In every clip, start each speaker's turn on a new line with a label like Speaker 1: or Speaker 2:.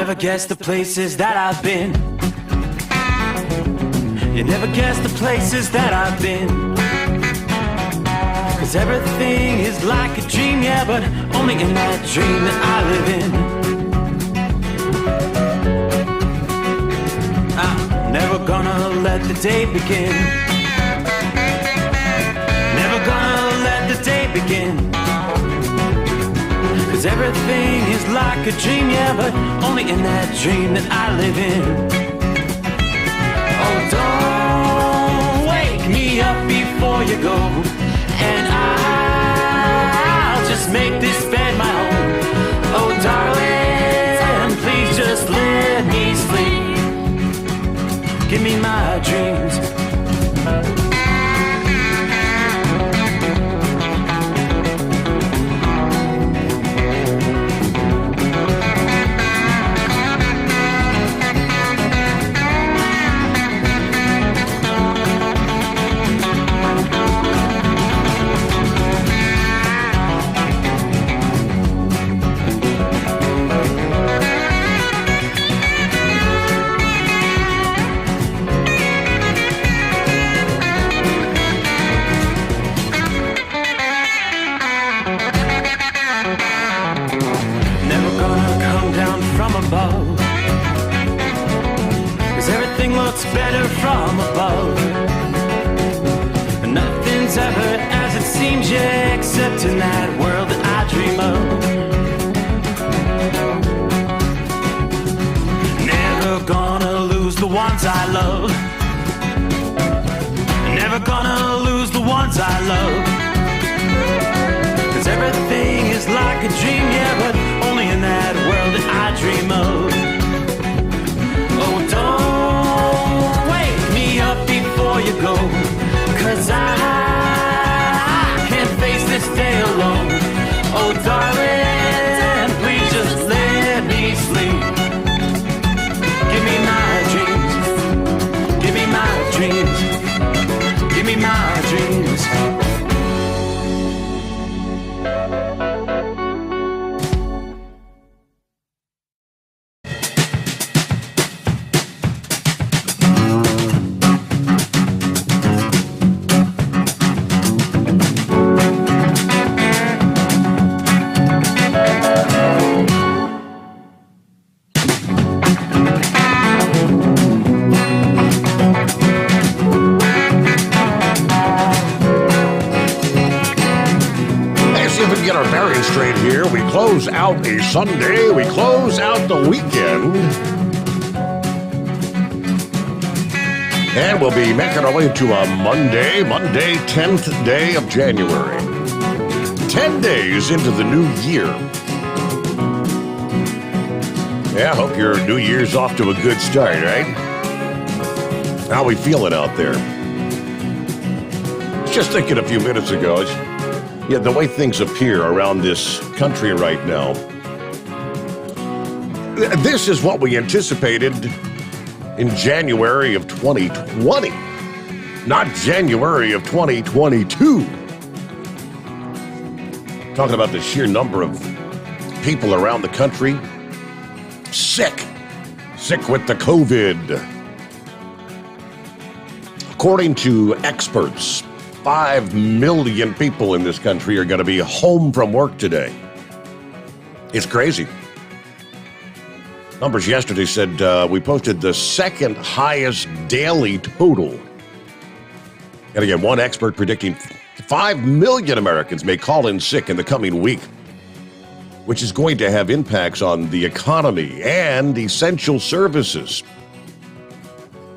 Speaker 1: never guess the places that I've been. You never guess the places that I've been. 'Cause everything is like a dream, yeah, but only in that dream that I live in. I'm never gonna let the day begin. Never gonna let the day begin. 'Cause everything is like a dream, yeah, but only in that dream that I live in. Oh, don't wake me up before you go, and I'll just make this bed my home. Oh, darling, please just let me sleep. Give me my dreams. Better from above. Nothing's ever as it seems, yeah, except in that world that I dream of. Never gonna lose the ones I love. Never gonna lose the ones I love. 'Cause everything is like a dream, yeah, but only in that world that I dream of. Oh, don't up before you go, 'cause I can't face this day alone. Oh, darling, please just let me sleep. Give me my dreams. Give me my dreams. Give me my dreams.
Speaker 2: Close out a Sunday, we close out the weekend, and we'll be making our way to a Monday, 10th day of January. 10 days into the new year. Yeah, I hope your new year's off to a good start, right? How we feeling out there? Just thinking a few minutes ago, yeah, the way things appear around this country right now. This is what we anticipated in January of 2020, not January of 2022. Talking about the sheer number of people around the country sick with the COVID. According to experts, 5 million people in this country are going to be home from work today. It's crazy. Numbers yesterday said we posted the second highest daily total. And again, one expert predicting 5 million Americans may call in sick in the coming week, which is going to have impacts on the economy and essential services.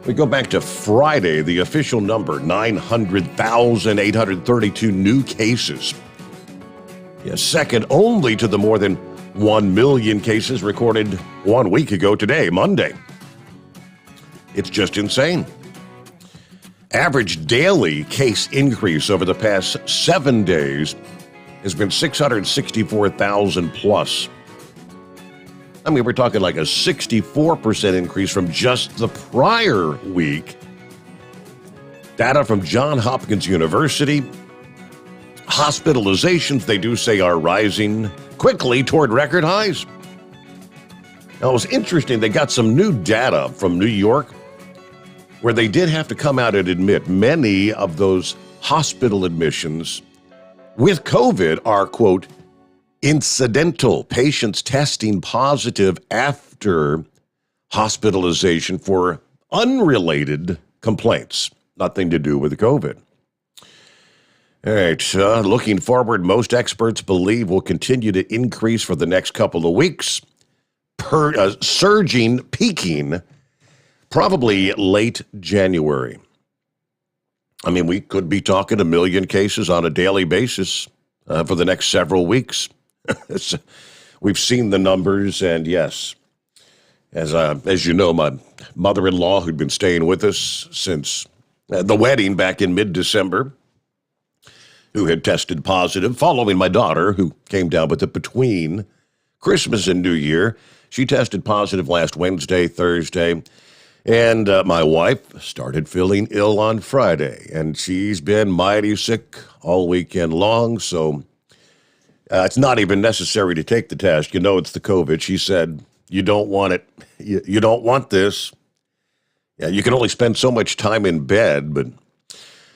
Speaker 2: We go back to Friday, the official number, 900,832 new cases. Yes, second only to the more than 1 million cases recorded 1 week ago today, Monday. It's just insane. Average daily case increase over the past 7 days has been 664,000 plus. I mean, we're talking like a 64% increase from just the prior week. Data from Johns Hopkins University. Hospitalizations, they do say, are rising quickly toward record highs. Now, it was interesting. They got some new data from New York where they did have to come out and admit many of those hospital admissions with COVID are, quote, incidental, patients testing positive after hospitalization for unrelated complaints, nothing to do with COVID. All right, looking forward, most experts believe will continue to increase for the next couple of weeks, surging, peaking, probably late January. I mean, we could be talking 1 million cases on a daily basis for the next several weeks. We've seen the numbers, and yes, as you know, my mother-in-law, who'd been staying with us since the wedding back in mid-December, who had tested positive, following my daughter, who came down with it between Christmas and New Year. She tested positive last Wednesday, Thursday, and my wife started feeling ill on Friday, and she's been mighty sick all weekend long, so it's not even necessary to take the test. You know it's the COVID. She said, you don't want it. You don't want this. Yeah, you can only spend so much time in bed, but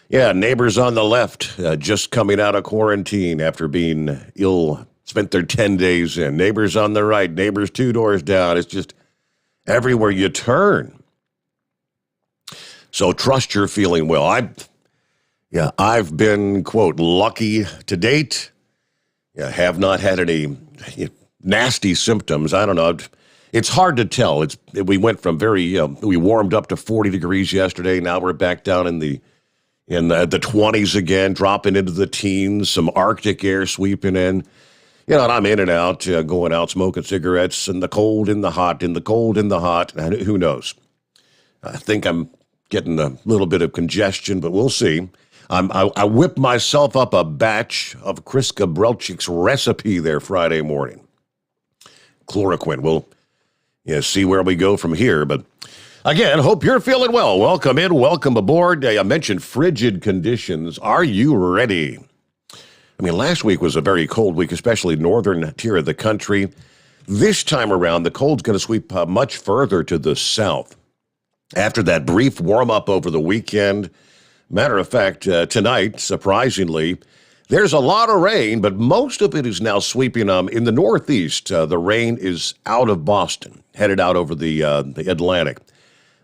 Speaker 2: yeah, neighbors on the left just coming out of quarantine after being ill, spent their 10 days in. Neighbors on the right, neighbors 2 doors down. It's just everywhere you turn. So trust you're feeling well. I've been, quote, lucky to date. Yeah, have not had any nasty symptoms. I don't know. It's hard to tell. We went from we warmed up to 40 degrees yesterday. Now we're back down in the 20s again, dropping into the teens, some Arctic air sweeping in. You know, and I'm in and out, going out, smoking cigarettes, in the cold, in the hot, in the cold, in the hot. And who knows? I think I'm getting a little bit of congestion, but we'll see. I whipped myself up a batch of Kriska Brelchik's recipe there Friday morning. Chloroquine. We'll see where we go from here. But again, hope you're feeling well. Welcome in. Welcome aboard. I mentioned frigid conditions. Are you ready? I mean, last week was a very cold week, especially northern tier of the country. This time around, the cold's going to sweep much further to the south. After that brief warm-up over the weekend, matter of fact, tonight, surprisingly, there's a lot of rain, but most of it is now sweeping in the northeast. The rain is out of Boston, headed out over the Atlantic.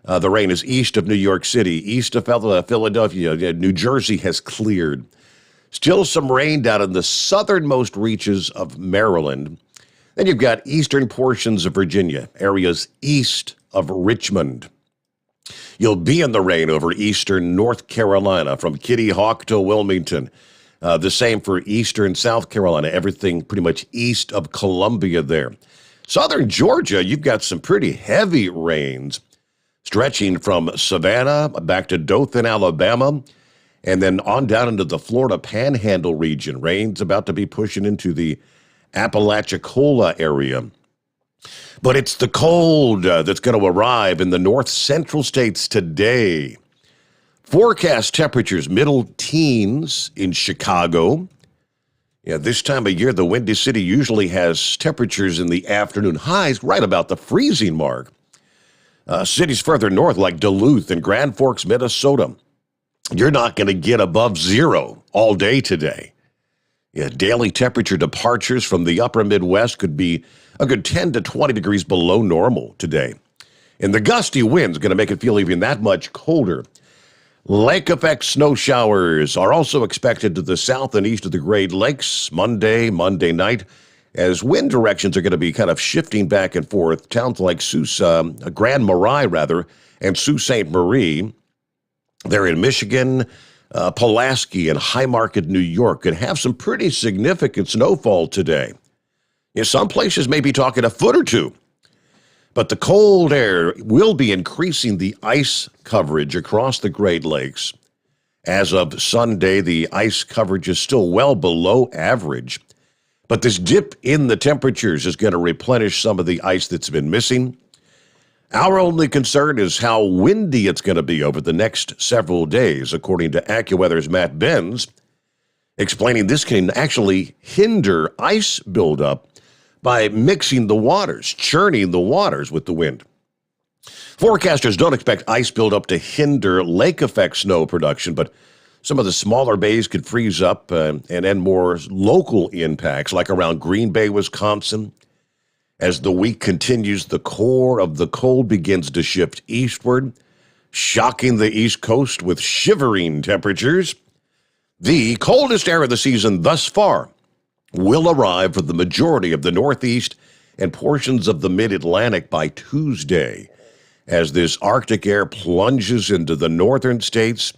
Speaker 2: The rain is east of New York City, east of Philadelphia. New Jersey has cleared. Still some rain down in the southernmost reaches of Maryland. Then you've got eastern portions of Virginia, areas east of Richmond. You'll be in the rain over eastern North Carolina, from Kitty Hawk to Wilmington. The same for eastern South Carolina, everything pretty much east of Columbia there. Southern Georgia, you've got some pretty heavy rains stretching from Savannah back to Dothan, Alabama, and then on down into the Florida Panhandle region. Rain's about to be pushing into the Apalachicola area. But it's the cold that's going to arrive in the north central states today. Forecast temperatures, middle teens in Chicago. Yeah, this time of year, the Windy City usually has temperatures in the afternoon highs right about the freezing mark. Cities further north like Duluth and Grand Forks, Minnesota, you're not going to get above zero all day today. Yeah, daily temperature departures from the upper Midwest could be a good 10 to 20 degrees below normal today. And the gusty wind's going to make it feel even that much colder. Lake effect snow showers are also expected to the south and east of the Great Lakes Monday night, as wind directions are going to be kind of shifting back and forth. Towns like Grand Marais, and Sault Ste. Marie, they're in Michigan, Pulaski, and High Market, New York, could have some pretty significant snowfall today. Some places may be talking a foot or two. But the cold air will be increasing the ice coverage across the Great Lakes. As of Sunday, the ice coverage is still well below average. But this dip in the temperatures is going to replenish some of the ice that's been missing. Our only concern is how windy it's going to be over the next several days, according to AccuWeather's Matt Benz, explaining this can actually hinder ice buildup by mixing the waters, churning the waters with the wind. Forecasters don't expect ice buildup to hinder lake effect snow production, but some of the smaller bays could freeze up and end more local impacts, like around Green Bay, Wisconsin. As the week continues, the core of the cold begins to shift eastward, shocking the East Coast with shivering temperatures. The coldest air of the season thus far will arrive for the majority of the Northeast and portions of the Mid-Atlantic by Tuesday, as this Arctic air plunges into the northern states.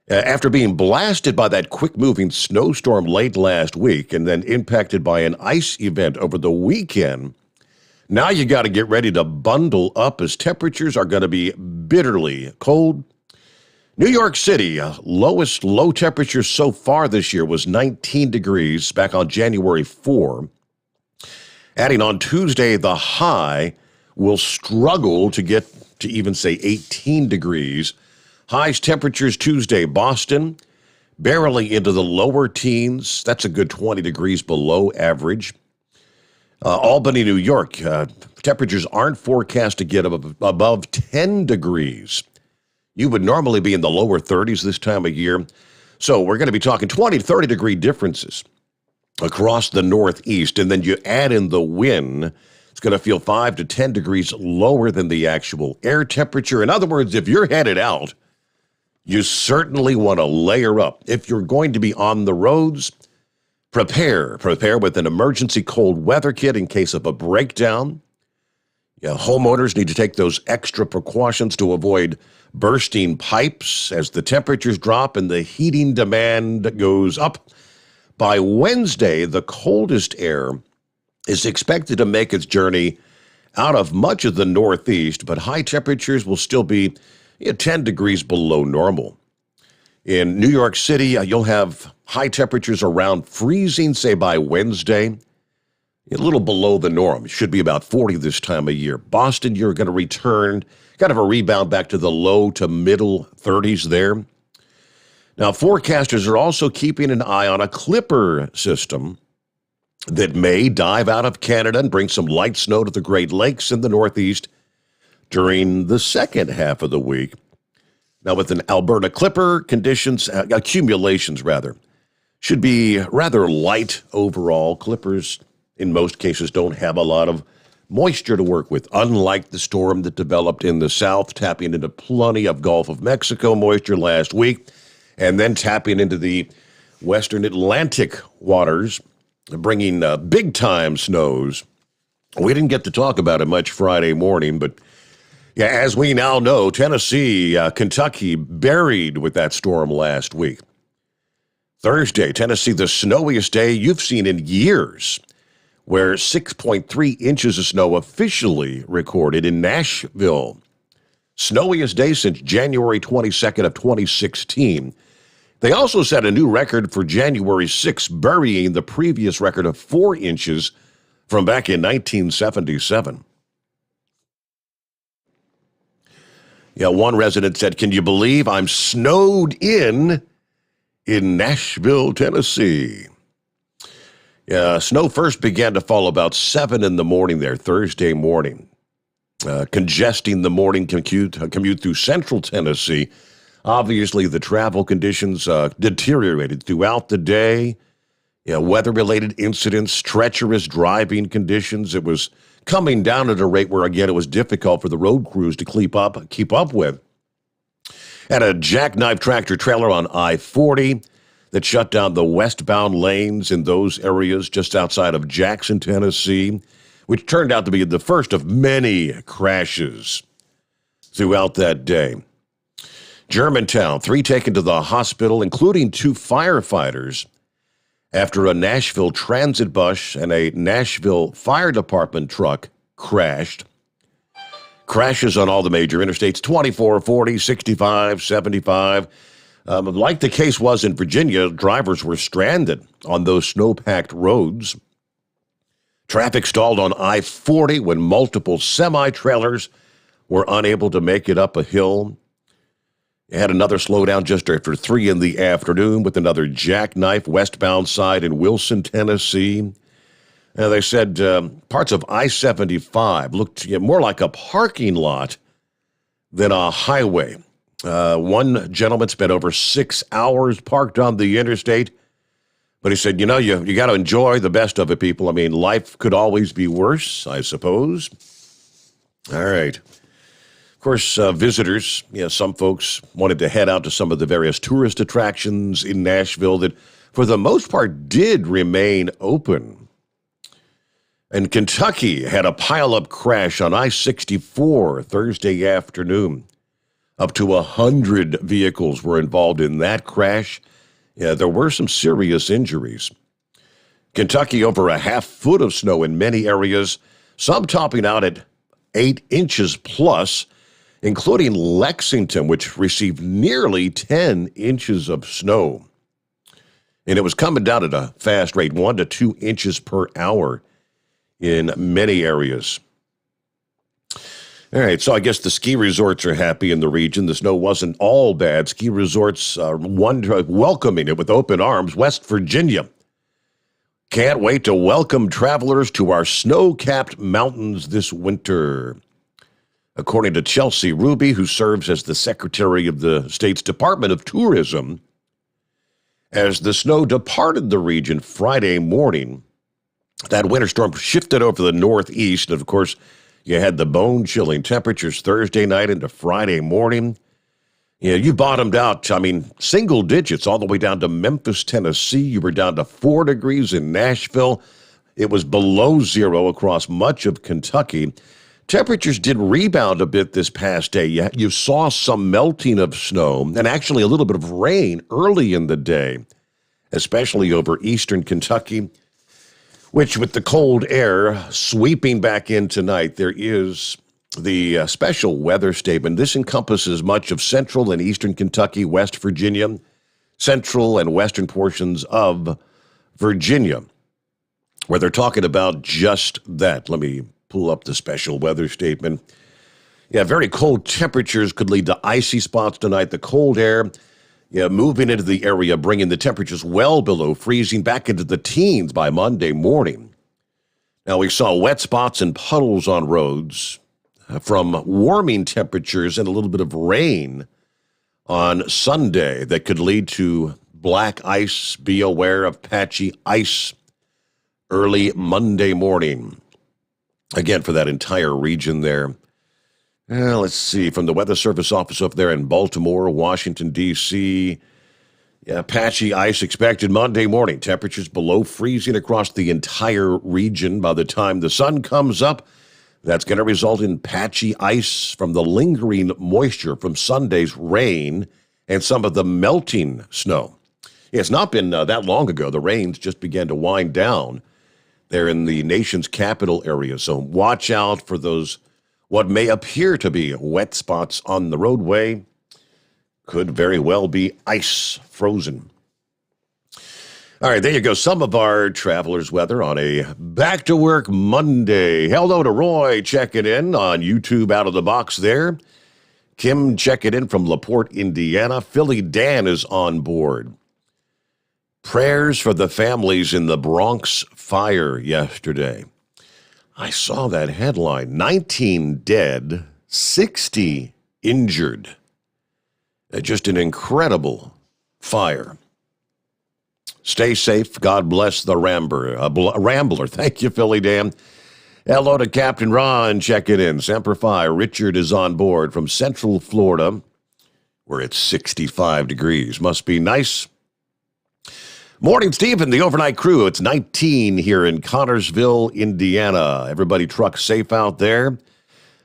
Speaker 2: After being blasted by that quick-moving snowstorm late last week and then impacted by an ice event over the weekend, now you got to get ready to bundle up as temperatures are going to be bitterly cold. New York City, lowest low temperature so far this year was 19 degrees back on January 4. Adding on Tuesday, the high will struggle to get to even, say, 18 degrees. Highest temperatures Tuesday, Boston, barely into the lower teens. That's a good 20 degrees below average. Albany, New York, temperatures aren't forecast to get above 10 degrees. You would normally be in the lower 30s this time of year. So we're going to be talking 20 to 30 degree differences across the Northeast. And then you add in the wind, it's going to feel 5 to 10 degrees lower than the actual air temperature. In other words, if you're headed out, you certainly want to layer up. If you're going to be on the roads, prepare with an emergency cold weather kit in case of a breakdown. Homeowners need to take those extra precautions to avoid bursting pipes as the temperatures drop and the heating demand goes up. By Wednesday, the coldest air is expected to make its journey out of much of the Northeast, but high temperatures will still be 10 degrees below normal. In New York City, you'll have high temperatures around freezing, say, by Wednesday. A little below the norm. It should be about 40 this time of year. Boston, you're going to return, kind of a rebound back to the low to middle 30s there. Now, forecasters are also keeping an eye on a clipper system that may dive out of Canada and bring some light snow to the Great Lakes in the Northeast during the second half of the week. Now, with an Alberta clipper, accumulations should be rather light overall. Clippers, in most cases, don't have a lot of moisture to work with, unlike the storm that developed in the south, tapping into plenty of Gulf of Mexico moisture last week, and then tapping into the western Atlantic waters, bringing big-time snows. We didn't get to talk about it much Friday morning, but as we now know, Tennessee, Kentucky buried with that storm last week. Thursday, Tennessee, the snowiest day you've seen in years, where 6.3 inches of snow officially recorded in Nashville. Snowiest day since January 22nd of 2016. They also set a new record for January 6th, burying the previous record of 4 inches from back in 1977. One resident said, "Can you believe I'm snowed in Nashville, Tennessee?" Snow first began to fall about 7 in the morning there, Thursday morning, congesting the morning commute through central Tennessee. Obviously, the travel conditions deteriorated throughout the day. Weather-related incidents, treacherous driving conditions. It was coming down at a rate where, again, it was difficult for the road crews to keep up with. Had a jackknife tractor trailer on I-40 that shut down the westbound lanes in those areas just outside of Jackson, Tennessee, which turned out to be the first of many crashes throughout that day. Germantown, 3 taken to the hospital, including 2 firefighters, after a Nashville transit bus and a Nashville Fire Department truck crashed. Crashes on all the major interstates, 24, 40, 65, 75. Like the case was in Virginia, drivers were stranded on those snow-packed roads. Traffic stalled on I-40 when multiple semi-trailers were unable to make it up a hill. It had another slowdown just after 3 in the afternoon with another jackknife westbound side in Wilson, Tennessee. They said parts of I-75 looked more like a parking lot than a highway. One gentleman spent over 6 hours parked on the interstate, but he said, you got to enjoy the best of it, people. I mean, life could always be worse, I suppose. All right. Of course, visitors, some folks wanted to head out to some of the various tourist attractions in Nashville that, for the most part, did remain open. And Kentucky had a pileup crash on I-64 Thursday afternoon. Up to 100 vehicles were involved in that crash. Yeah, there were some serious injuries. Kentucky, over a half foot of snow in many areas, some topping out at 8 inches plus, including Lexington, which received nearly 10 inches of snow. And it was coming down at a fast rate, 1 to 2 inches per hour in many areas. All right, so I guess the ski resorts are happy in the region. The snow wasn't all bad. Ski resorts welcoming it with open arms. West Virginia can't wait to welcome travelers to our snow-capped mountains this winter. According to Chelsea Ruby, who serves as the Secretary of the state's Department of Tourism, as the snow departed the region Friday morning, that winter storm shifted over the northeast, and of course, you had the bone-chilling temperatures Thursday night into Friday morning. You bottomed out, single digits all the way down to Memphis, Tennessee. You were down to 4 degrees in Nashville. It was below zero across much of Kentucky. Temperatures did rebound a bit this past day. You saw some melting of snow and actually a little bit of rain early in the day, especially over eastern Kentucky, which with the cold air sweeping back in tonight, there is the special weather statement. This encompasses much of central and eastern Kentucky, West Virginia, central and western portions of Virginia, where they're talking about just that. Let me pull up the special weather statement. Very cold temperatures could lead to icy spots tonight. The cold air moving into the area, bringing the temperatures well below freezing, back into the teens by Monday morning. Now, we saw wet spots and puddles on roads from warming temperatures and a little bit of rain on Sunday that could lead to black ice. Be aware of patchy ice early Monday morning. Again, for that entire region there. Let's see, from the Weather Service office up there in Baltimore, Washington, D.C., patchy ice expected Monday morning. Temperatures below freezing across the entire region. By the time the sun comes up, that's going to result in patchy ice from the lingering moisture from Sunday's rain and some of the melting snow. It's not been that long ago. The rains just began to wind down there in the nation's capital area. So watch out for those what may appear to be wet spots on the roadway. Could very well be ice frozen. All right, there you go. Some of our travelers' weather on a back-to-work Monday. Hello to Roy checking in on YouTube out of the box there. Kim checking in from LaPorte, Indiana. Philly Dan is on board. Prayers for the families in the Bronx fire yesterday. I saw that headline, 19 dead, 60 injured. Just an incredible fire. Stay safe. God bless the Rambler. Thank you, Philly Dan. Hello to Captain Ron checking in. Semper Fi. Richard is on board from Central Florida, where it's 65 degrees. Must be nice. Morning, Stephen, the overnight crew. It's 19 here in Connorsville, Indiana. Everybody truck safe out there.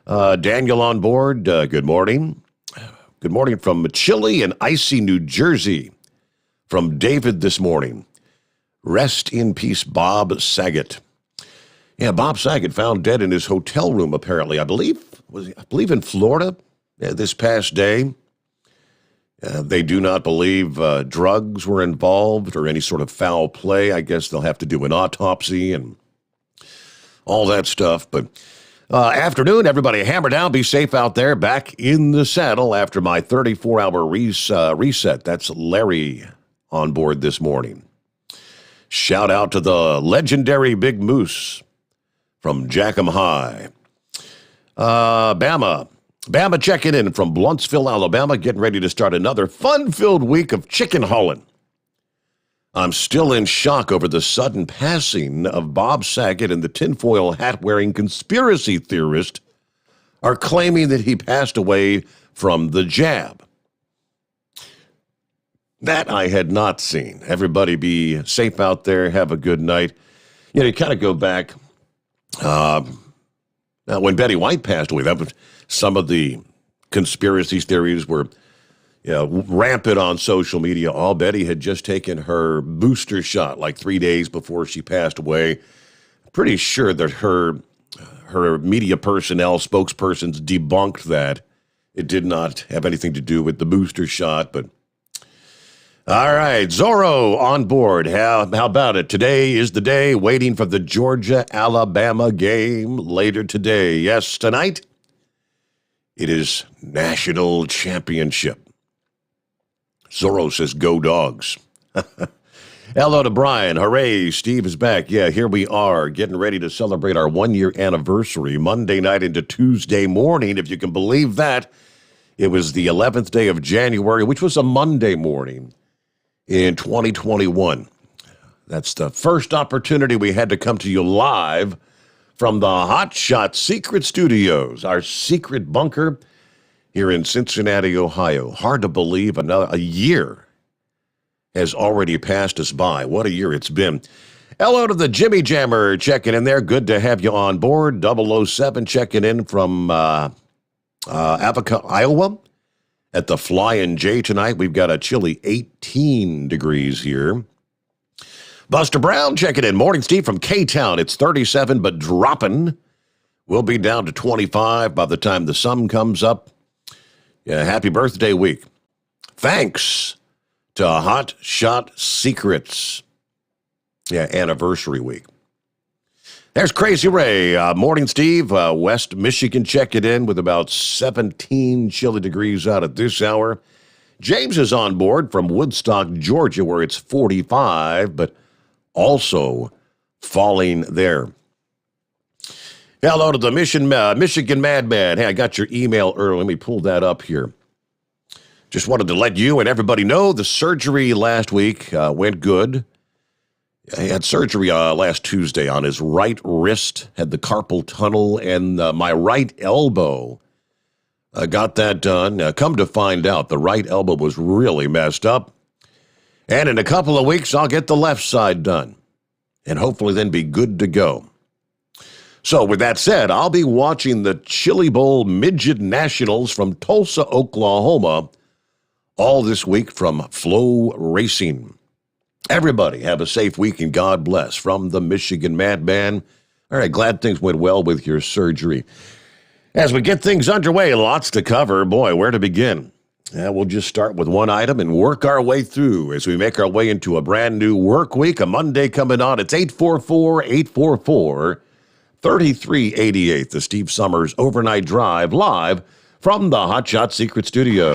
Speaker 2: Daniel on board. Good morning. Good morning from chilly and icy New Jersey. From David this morning. Rest in peace, Bob Saget. Yeah, Bob Saget found dead in his hotel room, apparently. I believe in Florida this past day. They do not believe drugs were involved or any sort of foul play. I guess they'll have to do an autopsy and all that stuff. But afternoon, everybody hammer down. Be safe out there. Back in the saddle after my 34-hour reset. That's Larry on board this morning. Shout out to the legendary Big Moose from Jackham High. Bama checking in from Bluntsville, Alabama, getting ready to start another fun-filled week of chicken hauling. I'm still in shock over the sudden passing of Bob Saget, and the tinfoil hat-wearing conspiracy theorist are claiming that he passed away from the jab. That I had not seen. Everybody be safe out there. Have a good night. You kind of go back. When Betty White passed away, that was some of the conspiracy theories were rampant on social media. Betty had just taken her booster shot like 3 days before she passed away. Pretty sure that her media personnel, spokespersons debunked that. It did not have anything to do with the booster shot, but all right, Zorro on board. How about it? Today is the day, waiting for the Georgia-Alabama game later today. Yes, tonight, it is national championship. Zorro says, go Dogs. Hello to Brian. Hooray, Steve is back. Yeah, here we are, getting ready to celebrate our one-year anniversary, Monday night into Tuesday morning, if you can believe that. It was the 11th day of January, which was a Monday morning in 2021. That's the first opportunity we had to come to you live from the Hot Shot Secret Studios, our secret bunker here in Cincinnati, Ohio. Hard to believe a year has already passed us by. What a year it's been. Hello to the Jimmy Jammer checking in there. Good to have you on board. 007 checking in from Apica, Iowa. At the Flying J tonight, we've got a chilly 18 degrees here. Buster Brown checking in. Morning, Steve, from K-Town. It's 37, but dropping. We'll be down to 25 by the time the sun comes up. Yeah, happy birthday week. Thanks to Hot Shot Secrets. Yeah, anniversary week. There's Crazy Ray. Morning, Steve. West Michigan checking in with about 17 chilly degrees out at this hour. James is on board from Woodstock, Georgia, where it's 45, but also falling there. Hello to the Michigan Madman. Hey, I got your email early. Let me pull that up here. Just wanted to let you and everybody know the surgery last week went good. He had surgery last Tuesday on his right wrist, had the carpal tunnel, and my right elbow. Got that done. Come to find out, the right elbow was really messed up. And in a couple of weeks, I'll get the left side done and hopefully then be good to go. So with that said, I'll be watching the Chili Bowl Midget Nationals from Tulsa, Oklahoma, all this week from Flow Racing. Everybody have a safe week and God bless. From the Michigan Madman. All right, glad things went well with your surgery. As we get things underway, lots to cover. Boy, where to begin? We'll just start with one item and work our way through as we make our way into a brand new work week. A Monday coming on. It's 844-844-3388. The Steve Sommers Overnight Drive live from the Hot Shot Secret Studio.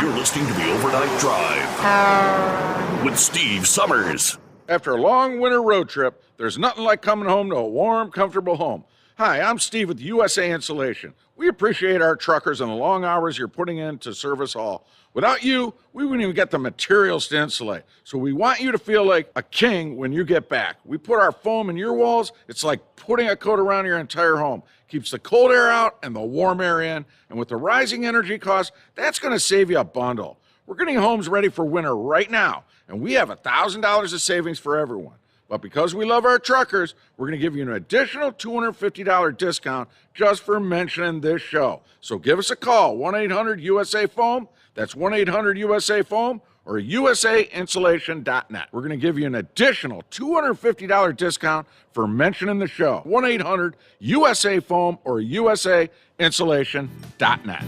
Speaker 3: You're listening to the Overnight Drive with Steve Sommers.
Speaker 4: After a long winter road trip, there's nothing like coming home to a warm, comfortable home. Hi, I'm Steve with USA Insulation. We appreciate our truckers and the long hours you're putting in to serve us all. Without you, we wouldn't even get the materials to insulate. So we want you to feel like a king when you get back. We put our foam in your walls. It's like putting a coat around your entire home. Keeps the cold air out and the warm air in. And with the rising energy costs, that's going to save you a bundle. We're getting homes ready for winter right now, and we have $1,000 of savings for everyone. But because we love our truckers, we're going to give you an additional $250 discount just for mentioning this show. So give us a call, 1-800-USA-FOAM. That's 1-800-USA-FOAM or usainsulation.net. We're going to give you an additional $250 discount for mentioning the show, 1-800-USA-FOAM or usainsulation.net.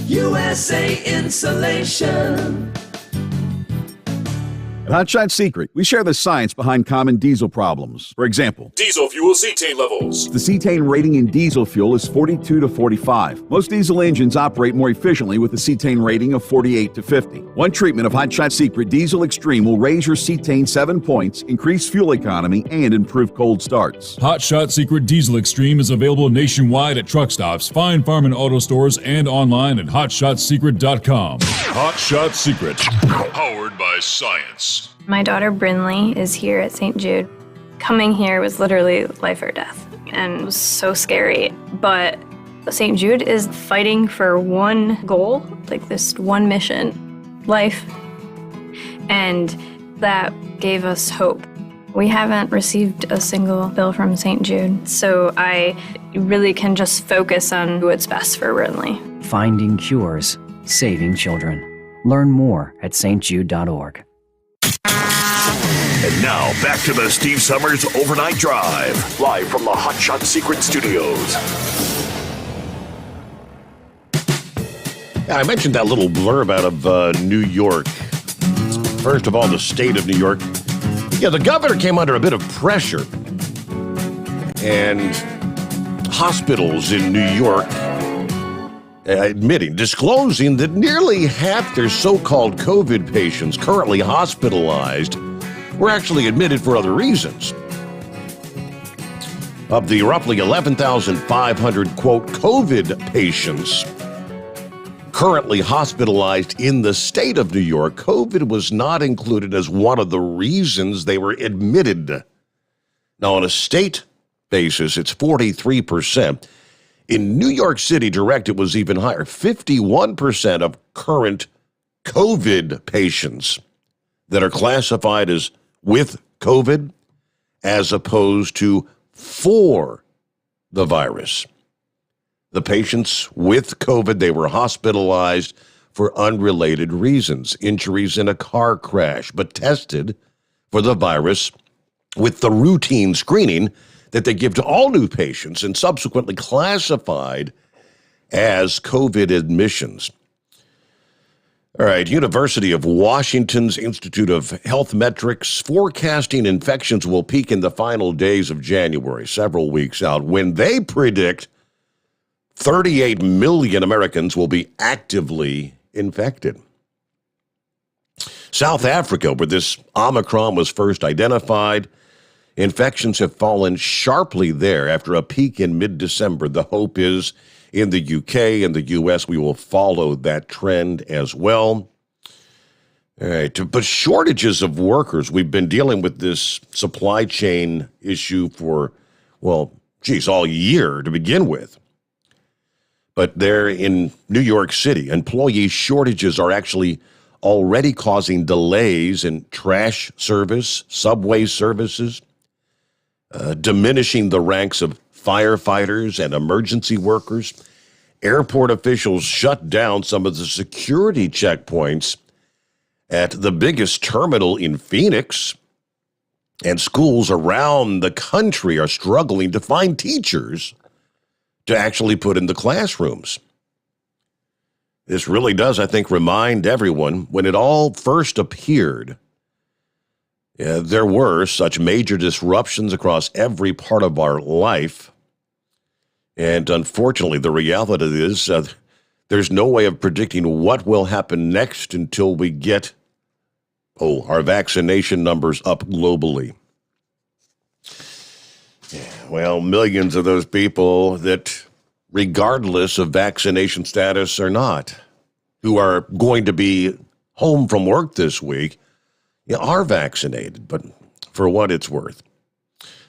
Speaker 1: USA Insulation.
Speaker 5: Hotshot Secret, we share the science behind common diesel problems. For example,
Speaker 3: Diesel fuel cetane levels.
Speaker 5: the cetane rating in diesel fuel is 42 to 45. Most diesel engines operate more efficiently with a cetane rating of 48 to 50. One treatment of Hotshot Secret Diesel Extreme will raise your cetane 7 points, increase fuel economy, and improve cold starts.
Speaker 6: Hotshot Secret Diesel Extreme is available nationwide at truck stops, fine farm and auto stores, and online at hotshotsecret.com. Hotshot Secret.
Speaker 3: Powered by science.
Speaker 7: My daughter Brinley is here at St. Jude. Coming here was literally life or death, and it was so scary. But St. Jude is fighting for one goal, like this one mission, life. And that gave us hope. We haven't received a single bill from St. Jude, so I really can just focus on what's best for Brinley.
Speaker 8: Finding cures, saving children. Learn more at stjude.org.
Speaker 3: And now, back to the Steve Summers Overnight Drive. Live from the Hotshot Secret Studios.
Speaker 2: I mentioned that little blurb out of New York. First of all, the state of New York. Yeah, the governor came under a bit of pressure. And hospitals in New York disclosing that nearly half their so-called COVID patients currently hospitalized were actually admitted for other reasons. Of the roughly 11,500, quote, COVID patients currently hospitalized in the state of New York, COVID was not included as one of the reasons they were admitted. Now, on a state basis, it's 43%. In New York City direct, it was even higher. 51% of current COVID patients that are classified as with COVID as opposed to for the virus. The patients with COVID, they were hospitalized for unrelated reasons, injuries in a car crash, but tested for the virus with the routine screening that they give to all new patients and subsequently classified as COVID admissions. All right, University of Washington's Institute of Health Metrics forecasting infections will peak in the final days of January, several weeks out, when they predict 38 million Americans will be actively infected. South Africa, where this Omicron was first identified, infections have fallen sharply there after a peak in mid-December. The hope is in the UK and the US, we will follow that trend as well. All right, but shortages of workers. We've been dealing with this supply chain issue for, well, all year to begin with. But there in New York City, employee shortages are actually already causing delays in trash service, subway services, diminishing the ranks of firefighters and emergency workers. Airport officials shut down some of the security checkpoints at the biggest terminal in Phoenix. And schools around the country are struggling to find teachers to actually put in the classrooms. This really does, I think, remind everyone when it all first appeared. There were such major disruptions across every part of our life. And unfortunately, the reality is there's no way of predicting what will happen next until we get, our vaccination numbers up globally. Well, millions of those people that, regardless of vaccination status or not, who are going to be home from work this week, are vaccinated, but for what it's worth,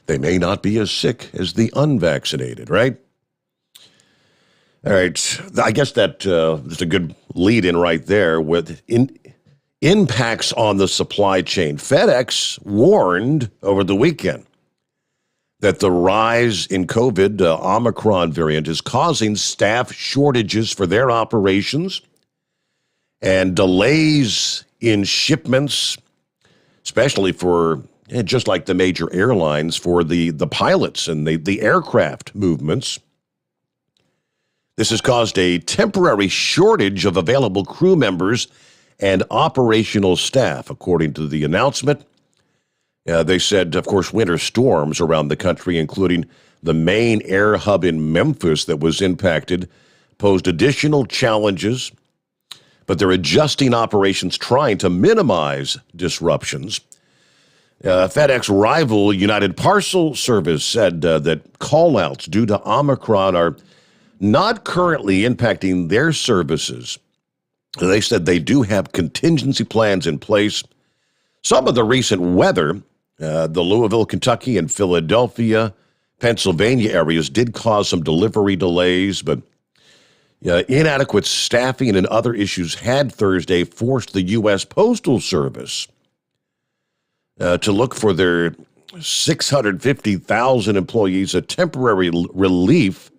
Speaker 2: they may not be as sick as the unvaccinated, right? All right, I guess that is a good lead-in right there with impacts on the supply chain. FedEx warned over the weekend that the rise in COVID, Omicron variant, is causing staff shortages for their operations and delays in shipments, especially for, just like the major airlines, for the pilots and the aircraft movements. This has caused a temporary shortage of available crew members and operational staff, according to the announcement. They said, of course, winter storms around the country, including the main air hub in Memphis that was impacted, posed additional challenges, but they're adjusting operations, trying to minimize disruptions. FedEx rival United Parcel Service said that call-outs due to Omicron are not currently impacting their services. They said they do have contingency plans in place. Some of the recent weather, the Louisville, Kentucky, and Philadelphia, Pennsylvania areas did cause some delivery delays, but inadequate staffing and other issues had Thursday forced the U.S. Postal Service to look for their 650,000 employees a temporary relief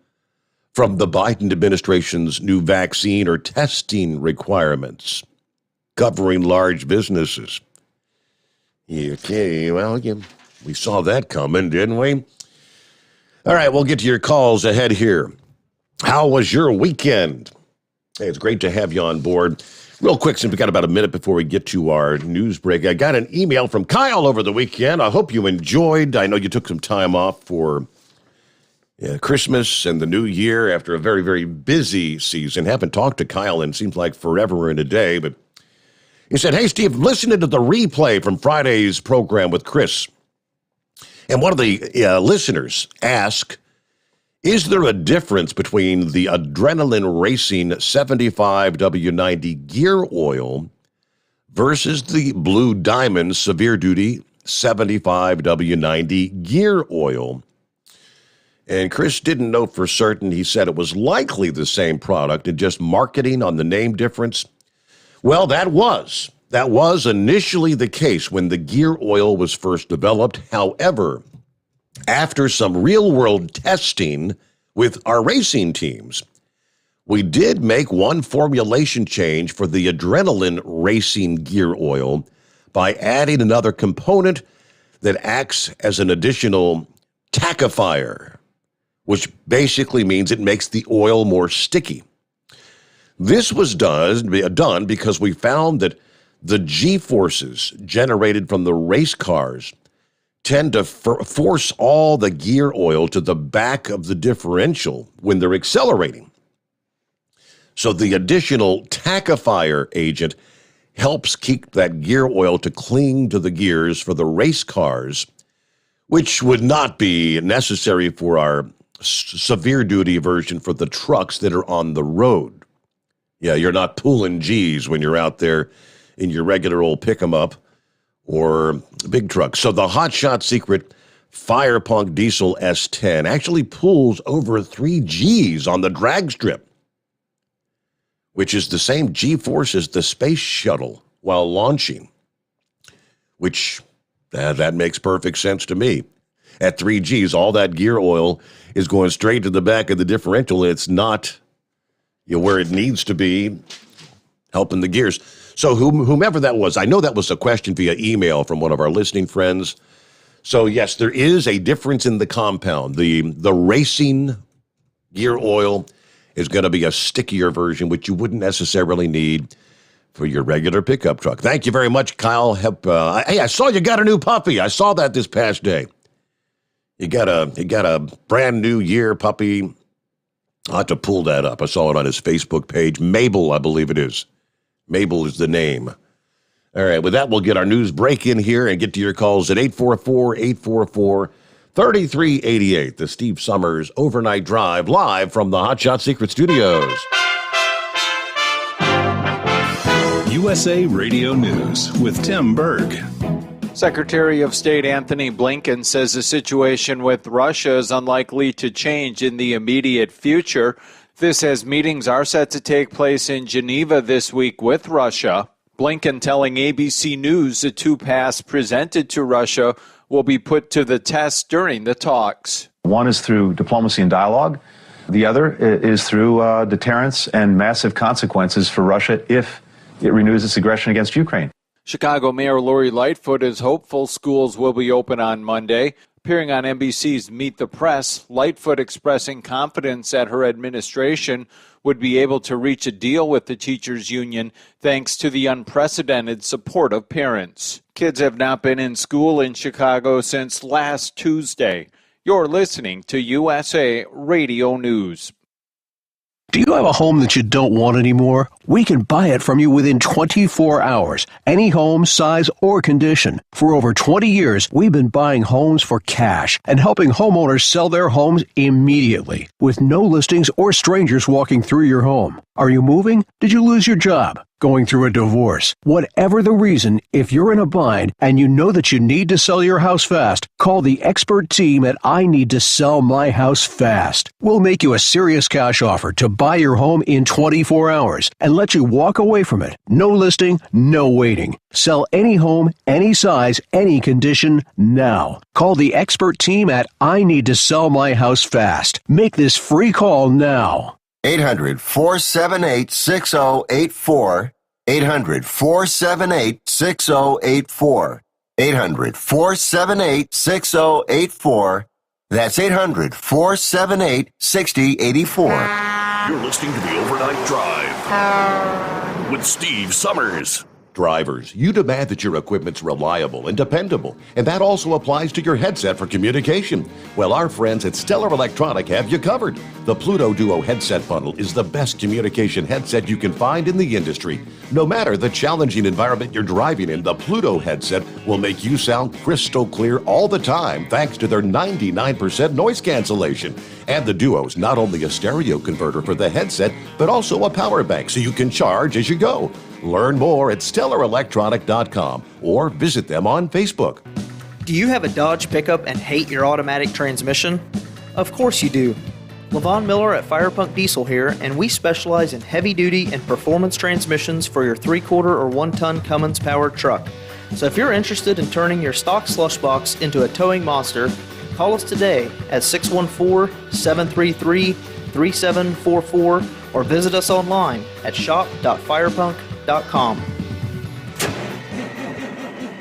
Speaker 2: from the Biden administration's new vaccine or testing requirements covering large businesses. Okay, well, we saw that coming, didn't we? All right, we'll get to your calls ahead here. How was your weekend? Hey, it's great to have you on board. Real quick, since we got about a minute before we get to our news break, I got an email from Kyle over the weekend. I hope you enjoyed. I know you took some time off for Christmas and the New Year after a very, very busy season. Haven't talked to Kyle in seems like forever and a day, but he said, "Hey, Steve, listening to the replay from Friday's program with Chris, and one of the listeners asked, is there a difference between the Adrenaline Racing 75 W90 gear oil versus the Blue Diamond Severe Duty 75 W90 gear oil?" And Chris didn't know for certain. He said it was likely the same product and just marketing on the name difference. Well, that was initially the case when the gear oil was first developed. However, after some real-world testing with our racing teams, we did make one formulation change for the Adrenaline Racing gear oil by adding another component that acts as an additional tackifier, which basically means it makes the oil more sticky. This was done because we found that the G-forces generated from the race cars tend to force all the gear oil to the back of the differential when they're accelerating. So the additional tackifier agent helps keep that gear oil to cling to the gears for the race cars, which would not be necessary for our severe duty version for the trucks that are on the road. Yeah, you're not pulling G's when you're out there in your regular old pick-em-up or big truck. So the Hot Shot Secret Fire Punk Diesel S10 actually pulls over 3 G's on the drag strip, which is the same G-force as the space shuttle while launching, which that makes perfect sense to me. At 3 G's, all that gear oil is going straight to the back of the differential. It's not where it needs to be, helping the gears. So whomever that was, I know that was a question via email from one of our listening friends. So yes, there is a difference in the compound. The racing gear oil is going to be a stickier version, which you wouldn't necessarily need for your regular pickup truck. Thank you very much, Kyle. Hey, I saw you got a new puppy. I saw that this past day. You got a brand new year puppy. I'll have to pull that up. I saw it on his Facebook page. Mabel, I believe it is. Mabel is the name. All right, with that, we'll get our news break in here and get to your calls at 844-844-3388. The Steve Sommers Overnight Drive, live from the Hot Shot Secret Studios.
Speaker 9: USA Radio News with Tim Berg.
Speaker 10: Secretary of State Anthony Blinken says the situation with Russia is unlikely to change in the immediate future. This as meetings are set to take place in Geneva this week with Russia. Blinken telling ABC News the 2 paths presented to Russia will be put to the test during the talks.
Speaker 11: One is through diplomacy and dialogue. The other is through deterrence and massive consequences for Russia if it renews its aggression against Ukraine.
Speaker 10: Chicago Mayor Lori Lightfoot is hopeful schools will be open on Monday. Appearing on NBC's Meet the Press, Lightfoot expressing confidence that her administration would be able to reach a deal with the teachers' union thanks to the unprecedented support of parents. Kids have not been in school in Chicago since last Tuesday. You're listening to USA Radio News.
Speaker 12: Do you have a home that you don't want anymore? We can buy it from you within 24 hours. Any home, size, or condition. For over 20 years, we've been buying homes for cash and helping homeowners sell their homes immediately with no listings or strangers walking through your home. Are you moving? Did you lose your job? Going through a divorce? Whatever the reason, if you're in a bind and you know that you need to sell your house fast, call the expert team at I Need to Sell My House Fast. We'll make you a serious cash offer to buy your home in 24 hours and let you walk away from it. No listing, no waiting. Sell any home, any size, any condition, now. Call the expert team at I Need to Sell My House Fast. Make this free call now.
Speaker 13: 800-478-6084. 800-478-6084. 800-478-6084. That's 800-478-6084.
Speaker 3: You're listening to the Overnight Drive with Steve Sommers.
Speaker 2: Drivers, you demand that your equipment's reliable and dependable, and that also applies to your headset for communication. Well, our friends at Stellar Electronic have you covered. The Pluto Duo headset bundle is the best communication headset you can find in the industry. No matter the challenging environment you're driving in, the Pluto headset will make you sound crystal clear all the time thanks to their 99% noise cancellation. And the Duo's not only a stereo converter for the headset, but also a power bank so you can charge as you go. Learn more at StellarElectronic.com or visit them on Facebook.
Speaker 14: Do you have a Dodge pickup and hate your automatic transmission? Of course you do. LaVon Miller at Firepunk Diesel here, and we specialize in heavy-duty and performance transmissions for your 3-quarter or 1-ton Cummins-powered truck. So if you're interested in turning your stock slush box into a towing monster, call us today at 614-733-3744 or visit us online at shop.firepunk.com.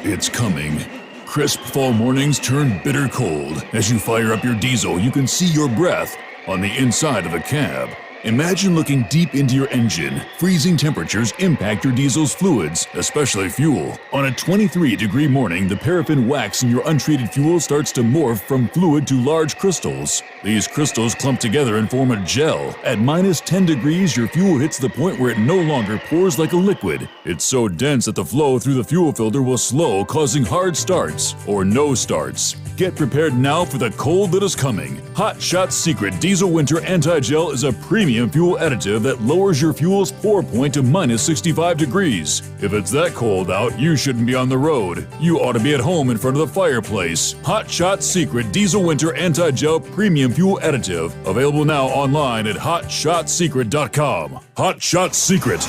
Speaker 6: It's coming. Crisp fall mornings turn bitter cold. As you fire up your diesel, you can see your breath on the inside of the cab. Imagine looking deep into your engine. Freezing temperatures impact your diesel's fluids, especially fuel. On a 23-degree morning, the paraffin wax in your untreated fuel starts to morph from fluid to large crystals. These crystals clump together and form a gel. At minus 10 degrees, your fuel hits the point where it no longer pours like a liquid. It's so dense that the flow through the fuel filter will slow, causing hard starts or no starts. Get prepared now for the cold that is coming. Hot Shot Secret Diesel Winter Anti-Gel is a premium fuel additive that lowers your fuel's pour point to minus 65 degrees. If it's that cold out, you shouldn't be on the road. You ought to be at home in front of the fireplace. Hot Shot Secret Diesel Winter Anti-Gel Premium Fuel Additive. Available now online at HotShotSecret.com. Hot Shot Secret.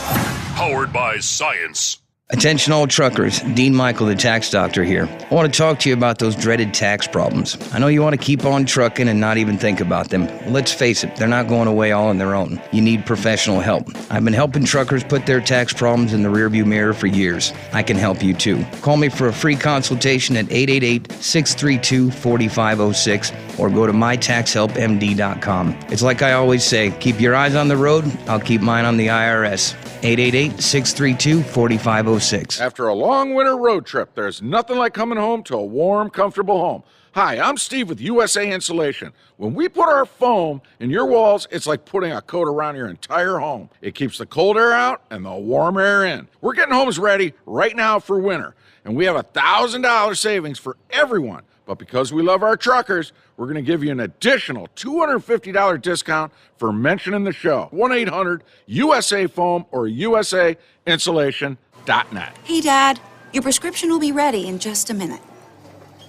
Speaker 6: Powered by science.
Speaker 15: Attention all truckers, Dean Michael, the tax doctor here. I want to talk to you about those dreaded tax problems. I know you want to keep on trucking and not even think about them. Let's face it, they're not going away all on their own. You need professional help. I've been helping truckers put their tax problems in the rearview mirror for years. I can help you too. Call me for a free consultation at 888-632-4506 or go to mytaxhelpmd.com. It's like I always say, keep your eyes on the road, I'll keep mine on the IRS. 888-632-4506.
Speaker 4: After a long winter road trip, there's nothing like coming home to a warm, comfortable home. Hi, I'm Steve with USA Insulation. When we put our foam in your walls, it's like putting a coat around your entire home. It keeps the cold air out and the warm air in. We're getting homes ready right now for winter, and we have $1,000 savings for everyone. But because we love our truckers, we're going to give you an additional $250 discount for mentioning the show. 1-800-USA-FOAM or USAinsulation.net.
Speaker 16: Hey, Dad, your prescription will be ready in just a minute.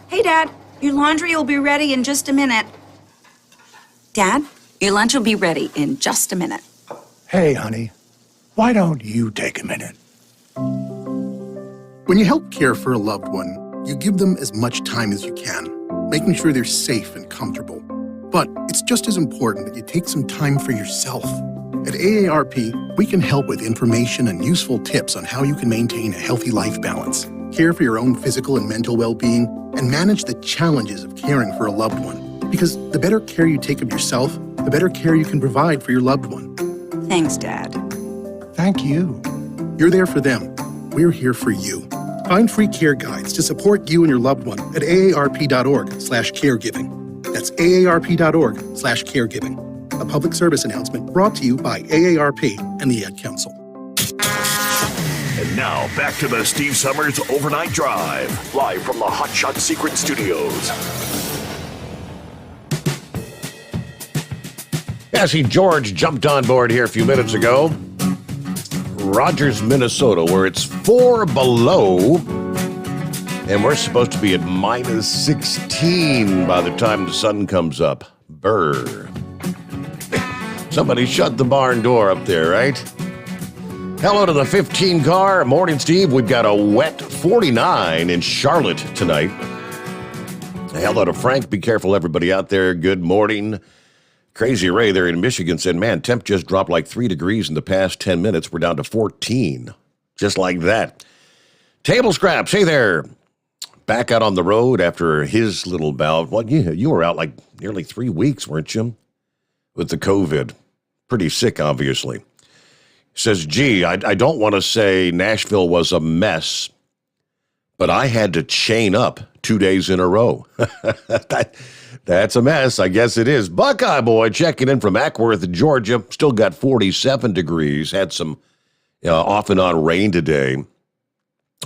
Speaker 16: Hey, Dad, your laundry will be ready in just a minute. Dad, your lunch will be ready in just a minute.
Speaker 17: Hey, honey, why don't you take a minute? When you help care for a loved one, you give them as much time as you can, making sure they're safe and comfortable. But it's just as important that you take some time for yourself. At AARP, we can help with information and useful tips on how you can maintain a healthy life balance, care for your own physical and mental well-being, and manage the challenges of caring for a loved one. Because the better care you take of yourself, the better care you can provide for your loved one.
Speaker 16: Thanks, Dad.
Speaker 17: Thank you. You're there for them. We're here for you. Find free care guides to support you and your loved one at aarp.org/caregiving. That's aarp.org/caregiving. A public service announcement brought to you by AARP and the Ad Council.
Speaker 3: And now, back to the Steve Sommers Overnight Drive, live from the Hot Shot Secret Studios.
Speaker 2: Yeah, see, George jumped on board here a few minutes ago. Rogers, Minnesota, where it's 4 below, and we're supposed to be at minus 16 by the time the sun comes up. Brr. Somebody shut the barn door up there, right? Hello to the 15 car. Morning, Steve. We've got a wet 49 in Charlotte tonight. Hello to Frank. Be careful, everybody out there. Good morning. Crazy Ray there in Michigan said, man, temp just dropped like 3 degrees in the past 10 minutes. We're down to 14. Just like that. Table Scraps, hey there. Back out on the road after his little bout. Well, you were out like nearly 3 weeks, weren't you? With the COVID. Pretty sick, obviously. He says, gee, I don't want to say Nashville was a mess, but I had to chain up 2 days in a row. That's a mess. I guess it is. Buckeye Boy checking in from Ackworth, Georgia. Still got 47 degrees. Had some off and on rain today.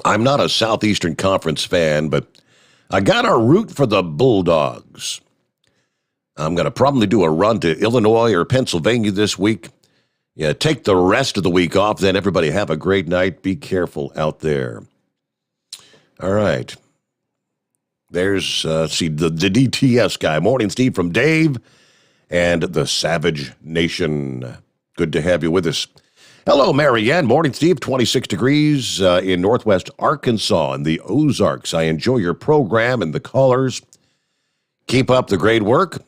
Speaker 2: I'm not a Southeastern Conference fan, but I got a root for the Bulldogs. I'm going to probably do a run to Illinois or Pennsylvania this week. Yeah, take the rest of the week off. Then everybody have a great night. Be careful out there. All right. There's, the DTS guy. Morning, Steve, from Dave and the Savage Nation. Good to have you with us. Hello, Marianne. Morning, Steve. 26 degrees in northwest Arkansas in the Ozarks. I enjoy your program and the callers. Keep up the great work.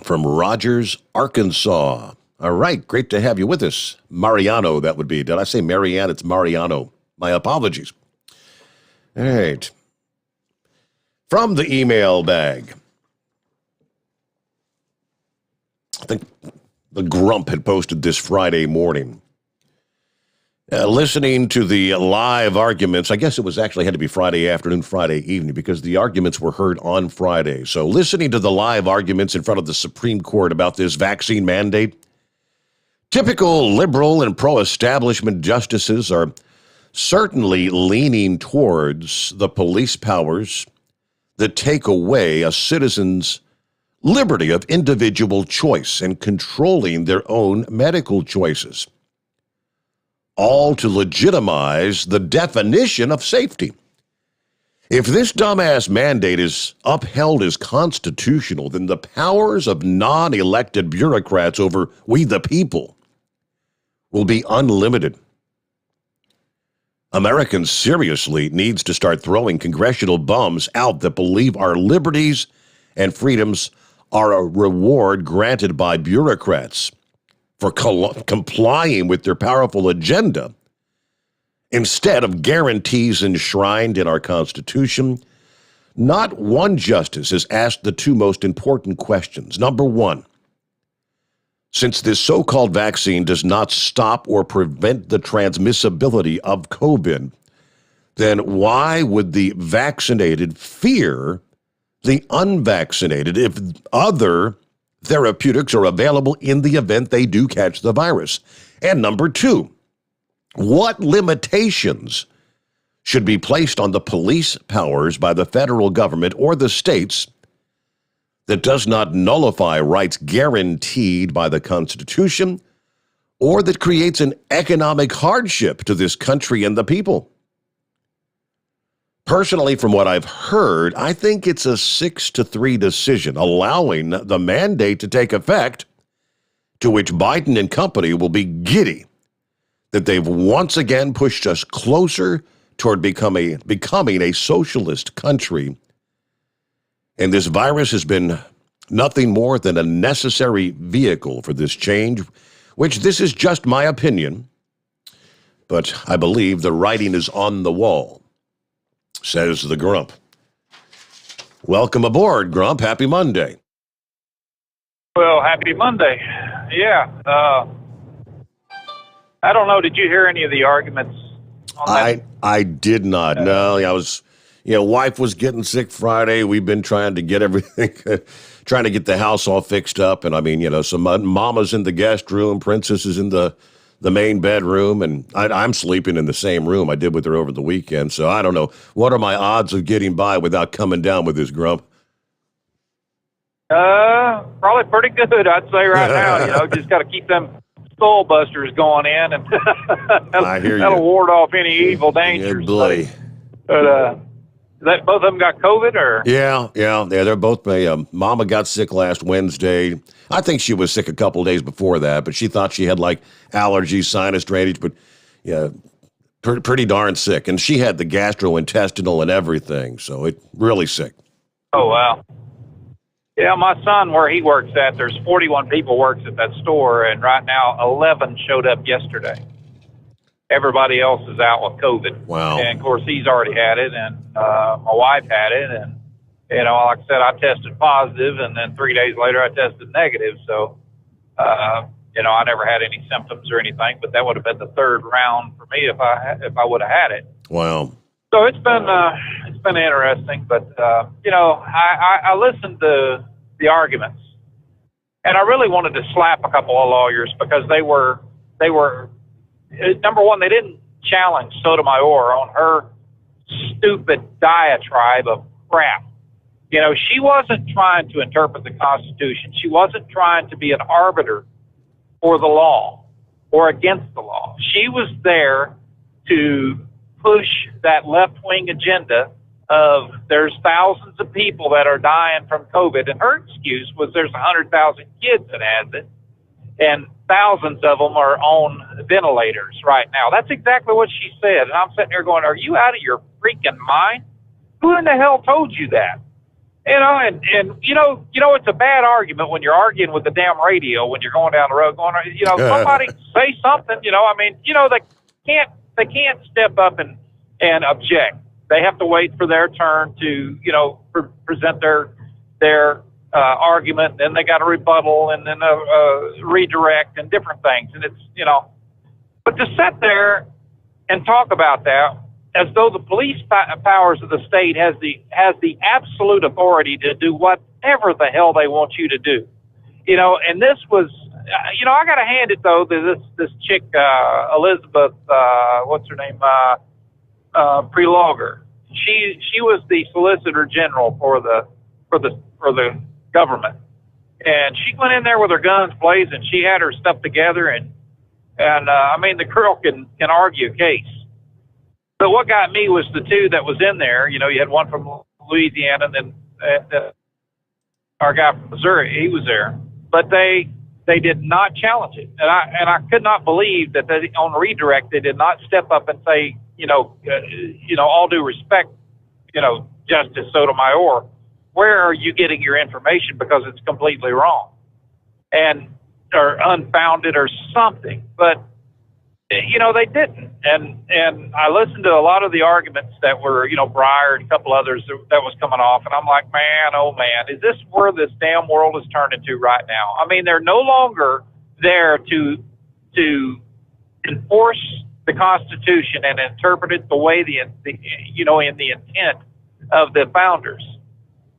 Speaker 2: From Rogers, Arkansas. All right, great to have you with us. Mariano, that would be. Did I say Marianne? It's Mariano. My apologies. All right. From the email bag. I think the Grump had posted this Friday morning. Listening to the live arguments, I guess it was actually had to be Friday afternoon, Friday evening, because the arguments were heard on Friday. So listening to the live arguments in front of the Supreme Court about this vaccine mandate, typical liberal and pro-establishment justices are certainly leaning towards the police powers that take away a citizen's liberty of individual choice and controlling their own medical choices, all to legitimize the definition of safety. If this dumbass mandate is upheld as constitutional, then the powers of non-elected bureaucrats over we the people will be unlimited. Americans seriously needs to start throwing congressional bums out that believe our liberties and freedoms are a reward granted by bureaucrats for complying with their powerful agenda instead of guarantees enshrined in our Constitution. Not one justice has asked the two most important questions. Number one, since this so-called vaccine does not stop or prevent the transmissibility of COVID, then why would the vaccinated fear the unvaccinated if other therapeutics are available in the event they do catch the virus? And number two, what limitations should be placed on the police powers by the federal government or the states that does not nullify rights guaranteed by the Constitution or that creates an economic hardship to this country and the people? Personally, from what I've heard, I think it's a 6-3 decision allowing the mandate to take effect, to which Biden and company will be giddy that they've once again pushed us closer toward becoming a socialist country. And this virus has been nothing more than a necessary vehicle for this change. which this is just my opinion, but I believe the writing is on the wall, says the Grump. Welcome aboard, Grump. Happy Monday.
Speaker 18: Well, happy Monday. Yeah. I don't know. Did you hear any of the arguments on that?
Speaker 2: I did not. No, I was, wife was getting sick Friday. We've been trying to get everything, trying to get the house all fixed up. And I mean, some mama's in the guest room, Princess is in the main bedroom, and I'm sleeping in the same room I did with her over the weekend. So I don't know. What are my odds of getting by without coming down with this Grump?
Speaker 18: Probably pretty good, I'd say right now. Just got to keep them skull busters going in, and
Speaker 2: I hear
Speaker 18: that'll
Speaker 2: you.
Speaker 18: ward off any evil dangers.
Speaker 2: Good boy.
Speaker 18: But both of them got COVID, or?
Speaker 2: Yeah. They're both. Mama got sick last Wednesday. I think she was sick a couple of days before that, but she thought she had like allergies, sinus drainage, but yeah, pretty darn sick. And she had the gastrointestinal and everything, so it really sick.
Speaker 18: Oh wow. Yeah, my son, where he works at, there's 41 people works at that store, and right now 11 showed up yesterday. Everybody else is out with COVID.
Speaker 2: Wow.
Speaker 18: And, of course, he's already had it, and my wife had it. And, like I said, I tested positive, and then 3 days later I tested negative. So, I never had any symptoms or anything, but that would have been the third round for me if I would have had it.
Speaker 2: Wow.
Speaker 18: So it's been interesting, but, I listened to the arguments, and I really wanted to slap a couple of lawyers because they were number one, they didn't challenge Sotomayor on her stupid diatribe of crap. She wasn't trying to interpret the Constitution. She wasn't trying to be an arbiter for the law or against the law. She was there to push that left-wing agenda of there's thousands of people that are dying from COVID, and her excuse was there's 100,000 kids that has it, and thousands of them are on ventilators right now. That's exactly what she said. And I'm sitting there going, are you out of your freaking mind? Who in the hell told you that? And it's a bad argument when you're arguing with the damn radio when you're going down the road going, somebody say something, they can't step up and object. They have to wait for their turn to, present their argument, then they got a rebuttal, and then a redirect, and different things. And it's, but to sit there and talk about that as though the police powers of the state has the absolute authority to do whatever the hell they want you to do, and this was, I got to hand it though to this chick, Elizabeth, what's her name, Prelogar. She was the Solicitor General for the government, and she went in there with her guns blazing. She had her stuff together, and I mean, the girl can argue a case. But what got me was the two that was in there. You had one from Louisiana, and then our guy from Missouri. He was there, but they did not challenge it, and I could not believe that they, on redirect, they did not step up and say, all due respect, Justice Sotomayor, where are you getting your information, because it's completely wrong or unfounded or something. But they didn't. And I listened to a lot of the arguments that were, Breyer and a couple others that was coming off, and I'm like, man, oh man, is this where this damn world is turning to right now? I mean, they're no longer there to enforce the Constitution and interpret it the way in the intent of the founders.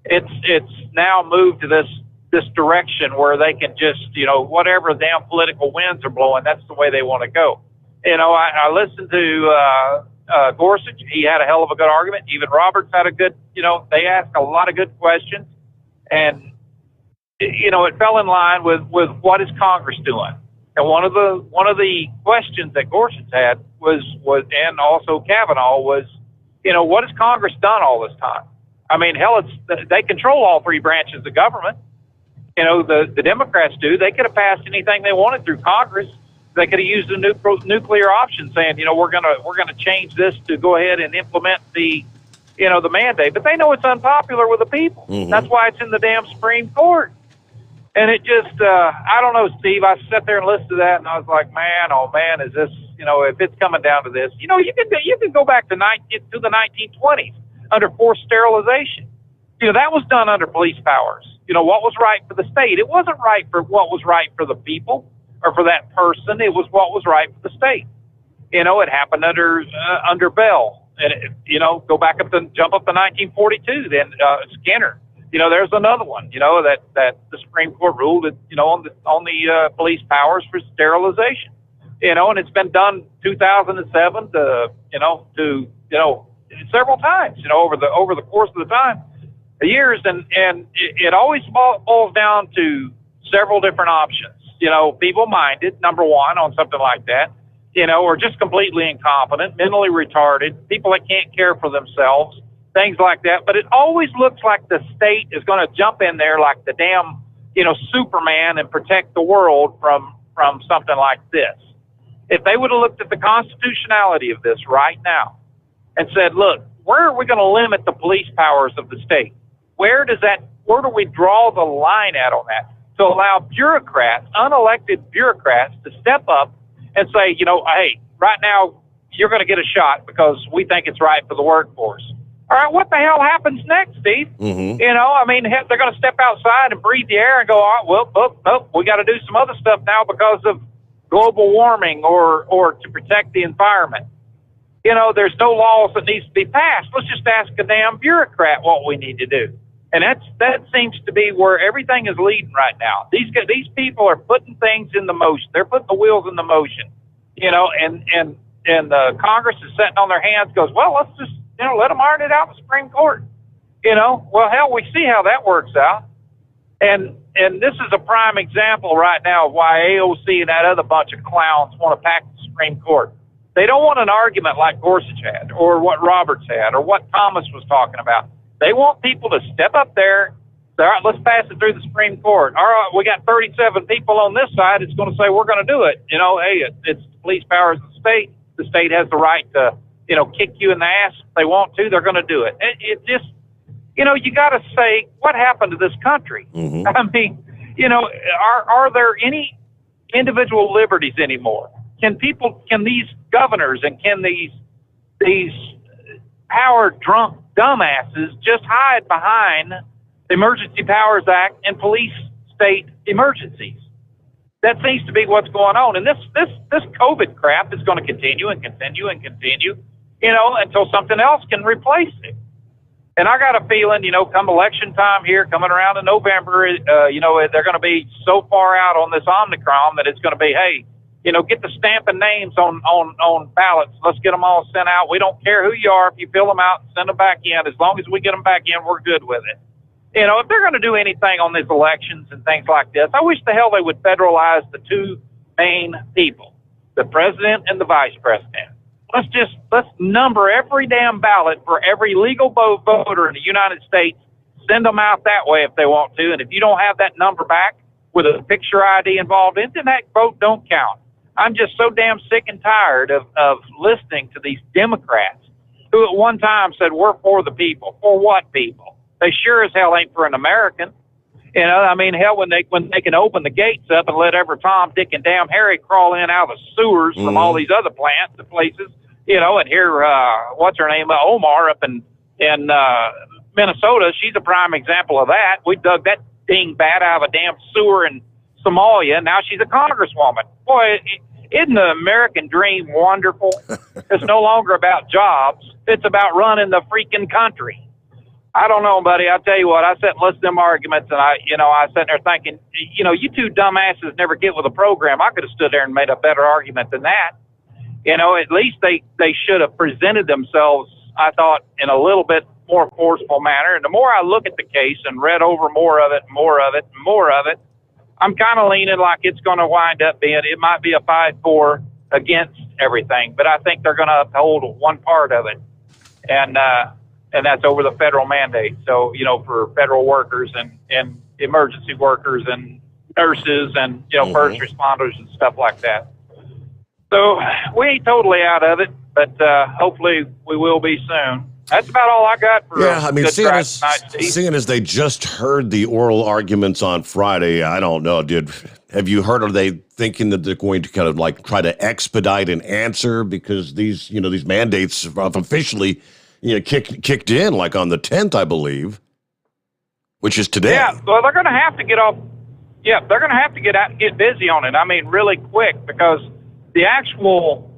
Speaker 18: It's now moved to this direction where they can just, whatever damn political winds are blowing, that's the way they want to go. I listened to Gorsuch. He had a hell of a good argument. Even Roberts had a good, they asked a lot of good questions, and it fell in line with what is Congress doing. And one of the questions that Gorsuch had was, and also Kavanaugh was, what has Congress done all this time? I mean, hell, they control all three branches of government. The Democrats do. They could have passed anything they wanted through Congress. They could have used the nuclear option, saying, we're gonna change this to go ahead and implement the mandate. But they know it's unpopular with the people. Mm-hmm. That's why it's in the damn Supreme Court. And it just, I don't know, Steve, I sat there and listened to that, and I was like, man, oh man, is this, if it's coming down to this, you can go back to the 1920s under forced sterilization. That was done under police powers. What was right for the state. It wasn't right for what was right for the people or for that person. It was what was right for the state. It happened under Bell. And, go back jump up to 1942, then Skinner. There's another one, that the Supreme Court ruled that, on the police powers for sterilization. And it's been done 2007 to several times, over the course of the time. Years, and it always boils down to several different options. Feeble-minded, number one, on something like that, or just completely incompetent, mentally retarded, people that can't care for themselves, things like that. But it always looks like the state is going to jump in there like the damn, Superman and protect the world from something like this. If they would have looked at the constitutionality of this right now and said, look, where are we going to limit the police powers of the state? Where do we draw the line at on that to allow bureaucrats, unelected bureaucrats, to step up and say, hey, right now you're going to get a shot because we think it's right for the workforce. All right, what the hell happens next, Steve?
Speaker 2: Mm-hmm.
Speaker 18: They're going to step outside and breathe the air and go, well, we got to do some other stuff now because of global warming or to protect the environment. There's no laws that needs to be passed. Let's just ask a damn bureaucrat what we need to do. And that seems to be where everything is leading right now. These people are putting things into motion. They're putting the wheels into motion. And Congress is sitting on their hands, goes, well, let's just, let them iron it out in the Supreme Court. Well, hell, we see how that works out. And this is a prime example right now of why AOC and that other bunch of clowns want to pack the Supreme Court. They don't want an argument like Gorsuch had or what Roberts had or what Thomas was talking about. They want people to step up there, say, all right, let's pass it through the Supreme Court. All right, we got 37 people on this side. It's going to say we're going to do it. Hey, it's the police powers of the state. The state has the right to, kick you in the ass if they want to. They're going to do it. It just, you got to say, what happened to this country?
Speaker 2: Mm-hmm.
Speaker 18: I mean, are there any individual liberties anymore? Can these governors and can these power drunk dumbasses just hide behind the Emergency Powers Act and police state emergencies? That seems to be what's going on. And this COVID crap is going to continue and continue and continue, until something else can replace it. And I got a feeling, come election time here, coming around in November, they're going to be so far out on this Omicron that it's going to be, hey, get the stamping names on ballots. Let's get them all sent out. We don't care who you are. If you fill them out, send them back in. As long as we get them back in, we're good with it. If they're going to do anything on these elections and things like this, I wish the hell they would federalize the two main people, the president and the vice president. Let's number every damn ballot for every legal voter in the United States. Send them out that way if they want to. And if you don't have that number back with a picture ID involved in, then that vote don't count. I'm just so damn sick and tired of listening to these Democrats who at one time said, we're for the people. For what people? They sure as hell ain't for an American. Hell, when they can open the gates up and let every Tom, Dick, and damn Harry crawl in out of the sewers from all these other plants and places, and here, what's her name, Omar up in Minnesota, she's a prime example of that. We dug that dingbat out of a damn sewer in Somalia, and now she's a congresswoman. Boy, isn't the American dream wonderful? It's no longer about jobs. It's about running the freaking country. I don't know, buddy. I'll tell you what, I sat and listened to them arguments, and I sat there thinking, you two dumbasses never get with a program. I could have stood there and made a better argument than that. At least they should have presented themselves, I thought, in a little bit more forceful manner. And the more I look at the case and read over more of it, I'm kind of leaning like it's going to wind up being, it might be a 5-4 against everything, but I think they're going to uphold one part of it. And that's over the federal mandate. So, for federal workers and emergency workers and nurses and, first responders and stuff like that. So we ain't totally out of it, but hopefully we will be soon. That's about all I got for
Speaker 2: Yeah, I mean,
Speaker 18: good
Speaker 2: seeing
Speaker 18: drive
Speaker 2: as,
Speaker 18: tonight, Steve.
Speaker 2: seeing as they just heard the oral arguments on Friday, I don't know. Have you heard? Are they thinking that they're going to kind of like try to expedite an answer because these mandates have officially kicked in like on the 10th, I believe, which is today.
Speaker 18: Yeah, well, they're going to have to get off. Yeah, they're going to have to get out and get busy on it. I mean, really quick, because the actual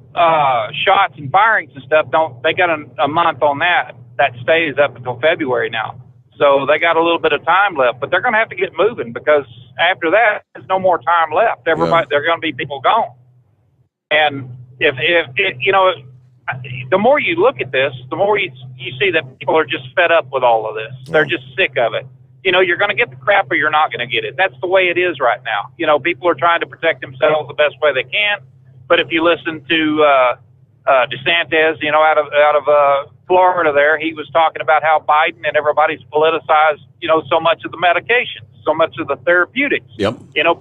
Speaker 18: shots and firings and stuff they got a month on that stays up until February now, so they got a little bit of time left, but they're going to have to get moving because after that there's no more time left. They're going to be people gone, and if the more you look at this, the more you see that people are just fed up with all of this. They're just sick of it. You're going to get the crap or you're not going to get it. That's the way it is right now. People are trying to protect themselves the best way they can. But if you listen to DeSantis, out of Florida there, he was talking about how Biden and everybody's politicized, so much of the medications, so much of the therapeutics,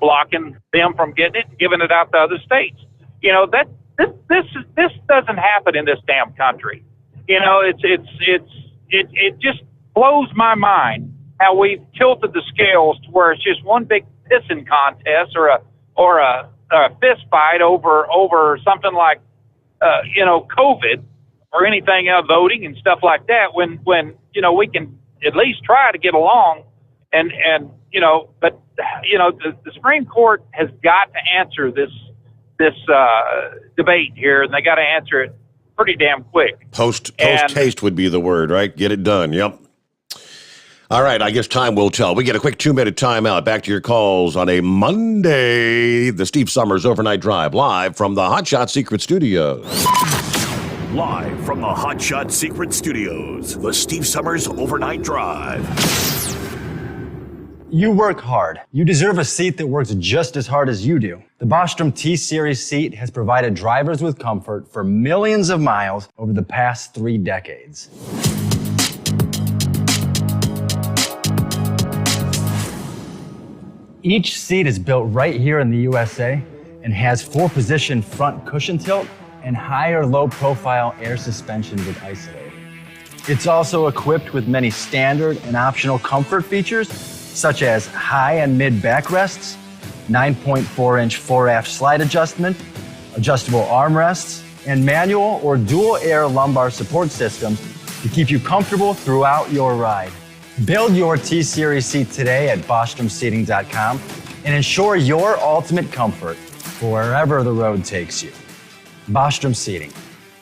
Speaker 18: blocking them from getting it and giving it out to other states. This doesn't happen in this damn country. It just blows my mind how we've tilted the scales to where it's just one big pissing contest or a fist fight over something like COVID or anything else, voting and stuff like that. When we can at least try to get along, but the Supreme Court has got to answer this debate here, and they got to answer it pretty damn quick.
Speaker 2: Post haste would be the word, right? Get it done. Yep. All right, I guess time will tell. We get a quick 2-minute timeout. Back to your calls on a Monday. The Steve Sommers Overnight Drive, live from the Hot Shot Secret Studios.
Speaker 3: Live from the Hot Shot Secret Studios, the Steve Sommers Overnight Drive.
Speaker 19: You work hard. You deserve a seat that works just as hard as you do. The Bostrom T-Series seat has provided drivers with comfort for millions of miles over the past 3 decades. Each seat is built right here in the USA and has 4-position front cushion tilt and higher low-profile air suspension with Isolate. It's also equipped with many standard and optional comfort features, such as high and mid backrests, 9.4-inch 4-aft slide adjustment, adjustable armrests, and manual or dual air lumbar support systems to keep you comfortable throughout your ride. Build your T-Series seat today at BostromSeating.com and ensure your ultimate comfort for wherever the road takes you. Bostrom Seating,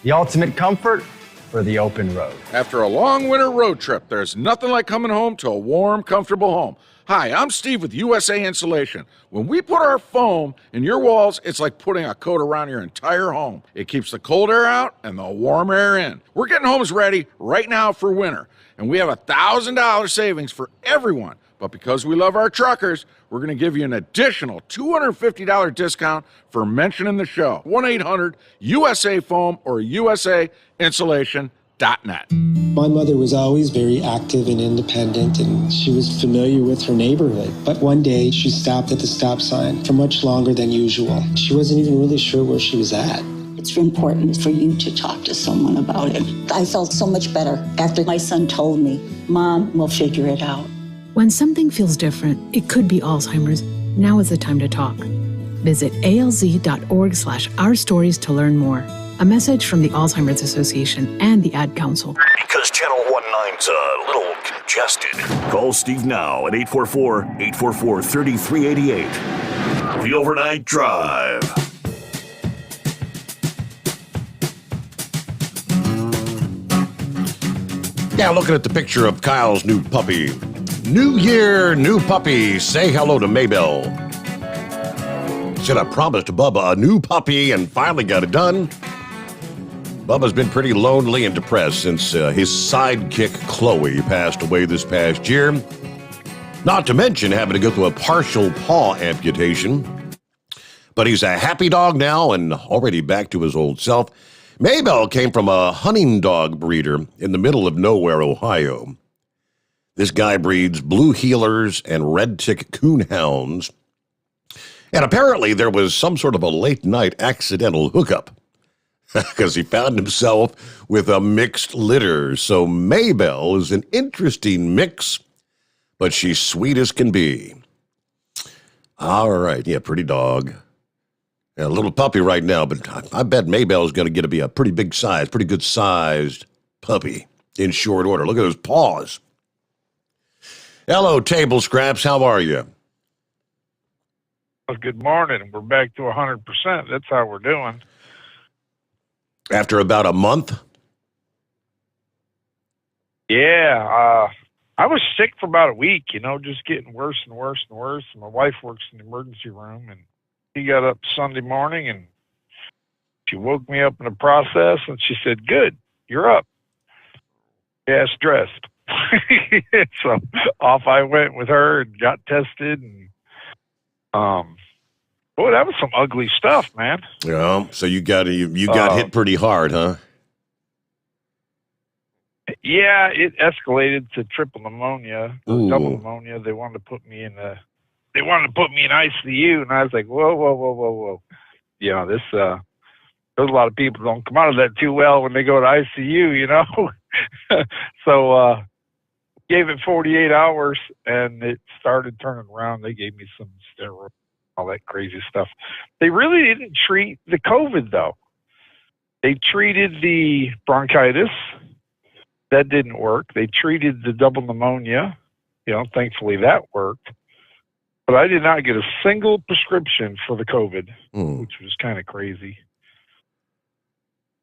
Speaker 19: the ultimate comfort for the open road.
Speaker 4: After a long winter road trip, there's nothing like coming home to a warm, comfortable home. Hi, I'm Steve with USA Insulation. When we put our foam in your walls, it's like putting a coat around your entire home. It keeps the cold air out and the warm air in. We're getting homes ready right now for winter, and we have $1,000 savings for everyone. But because we love our truckers, we're going to give you an additional $250 discount for mentioning the show. 1-800-USA-FOAM or USAinsulation.net.
Speaker 20: My mother was always very active and independent, and she was familiar with her neighborhood. But one day, she stopped at the stop sign for much longer than usual. She wasn't even really sure where she was at.
Speaker 21: It's important for you to talk to someone about it. I felt so much better after my son told me, Mom, we'll figure it out.
Speaker 22: When something feels different, it could be Alzheimer's. Now is the time to talk. Visit alz.org/ourstories to learn more. A message from the Alzheimer's Association and the Ad Council.
Speaker 3: Because Channel 19's a little congested. Call Steve now at 844-844-3388. The Overnight Drive.
Speaker 2: Now looking at the picture of Kyle's new puppy. New year, new puppy. Say hello to Maybell. Said I promised Bubba a new puppy and finally got it done. Bubba's been pretty lonely and depressed since his sidekick Chloe passed away this past year. Not to mention having to go through a partial paw amputation. But he's a happy dog now and already back to his old self. Maybell came from a hunting dog breeder in the middle of nowhere, Ohio. This guy breeds blue heelers and red tick coonhounds. And apparently there was some sort of a late-night accidental hookup. because he found himself with a mixed litter. So Maybelle is an interesting mix, but she's sweet as can be. All right. Yeah, pretty dog. Yeah, a little puppy right now, but I bet Maybelle is going to get to be a pretty big size, pretty good sized puppy in short order. Look at those paws. Hello, Table Scraps. How are you?
Speaker 1: Well, good morning. We're back to 100%. That's how we're doing.
Speaker 2: After about a month?
Speaker 1: Yeah. I was sick for about a week, just getting worse and worse and worse. And my wife works in the emergency room, and she got up Sunday morning, and she woke me up in the process, and she said, "Good, you're up. Gas dressed." So off I went with her and got tested, and boy, that was some ugly stuff, man.
Speaker 2: Yeah. So you got hit pretty hard, huh?
Speaker 1: Yeah, it escalated to triple pneummonia,
Speaker 2: Ooh.
Speaker 1: double pneumonia. They wanted to put me in ICU, and I was like, whoa. This there's a lot of people don't come out of that too well when they go to ICU, So gave it 48 hours, and it started turning around. They gave me some steroids, all that crazy stuff. They really didn't treat the COVID, though. They treated the bronchitis. That didn't work. They treated the double pneumonia. Thankfully that worked. But I did not get a single prescription for the COVID, which was kind of crazy.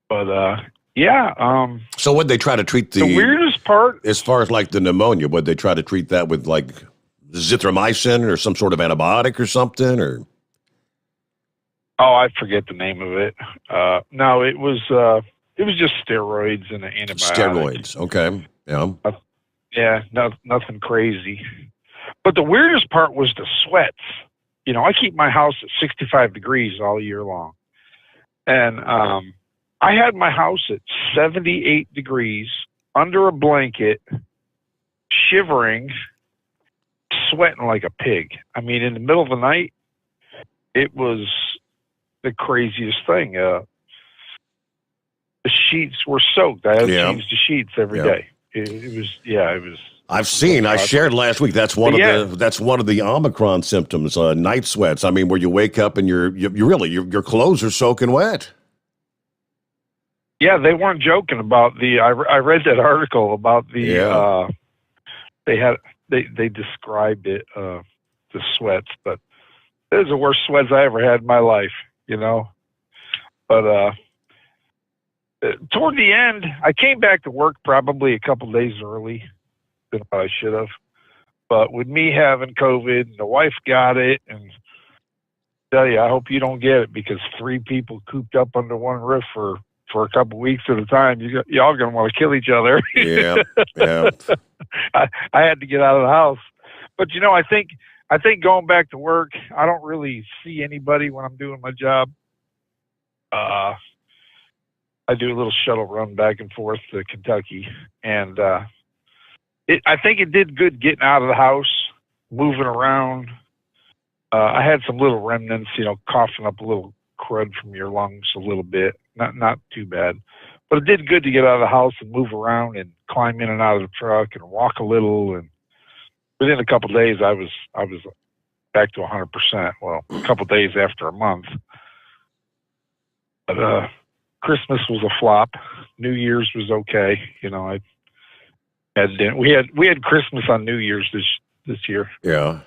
Speaker 1: But, yeah.
Speaker 2: So would they try to treat
Speaker 1: the weirdest part?
Speaker 2: As far as like the pneumonia, would they try to treat that with like zithromycin or some sort of antibiotic or something? Or
Speaker 1: Oh, I forget the name of it. No, it was just steroids and an antibiotic.
Speaker 2: Steroids, okay. Yeah.
Speaker 1: Yeah, nothing crazy. But the weirdest part was the sweats. I keep my house at 65 degrees all year long. And I had my house at 78 degrees, under a blanket, shivering, sweating like a pig. I mean, in the middle of the night, it was the craziest thing. The sheets were soaked. I had to change the sheets every day. It was.
Speaker 2: I shared last week. That's one of the Omicron symptoms. Night sweats. I mean, where you wake up and your clothes are soaking wet.
Speaker 1: Yeah, they weren't joking about I read that article about the. They described it, the sweats, but it was the worst sweats I ever had in my life. But toward the end, I came back to work probably a couple days early than I should have. But with me having COVID, and the wife got it, and tell you, I hope you don't get it, because 3 people cooped up under one roof for a couple weeks at a time, y'all gonna want to kill each other.
Speaker 2: Yeah.
Speaker 1: I had to get out of the house. But I think going back to work, I don't really see anybody when I'm doing my job. I do a little shuttle run back and forth to Kentucky, and I think it did good getting out of the house, moving around. I had some little remnants, coughing up a little crud from your lungs a little bit. Not too bad, but it did good to get out of the house and move around and climb in and out of the truck and walk a little. And within a couple of days, I was back to 100%. Well, a couple of days after a month. But Christmas was a flop. New Year's was okay. I had dinner. We had Christmas on New Year's this year.
Speaker 2: Yeah.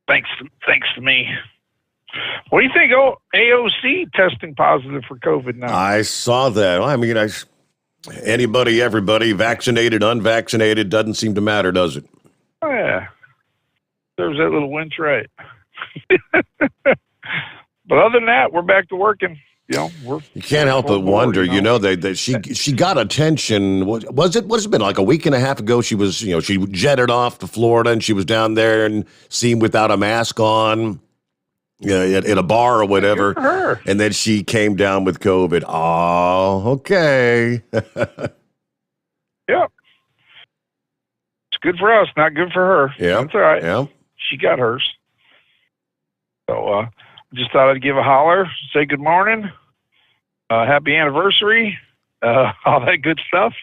Speaker 1: Thanks to me. What do you think? AOC testing positive for COVID now.
Speaker 2: I saw that. I mean, anybody, everybody, vaccinated, unvaccinated, doesn't seem to matter, does it?
Speaker 1: Oh, yeah. There's that little winch, right? But other than that, we're back to working. You
Speaker 2: can't help but wonder. That she got attention. What's it been like a week and a half ago? She was, she jetted off to Florida, and she was down there and seen without a mask on. At a bar or whatever, and then she came down with COVID. Oh, okay.
Speaker 1: Yeah. It's good for us, not good for her.
Speaker 2: Yeah.
Speaker 1: That's all right.
Speaker 2: Yeah.
Speaker 1: She got hers. So just thought I'd give a holler, say good morning, happy anniversary, all that good stuff.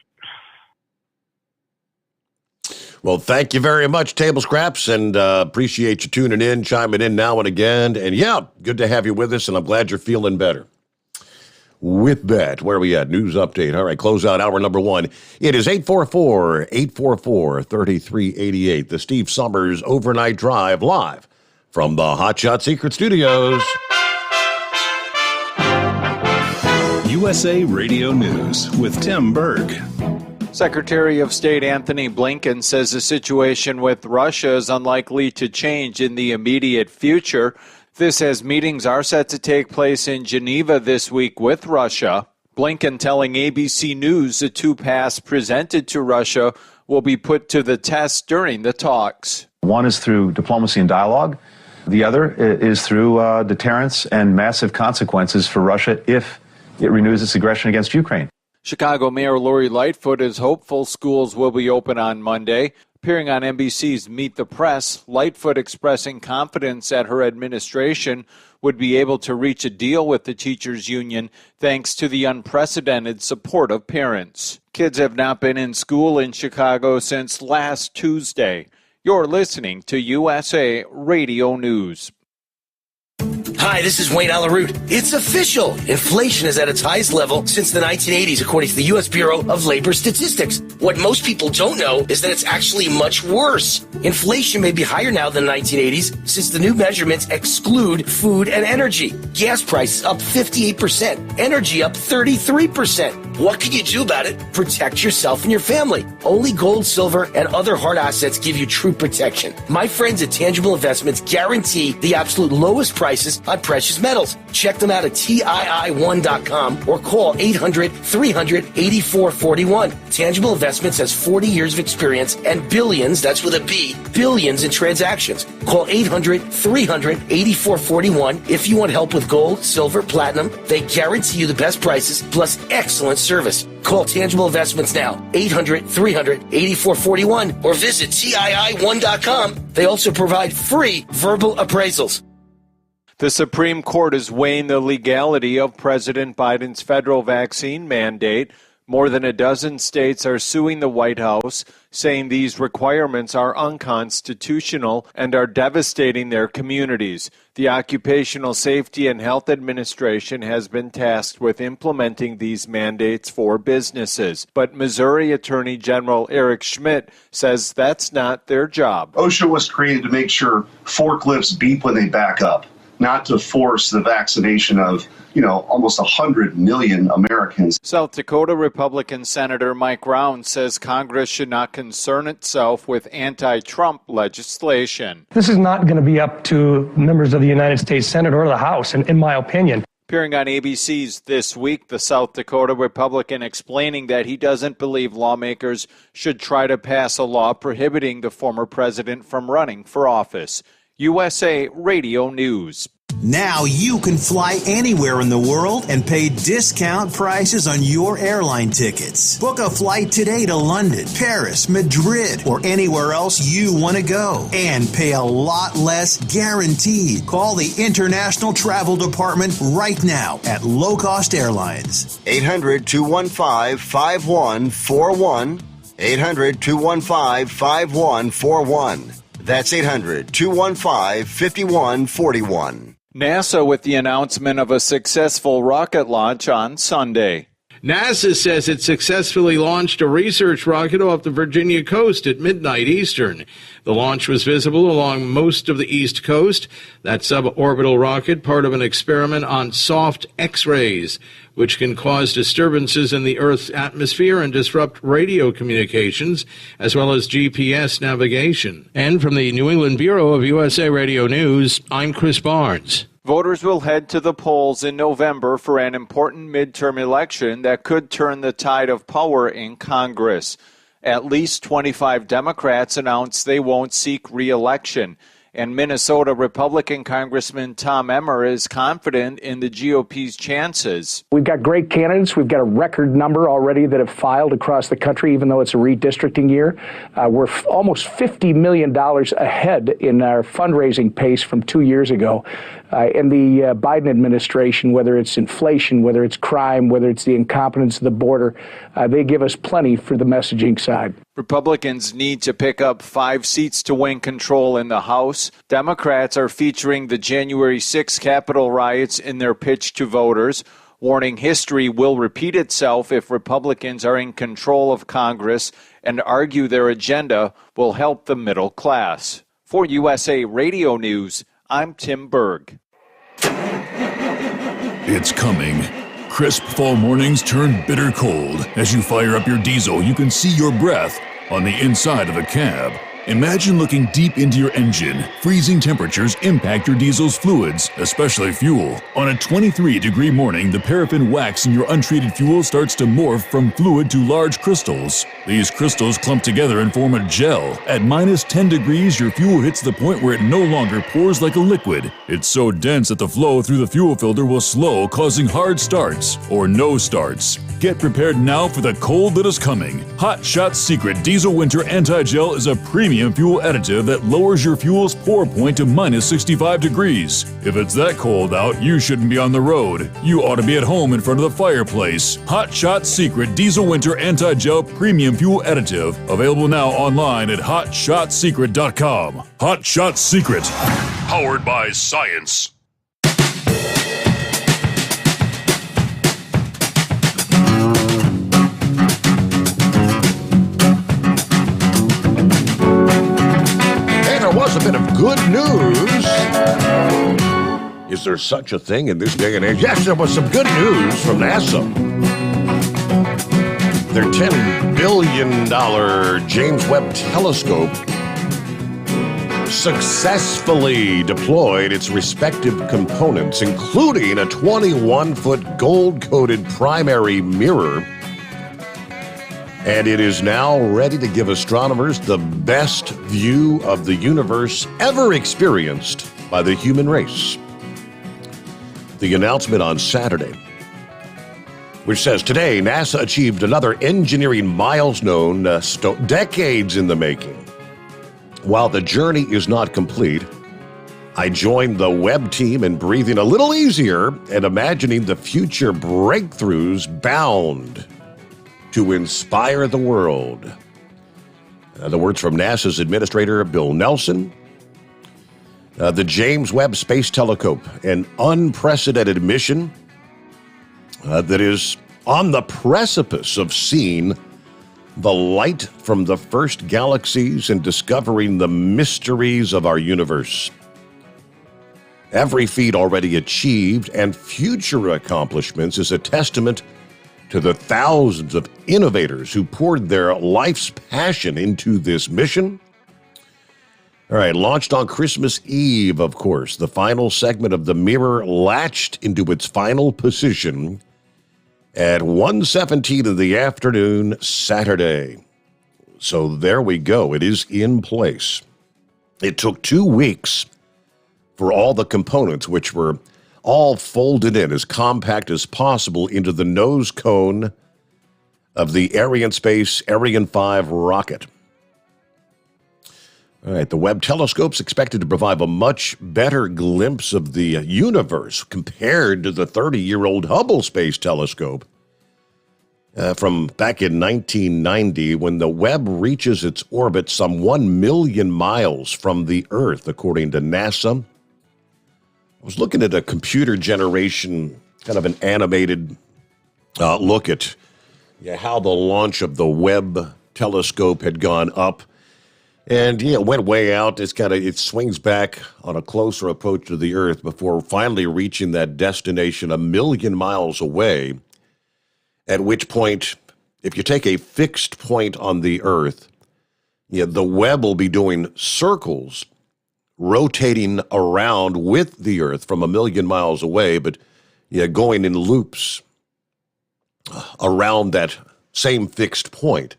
Speaker 2: Well, thank you very much, Table Scraps, and appreciate you tuning in, chiming in now and again. And yeah, good to have you with us, and I'm glad you're feeling better. With that, where are we at? News update. All right, close out hour number one. It is 844-844-3388. The Steve Sommers Overnight Drive live from the Hot Shot Secret Studios.
Speaker 9: USA Radio News with Tim Berg.
Speaker 10: Secretary of State Anthony Blinken says the situation with Russia is unlikely to change in the immediate future. This as meetings are set to take place in Geneva this week with Russia. Blinken telling ABC News the two paths presented to Russia will be put to the test during the talks.
Speaker 11: One is through diplomacy and dialogue. The other is through deterrence and massive consequences for Russia if it renews its aggression against Ukraine.
Speaker 10: Chicago Mayor Lori Lightfoot is hopeful schools will be open on Monday. Appearing on NBC's Meet the Press, Lightfoot expressing confidence that her administration would be able to reach a deal with the teachers' union thanks to the unprecedented support of parents. Kids have not been in school in Chicago since last Tuesday. You're listening to USA Radio News.
Speaker 5: Hi, this is Wayne Alaroot. It's official. Inflation is at its highest level since the 1980s, according to the U.S. Bureau of Labor Statistics. What most people don't know is that it's actually much worse. Inflation may be higher now than the 1980s since the new measurements exclude food and energy. Gas prices up 58%, energy up 33%. What can you do about it? Protect yourself and your family. Only gold, silver, and other hard assets give you true protection. My friends at Tangible Investments guarantee the absolute lowest prices on precious metals. Check them out at TII1.com or call 800-300-8441. Tangible Investments has 40 years of experience and billions, that's with a B, billions in transactions. Call 800-300-8441 if you want help with gold, silver, platinum. They guarantee you the best prices plus excellent service. Call Tangible Investments now, 800-300-8441 or visit TII1.com. They also provide free verbal appraisals.
Speaker 10: The Supreme Court is weighing the legality of President Biden's federal vaccine mandate. More than a dozen states are suing the White House, saying these requirements are unconstitutional and are devastating their communities. The Occupational Safety and Health Administration has been tasked with implementing these mandates for businesses. But Missouri Attorney General Eric Schmidt says that's not their job.
Speaker 7: OSHA was created to make sure forklifts beep when they back up, not to force the vaccination of, almost 100 million Americans.
Speaker 10: South Dakota Republican Senator Mike Round says Congress should not concern itself with anti-Trump legislation.
Speaker 23: This is not going to be up to members of the United States Senate or the House, in my opinion.
Speaker 10: Appearing on ABC's This Week, the South Dakota Republican explaining that he doesn't believe lawmakers should try to pass a law prohibiting the former president from running for office. USA Radio News.
Speaker 24: Now you can fly anywhere in the world and pay discount prices on your airline tickets. Book a flight today to London, Paris, Madrid, or anywhere else you want to go and pay a lot less guaranteed. Call the International Travel Department right now at Low Cost Airlines.
Speaker 13: 800-215-5141. 800-215-5141. That's 800-215-5141.
Speaker 10: NASA with the announcement of a successful rocket launch on Sunday.
Speaker 25: NASA says it successfully launched a research rocket off the Virginia coast at midnight Eastern. The launch was visible along most of the East Coast. That suborbital rocket, part of an experiment on soft X-rays, which can cause disturbances in the Earth's atmosphere and disrupt radio communications, as well as GPS navigation. And from the New England Bureau of USA Radio News, I'm Chris Barnes.
Speaker 10: Voters will head to the polls in November for an important midterm election that could turn the tide of power in Congress. At least 25 Democrats announced they won't seek re-election. And Minnesota Republican Congressman Tom Emmer is confident in the GOP's chances.
Speaker 26: We've got great candidates. We've got a record number already that have filed across the country, even though it's a redistricting year. We're almost $50 million ahead in our fundraising pace from 2 years ago. And the Biden administration, whether it's inflation, whether it's crime, whether it's the incompetence of the border, they give us plenty for the messaging side.
Speaker 10: Republicans need to pick up 5 seats to win control in the House. Democrats are featuring the January 6 Capitol riots in their pitch to voters, warning history will repeat itself if Republicans are in control of Congress and argue their agenda will help the middle class. For USA Radio News, I'm Tim Berg.
Speaker 6: It's coming. Crisp fall mornings turn bitter cold. As you fire up your diesel, you can see your breath on the inside of the cab. Imagine looking deep into your engine. Freezing temperatures impact your diesel's fluids, especially fuel. On a 23-degree morning, the paraffin wax in your untreated fuel starts to morph from fluid to large crystals. These crystals clump together and form a gel. At minus 10 degrees, your fuel hits the point where it no longer pours like a liquid. It's so dense that the flow through the fuel filter will slow, causing hard starts or no starts. Get prepared now for the cold that is coming. Hot Shot's Secret Diesel Winter Anti-Gel is a premium fuel additive that lowers your fuel's pour point to minus 65 degrees. If it's that cold out, you shouldn't be on the road. You ought to be at home in front of the fireplace. Hot Shot's Secret Diesel Winter Anti-Gel Premium Fuel Additive. Available now online at hotshotsecret.com. Hot Shot Secret.
Speaker 3: Powered by science.
Speaker 2: Was a bit of good news. Is there such a thing in this day and age? Yes, there was some good news from NASA. Their $10 billion James Webb Telescope successfully deployed its respective components, including a 21-foot gold-coated primary mirror. And it is now ready to give astronomers the best view of the universe ever experienced by the human race. The announcement on Saturday, which says, today NASA achieved another engineering milestone decades in the making. While the journey is not complete, I joined the Webb team in breathing a little easier and imagining the future breakthroughs bound to inspire the world. The words from NASA's Administrator Bill Nelson. The James Webb Space Telescope, an unprecedented mission that is on the precipice of seeing the light from the first galaxies and discovering the mysteries of our universe. Every feat already achieved and future accomplishments is a testament to the thousands of innovators who poured their life's passion into this mission. All right, launched on Christmas Eve, of course, the final segment of the mirror latched into its final position at 1:17 in the afternoon Saturday. So there we go. It is in place. It took 2 weeks for all the components, which were all folded in as compact as possible into the nose cone of the Arianespace Ariane 5 rocket. All right, the Webb telescope's expected to provide a much better glimpse of the universe compared to the 30-year-old Hubble Space Telescope from back in 1990, when the Webb reaches its orbit some 1 million miles from the Earth, according to NASA. I was looking at a computer generation, kind of an animated look at how the launch of the Webb telescope had gone up. And it went way out. It swings back on a closer approach to the Earth before finally reaching that destination 1 million miles away. At which point, if you take a fixed point on the Earth, the Webb will be doing circles, rotating around with the Earth from 1 million miles away, but going in loops around that same fixed point.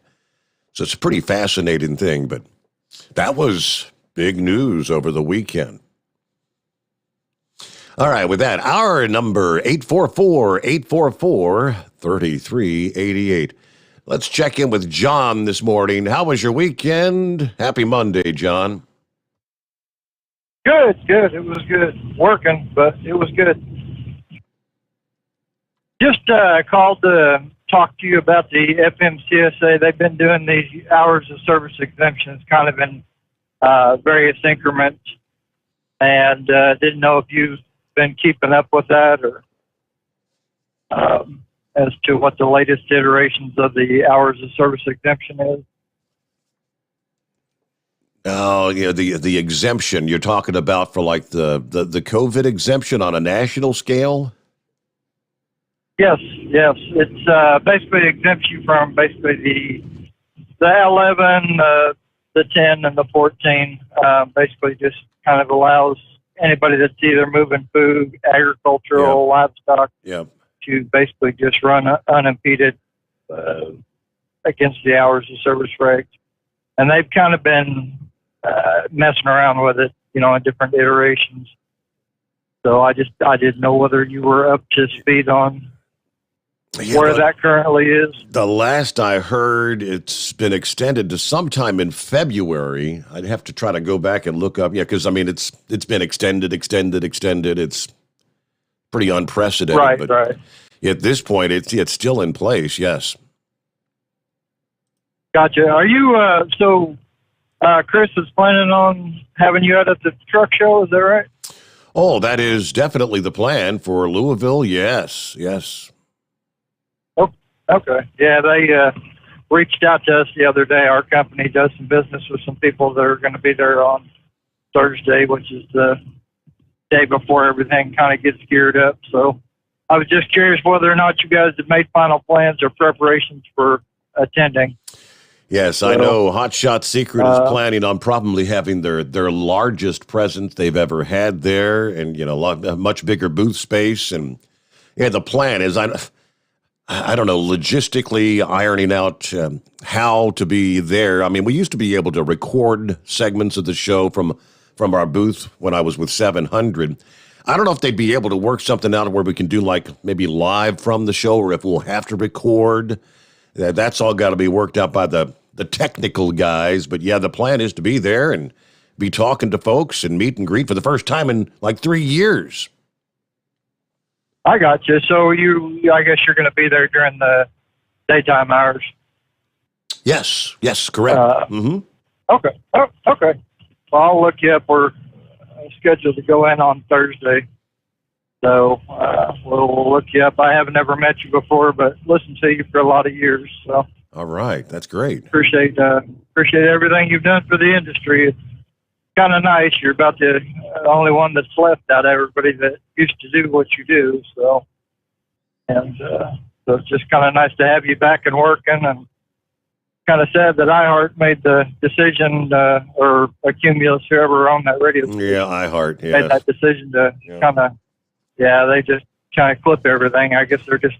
Speaker 2: So it's a pretty fascinating thing, but that was big news over the weekend. All right, with that, our number 844-844-3388. Let's check in with John this morning. How was your weekend? Happy Monday, John.
Speaker 8: Good. It was good. Working, but it was good. Just called to talk to you about the FMCSA. They've been doing these hours of service exemptions kind of in various increments, and didn't know if you've been keeping up with that or as to what the latest iterations of the hours of service exemption is.
Speaker 2: Oh, yeah, the exemption you're talking about for like the COVID exemption on a national scale?
Speaker 8: Yes. It's basically exempts you from basically the 11, the 10, and the 14. Basically just kind of allows anybody that's either moving food, agricultural, livestock, to basically just run unimpeded against the hours of service regs. And they've kind of been messing around with it, in different iterations. So I didn't know whether you were up to speed on where that currently is.
Speaker 2: The last I heard, it's been extended to sometime in February. I'd have to try to go back and look up. Yeah, because it's been extended. It's pretty unprecedented.
Speaker 8: Right.
Speaker 2: At this point, it's still in place. Yes.
Speaker 8: Gotcha. Are you Chris is planning on having you out at the truck show? Is that right?
Speaker 2: Oh, that is definitely the plan for Louisville. Yes.
Speaker 8: Oh, okay. Yeah, they reached out to us the other day. Our company does some business with some people that are going to be there on Thursday, which is the day before everything kind of gets geared up. So I was just curious whether or not you guys have made final plans or preparations for attending.
Speaker 2: Yes, I know Hot Shot Secret is planning on probably having their largest presence they've ever had there, and a much bigger booth space. And the plan is I don't know, logistically ironing out how to be there. I mean, we used to be able to record segments of the show from our booth when I was with 700. I don't know if they'd be able to work something out where we can do like maybe live from the show, or if we'll have to record. That's all got to be worked out by the technical guys. But yeah, the plan is to be there and be talking to folks and meet and greet for the first time in like 3 years.
Speaker 8: I got you. So I guess you're going to be there during the daytime hours.
Speaker 2: Yes, correct.
Speaker 8: Okay. Okay. Well, I'll look you up. We're scheduled to go in on Thursday. So we'll look you up. I haven't ever met you before, but listened to you for a lot of years. So
Speaker 2: all right, that's great.
Speaker 8: Appreciate everything you've done for the industry. It's kind of nice. You're about the only one that's left out of everybody that used to do what you do. So it's just kind of nice to have you back and working. And kind of sad that iHeart made the decision, or Accumulus, whoever owned that radio station.
Speaker 2: Yeah, iHeart. Yes.
Speaker 8: Made that decision to they just kind of clip everything. I guess they're just,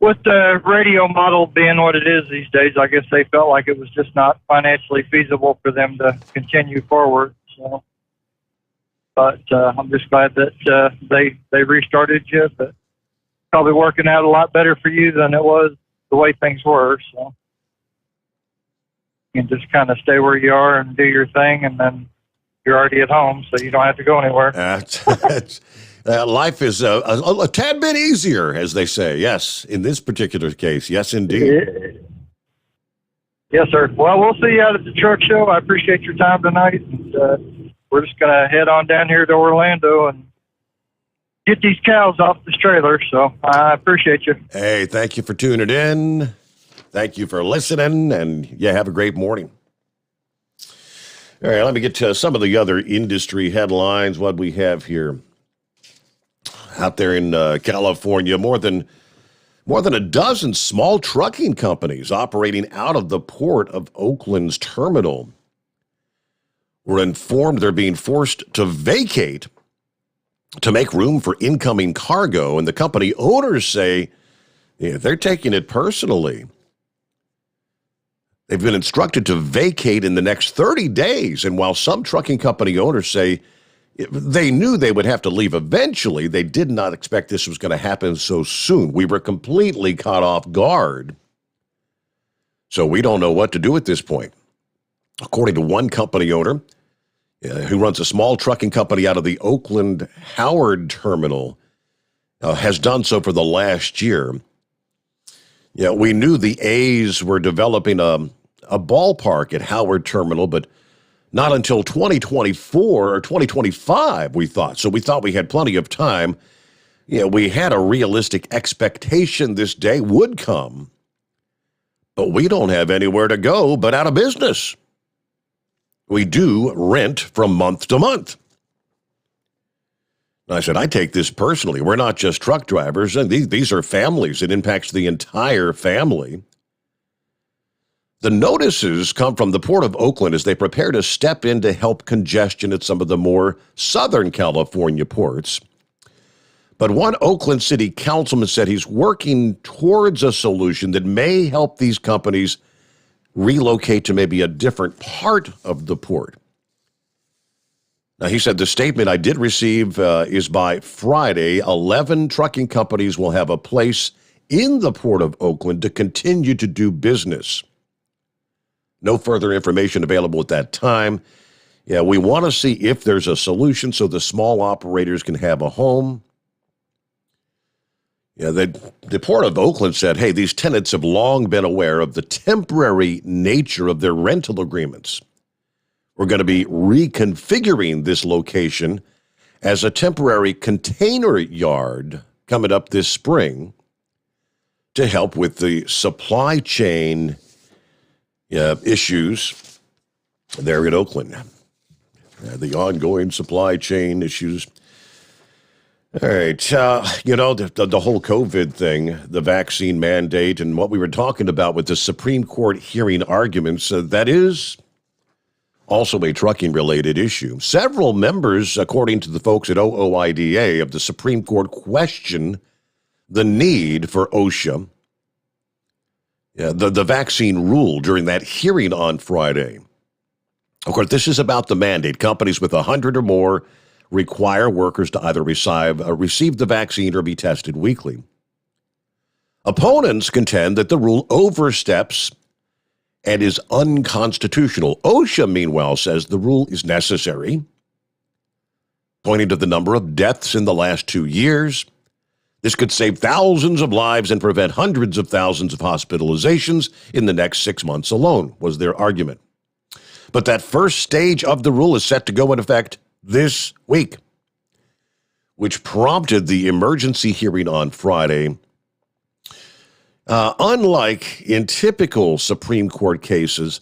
Speaker 8: with the radio model being what it is these days, I guess they felt like it was just not financially feasible for them to continue forward. So, but I'm just glad that they restarted you, but probably working out a lot better for you than it was the way things were. So you can just kind of stay where you are and do your thing, and then you're already at home, so you don't have to go anywhere.
Speaker 2: Life is a tad bit easier, as they say. Yes, in this particular case. Yes, indeed.
Speaker 8: Yes, sir. Well, we'll see you out at the truck show. I appreciate your time tonight. And, we're just going to head on down here to Orlando and get these cows off this trailer. So I appreciate you.
Speaker 2: Hey, thank you for tuning in. Thank you for listening. And, have a great morning. All right, let me get to some of the other industry headlines. What we have here. Out there in California, more than a dozen small trucking companies operating out of the port of Oakland's terminal were informed they're being forced to vacate to make room for incoming cargo, and the company owners say they're taking it personally. They've been instructed to vacate in the next 30 days, and while some trucking company owners say they knew they would have to leave eventually, they did not expect this was going to happen so soon. We were completely caught off guard. So we don't know what to do at this point. According to one company owner, who runs a small trucking company out of the Oakland Howard terminal, has done so for the last year. Yeah, we knew the A's were developing a ballpark at Howard Terminal, but not until 2024 or 2025, we thought. So we thought we had plenty of time. Yeah, we had a realistic expectation this day would come, but we don't have anywhere to go but out of business. We do rent from month to month. And I said, I take this personally. We're not just truck drivers, and these are families. It impacts the entire family. The notices come from the Port of Oakland as they prepare to step in to help congestion at some of the more Southern California ports. But one Oakland City councilman said he's working towards a solution that may help these companies relocate to maybe a different part of the port. Now, he said the statement I did receive is by Friday. 11 trucking companies will have a place in the Port of Oakland to continue to do business. No further information available at that time. Yeah, we want to see if there's a solution so the small operators can have a home. Yeah, the Port of Oakland said, hey, these tenants have long been aware of the temporary nature of their rental agreements. We're going to be reconfiguring this location as a temporary container yard coming up this spring to help with the supply chain issues there in Oakland. The ongoing supply chain issues. All right, the whole COVID thing, the vaccine mandate, and what we were talking about with the Supreme Court hearing arguments, that is also a trucking-related issue. Several members, according to the folks at OOIDA of the Supreme Court, question the need for OSHA, the vaccine rule during that hearing on Friday. Of course, this is about the mandate. Companies with 100 or more require workers to either receive the vaccine or be tested weekly. Opponents contend that the rule oversteps and is unconstitutional. OSHA, meanwhile, says the rule is necessary, pointing to the number of deaths in the last 2 years. This could save thousands of lives and prevent hundreds of thousands of hospitalizations in the next 6 months alone, was their argument. But that first stage of the rule is set to go into effect this week, which prompted the emergency hearing on Friday. Unlike in typical Supreme Court cases,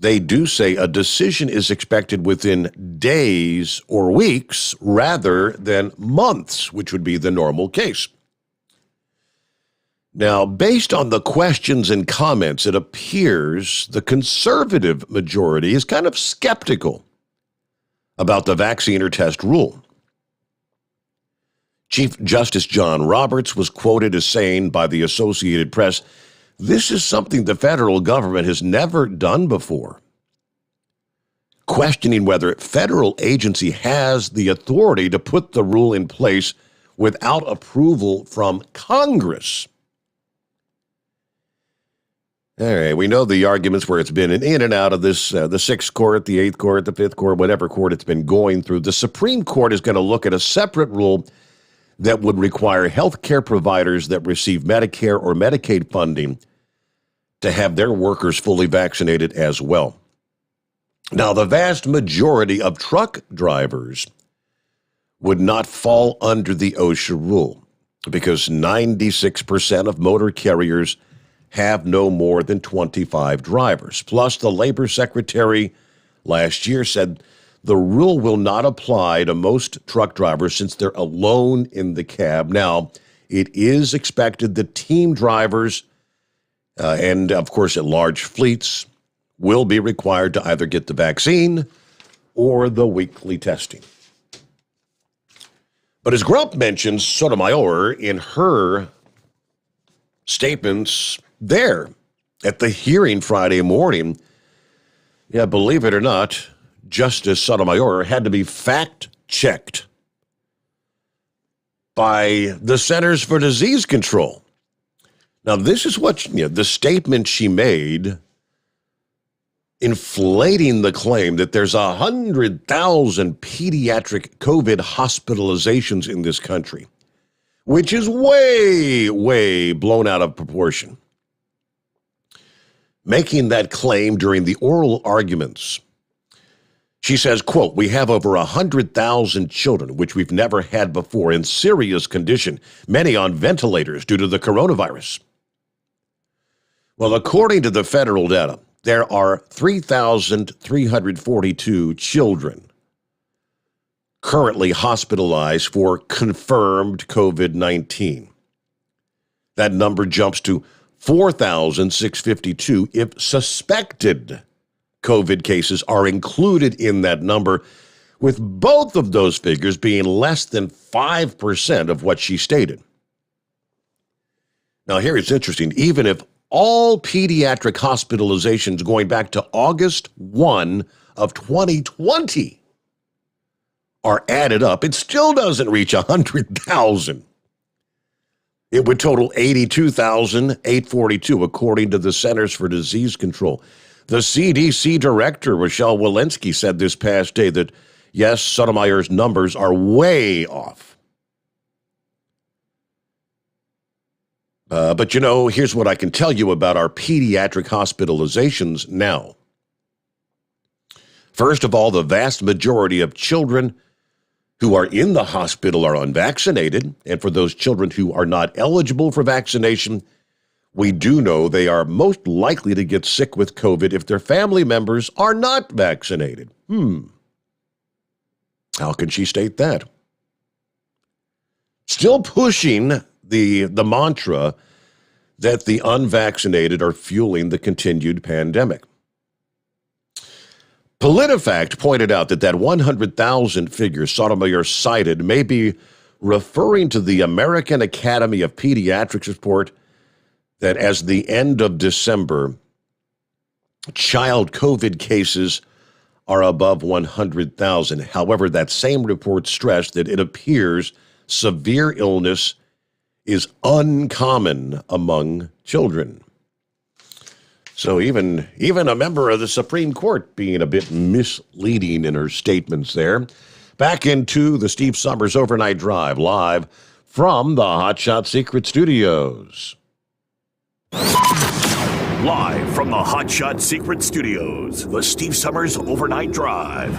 Speaker 2: they do say a decision is expected within days or weeks rather than months, which would be the normal case. Now, based on the questions and comments, it appears the conservative majority is kind of skeptical about the vaccine or test rule. Chief Justice John Roberts was quoted as saying by the Associated Press, "This is something the federal government has never done before," questioning whether a federal agency has the authority to put the rule in place without approval from Congress. All right, we know the arguments where it's been in and out of this, the 6th Court, the 8th Court, the 5th Court, whatever court it's been going through. The Supreme Court is going to look at a separate rule that would require health care providers that receive Medicare or Medicaid funding to have their workers fully vaccinated as well. Now, the vast majority of truck drivers would not fall under the OSHA rule because 96% of motor carriers have no more than 25 drivers. Plus, the labor secretary last year said the rule will not apply to most truck drivers since they're alone in the cab. Now, it is expected that team drivers and, of course, at large fleets will be required to either get the vaccine or the weekly testing. But as Grump mentions, Sotomayor in her statements there at the hearing Friday morning, believe it or not, Justice Sotomayor had to be fact-checked by the Centers for Disease Control. Now, this is what the statement she made inflating the claim that there's 100,000 pediatric COVID hospitalizations in this country, which is way, way blown out of proportion. Making that claim during the oral arguments, she says, quote, "We have over 100,000 children, which we've never had before, in serious condition, many on ventilators due to the coronavirus." Well, according to the federal data, there are 3,342 children currently hospitalized for confirmed COVID-19. That number jumps to 4,652 if suspected COVID cases are included in that number, with both of those figures being less than 5% of what she stated. Now, here it's interesting. Even if all pediatric hospitalizations going back to August 1 of 2020 are added up, it still doesn't reach 100,000. It would total 82,842, according to the Centers for Disease Control. The CDC director, Rochelle Walensky, said this past day that, yes, Sotomayor's numbers are way off. But, here's what I can tell you about our pediatric hospitalizations now. First of all, the vast majority of children who are in the hospital are unvaccinated, and for those children who are not eligible for vaccination, we do know they are most likely to get sick with COVID if their family members are not vaccinated. How can she state that? Still pushing the mantra that the unvaccinated are fueling the continued pandemic. PolitiFact pointed out that 100,000 figure Sotomayor cited may be referring to the American Academy of Pediatrics report that as the end of December, child COVID cases are above 100,000. However, that same report stressed that it appears severe illness is uncommon among children. So even a member of the Supreme Court being a bit misleading in her statements there. Back into the Steve Sommers Overnight Drive, live from the Hot Shot Secret Studios.
Speaker 3: Live from the Hot Shot Secret Studios, the Steve Sommers Overnight Drive.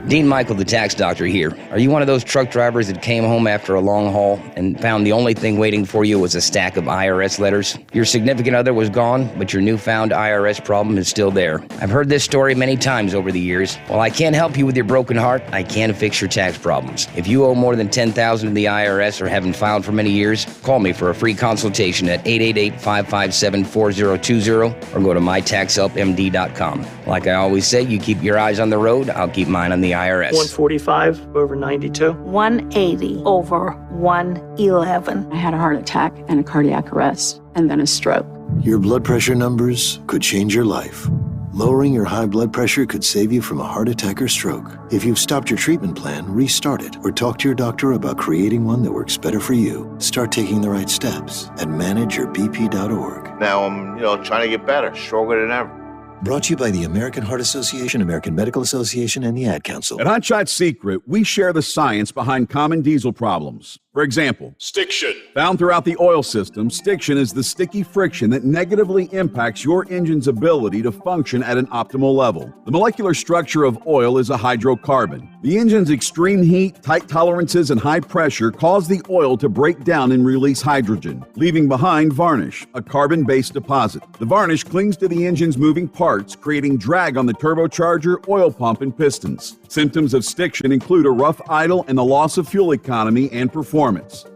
Speaker 12: Dean Michael, the tax doctor here. Are you one of those truck drivers that came home after a long haul and found the only thing waiting for you was a stack of IRS letters? Your significant other was gone, but your newfound IRS problem is still there. I've heard this story many times over the years. While I can't help you with your broken heart, I can fix your tax problems. If you owe more than $10,000 to the IRS or haven't filed for many years, call me for a free consultation at 888-557-4020 or go to mytaxhelpmd.com. Like I always say, you keep your eyes on the road, I'll keep mine on the IRS.
Speaker 14: 145 over 92.
Speaker 15: 180 over 111.
Speaker 16: I had a heart attack and a cardiac arrest and then a stroke.
Speaker 17: Your blood pressure numbers could change your life. Lowering your high blood pressure could save you from a heart attack or stroke. If you've stopped your treatment plan, restart it or talk to your doctor about creating one that works better for you. Start taking the right steps at manageyourbp.org.
Speaker 18: Now I'm, trying to get better, stronger than ever.
Speaker 17: Brought to you by the American Heart Association, American Medical Association, and the Ad Council.
Speaker 27: At Hot Shot Secret, we share the science behind common diesel problems. For example,
Speaker 6: stiction.
Speaker 27: Found throughout the oil system, stiction is the sticky friction that negatively impacts your engine's ability to function at an optimal level. The molecular structure of oil is a hydrocarbon. The engine's extreme heat, tight tolerances, and high pressure cause the oil to break down and release hydrogen, leaving behind varnish, a carbon-based deposit. The varnish clings to the engine's moving parts, creating drag on the turbocharger, oil pump, and pistons. Symptoms of stiction include a rough idle and the loss of fuel economy and performance.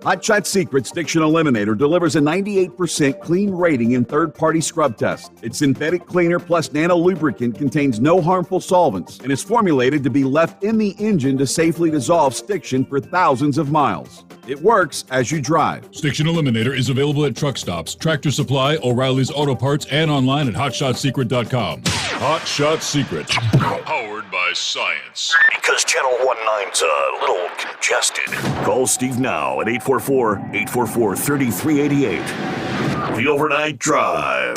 Speaker 27: Hot Shot Secret Stiction Eliminator delivers a 98% clean rating in third-party scrub tests. Its synthetic cleaner plus nano lubricant contains no harmful solvents and is formulated to be left in the engine to safely dissolve stiction for thousands of miles. It works as you drive.
Speaker 6: Stiction Eliminator is available at truck stops, Tractor Supply, O'Reilly's Auto Parts, and online at hotshotsecret.com. Hot Shot Secret. Powered by science.
Speaker 3: Because Channel 19's a little congested. Call Steve now at 844-844-3388. The Overnight Drive.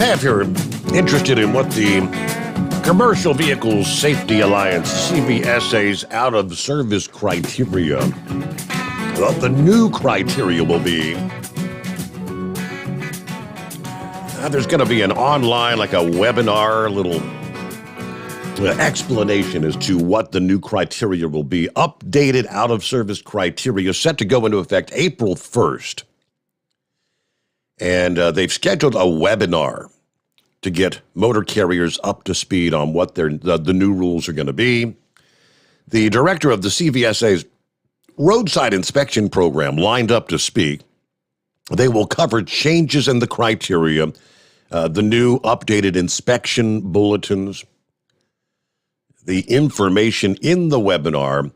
Speaker 2: Hey, if you're interested in what the Commercial Vehicles Safety Alliance, CVSA's out-of-service criteria, what the new criteria will be, there's going to be an online, like a webinar, little explanation as to what the new criteria will be. Updated out-of-service criteria set to go into effect April 1st. And they've scheduled a webinar to get motor carriers up to speed on what the new rules are going to be. The director of the CVSA's roadside inspection program lined up to speak. They will cover changes in the criteria, the new updated inspection bulletins, the information in the webinar.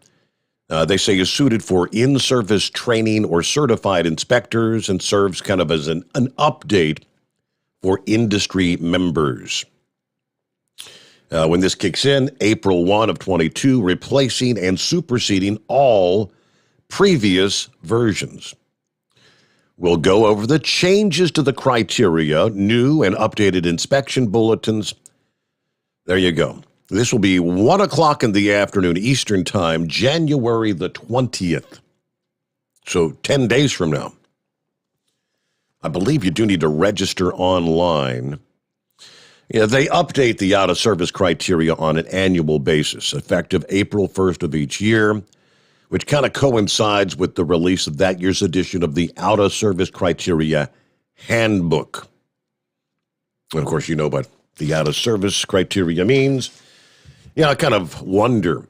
Speaker 2: They say is suited for in-service training or certified inspectors and serves kind of as an update for industry members. When this kicks in, April 1 of 22, replacing and superseding all previous versions. We'll go over the changes to the criteria, new and updated inspection bulletins. There you go. This will be 1 o'clock in the afternoon Eastern Time, January the 20th. So 10 days from now. I believe you do need to register online. Yeah, they update the out-of-service criteria on an annual basis, effective April 1st of each year, which kind of coincides with the release of that year's edition of the Out-of-Service Criteria Handbook. And, of course, you know what the out-of-service criteria means. Yeah, I kind of wonder.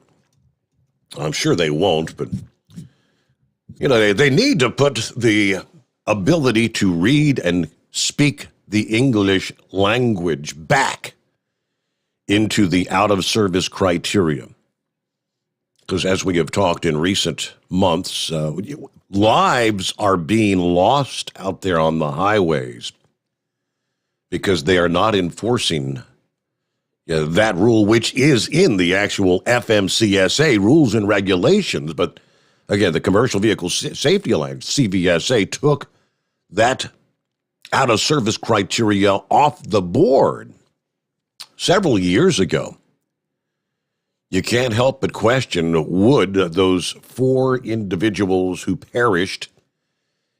Speaker 2: I'm sure they won't, but, they need to put the ability to read and speak the English language back into the out-of-service criteria. Because as we have talked in recent months, lives are being lost out there on the highways because they are not enforcing that rule, which is in the actual FMCSA rules and regulations. But again, the Commercial Vehicle Safety Alliance, CVSA, took that out-of-service criteria off the board several years ago. You can't help but question, would those 4 individuals who perished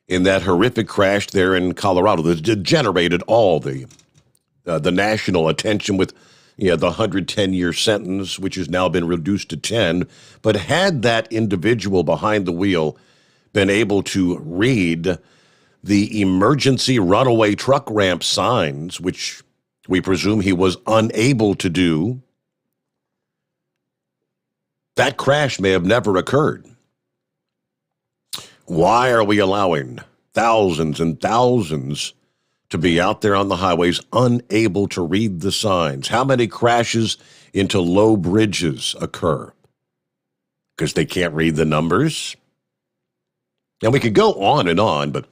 Speaker 2: in that horrific crash there in Colorado that generated all the national attention with the 110-year sentence, which has now been reduced to 10, but had that individual behind the wheel been able to read the emergency runaway truck ramp signs, which we presume he was unable to do, that crash may have never occurred. Why are we allowing thousands and thousands to be out there on the highways unable to read the signs? How many crashes into low bridges occur? Because they can't read the numbers? And we could go on, but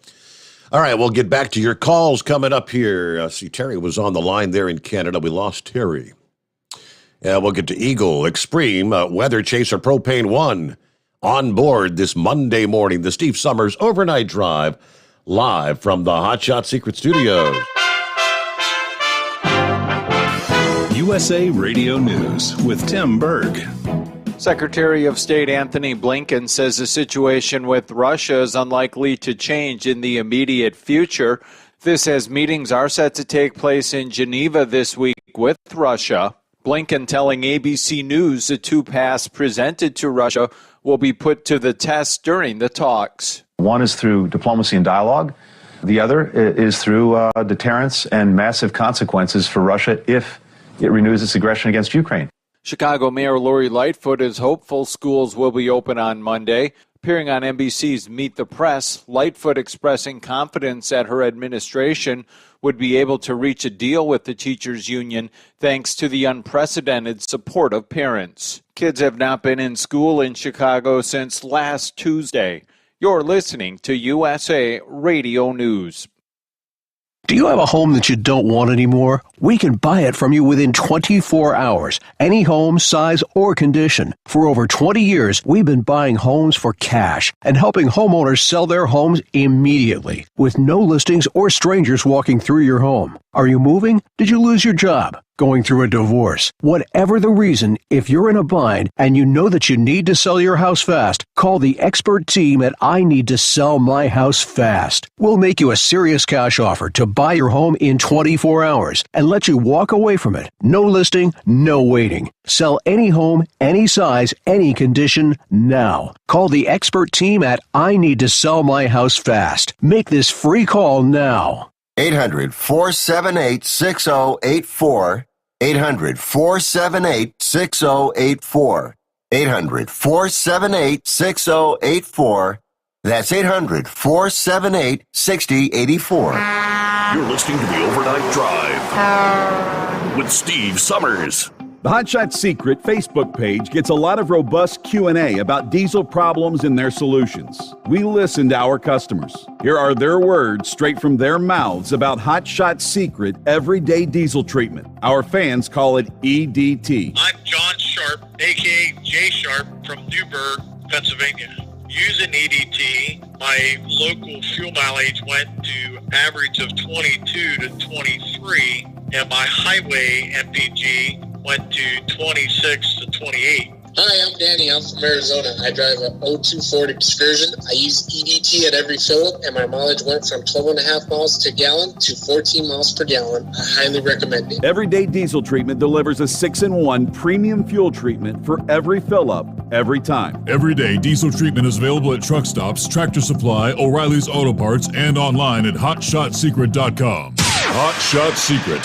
Speaker 2: all right, we'll get back to your calls coming up here. See, Terry was on the line there in Canada. We lost Terry. We'll get to Eagle, Extreme, Weather Chaser Propane 1 on board this Monday morning. The Steve Summers Overnight Drive, live from the Hot Shot Secret Studios.
Speaker 1: USA Radio News with Tim Berg.
Speaker 10: Secretary of State Anthony Blinken says the situation with Russia is unlikely to change in the immediate future. This as meetings are set to take place in Geneva this week with Russia. Blinken telling ABC News the 2 paths presented to Russia will be put to the test during the talks.
Speaker 11: One is through diplomacy and dialogue. The other is through deterrence and massive consequences for Russia if it renews its aggression against Ukraine.
Speaker 10: Chicago Mayor Lori Lightfoot is hopeful schools will be open on Monday. Appearing on NBC's Meet the Press, Lightfoot expressing confidence that her administration would be able to reach a deal with the teachers' union thanks to the unprecedented support of parents. Kids have not been in school in Chicago since last Tuesday. You're listening to USA Radio News.
Speaker 4: Do you have a home that you don't want anymore? We can buy it from you within 24 hours. Any home, size, or condition. For over 20 years, we've been buying homes for cash and helping homeowners sell their homes immediately with no listings or strangers walking through your home. Are you moving? Did you lose your job? Going through a divorce? Whatever the reason, if you're in a bind and you know that you need to sell your house fast, call the expert team at I Need to Sell My House Fast. We'll make you a serious cash offer to buy your home in 24 hours and let you walk away from it. No listing, no waiting. Sell any home, any size, any condition, now. Call the expert team at I Need to Sell My House Fast. Make this free call now.
Speaker 13: 800-478-6084. 800-478-6084. 800-478-6084. That's 800-478-6084.
Speaker 3: You're listening to the Overnight Drive with Steve Summers.
Speaker 27: The Hot Shot Secret Facebook page gets a lot of robust Q&A about diesel problems and their solutions. We listen to our customers. Here are their words straight from their mouths about Hot Shot Secret Everyday Diesel Treatment. Our fans call it EDT.
Speaker 5: I'm John Sharp, a.k.a. Jay Sharp from Newburgh, Pennsylvania. Using EDT, my local fuel mileage went to average of 22 to 23, and my highway MPG went to 26 to 28.
Speaker 9: Hi, I'm Danny. I'm from Arizona. I drive a 02 Ford Excursion. I use EDT at every fill-up, and my mileage went from 12.5 miles per gallon to 14 miles per gallon. I highly recommend it.
Speaker 27: Everyday Diesel Treatment delivers a 6-in-1 premium fuel treatment for every fill-up, every time.
Speaker 6: Everyday Diesel Treatment is available at truck stops, Tractor Supply, O'Reilly's Auto Parts, and online at HotShotSecret.com. Hot Shot Secret,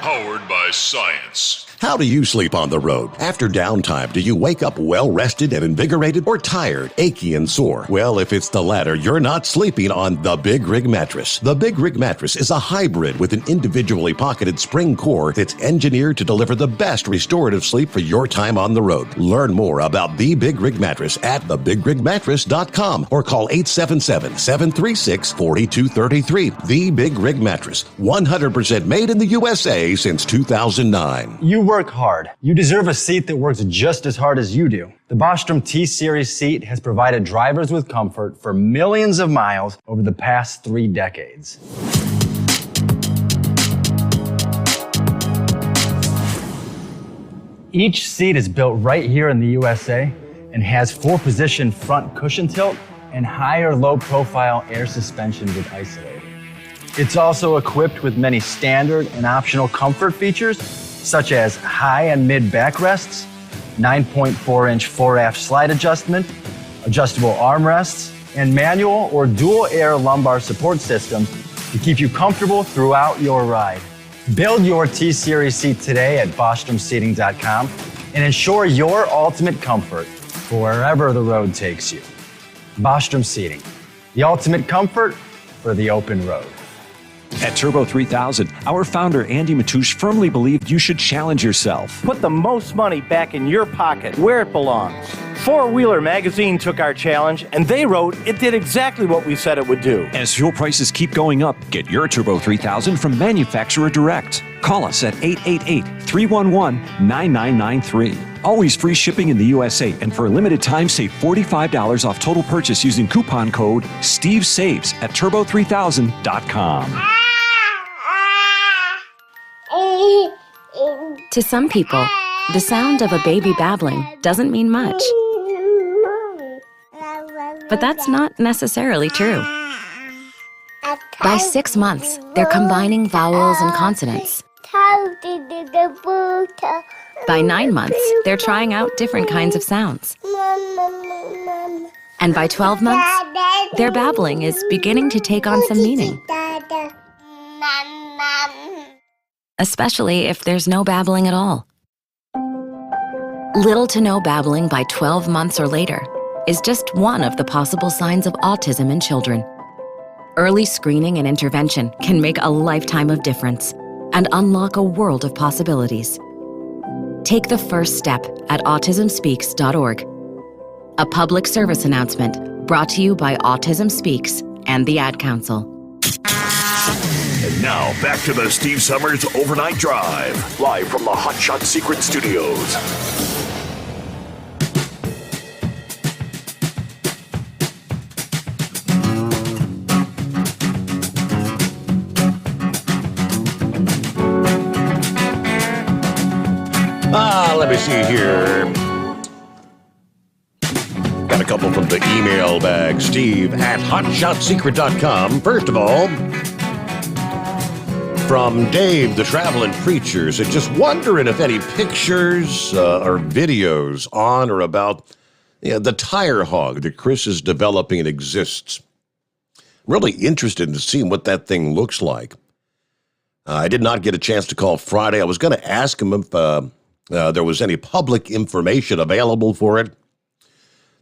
Speaker 6: powered by science.
Speaker 2: How do you sleep on the road? After downtime, do you wake up well-rested and invigorated or tired, achy, and sore? Well, if it's the latter, you're not sleeping on the Big Rig Mattress. The Big Rig Mattress is a hybrid with an individually pocketed spring core that's engineered to deliver the best restorative sleep for your time on the road. Learn more about the Big Rig Mattress at thebigrigmattress.com or call 877-736-4233. The Big Rig Mattress, 100% made in the USA since 2009.
Speaker 19: You work hard. You deserve a seat that works just as hard as you do. The Bostrom T-Series seat has provided drivers with comfort for millions of miles over the past 3 decades. Each seat is built right here in the USA and has 4-position front cushion tilt and higher low-profile air suspension with Isolate. It's also equipped with many standard and optional comfort features such as high and mid backrests, 9.4-inch 4-aft slide adjustment, adjustable armrests, and manual or dual air lumbar support systems to keep you comfortable throughout your ride. Build your T-Series seat today at BostromSeating.com and ensure your ultimate comfort for wherever the road takes you. Bostrom Seating, the ultimate comfort for the open road.
Speaker 20: At Turbo 3000, our founder Andy Matouche firmly believed you should challenge yourself.
Speaker 21: Put the most money back in your pocket where it belongs. Four Wheeler magazine took our challenge and they wrote it did exactly what we said it would do.
Speaker 20: As fuel prices keep going up, get your Turbo 3000 from manufacturer direct. Call us at 888-311-9993. Always free shipping in the USA, and for a limited time, save $45 off total purchase using coupon code STEVESAVES at turbo3000.com.
Speaker 22: To some people, the sound of a baby babbling doesn't mean much. But that's not necessarily true. By 6 months, they're combining vowels and consonants. By 9 months, they're trying out different kinds of sounds. And by 12 months, their babbling is beginning to take on some meaning. Especially if there's no babbling at all. Little to no babbling by 12 months or later is just one of the possible signs of autism in children. Early screening and intervention can make a lifetime of difference and unlock a world of possibilities. Take the first step at autismspeaks.org. A public service announcement brought to you by Autism Speaks and the Ad Council.
Speaker 3: And now, back to the Steve Summers Overnight Drive, live from the Hot Shot Secret Studios.
Speaker 2: Let me see here. Got a couple from the email bag. Steve at hotshotsecret.com. First of all, from Dave, the traveling preacher, said, just wondering if any pictures or videos on or about the tire hog that Chris is developing exists. Really interested in seeing what that thing looks like. I did not get a chance to call Friday. I was going to ask him if there was any public information available for it.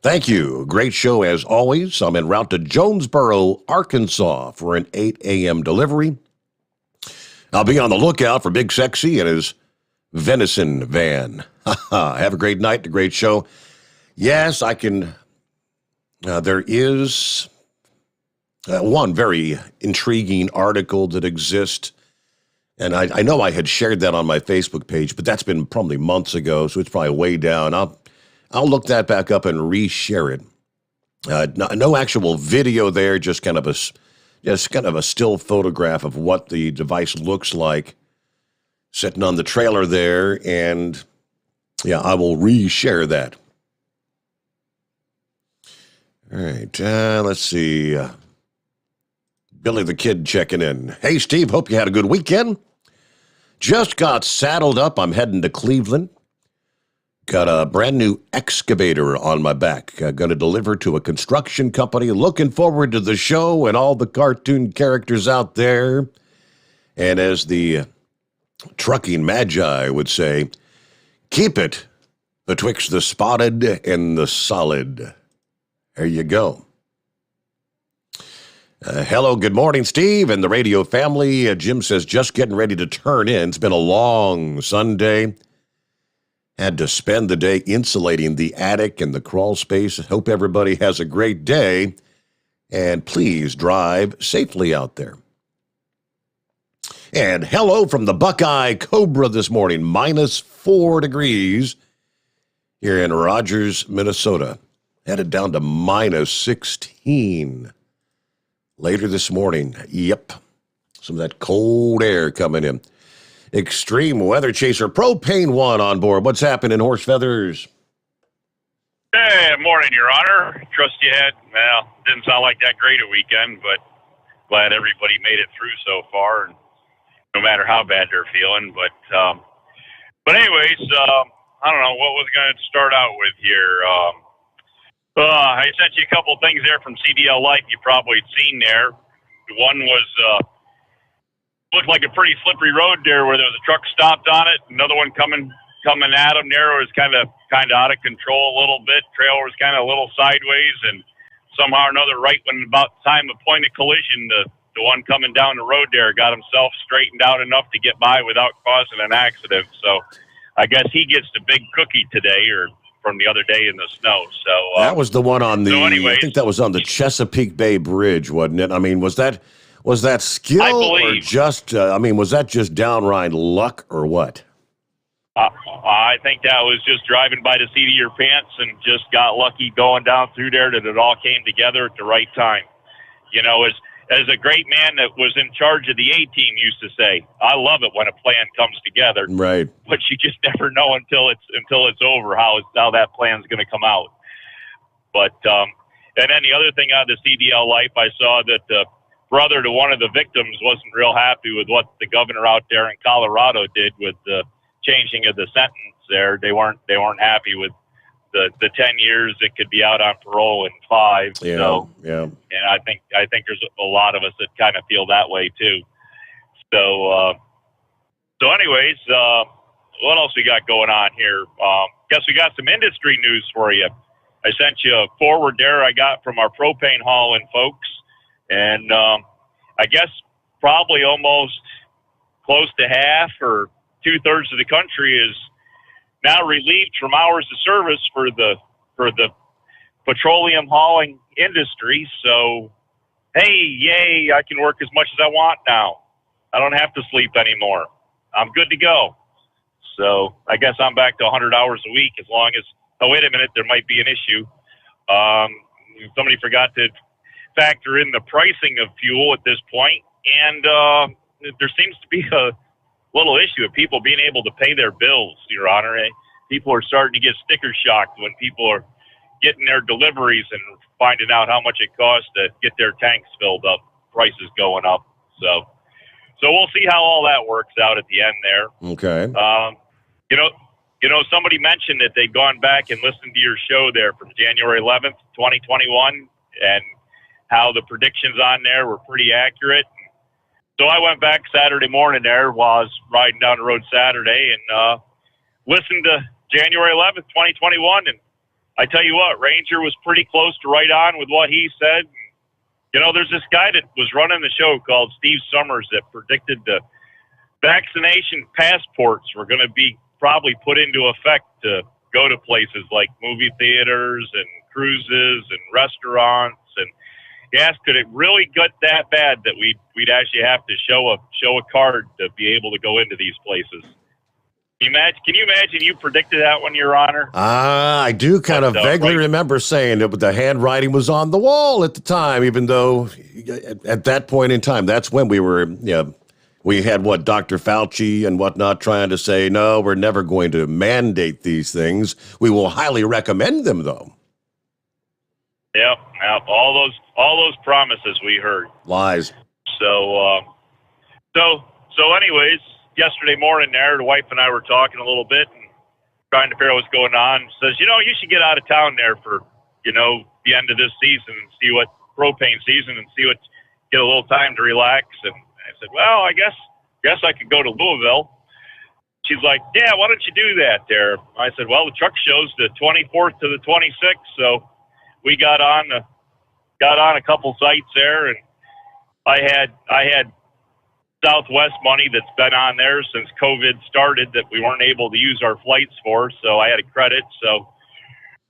Speaker 2: Thank you. Great show as always. I'm en route to Jonesboro, Arkansas for an 8 a.m. delivery. I'll be on the lookout for Big Sexy and his venison van. Have a great night, a great show. Yes, I can. There is one very intriguing article that exists. And I know I had shared that on my Facebook page, but that's been probably months ago, so it's probably way down. I'll look that back up and reshare it. No actual video there, just kind of a still photograph of what the device looks like sitting on the trailer there, and yeah, I will reshare that. All right, let's see. Billy the Kid checking in. Hey, Steve, hope you had a good weekend. Just got saddled up. I'm heading to Cleveland. Got a brand new excavator on my back. Going to deliver to a construction company. Looking forward to the show and all the cartoon characters out there. And as the trucking magi would say, keep it betwixt the spotted and the solid. There you go. Hello, good morning, Steve, and the radio family. Jim says, just getting ready to turn in. It's been a long Sunday. Had to spend the day insulating the attic and the crawl space. Hope everybody has a great day. And please drive safely out there. And hello from the Buckeye Cobra this morning. -4 degrees here in Rogers, Minnesota. Headed down to -16. Later this morning, yep, some of that cold air coming in. Extreme Weather Chaser, Propane One on board. What's happening, Horse Feathers?
Speaker 7: Hey, morning, Your Honor. Trust you had, well, didn't sound like that great a weekend, but glad everybody made it through so far, and no matter how bad they're feeling. But anyways, I don't know what was going to start out with here. I sent you a couple things there from CDL Life you probably had seen there. One was looked like a pretty slippery road there where there was a truck stopped on it. Another one coming at them there was kind of out of control a little bit. Trailer was kind of a little sideways, and somehow or another, right when about the time of point of collision, the one coming down the road there got himself straightened out enough to get by without causing an accident. So I guess he gets the big cookie today, or from the other day in the snow. So
Speaker 2: that was the one on the.
Speaker 7: So anyways,
Speaker 2: I think that was on the Chesapeake Bay Bridge, wasn't it? I mean, was that skill or just? Was that just downright luck or what?
Speaker 7: I think that was just driving by the seat of your pants and just got lucky going down through there that it all came together at the right time. You know, as a great man that was in charge of the A-team used to say, I love it when a plan comes together.
Speaker 2: Right.
Speaker 7: But you just never know until it's over how that plan's going to come out. But and then the other thing out of the CDL Life, I saw that the brother to one of the victims wasn't real happy with what the governor out there in Colorado did with the changing of the sentence there. They weren't happy with the 10 years that could be out on parole in 5.
Speaker 2: Yeah,
Speaker 7: so,
Speaker 2: yeah.
Speaker 7: And I think there's a lot of us that kind of feel that way too. So anyways, what else we got going on here? Guess we got some industry news for you. I sent you a forward there I got from our propane hauling folks. And I guess probably almost close to half or 2/3 of the country is now relieved from hours of service for the petroleum hauling industry. So, hey, yay, I can work as much as I want now. I don't have to sleep anymore. I'm good to go. So I guess I'm back to 100 hours a week as long as, oh, wait a minute, there might be an issue. Somebody forgot to factor in the pricing of fuel at this point, and there seems to be a little issue of people being able to pay their bills, Your Honor. People are starting to get sticker shocked when people are getting their deliveries and finding out how much it costs to get their tanks filled up, prices going up. So we'll see how all that works out at the end there.
Speaker 2: Okay.
Speaker 7: Somebody mentioned that they'd gone back and listened to your show there from January 11th, 2021, and how the predictions on there were pretty accurate. So I went back Saturday morning there while I was riding down the road Saturday and listened to January 11th, 2021. And I tell you what, Ranger was pretty close to right on with what he said. There's this guy that was running the show called Steve Sommers that predicted the vaccination passports were going to be probably put into effect to go to places like movie theaters and cruises and restaurants. And he asked, could it really get that bad that we'd actually have to show a card to be able to go into these places? Can you imagine you predicted that one, Your Honor?
Speaker 2: I do kind of vaguely remember saying that the handwriting was on the wall at the time, even though at that point in time, that's when we were, we had Dr. Fauci and whatnot trying to say, no, we're never going to mandate these things. We will highly recommend them, though.
Speaker 7: Yep. All those promises we heard.
Speaker 2: Lies.
Speaker 7: So anyways, yesterday morning there, the wife and I were talking a little bit and trying to figure out what's going on. Says, you should get out of town there for, the end of this season and see what propane season and get a little time to relax. And I said, well, I guess I could go to Louisville. She's like, yeah, why don't you do that there? I said, well, the truck show's the 24th to the 26th. So we got on a couple sites there, and I had Southwest money that's been on there since COVID started that we weren't able to use our flights for, so I had a credit. So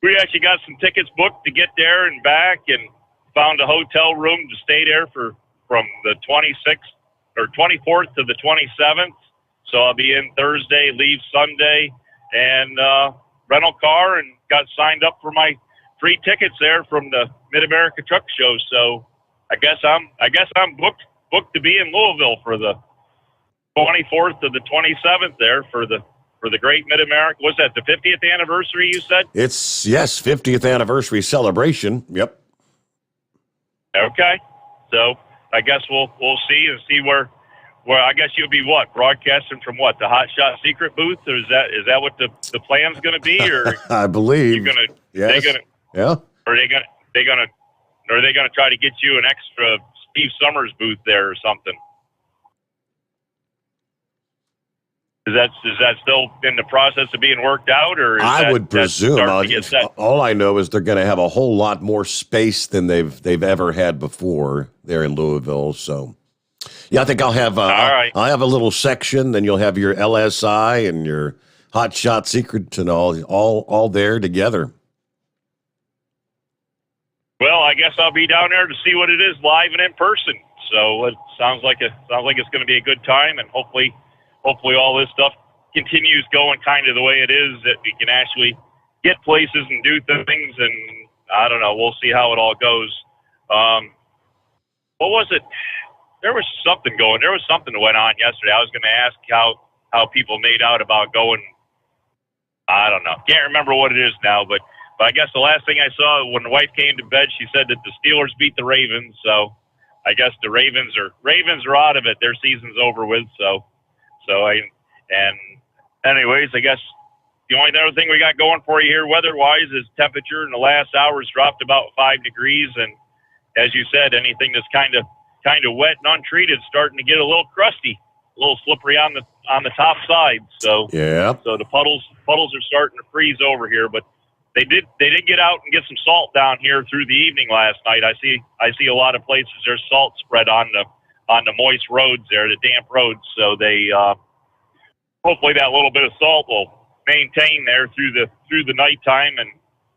Speaker 7: we actually got some tickets booked to get there and back, and found a hotel room to stay there from the 26th or 24th to the 27th. So I'll be in Thursday, leave Sunday, and rental car, and got signed up for my free tickets there from the Mid-America Truck Show. So I guess I'm booked to be in Louisville for the 24th to the 27th there for the Great Mid-America. Was that the 50th anniversary, you said?
Speaker 2: It's, yes, 50th anniversary celebration. Yep.
Speaker 7: Okay. So I guess we'll see where I guess you'll be broadcasting from the Hot Shot secret booth, or is that what the plan's going to be, or
Speaker 2: I believe
Speaker 7: yes.
Speaker 2: Yeah.
Speaker 7: Are they going to try to get you an extra Steve Sommers booth there or something? Is that still in the process of being worked out, or
Speaker 2: I would presume? All I know is they're going to have a whole lot more space than they've ever had before there in Louisville. So, yeah, I think I'll have I'll have a little section. Then you'll have your LSI and your Hot Shot Secrets and all there together. Well,
Speaker 7: I guess I'll be down there to see what it is live and in person. So it sounds like it's going to be a good time, and hopefully all this stuff continues going kind of the way it is, that we can actually get places and do things. And I don't know, we'll see how it all goes. What was it? There was something that went on yesterday. I was going to ask how people made out about going. I don't know. Can't remember what it is now, but I guess the last thing I saw when the wife came to bed, she said that the Steelers beat the Ravens. So I guess the Ravens are out of it. Their season's over with. Anyways, I guess the only other thing we got going for you here weather-wise is temperature in the last hour has dropped about 5 degrees. And as you said, anything that's kind of wet and untreated is starting to get a little crusty, a little slippery on the top side. So
Speaker 2: yeah.
Speaker 7: So the puddles are starting to freeze over here, but they did get out and get some salt down here through the evening last night. I see a lot of places there's salt spread on the moist roads there, the damp roads. So they hopefully that little bit of salt will maintain there through the nighttime, and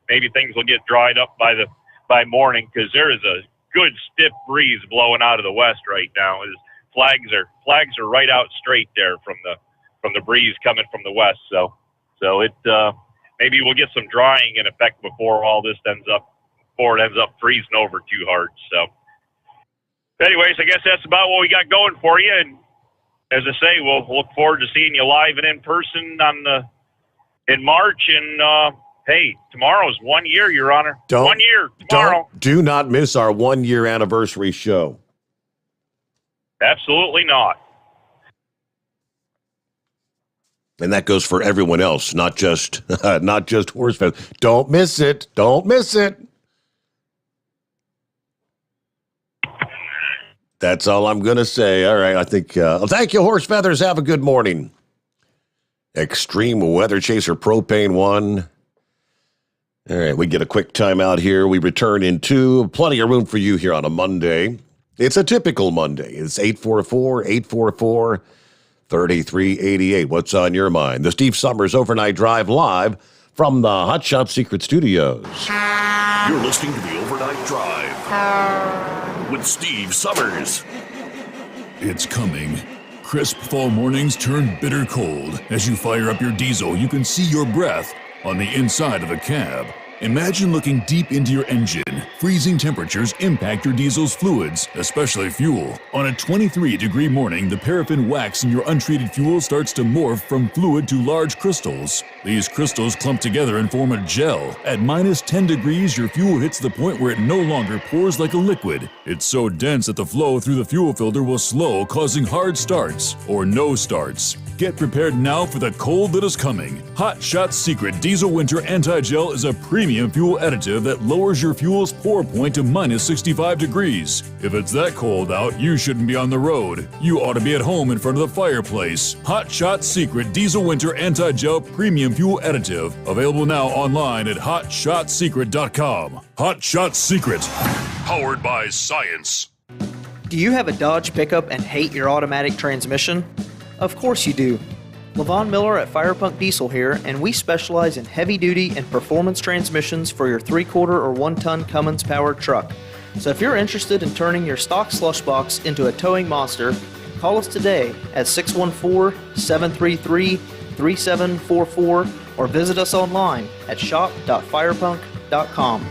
Speaker 7: maybe things will get dried up by morning, because there is a good stiff breeze blowing out of the west right now. flags are right out straight there from the breeze coming from the west. So it maybe we'll get some drying in effect before it ends up freezing over too hard. So, anyways, I guess that's about what we got going for you. And as I say, we'll look forward to seeing you live and in person in March. And hey, tomorrow's 1 year, Your Honor. 1 year tomorrow.
Speaker 2: Do not miss our 1 year anniversary show.
Speaker 7: Absolutely not.
Speaker 2: And that goes for everyone else, not just horse fans. Don't miss it. Don't miss it. That's all I'm going to say. All right, I think, thank you, Horse Feathers. Have a good morning. Extreme Weather Chaser Propane 1. All right, we get a quick timeout here. We return in 2. Plenty of room for you here on a Monday. It's a typical Monday. It's 844-844-3388. What's on your mind? The Steve Summers Overnight Drive live from the Hot Shot Secret Studios.
Speaker 3: You're listening to the Overnight Drive with Steve Summers.
Speaker 6: It's coming. Crisp fall mornings turn bitter cold. As you fire up your diesel, you can see your breath on the inside of the cab. Imagine looking deep into your engine. Freezing temperatures impact your diesel's fluids, especially fuel. On a 23-degree morning, the paraffin wax in your untreated fuel starts to morph from fluid to large crystals. These crystals clump together and form a gel. At minus 10 degrees, your fuel hits the point where it no longer pours like a liquid. It's so dense that the flow through the fuel filter will slow, causing hard starts or no starts. Get prepared now for the cold that is coming. Hot Shot Secret Diesel Winter Anti-Gel is a premium fuel additive that lowers your fuel's pour point to minus 65 degrees. If it's that cold out, you shouldn't be on the road. You ought to be at home in front of the fireplace. Hot Shot Secret Diesel Winter Anti-Gel Premium Fuel Additive. Available now online at hotshotsecret.com. Hot Shot Secret. Powered by science.
Speaker 8: Do you have a Dodge pickup and hate your automatic transmission? Of course you do. Levon Miller at Firepunk Diesel here, and we specialize in heavy-duty and performance transmissions for your 3/4 or 1-ton Cummins-powered truck. So if you're interested in turning your stock slush box into a towing monster, call us today at 614-733-3744 or visit us online at shop.firepunk.com.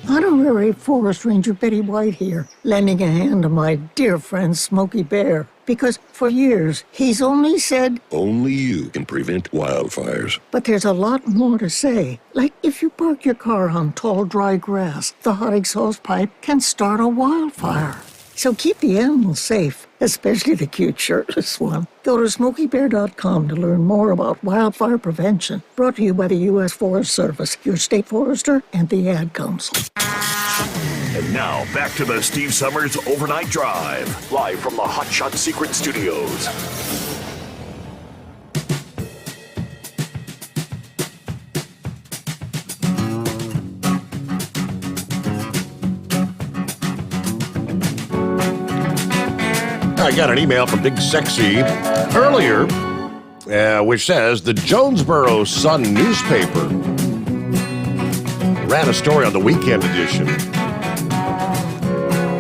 Speaker 12: Honorary Forest Ranger Betty White here, lending a hand to my dear friend Smokey Bear. Because for years, he's only said,
Speaker 14: only you can prevent wildfires.
Speaker 12: But there's a lot more to say. Like if you park your car on tall, dry grass, the hot exhaust pipe can start a wildfire. So keep the animals safe, especially the cute shirtless one. Go to SmokeyBear.com to learn more about wildfire prevention. Brought to you by the U.S. Forest Service, your state forester, and the Ad Council.
Speaker 3: And now, back to the Steve Summers Overnight Drive, live from the Hot Shot Secret Studios.
Speaker 2: I got an email from Big Sexy earlier, which says the Jonesboro Sun newspaper ran a story on the weekend edition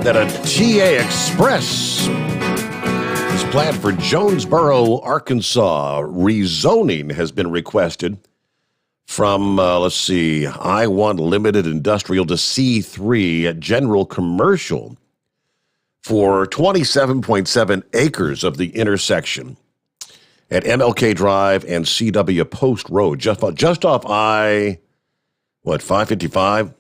Speaker 2: that a TA Express is planned for Jonesboro, Arkansas. Rezoning has been requested from, I-1 Limited Industrial to C3 at General Commercial for 27.7 acres of the intersection at MLK Drive and CW Post Road, just off 555?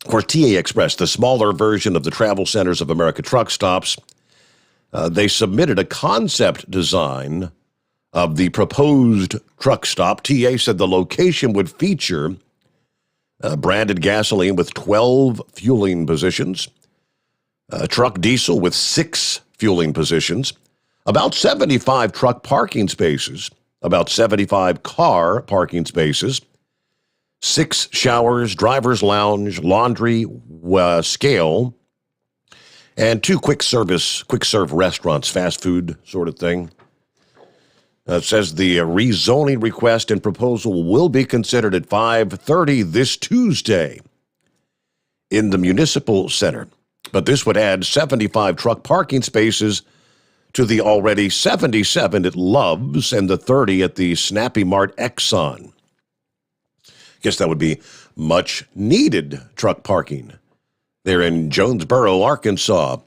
Speaker 2: Of course, TA Express, the smaller version of the Travel Centers of America truck stops, they submitted a concept design of the proposed truck stop. TA said the location would feature branded gasoline with 12 fueling positions, truck diesel with 6 fueling positions, about 75 truck parking spaces, about 75 car parking spaces, 6 showers, driver's lounge, laundry, scale, and 2 quick serve restaurants, fast food sort of thing. It says the rezoning request and proposal will be considered at 5:30 this Tuesday in the Municipal Center. But this would add 75 truck parking spaces to the already 77 at Love's and the 30 at the Snappy Mart Exxon. Guess that would be much needed truck parking there in Jonesboro, Arkansas.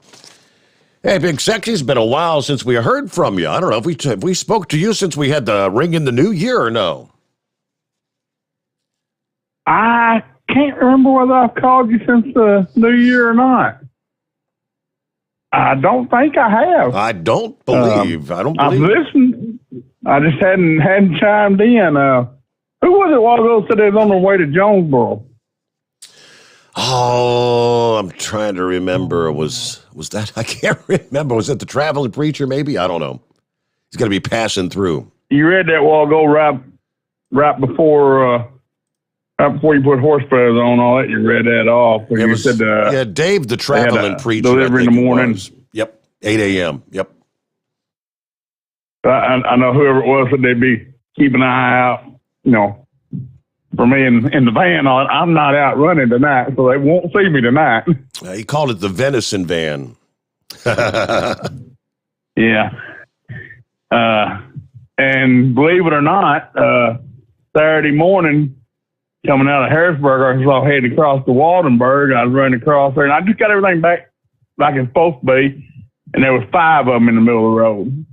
Speaker 2: Hey, Big Sexy, it's been a while since we heard from you. I don't know if we spoke to you since we had the ring in the new year or no.
Speaker 15: I can't remember whether I've called you since the new year or not. I don't think I have.
Speaker 2: I don't believe.
Speaker 15: I've listened. I just hadn't chimed in. Who was it while ago said they was on their way to Jonesboro?
Speaker 2: Oh, I'm trying to remember. Was that? I can't remember. Was it the traveling preacher? Maybe, I don't know. He's going to be passing through.
Speaker 15: You read that while ago, right before you put horse feathers on all that. You read that off. You said,
Speaker 2: yeah, Dave, the traveling preacher.
Speaker 15: Delivery in the morning.
Speaker 2: Yep, 8 a.m. Yep.
Speaker 15: I know whoever it was said they'd be keeping an eye out. For me in the van, I'm not out running tonight, so they won't see me tonight.
Speaker 2: He called it the venison van.
Speaker 15: Yeah. And believe it or not, Saturday morning, coming out of Harrisburg, Arkansas, headed across to Waldenburg. I was running across there, and I just got everything back like it's supposed to be, and there was 5 of them in the middle of the road.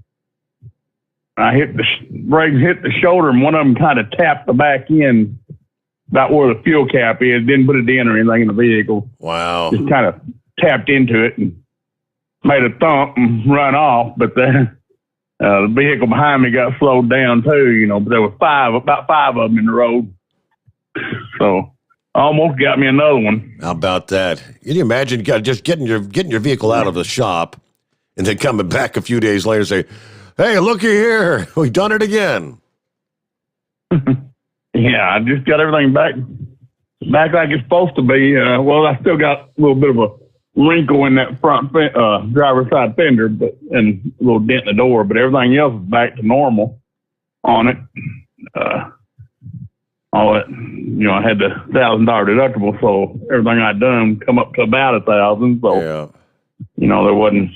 Speaker 15: I brakes hit the shoulder, and one of them kind of tapped the back end about where the fuel cap is. Didn't put a dent or anything in the vehicle.
Speaker 2: Wow.
Speaker 15: Just kind of tapped into it and made a thump and run off. But the vehicle behind me got slowed down too, but there was about 5 of them in the road. So almost got me another one.
Speaker 2: How about that? Can you imagine just getting your vehicle out of the shop and then coming back a few days later and say, hey, looky here, we done it again.
Speaker 15: Yeah, I just got everything back like it's supposed to be. Well, I still got a little bit of a wrinkle in that front driver's side fender, and a little dent in the door, but everything else is back to normal on it. All that, I had the $1,000 deductible, so everything I'd done come up to about $1,000. So,
Speaker 2: yeah.
Speaker 15: There wasn't.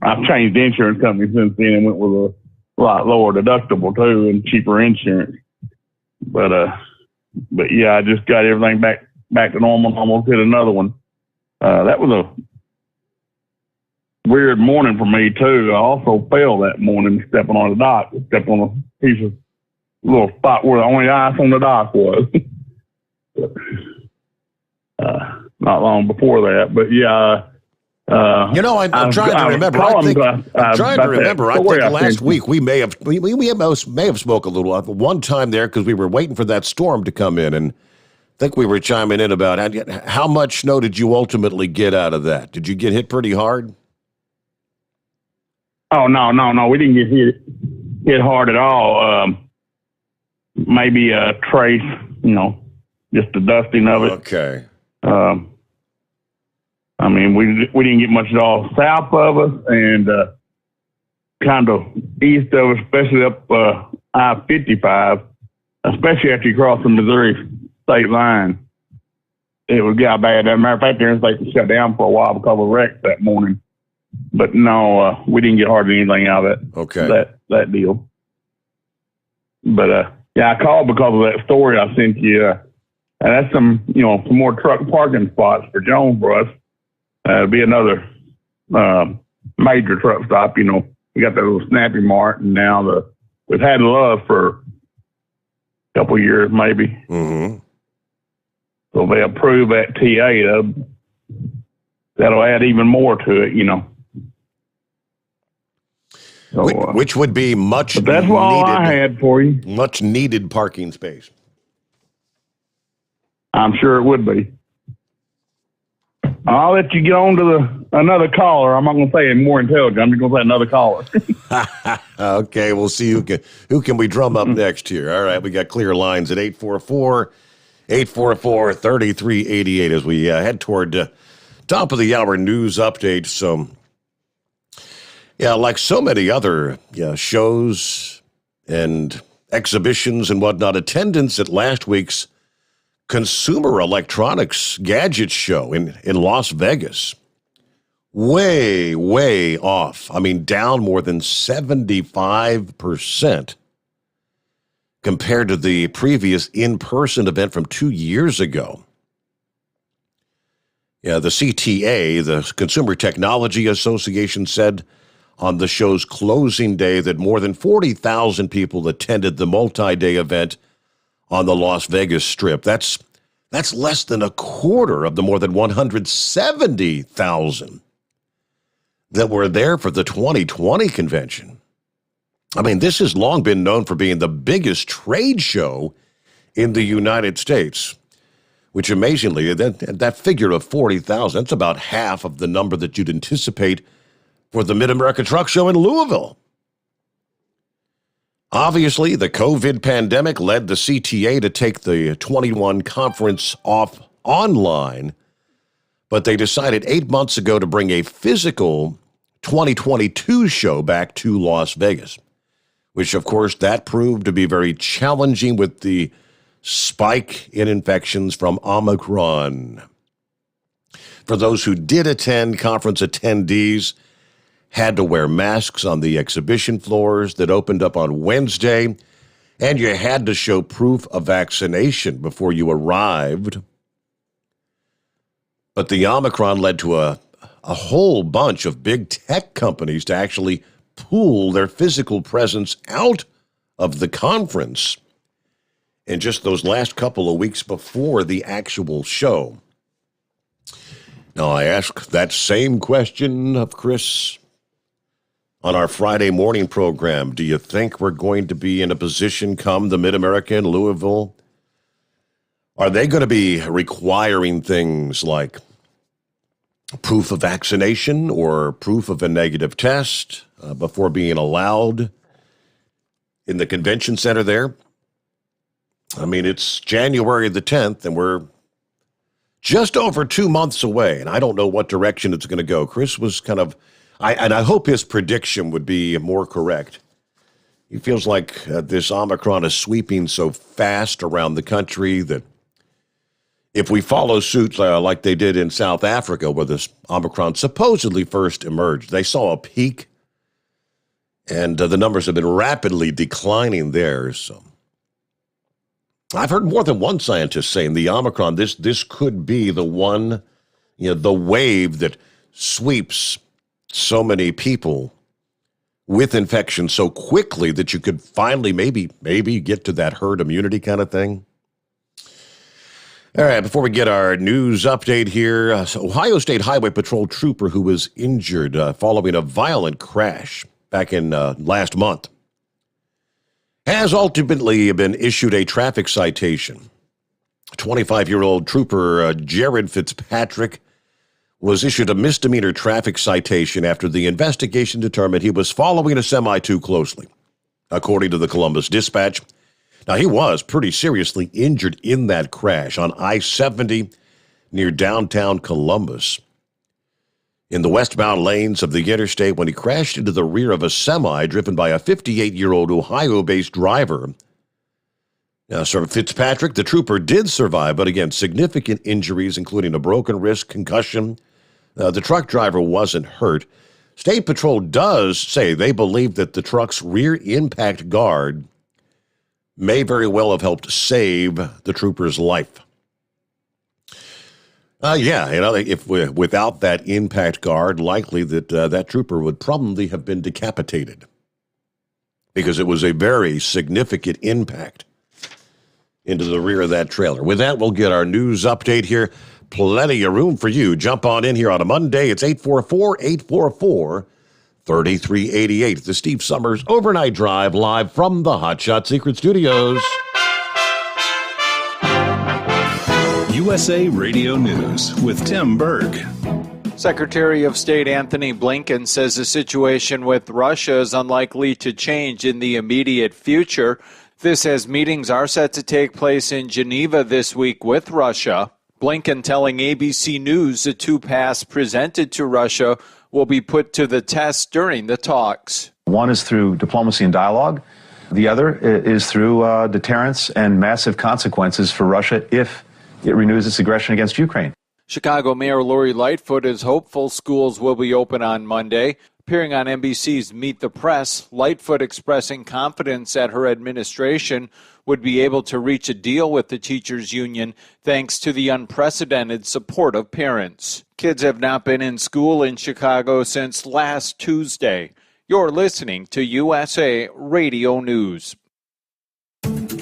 Speaker 15: I've changed the insurance company since then and went with a lot lower deductible too and cheaper insurance. But yeah, I just got everything back to normal. Almost hit another one. That was a weird morning for me too. I also fell that morning stepping on the dock. Stepped on a piece of little spot where the only ice on the dock was. Not long before that, but yeah.
Speaker 2: I'm trying to remember. I'm trying to remember. I think last week we may have spoke a little one time there because we were waiting for that storm to come in, and I think we were chiming in about how much snow did you ultimately get out of that? Did you get hit pretty hard?
Speaker 15: Oh no, we didn't get hit hard at all. Maybe a trace, just the dusting of it.
Speaker 2: Okay.
Speaker 15: I mean, we didn't get much at all south of us and kind of east of us, especially up I-55, especially after you cross the Missouri state line. It got bad. As a matter of fact, the interstate was shut down for a while because of wrecks that morning. But no, we didn't get hardly anything out of it.
Speaker 2: Okay.
Speaker 15: That deal. But yeah, I called because of that story I sent you. And that's some more truck parking spots for Jonesboro. It'll be another major truck stop. We got that little Snappy Mart, and now we've had Love for a couple of years, maybe.
Speaker 2: Mm-hmm.
Speaker 15: So they approve that TA. That'll add even more to it, So,
Speaker 2: which would be much
Speaker 15: but that's
Speaker 2: needed.
Speaker 15: All I had for you.
Speaker 2: Much needed parking space.
Speaker 15: I'm sure it would be. I'll let you get on to another caller. I'm not going to say any more intelligent. I'm just going to say another caller.
Speaker 2: Okay, we'll see who can we drum up next here. All right, we got clear lines at 844-3388 as we head toward top of the hour news update. So, yeah, like so many other shows and exhibitions and whatnot, attendance at last week's Consumer Electronics Gadgets Show in Las Vegas way, way off. I mean, down more than 75% compared to the previous in-person event from 2 years ago. Yeah, the CTA, the Consumer Technology Association, said on the show's closing day that more than 40,000 people attended the multi-day event on the Las Vegas Strip. That's less than a quarter of the more than 170,000 that were there for the 2020 convention. I mean, this has long been known for being the biggest trade show in the United States, which amazingly, that figure of 40,000, that's about half of the number that you'd anticipate for the Mid-America Truck Show in Louisville. Obviously, the COVID pandemic led the CTA to take the 21 conference off online, but they decided 8 months ago to bring a physical 2022 show back to Las Vegas, which, of course, that proved to be very challenging with the spike in infections from Omicron. For those who did attend, conference attendees had to wear masks on the exhibition floors that opened up on Wednesday, and you had to show proof of vaccination before you arrived. But the Omicron led to a whole bunch of big tech companies to actually pull their physical presence out of the conference in just those last couple of weeks before the actual show. Now, I asked that same question of Chris on our Friday morning program. Do you think we're going to be in a position come the Mid-America in Louisville? Are they going to be requiring things like proof of vaccination or proof of a negative test before being allowed in the convention center there? I mean, it's January the 10th, and we're just over 2 months away, and I don't know what direction it's going to go. Chris was kind of, I hope his prediction would be more correct. He feels like this Omicron is sweeping so fast around the country that if we follow suit like they did in South Africa, where this Omicron supposedly first emerged, they saw a peak, and the numbers have been rapidly declining there. So I've heard more than one scientist saying the Omicron, this could be the one, the wave that sweeps so many people with infection so quickly that you could finally maybe get to that herd immunity kind of thing. All right, before we get our news update here, Ohio State Highway Patrol trooper who was injured following a violent crash back in last month has ultimately been issued a traffic citation. 25-year-old trooper Jared Fitzpatrick was issued a misdemeanor traffic citation after the investigation determined he was following a semi too closely, according to the Columbus Dispatch. Now, he was pretty seriously injured in that crash on I-70 near downtown Columbus in the westbound lanes of the interstate when he crashed into the rear of a semi driven by a 58-year-old Ohio-based driver. Now, Sir Fitzpatrick, the trooper, did survive, but again, significant injuries, including a broken wrist, concussion. The truck driver wasn't hurt. State Patrol does say they believe that the truck's rear impact guard may very well have helped save the trooper's life. If without that impact guard, likely that that trooper would probably have been decapitated because it was a very significant impact into the rear of that trailer. With that, we'll get our news update here. Plenty of room for you. Jump on in here on a Monday. It's 844-844-3388. The Steve Summers Overnight Drive live from the Hot Shot Secret Studios.
Speaker 1: USA Radio News with Tim Berg.
Speaker 10: Secretary of State Anthony Blinken says the situation with Russia is unlikely to change in the immediate future. This as meetings are set to take place in Geneva this week with Russia. Blinken telling ABC News the two paths presented to Russia will be put to the test during the talks.
Speaker 11: One is through diplomacy and dialogue. The other is through deterrence and massive consequences for Russia if it renews its aggression against Ukraine.
Speaker 10: Chicago Mayor Lori Lightfoot is hopeful schools will be open on Monday. Appearing on NBC's Meet the Press, Lightfoot expressing confidence that her administration would be able to reach a deal with the teachers' union thanks to the unprecedented support of parents. Kids have not been in school in Chicago since last Tuesday. You're listening to USA Radio News.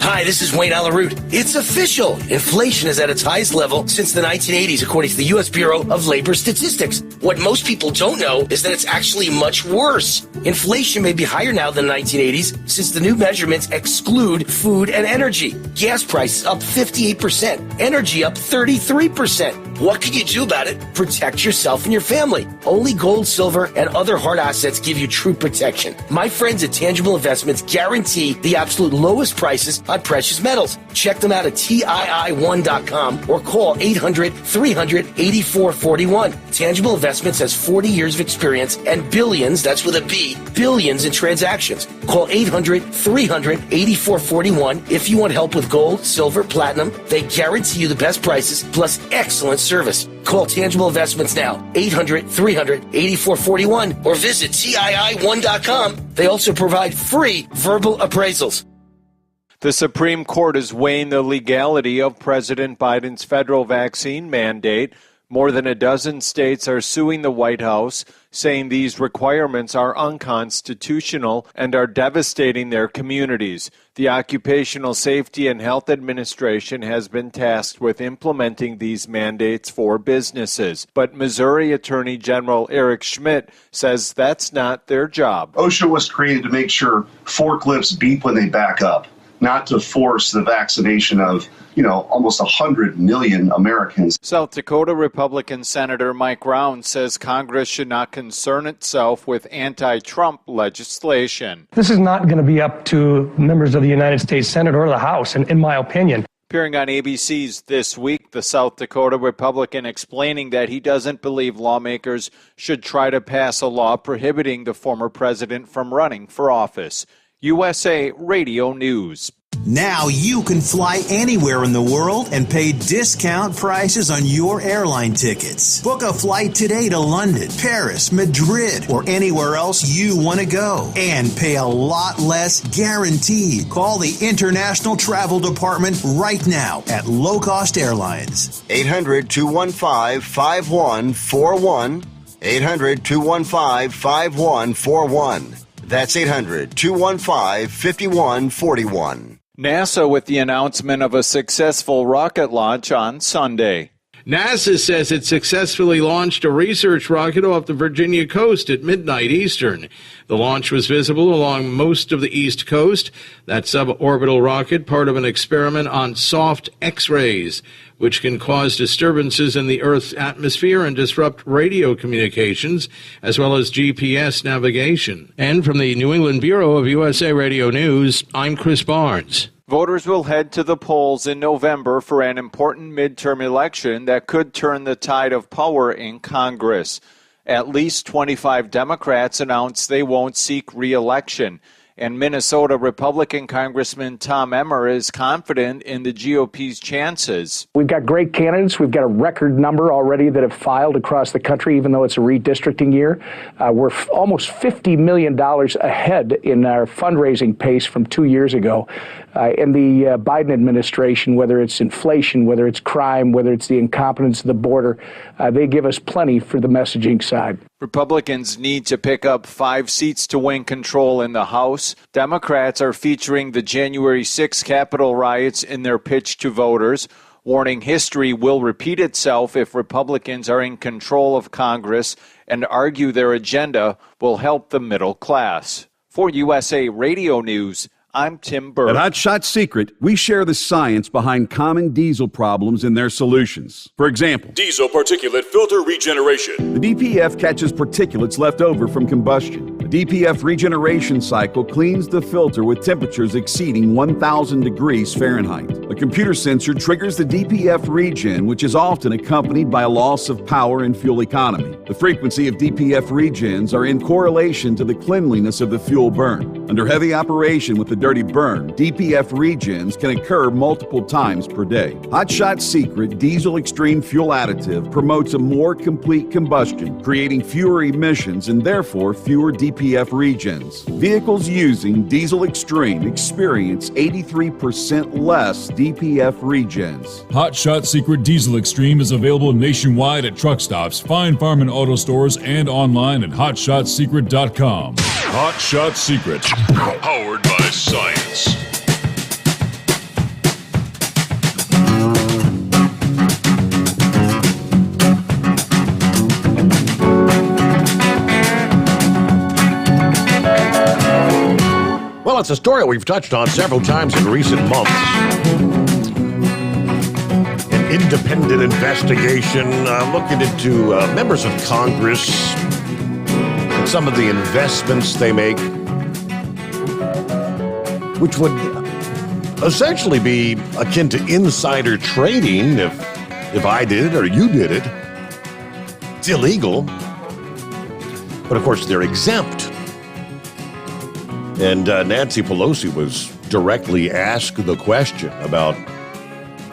Speaker 16: Hi, this is Wayne Alaroot. It's official. Inflation is at its highest level since the 1980s, according to the U.S. Bureau of Labor Statistics. What most people don't know is that it's actually much worse. Inflation may be higher now than the 1980s since the new measurements exclude food and energy. Gas prices up 58%, energy up 33%. What can you do about it? Protect yourself and your family. Only gold, silver, and other hard assets give you true protection. My friends at Tangible Investments guarantee the absolute lowest prices on precious metals. Check them out at TII1.com or call 800-300-8441. Tangible Investments has 40 years of experience and billions, that's with a B, billions in transactions. Call 800-300-8441 if you want help with gold, silver, platinum. They guarantee you the best prices plus excellent service. Call Tangible Investments now, 800-300-8441 or visit TII1.com. They also provide free verbal appraisals.
Speaker 10: The Supreme Court is weighing the legality of President Biden's federal vaccine mandate. More than a dozen states are suing the White House, saying these requirements are unconstitutional and are devastating their communities. The Occupational Safety and Health Administration has been tasked with implementing these mandates for businesses. But Missouri Attorney General Eric Schmidt says that's not their job.
Speaker 17: OSHA was created to make sure forklifts beep when they back up, not to force the vaccination of, almost 100 million Americans.
Speaker 10: South Dakota Republican Senator Mike Round says Congress should not concern itself with anti-Trump legislation.
Speaker 18: This is not going to be up to members of the United States Senate or the House, in my opinion.
Speaker 10: Appearing on ABC's This Week, the South Dakota Republican explaining that he doesn't believe lawmakers should try to pass a law prohibiting the former president from running for office. USA Radio News.
Speaker 23: Now you can fly anywhere in the world and pay discount prices on your airline tickets. Book a flight today to London, Paris, Madrid, or anywhere else you want to go and pay a lot less guaranteed. Call the International Travel Department right now at Low Cost Airlines.
Speaker 13: 800-215-5141. 800-215-5141. That's 800-215-5141.
Speaker 10: NASA with the announcement of a successful rocket launch on Sunday.
Speaker 24: NASA says it successfully launched a research rocket off the Virginia coast at midnight Eastern. The launch was visible along most of the East Coast. That suborbital rocket, part of an experiment on soft X-rays, which can cause disturbances in the Earth's atmosphere and disrupt radio communications, as well as GPS navigation. And from the New England Bureau of USA Radio News, I'm Chris Barnes.
Speaker 10: Voters will head to the polls in November for an important midterm election that could turn the tide of power in Congress. At least 25 Democrats announced they won't seek re-election. And Minnesota Republican Congressman Tom Emmer is confident in the GOP's chances.
Speaker 25: We've got great candidates. We've got a record number already that have filed across the country, even though it's a redistricting year. We're almost $50 million ahead in our fundraising pace from 2 years ago. In the Biden administration, whether it's inflation, whether it's crime, whether it's the incompetence of the border, they give us plenty for the messaging side.
Speaker 10: Republicans need to pick up 5 seats to win control in the House. Democrats are featuring the January 6 Capitol riots in their pitch to voters, warning history will repeat itself if Republicans are in control of Congress and argue their agenda will help the middle class. For USA Radio News, I'm Tim Burke.
Speaker 27: At Hot Shot Secret, we share the science behind common diesel problems and their solutions. For example,
Speaker 6: diesel particulate filter regeneration.
Speaker 27: The DPF catches particulates left over from combustion. The DPF regeneration cycle cleans the filter with temperatures exceeding 1,000 degrees Fahrenheit. A computer sensor triggers the DPF regen, which is often accompanied by a loss of power and fuel economy. The frequency of DPF regens are in correlation to the cleanliness of the fuel burn. Under heavy operation with the dirty burn, DPF regens can occur multiple times per day. Hot Shot Secret Diesel Extreme Fuel Additive promotes a more complete combustion, creating fewer emissions and therefore fewer DPF regens. Vehicles using Diesel Extreme experience 83% less DPF regens.
Speaker 6: Hot Shot Secret Diesel Extreme is available nationwide at truck stops, fine farm and auto stores, and online at hotshotsecret.com. Hot Shot Secret, powered by science.
Speaker 2: Well, it's a story we've touched on several times in recent months. An independent investigation looking into members of Congress, some of the investments they make, which would essentially be akin to insider trading if I did it or you did it. It's illegal. But of course, they're exempt. And Nancy Pelosi was directly asked the question about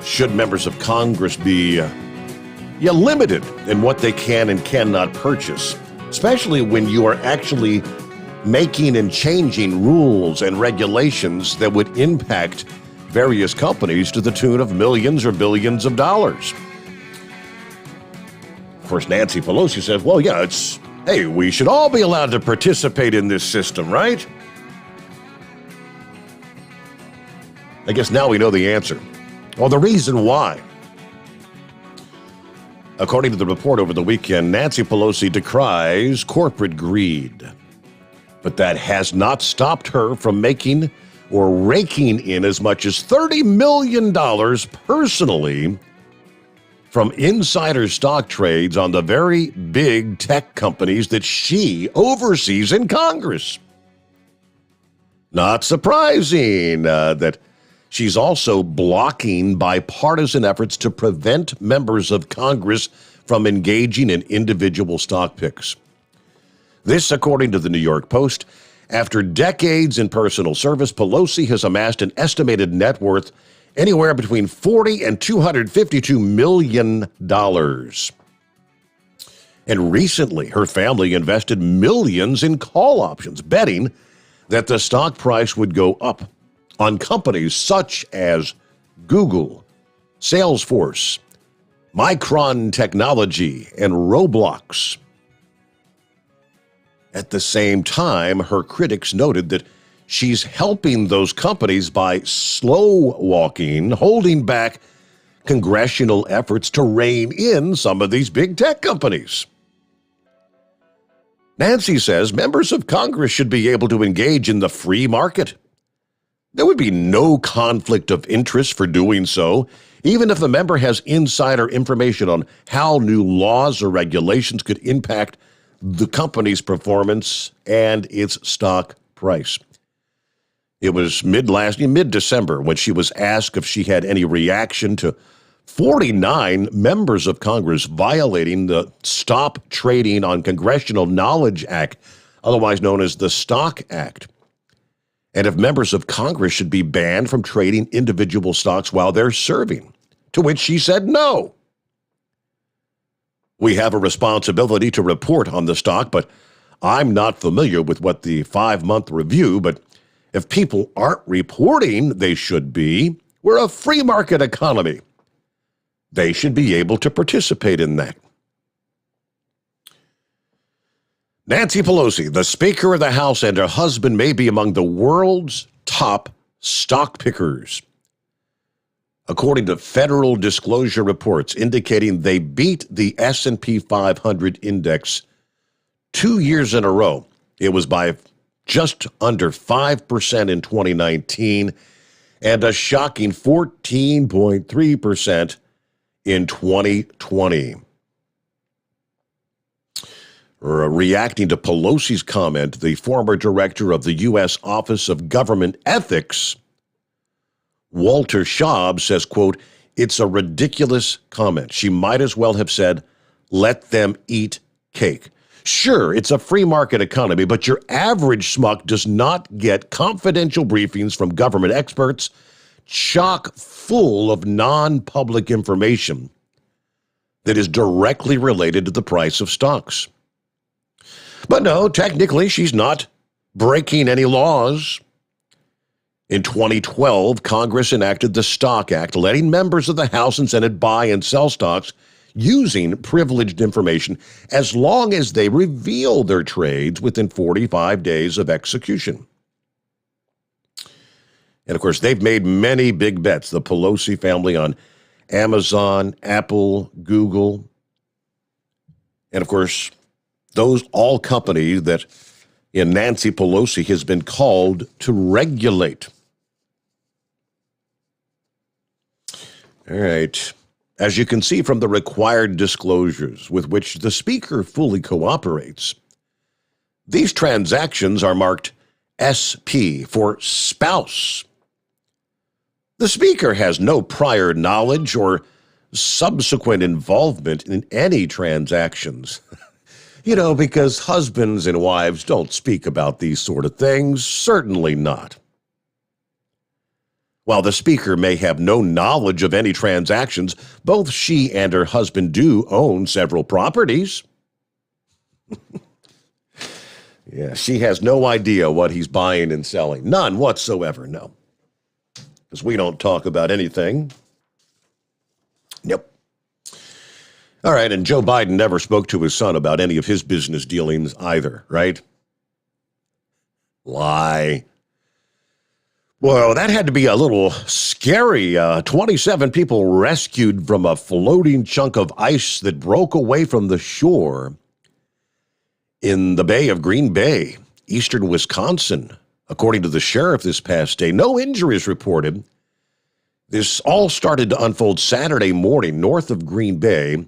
Speaker 2: should members of Congress be limited in what they can and cannot purchase, especially when you are actually making and changing rules and regulations that would impact various companies to the tune of millions or billions of dollars. Of course, Nancy Pelosi says, well, yeah, hey, we should all be allowed to participate in this system, right? I guess now we know the answer. Well, the reason why. According to the report over the weekend, Nancy Pelosi decries corporate greed. But that has not stopped her from making or raking in as much as $30 million personally from insider stock trades on the very big tech companies that she oversees in Congress. Not surprising that she's also blocking bipartisan efforts to prevent members of Congress from engaging in individual stock picks. This, according to the New York Post, after decades in personal service, Pelosi has amassed an estimated net worth anywhere between $40 and $252 million. And recently, her family invested millions in call options, betting that the stock price would go up on companies such as Google, Salesforce, Micron Technology, and Roblox. At the same time, her critics noted that she's helping those companies by holding back congressional efforts to rein in some of these big tech companies. Nancy says members of Congress should be able to engage in the free market. There would be no conflict of interest for doing so, even if a member has insider information on how new laws or regulations could impact the company's performance and its stock price. It was mid-December when she was asked if she had any reaction to 49 members of Congress violating the Stop Trading on Congressional Knowledge Act, otherwise known as the Stock Act. And if members of Congress should be banned from trading individual stocks while they're serving, to which she said no. We have a responsibility to report on the stock, but I'm not familiar with what the 5-month review, but if people aren't reporting, they should be. We're a free market economy. They should be able to participate in that. Nancy Pelosi, the Speaker of the House, and her husband may be among the world's top stock pickers, according to federal disclosure reports indicating they beat the S&P 500 index 2 years in a row. It was by just under 5% in 2019 and a shocking 14.3% in 2020. Reacting to Pelosi's comment, the former director of the U.S. Office of Government Ethics, Walter Schaub, says, quote, "It's a ridiculous comment. She might as well have said, let them eat cake. Sure, it's a free market economy, but your average schmuck does not get confidential briefings from government experts chock full of non-public information that is directly related to the price of stocks." But no, technically, she's not breaking any laws. In 2012, Congress enacted the Stock Act, letting members of the House and Senate buy and sell stocks using privileged information as long as they reveal their trades within 45 days of execution. And, of course, they've made many big bets, the Pelosi family, on Amazon, Apple, Google, and, of course, those all companies that in Nancy Pelosi has been called to regulate. All right. As you can see from the required disclosures with which the Speaker fully cooperates, these transactions are marked SP for spouse. The Speaker has no prior knowledge or subsequent involvement in any transactions. You know, because husbands and wives don't speak about these sort of things. Certainly not. While the Speaker may have no knowledge of any transactions, both she and her husband do own several properties. Yeah, she has no idea what he's buying and selling. None whatsoever, no. Because we don't talk about anything. Nope. All right, and Joe Biden never spoke to his son about any of his business dealings either, right? Lie. Well, that had to be a little scary. 27 people rescued from a floating chunk of ice that broke away from the shore in the Bay of Green Bay, eastern Wisconsin. According to the sheriff this past day, no injuries reported. This all started to unfold Saturday morning north of Green Bay,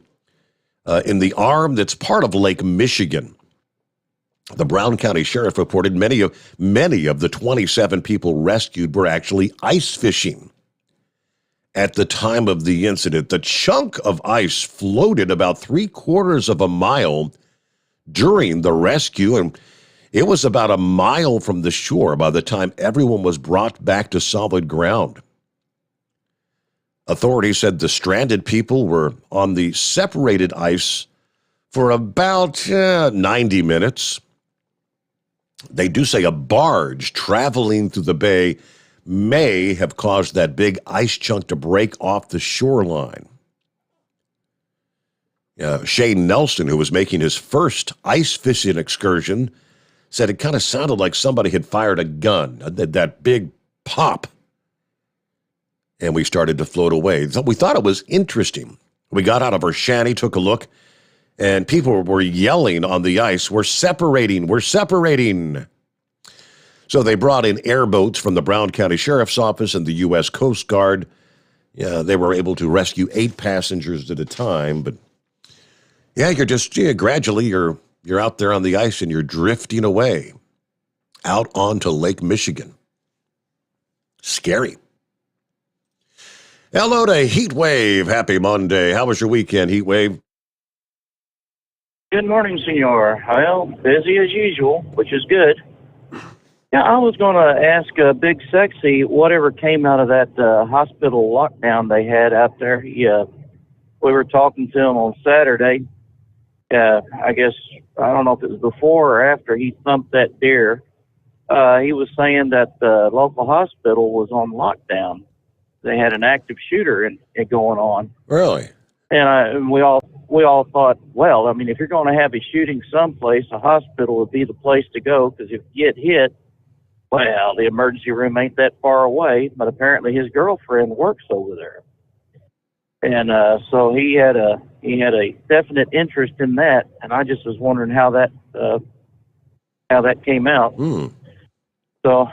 Speaker 2: in the arm that's part of Lake Michigan. The Brown County Sheriff reported many of the 27 people rescued were actually ice fishing. At the time of the incident, the chunk of ice floated about 3/4 of a mile during the rescue, and it was about a mile from the shore by the time everyone was brought back to solid ground. Authorities said the stranded people were on the separated ice for about 90 minutes. They do say a barge traveling through the bay may have caused that big ice chunk to break off the shoreline. Shane Nelson, who was making his first ice fishing excursion, said it kind of sounded like somebody had fired a gun, that big pop. And we started to float away. So we thought it was interesting. We got out of our shanty, took a look, and people were yelling on the ice, we're separating. So they brought in airboats from the Brown County Sheriff's Office and the U.S. Coast Guard. Yeah, they were able to rescue 8 passengers at a time. But yeah, gradually you're out there on the ice and you're drifting away out onto Lake Michigan. Scary. Hello to Heat Wave. Happy Monday. How was your weekend, Heat Wave?
Speaker 4: Good morning, Senor. Well, busy as usual, which is good. Yeah, I was going to ask Big Sexy whatever came out of that hospital lockdown they had out there. We were talking to him on Saturday. I guess, I don't know if it was before or after he thumped that deer. He was saying that the local hospital was on lockdown. They had an active shooter going on.
Speaker 2: Really?
Speaker 4: And we all thought, well, I mean, if you're going to have a shooting someplace, a hospital would be the place to go, because if you get hit, well, the emergency room ain't that far away. But apparently his girlfriend works over there, and so he had a definite interest in that. And I just was wondering how that came out. So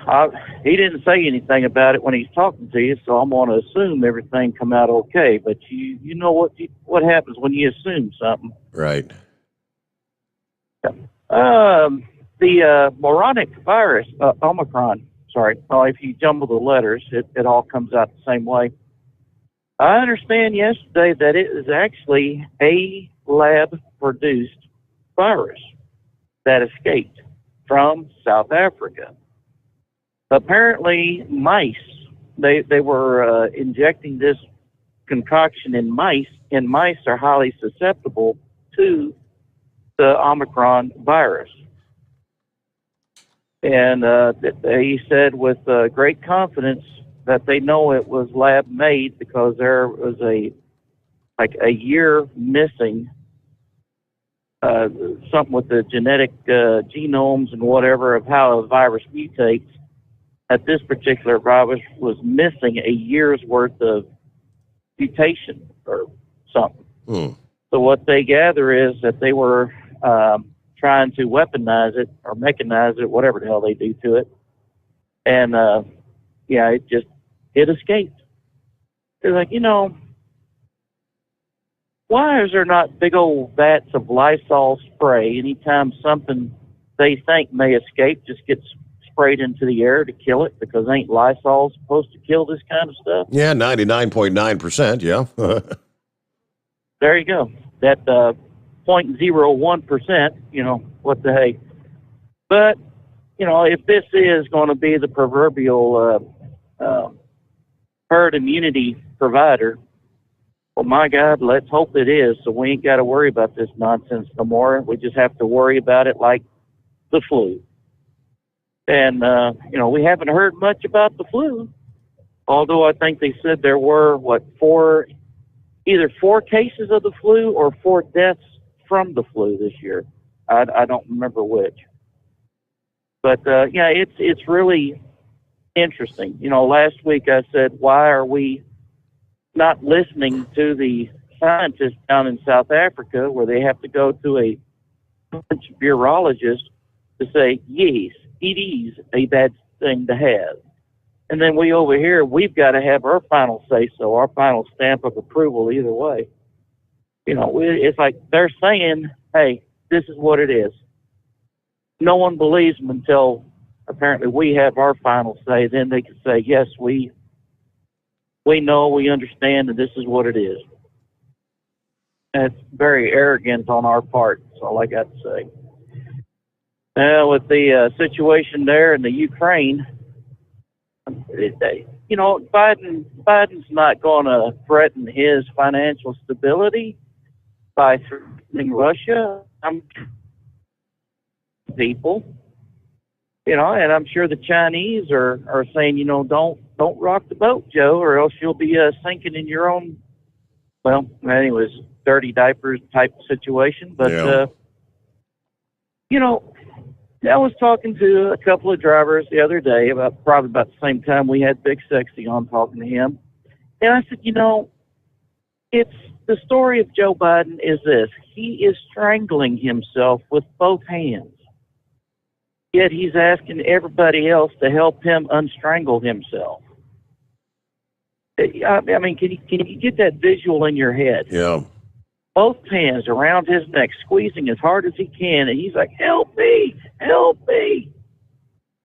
Speaker 4: he didn't say anything about it when he's talking to you, so I'm going to assume everything come out okay. But you know what happens when you assume something.
Speaker 2: Right.
Speaker 4: The moronic virus, Omicron, sorry, if you jumble the letters, it all comes out the same way. I understand yesterday that it is actually a lab-produced virus that escaped from South Africa. Apparently, mice, they were injecting this concoction in mice, and mice are highly susceptible to the Omicron virus. And they said with great confidence that they know it was lab made because there was a year missing, something with the genetic genomes and whatever of how a virus mutates. That this particular virus was missing a year's worth of mutation or something. So what they gather is that they were trying to weaponize it or mechanize it, whatever the hell they do to it. And, it escaped. They're like, why is there not big old vats of Lysol spray anytime something they think may escape just gets sprayed into the air to kill it, because ain't Lysol supposed to kill this kind of stuff?
Speaker 2: Yeah, 99.9%, yeah.
Speaker 4: There you go. That 0.01%, what the heck. But, if this is going to be the proverbial herd immunity provider, well, my God, let's hope it is, so we ain't got to worry about this nonsense no more. We just have to worry about it like the flu. And, we haven't heard much about the flu, although I think they said there were, either 4 cases of the flu or 4 deaths from the flu this year. I don't remember which. But, it's really interesting. Last week I said, why are we not listening to the scientists down in South Africa where they have to go to a bunch of virologists to say, yes, it is a bad thing to have. And then we over here, we've got to have our final say-so, our final stamp of approval either way. It's like they're saying, hey, this is what it is. No one believes them until apparently we have our final say. Then they can say, yes, we know, we understand, and this is what it is. And it's very arrogant on our part. That's all I got to say. With the situation there in the Ukraine, Biden's not going to threaten his financial stability by threatening Russia. People, and I'm sure the Chinese are saying, don't rock the boat, Joe, or else you'll be sinking in your own, anyways, dirty diapers type situation. But, I was talking to a couple of drivers the other day probably about the same time we had Big Sexy on talking to him. And I said, it's the story of Joe Biden is this. He is strangling himself with both hands. Yet he's asking everybody else to help him unstrangle himself. I mean, can you get that visual in your head?
Speaker 2: Yeah.
Speaker 4: Both hands around his neck, squeezing as hard as he can, and he's like, help me, help me.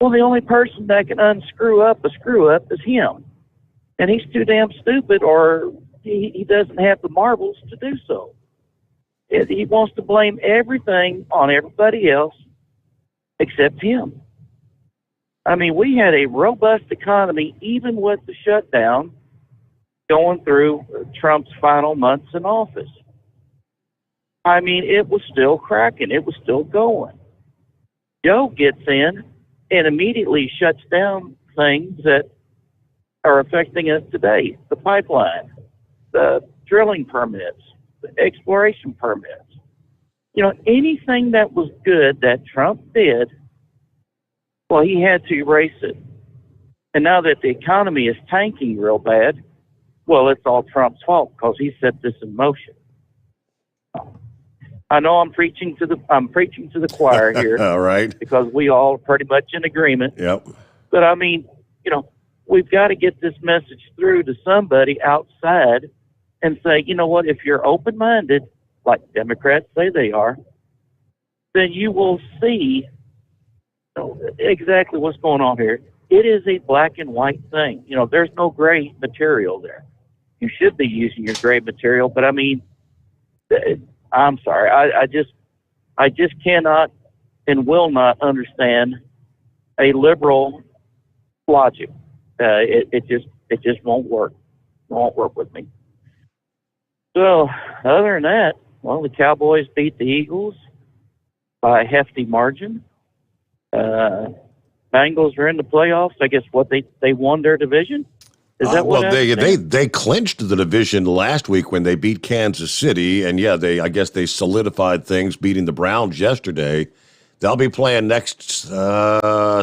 Speaker 4: Well, the only person that can unscrew up a screw-up is him. And he's too damn stupid, or he doesn't have the marbles to do so. He wants to blame everything on everybody else except him. I mean, we had a robust economy, even with the shutdown, going through Trump's final months in office. I mean, it was still cracking. It was still going. Joe gets in and immediately shuts down things that are affecting us today. The pipeline, the drilling permits, the exploration permits. Anything that was good that Trump did, well, he had to erase it. And now that the economy is tanking real bad, well, it's all Trump's fault because he set this in motion. I know I'm preaching to the choir here.
Speaker 2: All right.
Speaker 4: Because we all are pretty much in agreement.
Speaker 2: Yep.
Speaker 4: But I mean, we've got to get this message through to somebody outside and say, you know what, if you're open-minded, like Democrats say they are, then you will see exactly what's going on here. It is a black and white thing. There's no gray material there. You should be using your gray material, but I mean, I'm sorry. I just cannot and will not understand a liberal logic. It just won't work. Won't work with me. So other than that, well, the Cowboys beat the Eagles by a hefty margin. Bengals are in the playoffs. I guess they won their division. Is that what?
Speaker 2: Well, they clinched the division last week when they beat Kansas City, and I guess they solidified things, beating the Browns yesterday. They'll be playing next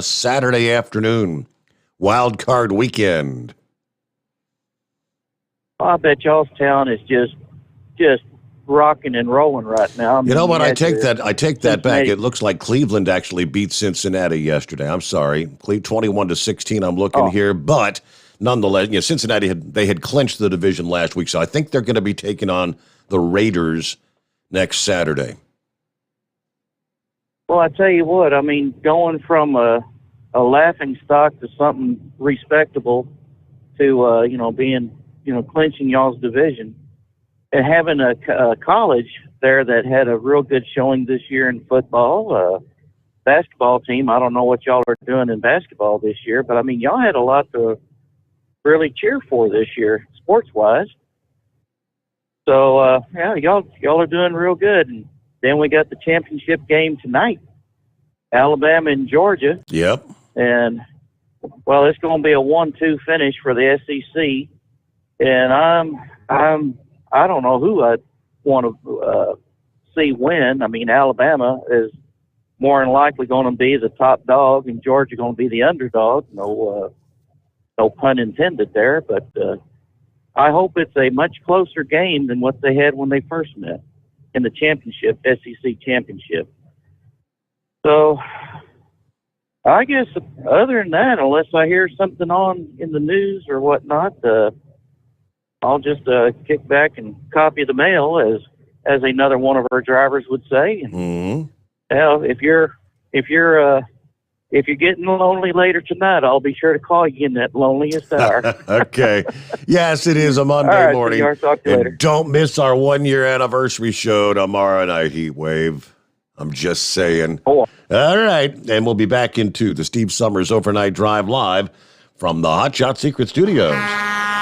Speaker 2: Saturday afternoon, Wild Card Weekend.
Speaker 4: I bet y'all's town is just rocking and rolling right now.
Speaker 2: You know what? I take that back. It looks like Cleveland actually beat Cincinnati yesterday. I'm sorry, 21-16. I'm looking here, but nonetheless, Cincinnati had clinched the division last week, so I think they're going to be taking on the Raiders next Saturday.
Speaker 4: Well, I tell you what. I mean, going from a laughing stock to something respectable to being clinching y'all's division. And having a college there that had a real good showing this year in football, basketball team, I don't know what y'all are doing in basketball this year, but I mean, y'all had a lot to really cheer for this year, sports-wise. So, y'all are doing real good. And then we got the championship game tonight, Alabama and Georgia.
Speaker 2: Yep.
Speaker 4: And, well, it's going to be a 1-2 finish for the SEC. And I don't know who I'd want to see win. I mean, Alabama is more than likely going to be the top dog, and Georgia going to be the underdog. No pun intended there, but I hope it's a much closer game than what they had when they first met in the championship, SEC championship. So I guess other than that, unless I hear something on in the news or whatnot, I'll just kick back and copy the mail, as another one of our drivers would say. And, if you're getting lonely later tonight, I'll be sure to call you in that loneliest hour.
Speaker 2: Okay. Yes, it is a Monday morning.
Speaker 4: Talk to you later.
Speaker 2: Don't miss our 1-year anniversary show tomorrow night, Heat Wave. I'm just saying. All right. And we'll be back into the Steve Summers Overnight Drive live from the Hot Shot Secret Studios.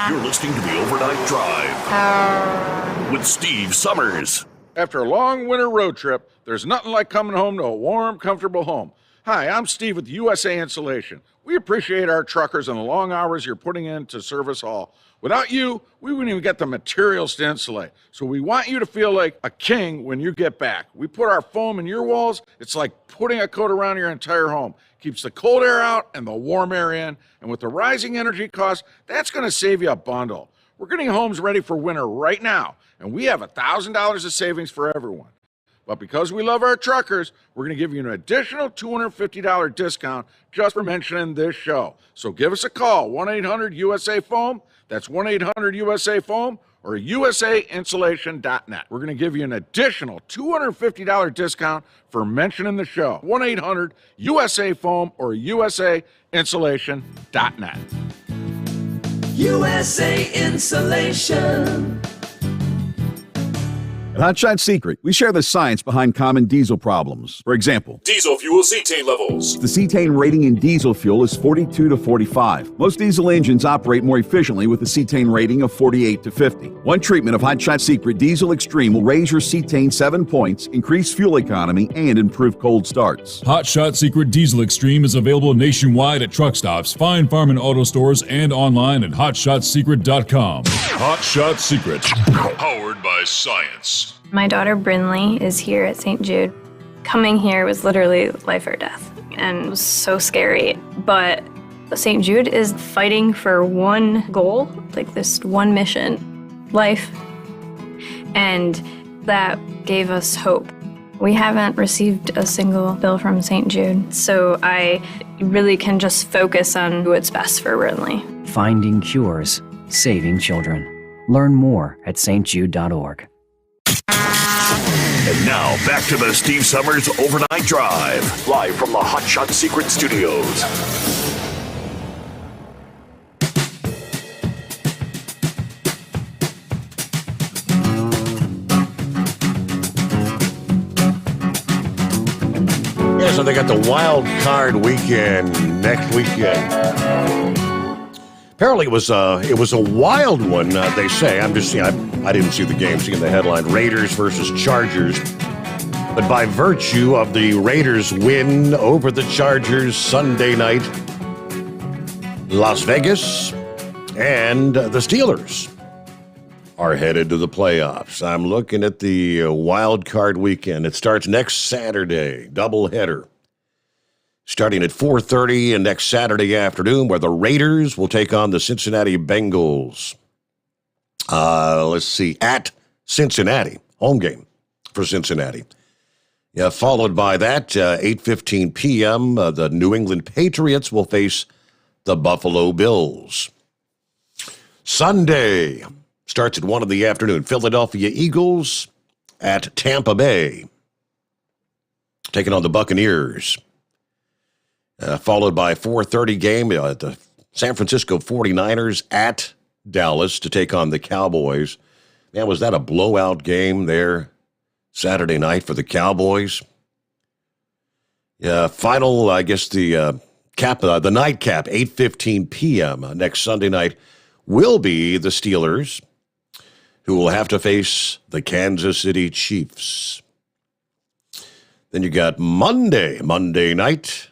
Speaker 3: You're listening to the Overnight Drive with Steve Summers.
Speaker 5: After a long winter road trip, there's nothing like coming home to a warm, comfortable home. Hi, I'm Steve with USA Insulation. We appreciate our truckers and the long hours you're putting in to serve us all. Without you, we wouldn't even get the materials to insulate. So we want you to feel like a king when you get back. We put our foam in your walls. It's like putting a coat around your entire home. Keeps the cold air out and the warm air in. And with the rising energy costs, that's going to save you a bundle. We're getting homes ready for winter right now, and we have $1,000 of savings for everyone. But because we love our truckers, we're going to give you an additional $250 discount just for mentioning this show. So give us a call, 1-800-USA-FOAM. That's 1-800-USA-FOAM or usainsulation.net. We're going to give you an additional $250 discount for mentioning the show. 1-800-USA-FOAM or usainsulation.net.
Speaker 9: USA Insulation.
Speaker 27: At Hot Shot Secret, we share the science behind common diesel problems. For example,
Speaker 6: Diesel fuel cetane levels.
Speaker 27: the cetane rating in diesel fuel is 42 to 45. Most diesel engines operate more efficiently with a cetane rating of 48 to 50. One treatment of Hot Shot Secret Diesel Extreme will raise your cetane 7 points, increase fuel economy, and improve cold starts.
Speaker 6: Hot Shot Secret Diesel Extreme is available nationwide at truck stops, fine farm and auto stores, and online at hotshotsecret.com. Hot Shot Secret, powered by science.
Speaker 19: My daughter Brinley is here at St. Jude. Coming here was literally life or death, and it was so scary. But St. Jude is fighting for one goal, like this one mission, life. And that gave us hope. We haven't received a single bill from St. Jude, so I really can just focus on what's best for Brinley.
Speaker 20: Finding cures, saving children. Learn more at stjude.org.
Speaker 3: And now, back to the Steve Summers Overnight Drive, live from the Hot Shot Secret Studios.
Speaker 2: Yeah, so they got the wild card weekend next weekend. Apparently, it was a wild one. They say. I'm just seeing. I didn't see the game. Seeing the headline: Raiders versus Chargers. But by virtue of the Raiders' win over the Chargers Sunday night, Las Vegas and the Steelers are headed to the playoffs. I'm looking at the wild card weekend. It starts next Saturday, doubleheader, starting at 4:30 and next Saturday afternoon, where the Raiders will take on the Cincinnati Bengals. Let's see, at Cincinnati, home game for Cincinnati. Yeah, followed by that, 8:15 p.m., the New England Patriots will face the Buffalo Bills. Sunday starts at 1 in the afternoon. Philadelphia Eagles at Tampa Bay, taking on the Buccaneers. Followed by 4:30 game, the San Francisco 49ers at Dallas to take on the Cowboys. Man, was that a blowout game there Saturday night for the Cowboys? Yeah, final, I guess the nightcap, 8:15 p.m. Next Sunday night will be the Steelers, who will have to face the Kansas City Chiefs. Then you got Monday Night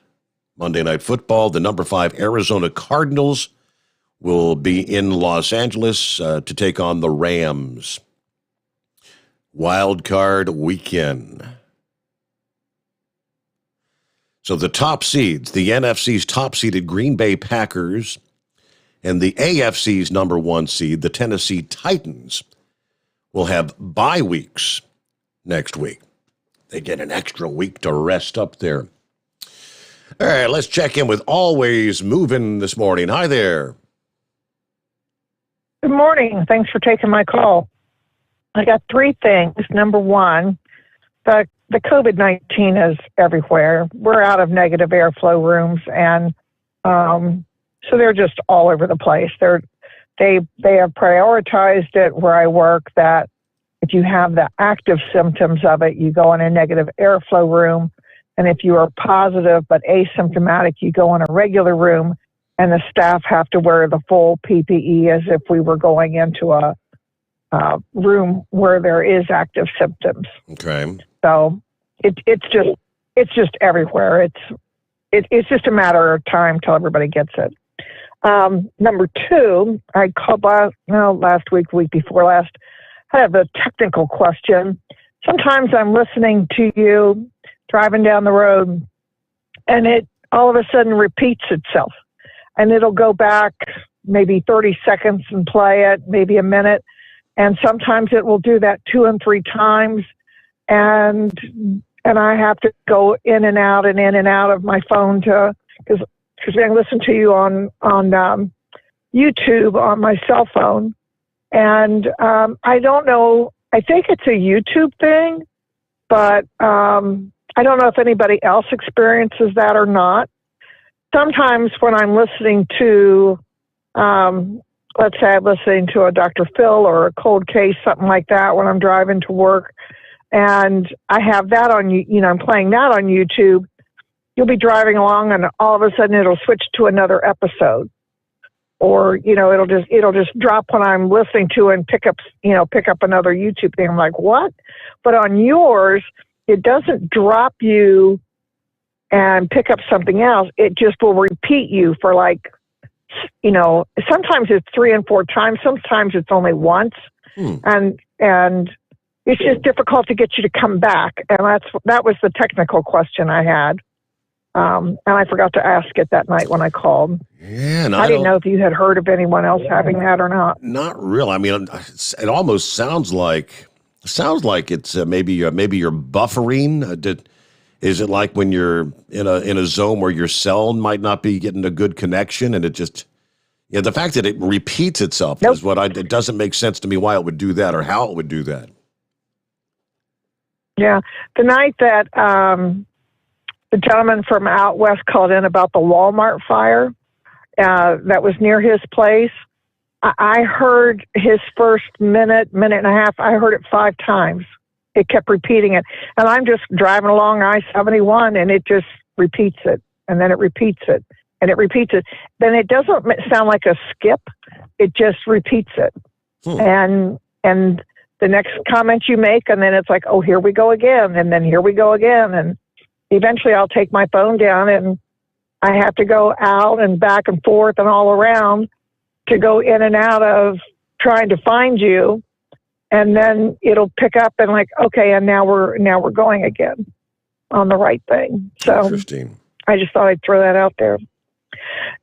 Speaker 2: Football. The number 5 Arizona Cardinals will be in Los Angeles to take on the Rams. Wild card weekend. So the top seeds, the NFC's top-seeded Green Bay Packers and the AFC's number 1 seed, the Tennessee Titans, will have bye weeks next week. They get an extra week to rest up there. All right, let's check in with Always Moving this morning. Hi there.
Speaker 7: Good morning. Thanks for taking my call. I got 3 things. Number 1, the COVID-19 is everywhere. We're out of negative airflow rooms, and so they're just all over the place. They have prioritized it where I work that if you have the active symptoms of it, you go in a negative airflow room. And if you are positive but asymptomatic, you go in a regular room, and the staff have to wear the full PPE as if we were going into a room where there is active symptoms.
Speaker 2: Okay.
Speaker 7: So it's just everywhere. It's just a matter of time till everybody gets it. Number 2, I called last week before last. I have a technical question. Sometimes I'm listening to you driving down the road, and it all of a sudden repeats itself. And it'll go back maybe 30 seconds and play it, maybe a minute. And sometimes it will do that 2 and 3 times. And I have to go in and out of my phone because I listen to you on YouTube on my cell phone. And I don't know, I think it's a YouTube thing, but I don't know if anybody else experiences that or not. Sometimes when I'm listening to, let's say I'm listening to a Dr. Phil or a Cold Case, something like that, when I'm driving to work, and I have that on, I'm playing that on YouTube, you'll be driving along and all of a sudden it'll switch to another episode. Or, it'll just drop when I'm listening to and pick up another YouTube thing. I'm like, what? But on yours, it doesn't drop you and pick up something else. It just will repeat you for sometimes it's 3 and 4 times. Sometimes it's only once. And it's just difficult to get you to come back. And that was the technical question I had. And I forgot to ask it that night when I called.
Speaker 2: Yeah, and
Speaker 7: I didn't know if you had heard of anyone else having that or not.
Speaker 2: Not really. I mean, it almost sounds like it's maybe you're buffering. Is it like when you're in a zone where your cell might not be getting a good connection, and it just the fact that it repeats itself is what it doesn't make sense to me why it would do that or how it would do that.
Speaker 7: Yeah. The night that the gentleman from out west called in about the Walmart fire that was near his place, I heard his first minute and a half. I heard it 5 times. It kept repeating it. And I'm just driving along I-71, and it just repeats it. And then it repeats it. And it repeats it. Then it doesn't sound like a skip. It just repeats it. And the next comment you make, and then it's like, oh, here we go again. And then here we go again. And eventually I'll take my phone down, and I have to go out and back and forth and all around to go in and out of trying to find you. And then it'll pick up and like, okay, and now we're going again on the right thing. So
Speaker 2: interesting.
Speaker 7: I just thought I'd throw that out there.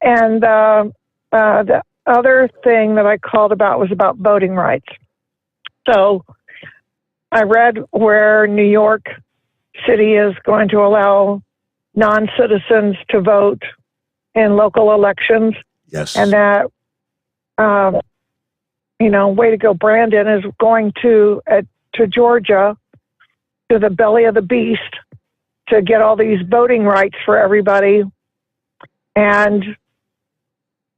Speaker 7: And the other thing that I called about was about voting rights. So I read where New York City is going to allow non-citizens to vote in local elections.
Speaker 2: Yes.
Speaker 7: And that, way to go, Brandon is going to Georgia, to the belly of the beast, to get all these voting rights for everybody. And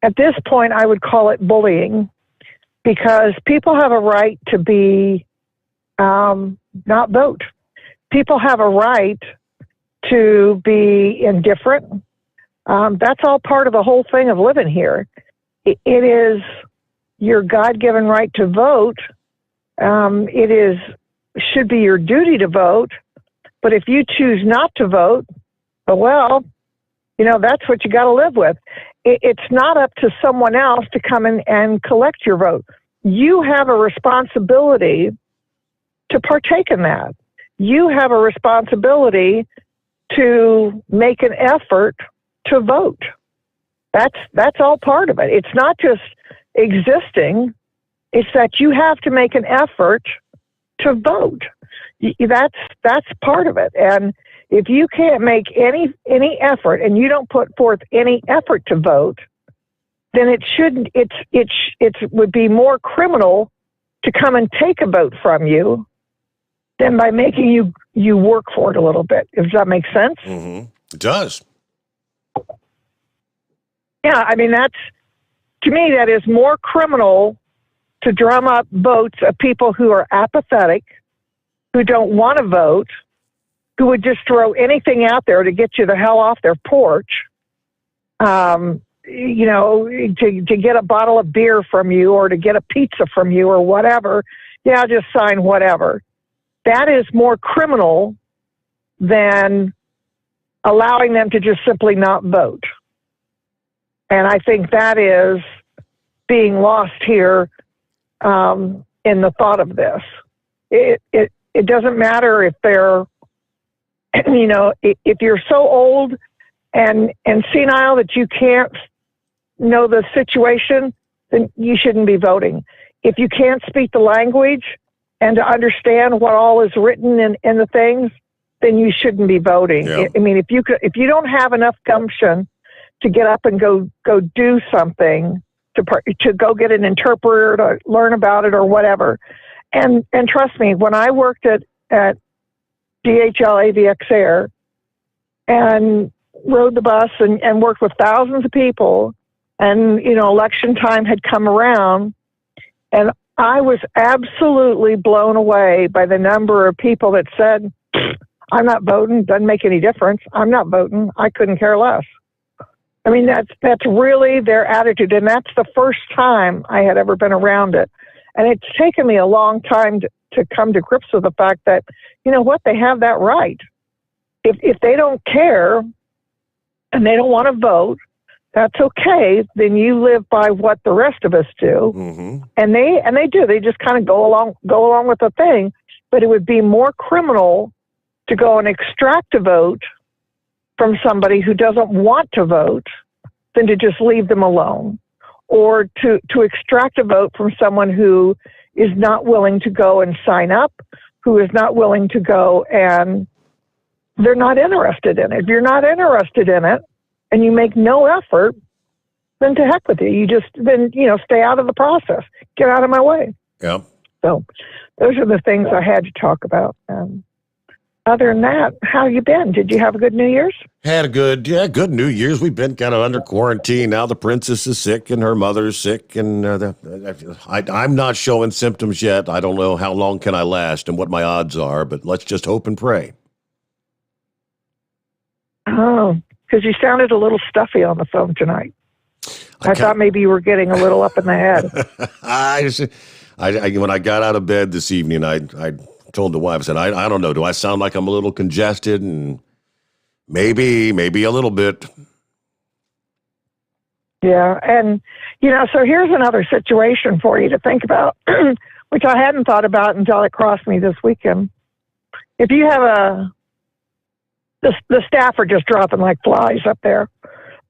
Speaker 7: at this point, I would call it bullying, because people have a right to be not vote. People have a right to be indifferent. That's all part of the whole thing of living here. It is your God-given right to vote. Should be your duty to vote. But if you choose not to vote, well, that's what you got to live with. It's not up to someone else to come in and collect your vote. You have a responsibility to partake in that. You have a responsibility to make an effort to vote. That's all part of it. It's not just existing. It's that you have to make an effort to vote. That's part of it. And if you can't make any effort, and you don't put forth any effort to vote, then it would be more criminal to come and take a vote from you than by making you work for it a little bit. Does that make sense?
Speaker 2: Mm-hmm. It does.
Speaker 7: Yeah, I mean, to me, that is more criminal to drum up votes of people who are apathetic, who don't want to vote, who would just throw anything out there to get you the hell off their porch, to get a bottle of beer from you or to get a pizza from you or whatever. Yeah, I'll just sign whatever. That is more criminal than allowing them to just simply not vote. And I think that is being lost here in the thought of this. It doesn't matter if they're, if you're so old and senile that you can't know the situation, then you shouldn't be voting. If you can't speak the language and to understand what all is written in the things, then you shouldn't be voting.
Speaker 2: Yeah.
Speaker 7: I mean, if you don't have enough gumption to get up and go do something, to go get an interpreter to learn about it or whatever. And trust me, when I worked at DHL AVX Air and rode the bus and worked with thousands of people, and election time had come around, and I was absolutely blown away by the number of people that said, I'm not voting, doesn't make any difference. I'm not voting. I couldn't care less. I mean, that's really their attitude, and that's the first time I had ever been around it. And it's taken me a long time to come to grips with the fact that, they have that right. If they don't care and they don't want to vote, that's okay. Then you live by what the rest of us do.
Speaker 2: Mm-hmm.
Speaker 7: And they do. They just kind of go along with the thing. But it would be more criminal to go and extract a vote from somebody who doesn't want to vote than to just leave them alone, or to extract a vote from someone who is not willing to go and sign up, who is not willing to go, and they're not interested in it. If you're not interested in it and you make no effort, then to heck with you. You just stay out of the process. Get out of my way.
Speaker 2: Yeah.
Speaker 7: So those are the things I had to talk about. other than that, how you been? Did you have a good New Year's?
Speaker 2: Had a good New Year's. We've been kind of under quarantine now. The princess is sick and her mother's sick, and I'm not showing symptoms yet. I don't know how long can I last and what my odds are, but let's just hope and pray.
Speaker 7: Oh, because you sounded a little stuffy on the phone tonight. I thought maybe you were getting a little up in the head.
Speaker 2: When I got out of bed this evening, I told the wife, I said, I don't know, do I sound like I'm a little congested? And maybe a little bit.
Speaker 7: Yeah, and, so here's another situation for you to think about, which I hadn't thought about until it crossed me this weekend. If you have the staff are just dropping like flies up there,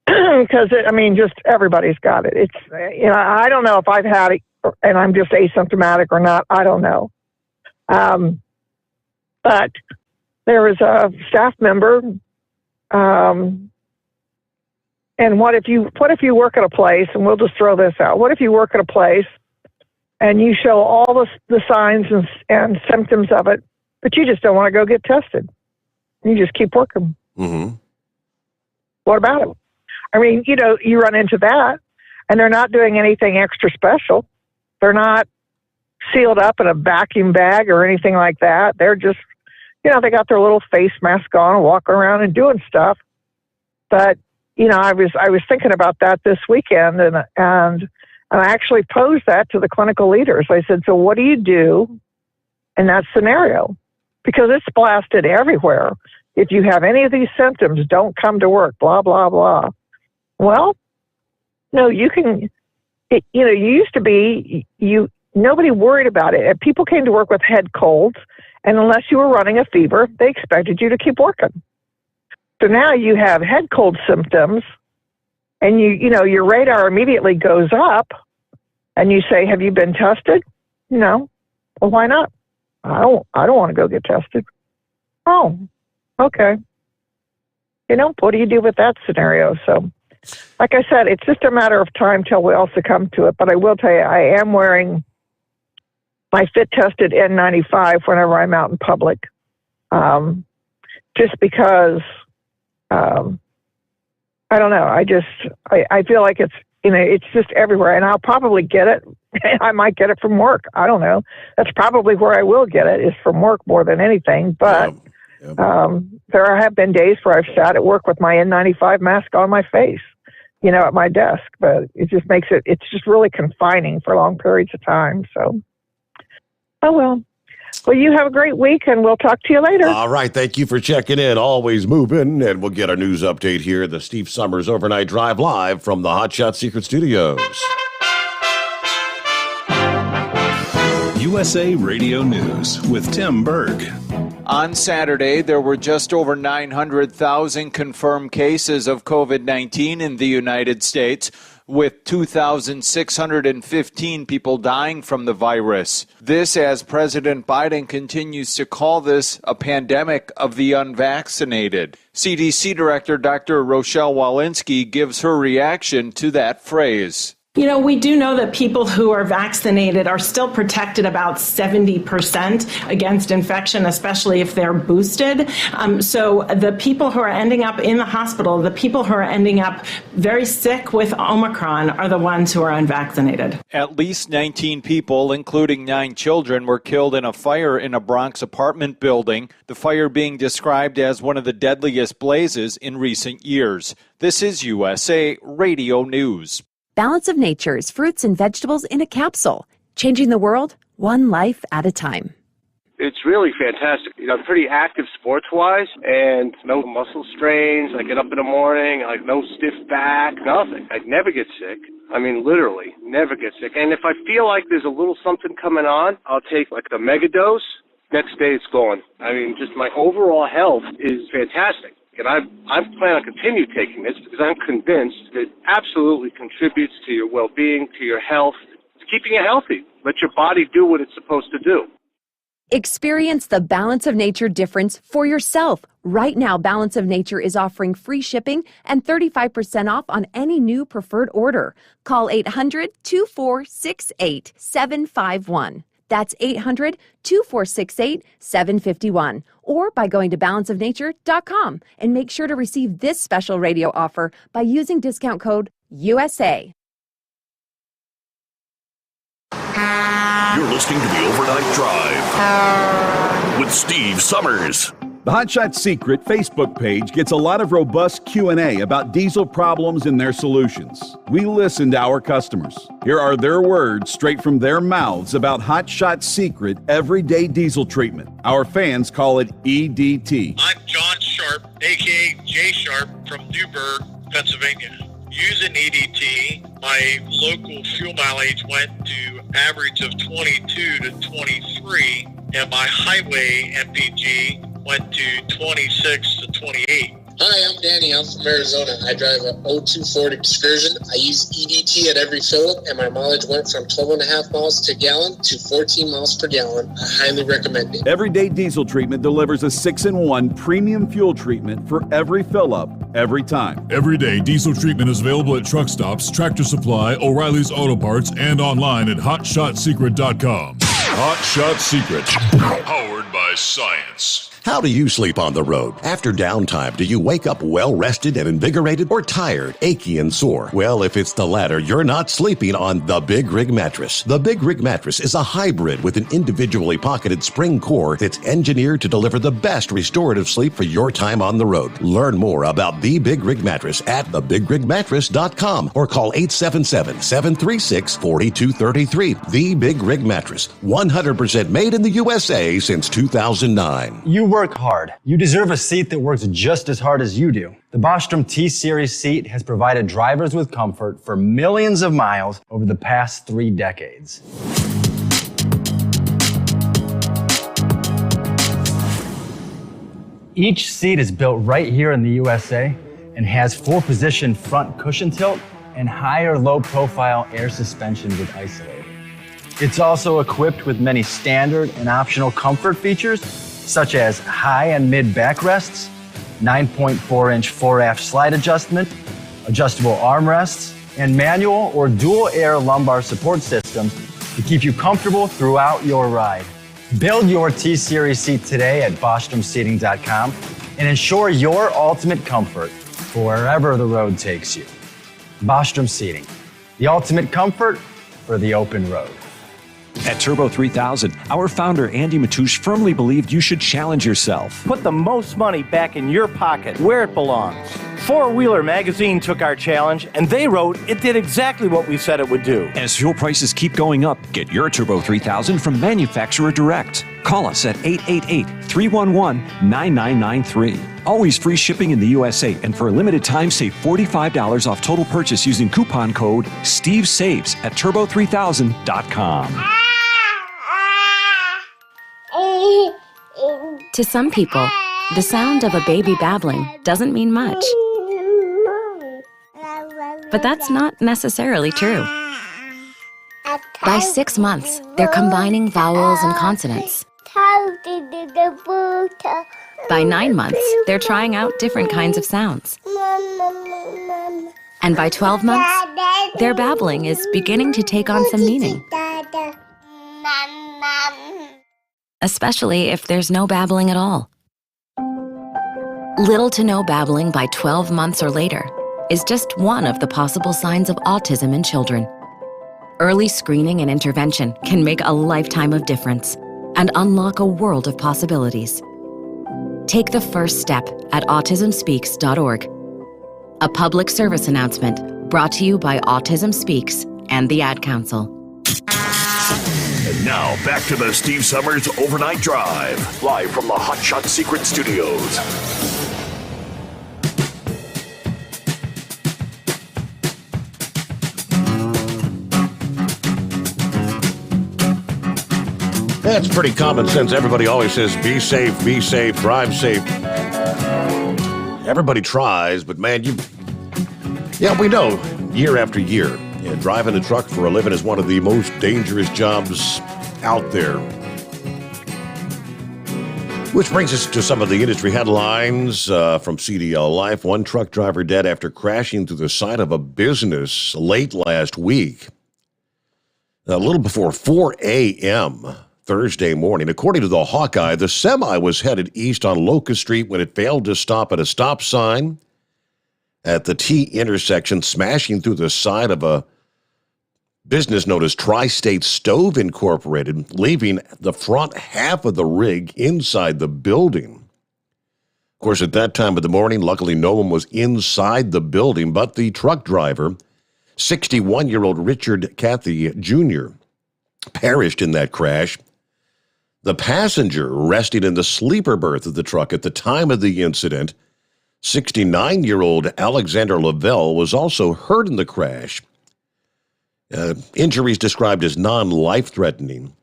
Speaker 7: because, just everybody's got it. It's, I don't know if I've had it and I'm just asymptomatic or not. I don't know. But there was a staff member, and what if you work at a place, and we'll just throw this out. What if you work at a place and you show all the signs and symptoms of it, but you just don't want to go get tested? You just keep working.
Speaker 2: Mm-hmm.
Speaker 7: What about it? You run into that, and they're not doing anything extra special. They're not sealed up in a vacuum bag or anything like that. They're just, they got their little face mask on and walking around and doing stuff. But, I was thinking about that this weekend, and I actually posed that to the clinical leaders. I said, so what do you do in that scenario? Because it's blasted everywhere. If you have any of these symptoms, don't come to work, blah, blah, blah. Well, no, you can, you used to be, nobody worried about it. If people came to work with head colds, and unless you were running a fever, they expected you to keep working. So now you have head cold symptoms, and your radar immediately goes up, and you say, have you been tested? No. Well, why not? I don't want to go get tested. Oh, okay. What do you do with that scenario? So, like I said, it's just a matter of time till we all succumb to it. But I will tell you, I am wearing my fit-tested N95 whenever I'm out in public, just because, I don't know. I feel like it's just everywhere, and I'll probably get it. I might get it from work. I don't know. That's probably where I will get it, is from work more than anything. But there have been days where I've sat at work with my N95 mask on my face, at my desk. But it just makes it's just really confining for long periods of time. So, oh well. Well, you have a great week, and we'll talk to you later.
Speaker 2: All right. Thank you for checking in. Always moving. And we'll get our news update here. The Steve Sommers Overnight Drive live from the Hot Shot Secret Studios.
Speaker 1: USA Radio News with Tim Berg.
Speaker 10: On Saturday, there were just over 900,000 confirmed cases of COVID-19 in the United States, with 2,615 people dying from the virus. This as President Biden continues to call this a pandemic of the unvaccinated. CDC Director Dr. Rochelle Walensky gives her reaction to that phrase.
Speaker 8: We do know that people who are vaccinated are still protected about 70% against infection, especially if they're boosted. So the people who are ending up in the hospital, the people who are ending up very sick with Omicron are the ones who are unvaccinated.
Speaker 10: At least 19 people, including 9 children, were killed in a fire in a Bronx apartment building, the fire being described as one of the deadliest blazes in recent years. This is USA Radio News.
Speaker 12: Balance of Nature's fruits and vegetables in a capsule, changing the world one life at a time.
Speaker 14: It's really fantastic. I'm pretty active sports-wise, and no muscle strains. I get up in the morning, no stiff back, nothing. I never get sick. Literally, never get sick. And if I feel like there's a little something coming on, I'll take a mega dose. Next day it's gone. Just my overall health is fantastic. And I plan on continue taking this because I'm convinced that it absolutely contributes to your well-being, to your health, to keeping you healthy. Let your body do what it's supposed to do.
Speaker 12: Experience the Balance of Nature difference for yourself. Right now, Balance of Nature is offering free shipping and 35% off on any new preferred order. Call 800-246-8751. That's 800-2468-751, or by going to balanceofnature.com, and make sure to receive this special radio offer by using discount code USA.
Speaker 3: You're listening to the Overnight Drive with Steve Summers.
Speaker 27: The Hot Shot Secret Facebook page gets a lot of robust Q&A about diesel problems and their solutions. We listen to our customers. Here are their words straight from their mouths about Hot Shot Secret everyday diesel treatment. Our fans call it EDT.
Speaker 11: I'm John Sharp, aka Jay Sharp from Newburgh, Pennsylvania. Using EDT, my local fuel mileage went to average of 22 to 23, and my highway MPG went to 26 to 28.
Speaker 15: Hi, I'm Danny. I'm from Arizona. I drive a 02 Ford Excursion. I use EDT at every fill-up, and my mileage went from 12.5 miles to gallon to 14 miles per gallon. I highly recommend it.
Speaker 27: Everyday diesel treatment delivers a 6-in-1 premium fuel treatment for every fill-up, every time.
Speaker 6: Everyday diesel treatment is available at truck stops, Tractor Supply, O'Reilly's Auto Parts, and online at HotShotSecret.com. Hot Shot Secret, powered by science.
Speaker 2: How do you sleep on the road? After downtime, do you wake up well-rested and invigorated, or tired, achy, and sore? Well, if it's the latter, you're not sleeping on the Big Rig Mattress. The Big Rig Mattress is a hybrid with an individually pocketed spring core that's engineered to deliver the best restorative sleep for your time on the road. Learn more about the Big Rig Mattress at thebigrigmattress.com or call 877-736-4233. The Big Rig Mattress, 100% made in the USA since 2009.
Speaker 16: You work hard. You deserve a seat that works just as hard as you do. The Bostrom T-Series seat has provided drivers with comfort for millions of miles over the past 3 decades. Each seat is built right here in the USA and has 4-position front cushion tilt and higher low-profile air suspension with isolator. It's also equipped with many standard and optional comfort features, such as high and mid backrests, 9.4-inch 4-aft slide adjustment, adjustable armrests, and manual or dual air lumbar support systems to keep you comfortable throughout your ride. Build your T-Series seat today at BostromSeating.com and ensure your ultimate comfort for wherever the road takes you. Bostrom Seating, the ultimate comfort for the open road.
Speaker 20: At Turbo 3000, our founder Andy Matouche firmly believed you should challenge yourself.
Speaker 21: Put the most money back in your pocket where it belongs. Four Wheeler magazine took our challenge, and they wrote it did exactly what we said it would do.
Speaker 20: As fuel prices keep going up, get your Turbo 3000 from manufacturer direct. Call us at 888-311-9993. Always free shipping in the USA, and for a limited time, save $45 off total purchase using coupon code SteveSaves at turbo3000.com.
Speaker 22: To some people, the sound of a baby babbling doesn't mean much. But that's not necessarily true. By 6 months, they're combining vowels and consonants. By 9 months, they're trying out different kinds of sounds. And by 12 months, their babbling is beginning to take on some meaning. Especially if there's no babbling at all. Little to no babbling by 12 months or later is just one of the possible signs of autism in children. Early screening and intervention can make a lifetime of difference and unlock a world of possibilities. Take the first step at autismspeaks.org. A public service announcement brought to you by Autism Speaks and the Ad Council.
Speaker 3: And now, back to the Steve Summers Overnight Drive, live from the Hot Shot Secret Studios.
Speaker 2: That's pretty common sense. Everybody always says, be safe, drive safe. Everybody tries, but man, we know year after year, driving a truck for a living is one of the most dangerous jobs out there. Which brings us to some of the industry headlines from CDL Life. One truck driver dead after crashing through the side of a business late last week. A little before 4 a.m. Thursday morning, according to the Hawkeye, the semi was headed east on Locust Street when it failed to stop at a stop sign at the T intersection, smashing through the side of a business known as Tri-State Stove Incorporated, leaving the front half of the rig inside the building. Of course, at that time of the morning, luckily no one was inside the building, but the truck driver, 61-year-old Richard Cathy Jr., perished in that crash. The passenger resting in the sleeper berth of the truck at the time of the incident, 69-year-old Alexander Lavelle, was also hurt in the crash. Injuries described as non-life-threatening.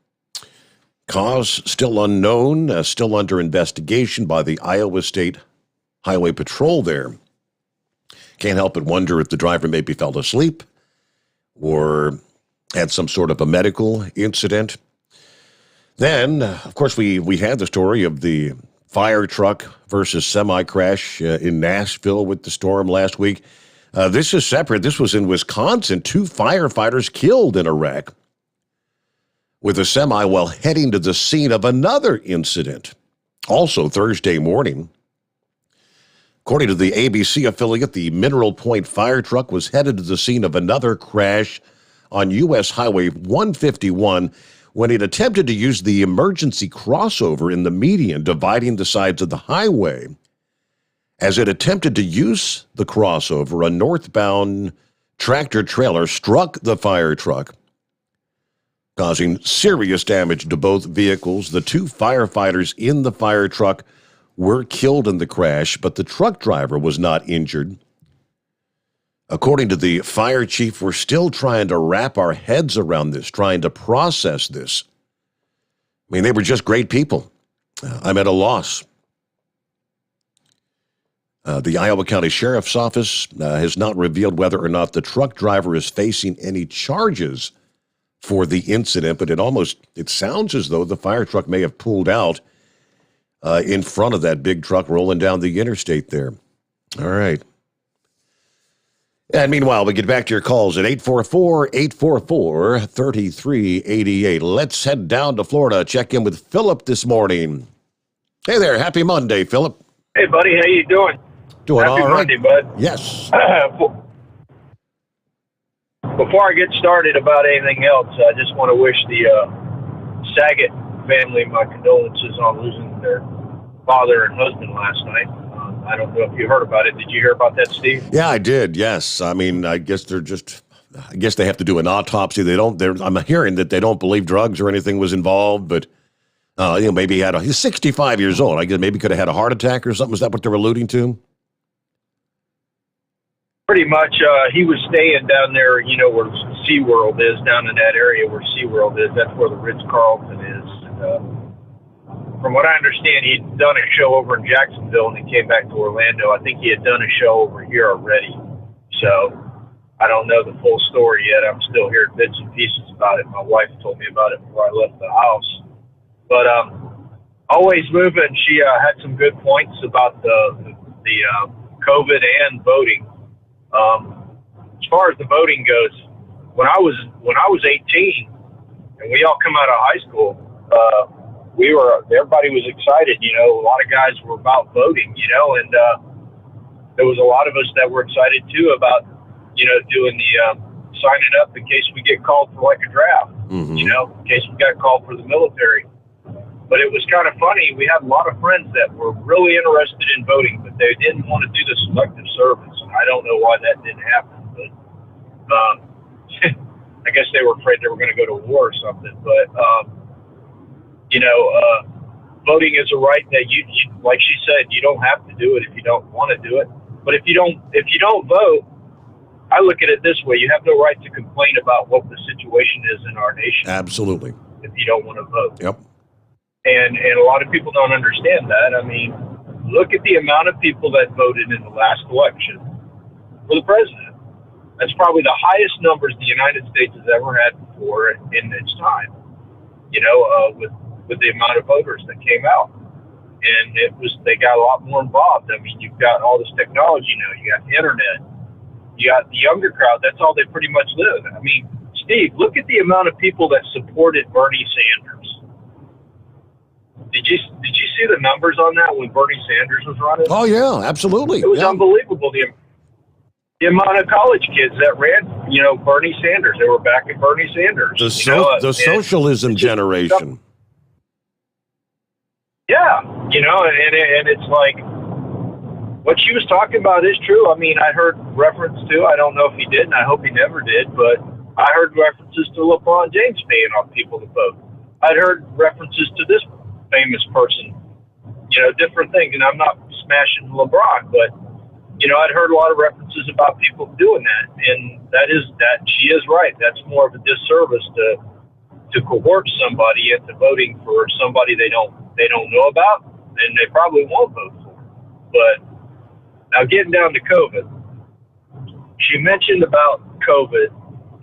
Speaker 2: Cause still unknown, still under investigation by the Iowa State Highway Patrol there. Can't help but wonder if the driver maybe fell asleep or had some sort of a medical incident. Then, of course, we had the story of the fire truck versus semi crash in Nashville with the storm last week. This is separate. This was in Wisconsin. 2 firefighters killed in a wreck with a semi while heading to the scene of another incident, also Thursday morning. According to the ABC affiliate, the Mineral Point fire truck was headed to the scene of another crash on U.S. Highway 151 when it attempted to use the emergency crossover in the median dividing the sides of the highway. As it attempted to use the crossover, a northbound tractor-trailer struck the fire truck, causing serious damage to both vehicles. The 2 firefighters in the fire truck were killed in the crash, but the truck driver was not injured. According to the fire chief, we're still trying to wrap our heads around this, trying to process this. I mean, they were just great people. I'm at a loss. The Iowa County Sheriff's Office has not revealed whether or not the truck driver is facing any charges for the incident, but it sounds as though the fire truck may have pulled out in front of that big truck rolling down the interstate there. All right. And meanwhile, we get back to your calls at 844-844-3388. Let's head down to Florida, check in with Philip this morning. Hey there. Happy Monday, Philip.
Speaker 13: Hey, buddy. How you doing?
Speaker 2: Doing
Speaker 13: Happy
Speaker 2: all right.
Speaker 13: Monday, bud.
Speaker 2: Yes.
Speaker 13: Before I get started about anything else, I just want to wish the Saget family my condolences on losing their father and husband last night. I don't know if you heard about it. Did you hear about that, Steve?
Speaker 2: Yeah, I did. Yes. I mean, I guess they have to do an autopsy. I'm hearing that they don't believe drugs or anything was involved, but maybe he's 65 years old. I guess maybe could have had a heart attack or something. Is that what they're alluding to?
Speaker 13: Pretty much. He was staying down there, where SeaWorld is, down in that area where SeaWorld is. That's where the Ritz-Carlton is. From what I understand, he'd done a show over in Jacksonville and he came back to Orlando. I think he had done a show over here already. So I don't know the full story yet. I'm still hearing bits and pieces about it. My wife told me about it before I left the house. But always moving. She had some good points about the COVID and voting. As far as the voting goes, when I was 18 and we all come out of high school, everybody was excited. A lot of guys were about voting, and there was a lot of us that were excited too about, doing the signing up in case we get called for like a draft, in case we got called for the military. But it was kind of funny. We had a lot of friends that were really interested in voting, but they didn't want to do the selective service. And I don't know why that didn't happen, but I guess they were afraid they were going to go to war or something. But, voting is a right that you, like she said, you don't have to do it if you don't want to do it. But if you don't vote, I look at it this way: you have no right to complain about what the situation is in our nation.
Speaker 2: Absolutely.
Speaker 13: If you don't want to vote.
Speaker 2: Yep.
Speaker 13: And a lot of people don't understand that. I mean, look at the amount of people that voted in the last election for the president. That's probably the highest numbers the United States has ever had before in its time. With the amount of voters that came out, and they got a lot more involved. I mean, you've got all this technology now. You got the internet. You got the younger crowd. That's all they pretty much live. I mean, Steve, look at the amount of people that supported Bernie Sanders. Did you see the numbers on that when Bernie Sanders was running?
Speaker 2: Oh, yeah, absolutely.
Speaker 13: It was unbelievable. The amount of college kids that ran, Bernie Sanders. They were backing Bernie Sanders.
Speaker 2: The socialism generation.
Speaker 13: Yeah, and it's like what she was talking about is true. I mean, I heard reference to, I don't know if he did, and I hope he never did, but I heard references to LeBron James paying off people to vote. I'd heard references to this famous person, different things, and I'm not smashing LeBron, but I'd heard a lot of references about people doing that, and that she is right. That's more of a disservice to coerce somebody into voting for somebody they don't know about, and they probably won't vote for. But now getting down to COVID, she mentioned about COVID,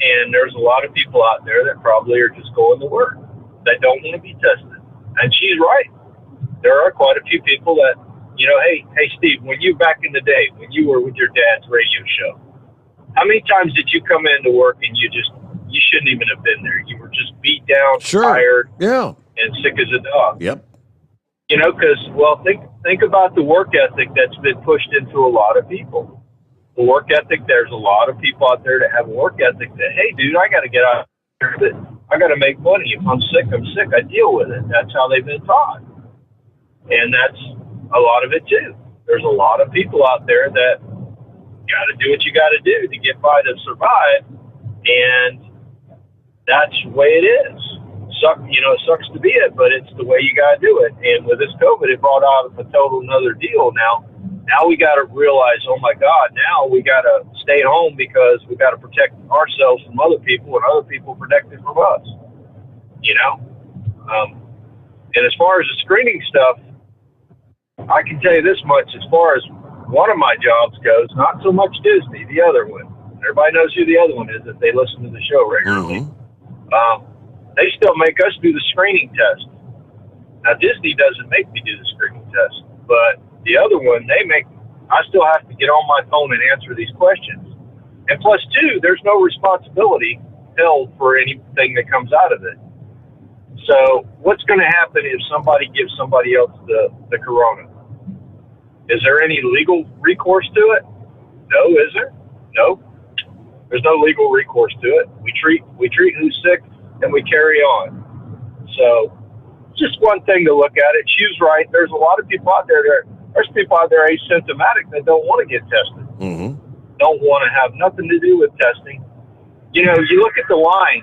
Speaker 13: and there's a lot of people out there that probably are just going to work that don't want to be tested, and she's right. There are quite a few people that, hey, Steve, when you back in the day, when you were with your dad's radio show, how many times did you come into work and you shouldn't even have been there? You were just beat down, tired, and sick as a dog.
Speaker 2: Yep.
Speaker 13: Because, think about the work ethic that's been pushed into a lot of people. The work ethic, there's a lot of people out there that have a work ethic that, hey, dude, I got to get out here. I got to make money. If I'm sick, I'm sick. I deal with it. That's how they've been taught. And that's a lot of it, too. There's a lot of people out there that got to do what you got to do to get by to survive. And that's the way it is. It sucks to be it, but it's the way you got to do it. And with this COVID, it brought out a total another deal now. Now we got to realize, oh, my God, now we got to stay home because we got to protect ourselves from other people and other people protected from us, And as far as the screening stuff, I can tell you this much. As far as one of my jobs goes, not so much Disney, the other one. Everybody knows who the other one is if they listen to the show regularly. They still make us do the screening test. Now, Disney doesn't make me do the screening test, but the other one, I still have to get on my phone and answer these questions. And plus, two, there's no responsibility held for anything that comes out of it. So what's going to happen if somebody gives somebody else the corona? Is there any legal recourse to it? No, is there? No. There's no legal recourse to it. We treat who's sick, and we carry on. So just one thing to look at it. She's right. There's a lot of people out there there's people out there asymptomatic that don't want to get tested. Don't want to have nothing to do with testing. You look at the lines.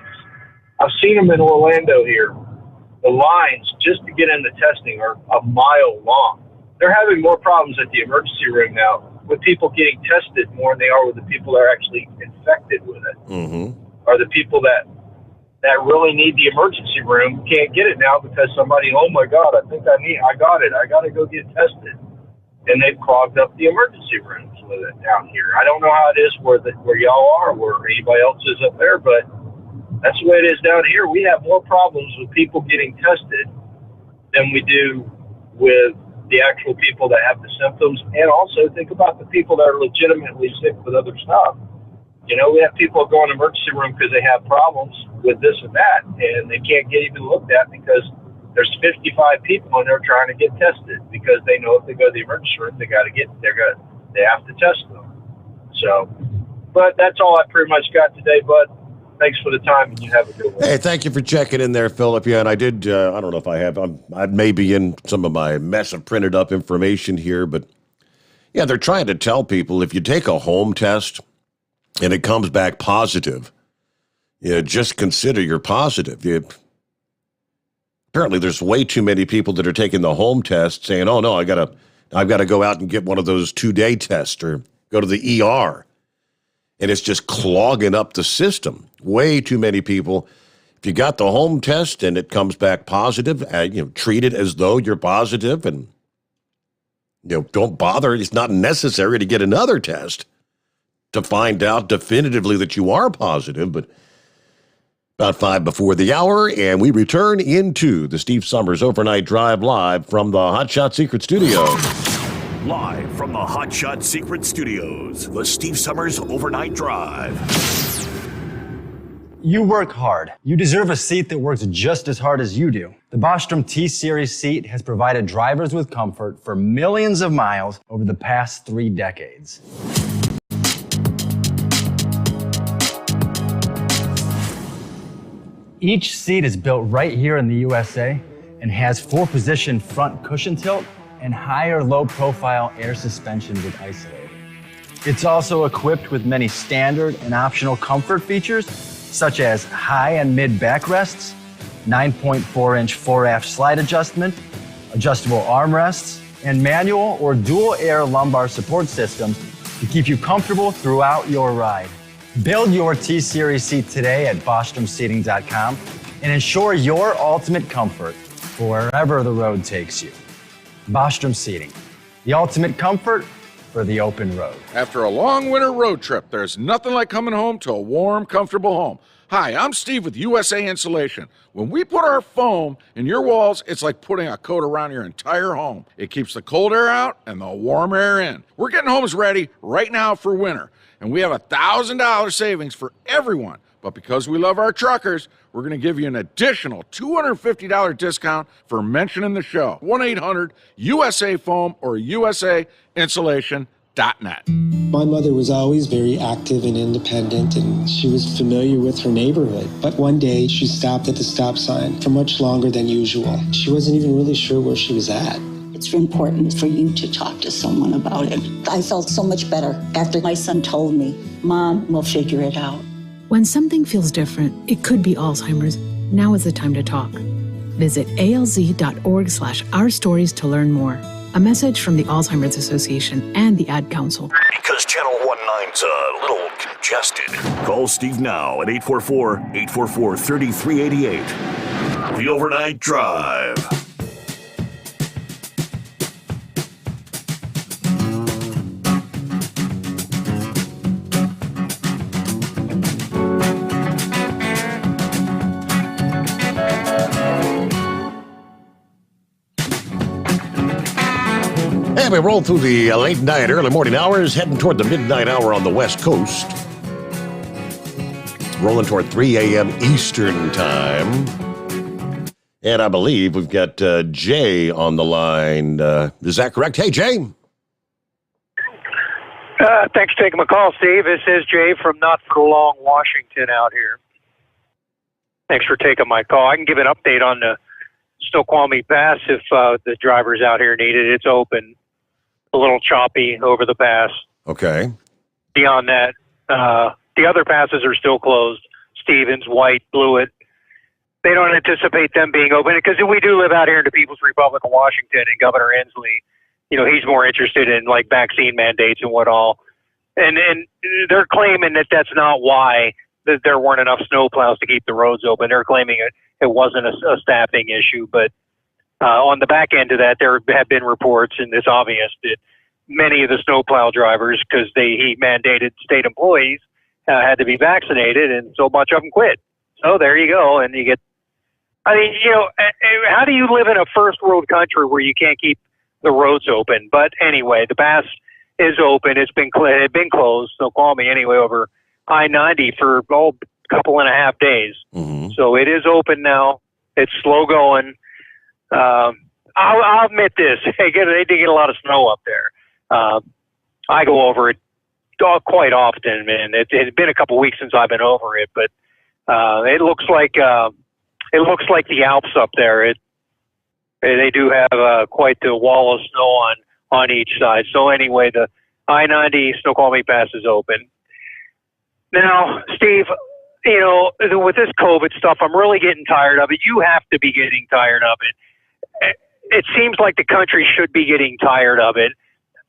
Speaker 13: I've seen them in Orlando here. The lines just to get into testing are a mile long. They're having more problems at the emergency room now with people getting tested more than they are with the people that are actually infected with it. Or the people that really need the emergency room can't get it now because somebody, oh my God, I got it. I got to go get tested. And they've clogged up the emergency rooms with it down here. I don't know how it is where y'all are, where anybody else is up there, but that's the way it is down here. We have more problems with people getting tested than we do with the actual people that have the symptoms. And also think about the people that are legitimately sick with other stuff. We have people going to the emergency room because they have problems with this and that, and they can't get even looked at because there's 55 people and they're trying to get tested because they know if they go to the emergency room, they have to test them. So, but that's all I pretty much got today, bud. Thanks for the time, and you have a good one.
Speaker 2: Hey, thank you for checking in there, Philip. Yeah, and I did, I don't know if I have, I may be in some of my mess of printed up information here, but yeah, they're trying to tell people if you take a home test and it comes back positive, just consider you're positive. Apparently there's way too many people that are taking the home test saying, oh no, I've got to go out and get one of those 2-day tests or go to the ER. And it's just clogging up the system. Way too many people. If you got the home test and it comes back positive, treat it as though you're positive and don't bother. It's not necessary to get another test to find out definitively that you are positive. But about 5 before the hour, and we return into the Steve Sommers Overnight Drive live from the Hot Shot Secret Studio.
Speaker 3: Live from the Hot Shot Secret Studios, the Steve Sommers Overnight Drive.
Speaker 16: You work hard. You deserve a seat that works just as hard as you do. The Bostrom T-Series seat has provided drivers with comfort for millions of miles over the past 3 decades. Each seat is built right here in the USA and has 4-position front cushion tilt and higher low-profile air suspension with Isolate. It's also equipped with many standard and optional comfort features, such as high and mid backrests, 9.4-inch fore-aft slide adjustment, adjustable armrests, and manual or dual air lumbar support systems to keep you comfortable throughout your ride. Build your T-Series seat today at BostromSeating.com and ensure your ultimate comfort for wherever the road takes you. Bostrom Seating, the ultimate comfort for the open road.
Speaker 5: After a long winter road trip, there's nothing like coming home to a warm, comfortable home. Hi, I'm Steve with USA Insulation. When we put our foam in your walls, it's like putting a coat around your entire home. It keeps the cold air out and the warm air in. We're getting homes ready right now for winter, and we have $1,000 savings for everyone. But because we love our truckers, we're going to give you an additional $250 discount for mentioning the show. 1-800-USA-FOAM or USAinsulation.net.
Speaker 4: My mother was always very active and independent, and she was familiar with her neighborhood. But one day, she stopped at the stop sign for much longer than usual. She wasn't even really sure where she was at.
Speaker 17: It's important for you to talk to someone about it. I felt so much better after my son told me, Mom, we'll figure it out.
Speaker 18: When something feels different, it could be Alzheimer's. Now is the time to talk. Visit alz.org/ourstories to learn more. A message from the Alzheimer's Association and the Ad Council.
Speaker 3: Because Channel 19's a little congested. Call Steve now at 844-844-3388. The Overnight Drive.
Speaker 2: And we roll through the late night, early morning hours, heading toward the midnight hour on the West Coast. Rolling toward 3 a.m. Eastern time. And I believe we've got Jay on the line. Is that correct? Hey, Jay.
Speaker 23: Thanks for taking my call, Steve. This is Jay from Not For Long, Washington out here. Thanks for taking my call. I can give an update on the Snoqualmie Pass if the drivers out here need it. It's open. A little choppy over the pass.
Speaker 2: Okay.
Speaker 23: Beyond that, the other passes are still closed. Stevens, White, Blewett. They don't anticipate them being open because we do live out here in the People's Republic of Washington, and Governor Inslee, he's more interested in like vaccine mandates and what all. And they're claiming that that's not why that there weren't enough snowplows to keep the roads open. They're claiming it wasn't a staffing issue, but on the back end of that, there have been reports, and it's obvious that many of the snowplow drivers, because he mandated state employees, had to be vaccinated, and so much of them quit. So there you go, and you get. I mean, how do you live in a first world country where you can't keep the roads open? But anyway, the pass is open. It had been closed. So call me anyway over I-90 for a couple and a half days. Mm-hmm. So it is open now. It's slow going. I'll admit this. They did get a lot of snow up there. I go over it quite often, and it's been a couple weeks since I've been over it, but it looks like the Alps up there. They do have quite the wall of snow on each side. So anyway, the I-90 Snoqualmie Pass is open. Now, Steve, with this COVID stuff, I'm really getting tired of it. You have to be getting tired of it. It seems like the country should be getting tired of it,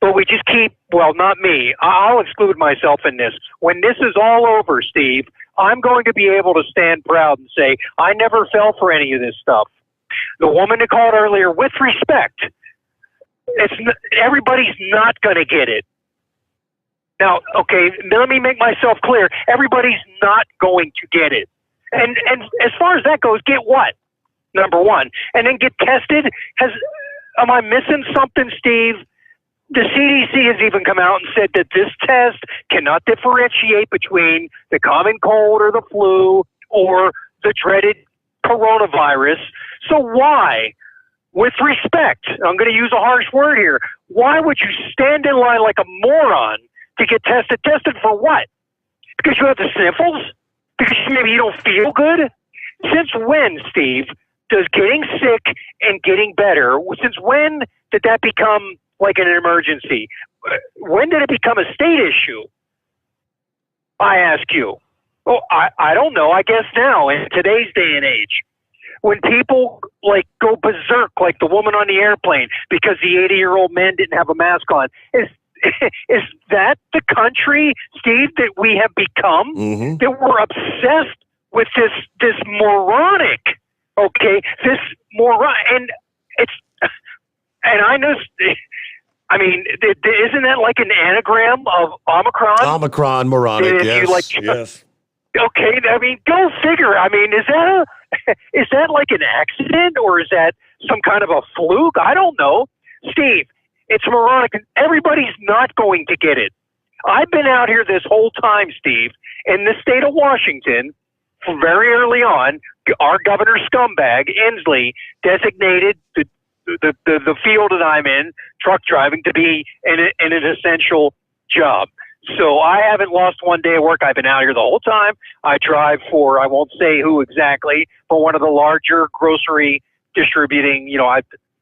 Speaker 23: but we just not me. I'll exclude myself in this. When this is all over, Steve, I'm going to be able to stand proud and say, I never fell for any of this stuff. The woman that called earlier, with respect, everybody's not going to get it. Now, okay, let me make myself clear. Everybody's not going to get it. And as far as that goes, get what? Number one. And then get tested? Am I missing something, Steve? The CDC has even come out and said that this test cannot differentiate between the common cold or the flu or the dreaded coronavirus. So why, with respect, I'm going to use a harsh word here, why would you stand in line like a moron to get tested? Tested for what? Because you have the sniffles? Because maybe you don't feel good? Since when, Steve, does getting sick and getting better, since when did that become like an emergency? When did it become a state issue? I ask you. Oh, I don't know. I guess now, in today's day and age, when people like go berserk, like the woman on the airplane, because the 80-year-old man didn't have a mask on, is that the country, Steve, that we have become?
Speaker 2: Mm-hmm.
Speaker 23: That we're obsessed with this moronic, okay, this moron, and I know. I mean, isn't that like an anagram of Omicron?
Speaker 2: Omicron, moronic, yes.
Speaker 23: Okay, I mean, go figure. I mean, is that like an accident, or is that some kind of a fluke? I don't know. Steve, it's moronic. Everybody's not going to get it. I've been out here this whole time, Steve, in the state of Washington, from very early on. Our governor scumbag, Inslee, designated the field that I'm in, truck driving, to be an essential job. So I haven't lost one day of work. I've been out here the whole time. I drive for, I won't say who exactly, for one of the larger grocery distributing,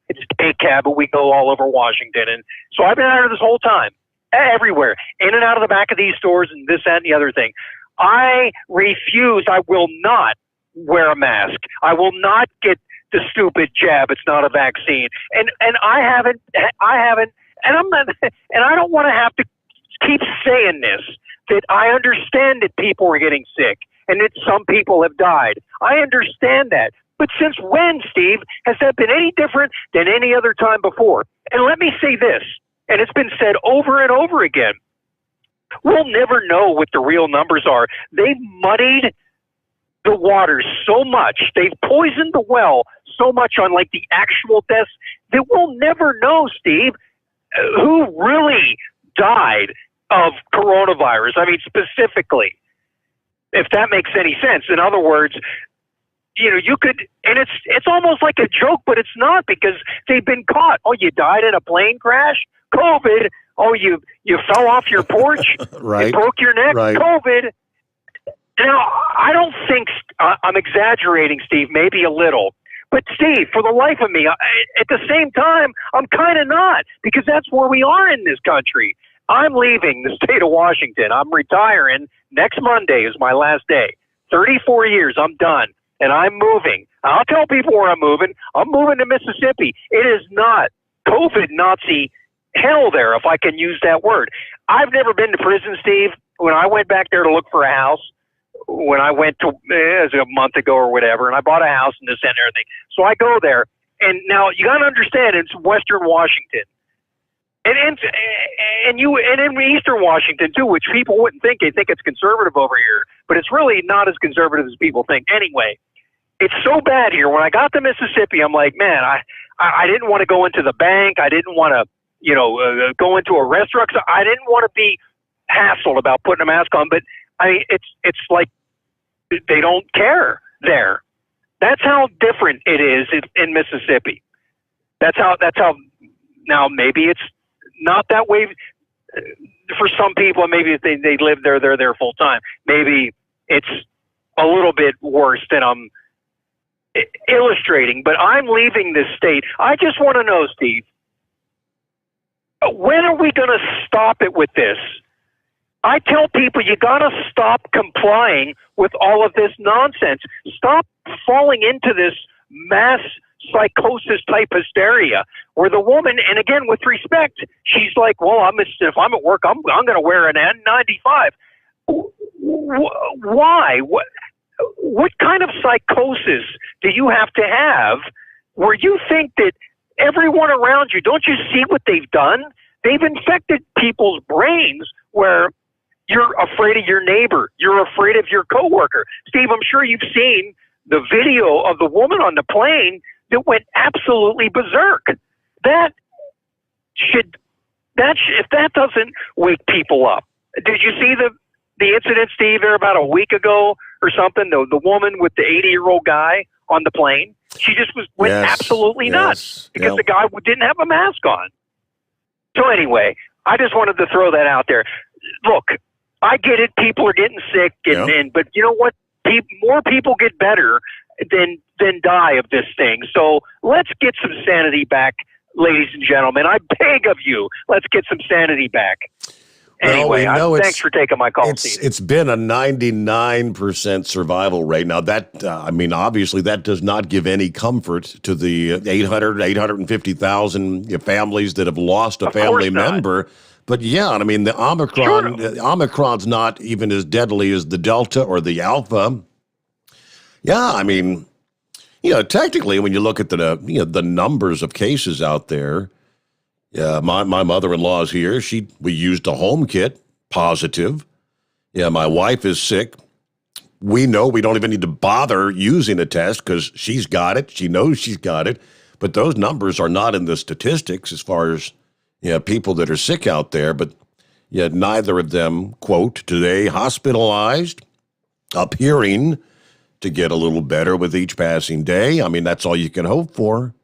Speaker 23: it's a cab, but we go all over Washington. And so I've been out here this whole time, everywhere, in and out of the back of these stores and this, that, and the other thing. I refuse. I will not wear a mask. I will not get the stupid jab. It's not a vaccine. And I haven't, and I'm not, and I don't want to have to keep saying this, that I understand that people are getting sick and that some people have died. I understand that. But since when, Steve, has that been any different than any other time before? And let me say this, and it's been said over and over again. We'll never know what the real numbers are. They've muddied the waters so much. They've poisoned the well so much on like the actual deaths that we'll never know, Steve, who really died of coronavirus. I mean, specifically, if that makes any sense. In other words, you could, and it's almost like a joke, but it's not, because they've been caught. Oh, you died in a plane crash? COVID. Oh, you fell off your porch?
Speaker 2: Right.
Speaker 23: You broke your neck?
Speaker 2: Right.
Speaker 23: COVID. Now, I don't think I'm exaggerating, Steve, maybe a little. But, Steve, for the life of me, at the same time, I'm kind of not, because that's where we are in this country. I'm leaving the state of Washington. I'm retiring. Next Monday is my last day. 34 years, I'm done. And I'm moving. I'll tell people where I'm moving. I'm moving to Mississippi. It is not COVID Nazi hell there, if I can use that word. I've never been to prison, Steve. When I went back there to look for a house, when I went to, it was a month ago or whatever, and I bought a house and this and everything. So I go there. And now you got to understand, it's Western Washington. And in Eastern Washington, too, which people wouldn't think. They think it's conservative over here. But it's really not as conservative as people think. Anyway, it's so bad here. When I got to Mississippi, I'm like, man, I didn't want to go into the bank. I didn't want to, go into a restaurant. I didn't want to be hassled about putting a mask on. But it's like they don't care there. That's how different it is in Mississippi. That's how. Now maybe it's not that way for some people. Maybe if they live there, they're there full time. Maybe it's a little bit worse than I'm illustrating. But I'm leaving this state. I just want to know, Steve, when are we going to stop it with this? I tell people you got to stop complying with all of this nonsense. Stop falling into this mass psychosis type hysteria where the woman, and again, with respect, she's like, well, if I'm at work, I'm going to wear an N95. Why? What kind of psychosis do you have to have where you think that everyone around you, don't you see what they've done? They've infected people's brains where you're afraid of your neighbor. You're afraid of your coworker. Steve, I'm sure you've seen the video of the woman on the plane that went absolutely berserk. If that doesn't wake people up. Did you see the incident, Steve, there about a week ago or something, the woman with the 80-year-old guy on the plane, she just went absolutely nuts because the guy didn't have a mask on. So anyway, I just wanted to throw that out there. Look, I get it. People are getting sick, but you know what? More people get better than die of this thing. So let's get some sanity back, ladies and gentlemen. I beg of you, let's get some sanity back. Anyway, thanks for taking my call, Steve.
Speaker 2: It's been a 99% survival rate. Now, that, obviously that does not give any comfort to the 850,000 families that have lost a family member. But yeah, the Omicron's not even as deadly as the Delta or the Alpha. Yeah, technically, when you look at the numbers of cases out there, yeah, my mother-in-law is here. We used a home kit, positive. Yeah, my wife is sick. We know we don't even need to bother using a test because she's got it. She knows she's got it. But those numbers are not in the statistics as far as people that are sick out there. But yet neither of them, quote, today hospitalized, appearing to get a little better with each passing day. That's all you can hope for.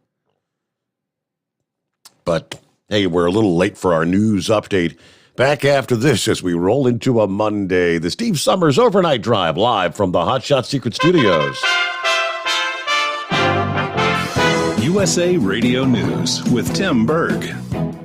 Speaker 2: But hey, we're a little late for our news update. Back after this as we roll into a Monday. The Steve Sommers Overnight Drive live from the Hot Shot Secret Studios.
Speaker 1: USA Radio News with Tim Berg.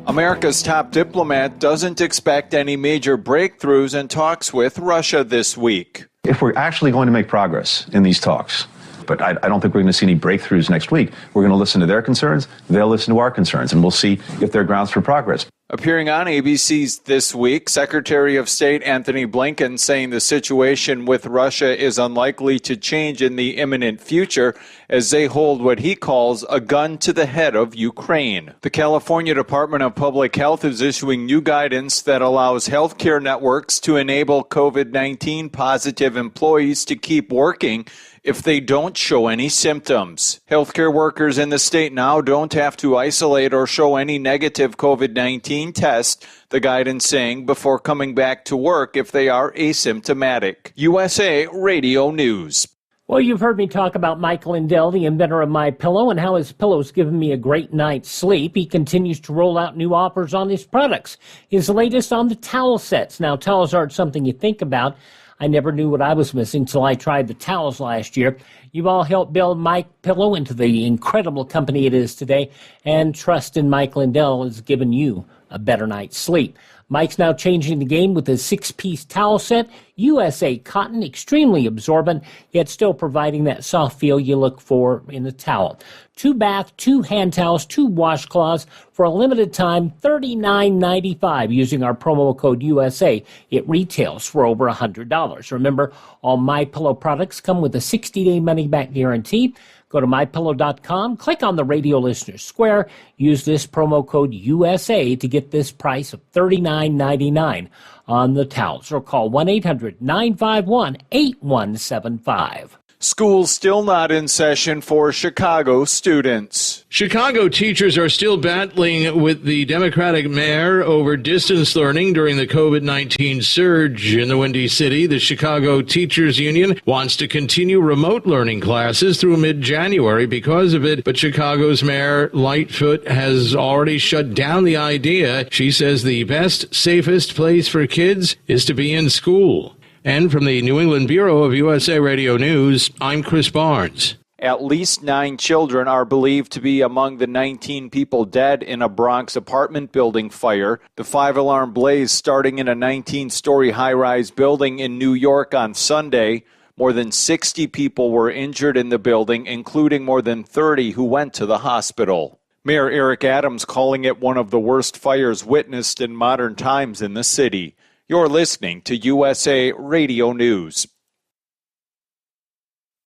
Speaker 10: America's top diplomat doesn't expect any major breakthroughs in talks with Russia this week.
Speaker 7: If we're actually going to make progress in these talks, but I don't think we're going to see any breakthroughs next week. We're going to listen to their concerns, they'll listen to our concerns, and we'll see if there are grounds for progress.
Speaker 10: Appearing on ABC's This Week, Secretary of State Anthony Blinken saying the situation with Russia is unlikely to change in the imminent future as they hold what he calls a gun to the head of Ukraine. The California Department of Public Health is issuing new guidance that allows healthcare networks to enable COVID-19 positive employees to keep working if they don't show any symptoms. Healthcare workers in the state now don't have to isolate or show any negative COVID-19 test, the guidance saying, before coming back to work if they are asymptomatic. USA Radio News.
Speaker 9: Well, you've heard me talk about Mike Lindell, the inventor of MyPillow, and how his pillow's given me a great night's sleep. He continues to roll out new offers on his products. His latest on the towel sets. Now, towels aren't something you think about. I never knew what I was missing till I tried the towels last year. You've all helped build MyPillow into the incredible company it is today, and trust in Mike Lindell has given you a better night's sleep. Mike's now changing the game with his 6-piece towel set, USA cotton, extremely absorbent, yet still providing that soft feel you look for in a towel. 2 bath, 2 hand towels, 2 washcloths for a limited time, $39.95 using our promo code USA. It retails for over $100. Remember, all MyPillow products come with a 60-day money-back guarantee. Go to MyPillow.com, click on the Radio Listener Square, use this promo code USA to get this price of $39.99 on the towels, or call 1-800-951-8175.
Speaker 10: School's still not in session for Chicago students.
Speaker 19: Chicago teachers are still battling with the Democratic mayor over distance learning during the COVID-19 surge in the Windy City. The Chicago Teachers Union wants to continue remote learning classes through mid-January because of it, but Chicago's Mayor Lightfoot has already shut down the idea. She says the best, safest place for kids is to be in school. And from the New England Bureau of USA Radio News, I'm Chris Barnes.
Speaker 10: At least 9 children are believed to be among the 19 people dead in a Bronx apartment building fire. The 5-alarm blaze starting in a 19-story high-rise building in New York on Sunday. More than 60 people were injured in the building, including more than 30 who went to the hospital. Mayor Eric Adams calling it one of the worst fires witnessed in modern times in the city. You're listening to USA Radio News.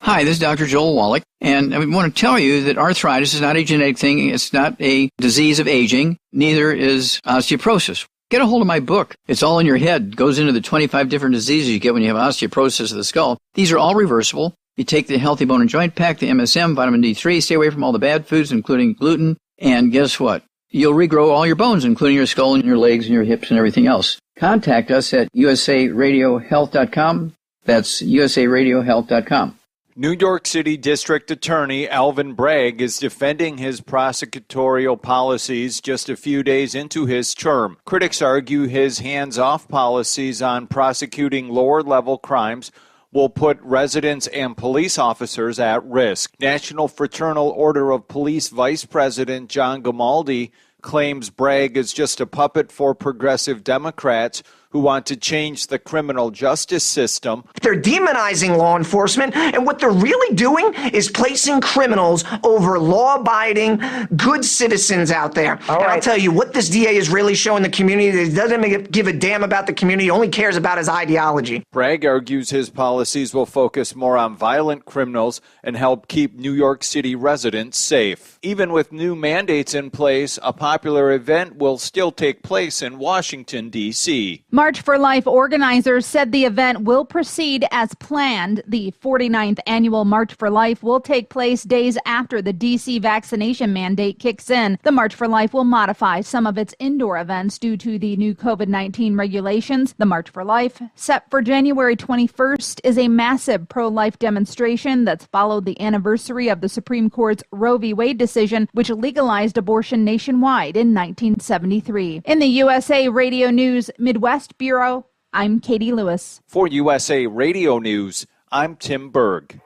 Speaker 24: Hi, this is Dr. Joel Wallach, and I want to tell you that arthritis is not a genetic thing. It's not a disease of aging. Neither is osteoporosis. Get a hold of my book. It's all in your head. It goes into the 25 different diseases you get when you have osteoporosis of the skull. These are all reversible. You take the Healthy Bone and Joint Pack, the MSM, vitamin D3, stay away from all the bad foods, including gluten, and guess what? You'll regrow all your bones, including your skull and your legs and your hips and everything else. contact us at usaradiohealth.com. That's usaradiohealth.com.
Speaker 10: New York City District Attorney Alvin Bragg is defending his prosecutorial policies just a few days into his term. Critics argue his hands-off policies on prosecuting lower-level crimes will put residents and police officers at risk. National Fraternal Order of Police Vice President John Gamaldi claims Bragg is just a puppet for progressive Democrats who want to change the criminal justice system.
Speaker 8: They're demonizing law enforcement, and what they're really doing is placing criminals over law-abiding, good citizens out there. I'll tell you, what this DA is really showing the community is he doesn't give a damn about the community, only cares about his ideology.
Speaker 10: Bragg argues his policies will focus more on violent criminals and help keep New York City residents safe. Even with new mandates in place, a popular event will still take place in Washington, D.C.
Speaker 11: March for Life organizers said the event will proceed as planned. The 49th annual March for Life will take place days after the D.C. vaccination mandate kicks in. The March for Life will modify some of its indoor events due to the new COVID-19 regulations. The March for Life, set for January 21st, is a massive pro-life demonstration that's followed the anniversary of the Supreme Court's Roe v. Wade decision, which legalized abortion nationwide in 1973. In the USA Radio News Midwest Bureau, I'm Katie Lewis.
Speaker 10: For USA Radio News, I'm Tim Berg.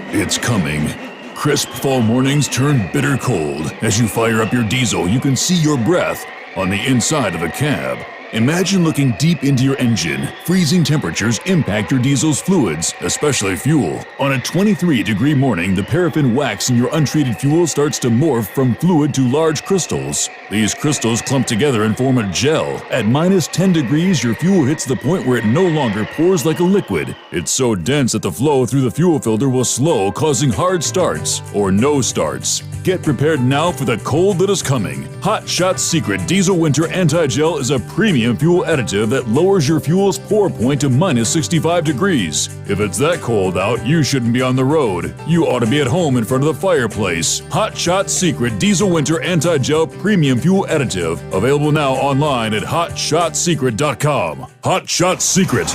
Speaker 6: It's coming. Crisp fall mornings turn bitter cold. As you fire up your diesel, you can see your breath on the inside of a cab. Imagine looking deep into your engine. Freezing temperatures impact your diesel's fluids, especially fuel. On a 23-degree morning, the paraffin wax in your untreated fuel starts to morph from fluid to large crystals. These crystals clump together and form a gel. At minus 10 degrees, your fuel hits the point where it no longer pours like a liquid. It's so dense that the flow through the fuel filter will slow, causing hard starts or no starts. Get prepared now for the cold that is coming. Hot Shot's Secret Diesel Winter Anti-Gel is a premium fuel additive that lowers your fuel's pour point to minus 65 degrees. If it's that cold out, you shouldn't be on the road. You ought to be at home in front of the fireplace. Hot Shot's Secret Diesel Winter Anti-Gel Premium Fuel Additive. Available now online at hotshotsecret.com. Hot Shot Secret.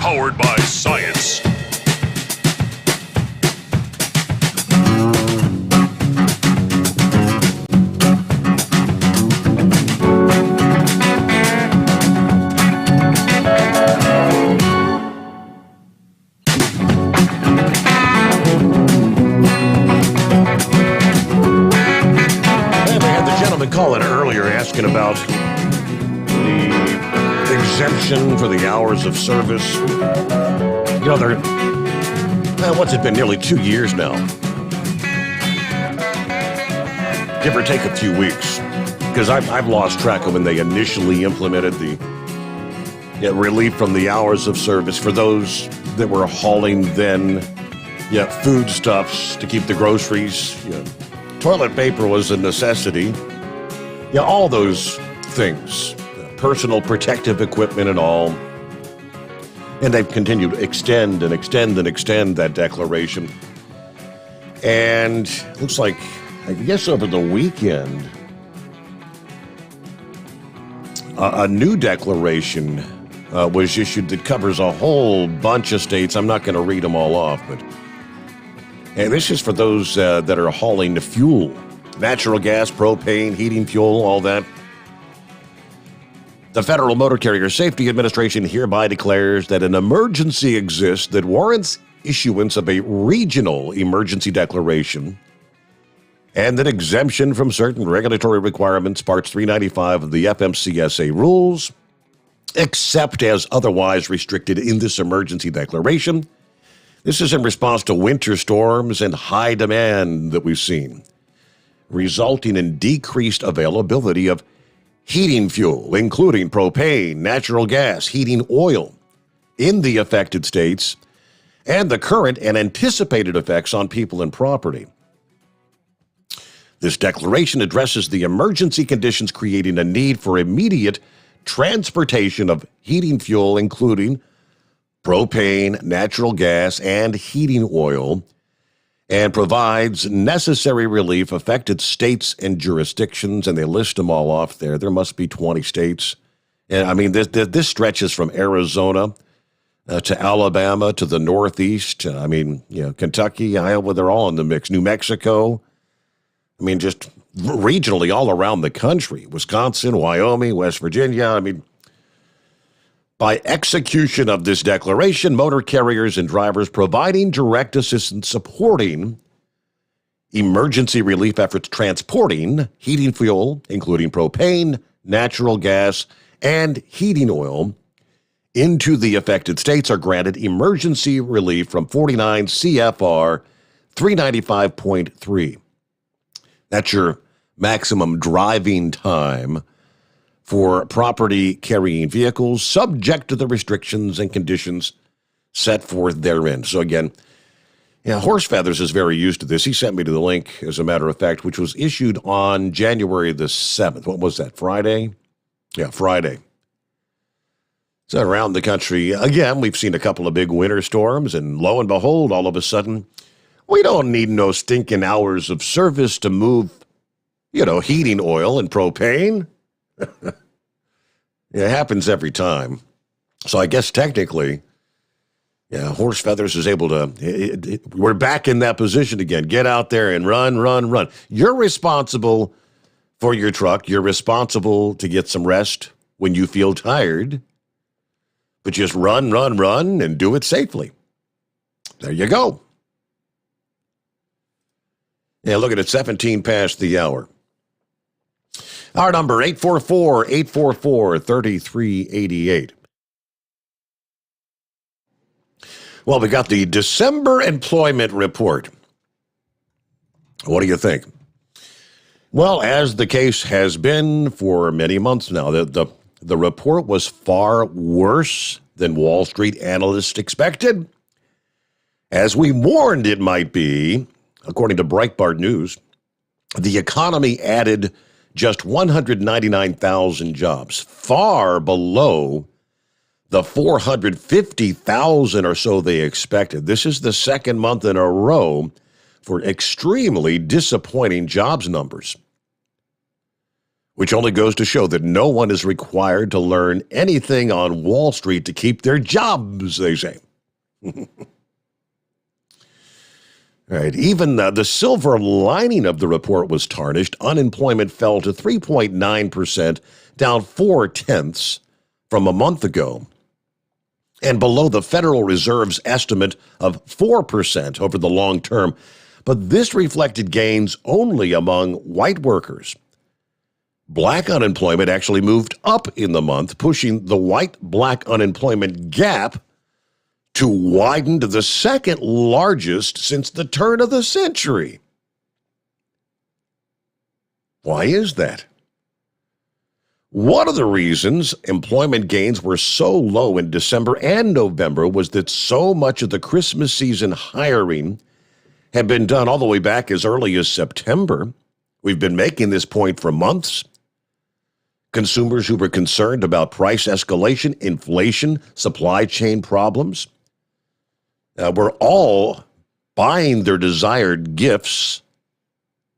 Speaker 6: Powered by science.
Speaker 2: Calling earlier asking about the exemption for the hours of service. You know, what's it been, nearly 2 years now? Give or take a few weeks, because I've lost track of when they initially implemented the relief from the hours of service for those that were hauling then foodstuffs to keep the groceries. Toilet paper was a necessity. All those things, personal protective equipment and all. And they've continued to extend and extend and extend that declaration. And looks like, I guess over the weekend, a new declaration was issued that covers a whole bunch of states. I'm not going to read them all off, but this is for those that are hauling the fuel. Natural gas, propane, heating fuel, all that. The Federal Motor Carrier Safety Administration hereby declares that an emergency exists that warrants issuance of a regional emergency declaration and an exemption from certain regulatory requirements, Parts 395 of the FMCSA rules, except as otherwise restricted in this emergency declaration. This is in response to winter storms and high demand that we've seen, resulting in decreased availability of heating fuel, including propane, natural gas, heating oil, in the affected states, and the current and anticipated effects on people and property. This declaration addresses the emergency conditions creating a need for immediate transportation of heating fuel, including propane, natural gas, and heating oil, and provides necessary relief affected states and jurisdictions, and they list them all off there. There must be 20 states And I mean, this stretches from Arizona to Alabama to the Northeast. I mean, Kentucky, Iowa, they're all in the mix. New Mexico. I mean, just regionally all around the country. Wisconsin, Wyoming, West Virginia. I mean, by execution of this declaration, motor carriers and drivers providing direct assistance supporting emergency relief efforts transporting heating fuel, including propane, natural gas, and heating oil, into the affected states are granted emergency relief from 49 CFR 395.3. That's your maximum driving time for property carrying vehicles subject to the restrictions and conditions set forth therein. So again, Horse Feathers is very used to this. He sent me to the link, as a matter of fact, which was issued on January the 7th. What was that, Friday? Yeah, Friday. So around the country, again, we've seen a couple of big winter storms, and lo and behold, all of a sudden, we don't need no stinking hours of service to move, heating oil and propane. It happens every time. So I guess technically, Horse Feathers is able to, we're back in that position again. Get out there and run. You're responsible for your truck. You're responsible to get some rest when you feel tired. But just run, and do it safely. There you go. Look at it, 17 past the hour. Our number, 844-3388. Well, we got the December employment report. What do you think? Well, as the case has been for many months now, the report was far worse than Wall Street analysts expected. As we warned it might be, according to Breitbart News, the economy added just 199,000 jobs, far below the 450,000 or so they expected. This is the second month in a row for extremely disappointing jobs numbers, which only goes to show that no one is required to learn anything on Wall Street to keep their jobs, they say. All right, even the silver lining of the report was tarnished. Unemployment fell to 3.9%, down 0.4 from a month ago, and below the Federal Reserve's estimate of 4% over the long term. But this reflected gains only among white workers. Black unemployment actually moved up in the month, pushing the white-black unemployment gap to widen to the second largest since the turn of the century. Why is that? One of the reasons employment gains were so low in December and November was that so much of the Christmas season hiring had been done all the way back as early as September. We've been making this point for months. Consumers who were concerned about price escalation, inflation, supply chain problems were all buying their desired gifts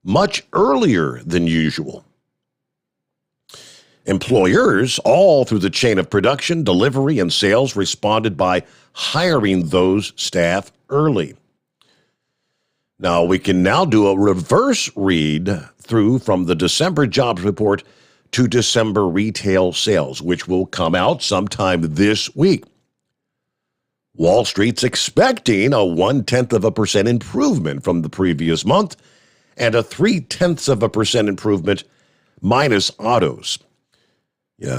Speaker 2: much earlier than usual. Employers all through the chain of production, delivery, and sales responded by hiring those staff early. Now, we can now do a reverse read through from the December jobs report to December retail sales, which will come out sometime this week. Wall Street's expecting a 0.1% improvement from the previous month and a 0.3% improvement minus autos.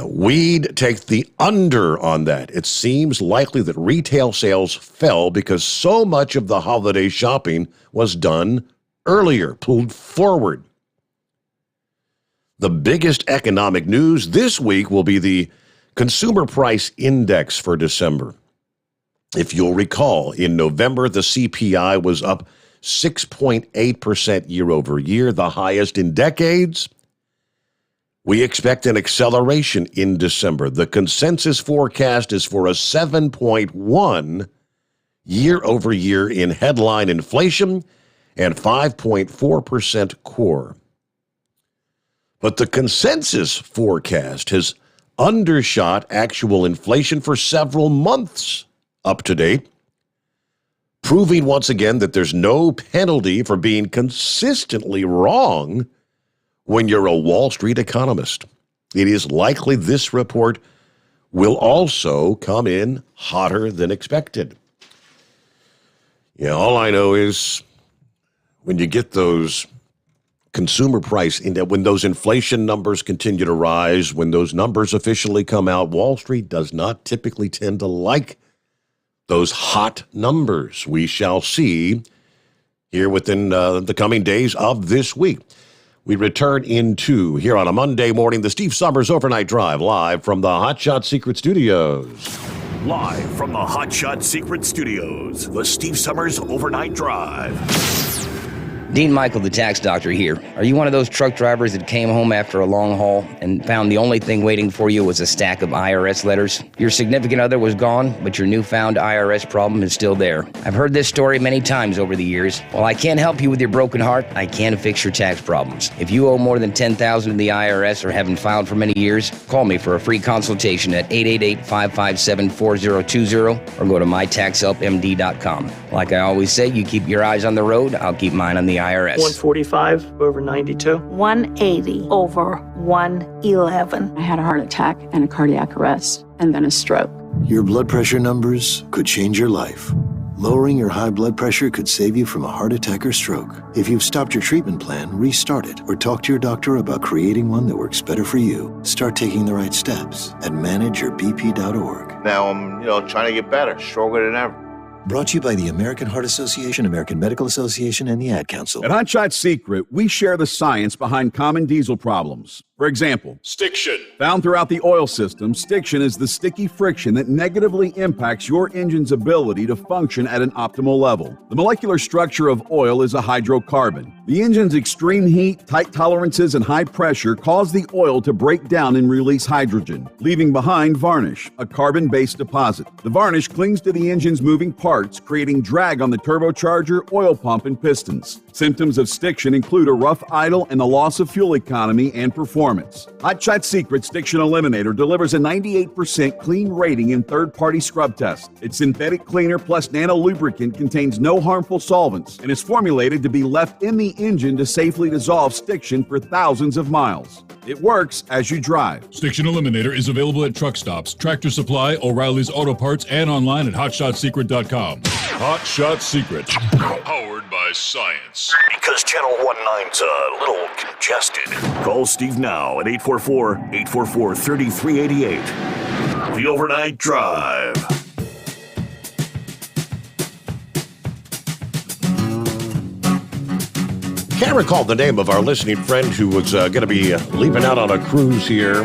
Speaker 2: We'd take the under on that. It seems likely that retail sales fell because so much of the holiday shopping was done earlier, pulled forward. The biggest economic news this week will be the Consumer Price Index for December. If you'll recall, in November, the CPI was up 6.8% year over year, the highest in decades. We expect an acceleration in December. The consensus forecast is for a 7.1 year over year in headline inflation and 5.4% core. But the consensus forecast has undershot actual inflation for several months up to date, proving once again that there's no penalty for being consistently wrong when you're a Wall Street economist. It is likely this report will also come in hotter than expected. Yeah, all I know is when you get those consumer price index, when those inflation numbers continue to rise, when those numbers officially come out, Wall Street does not typically tend to like those hot numbers. We shall see here within the coming days of this week. We return into, here on a Monday morning, the Steve Sommers Overnight Drive, live from the Hot Shot Secret Studios.
Speaker 3: Live from the Hot Shot Secret Studios, the Steve Sommers Overnight Drive.
Speaker 12: Dean Michael, the tax doctor here. Are you one of those truck drivers that came home after a long haul and found the only thing waiting for you was a stack of IRS letters? Your significant other was gone, but your newfound IRS problem is still there. I've heard this story many times over the years. While I can't help you with your broken heart, I can fix your tax problems. If you owe more than $10,000 to the IRS or haven't filed for many years, call me for a free consultation at 888-557-4020 or go to mytaxhelpmd.com. Like I always say, you keep your eyes on the road, I'll keep mine on the IRS.
Speaker 14: 145 over 92.
Speaker 15: 180 over 111.
Speaker 21: I had a heart attack and a cardiac arrest and then a stroke.
Speaker 25: Your blood pressure numbers could change your life. Lowering your high blood pressure could save you from a heart attack or stroke. If you've stopped your treatment plan, restart it or talk to your doctor about creating one that works better for you. Start taking the right steps at manageyourbp.org.
Speaker 26: Now I'm, trying to get better, stronger than ever.
Speaker 25: Brought to you by the American Heart Association, American Medical Association, and the Ad Council.
Speaker 27: At Hot Shot Secret, we share the science behind common diesel problems. For example,
Speaker 6: stiction.
Speaker 27: Found throughout the oil system, stiction is the sticky friction that negatively impacts your engine's ability to function at an optimal level. The molecular structure of oil is a hydrocarbon. The engine's extreme heat, tight tolerances, and high pressure cause the oil to break down and release hydrogen, leaving behind varnish, a carbon-based deposit. The varnish clings to the engine's moving parts, creating drag on the turbocharger, oil pump, and pistons. Symptoms of stiction include a rough idle and the loss of fuel economy and performance. Hot Shot Secret Stiction Eliminator delivers a 98% clean rating in third-party scrub tests. Its synthetic cleaner plus nano lubricant contains no harmful solvents and is formulated to be left in the engine to safely dissolve stiction for thousands of miles. It works as you drive.
Speaker 6: Stiction Eliminator is available at truck stops, Tractor Supply, O'Reilly's Auto Parts, and online at hotshotsecret.com. Hot Shot Secret. Powered by science.
Speaker 3: Because Channel 19's a little congested. Call Steve now at 844-844-3388. The Overnight Drive.
Speaker 2: Can't recall the name of our listening friend who was going to be leaving out on a cruise here.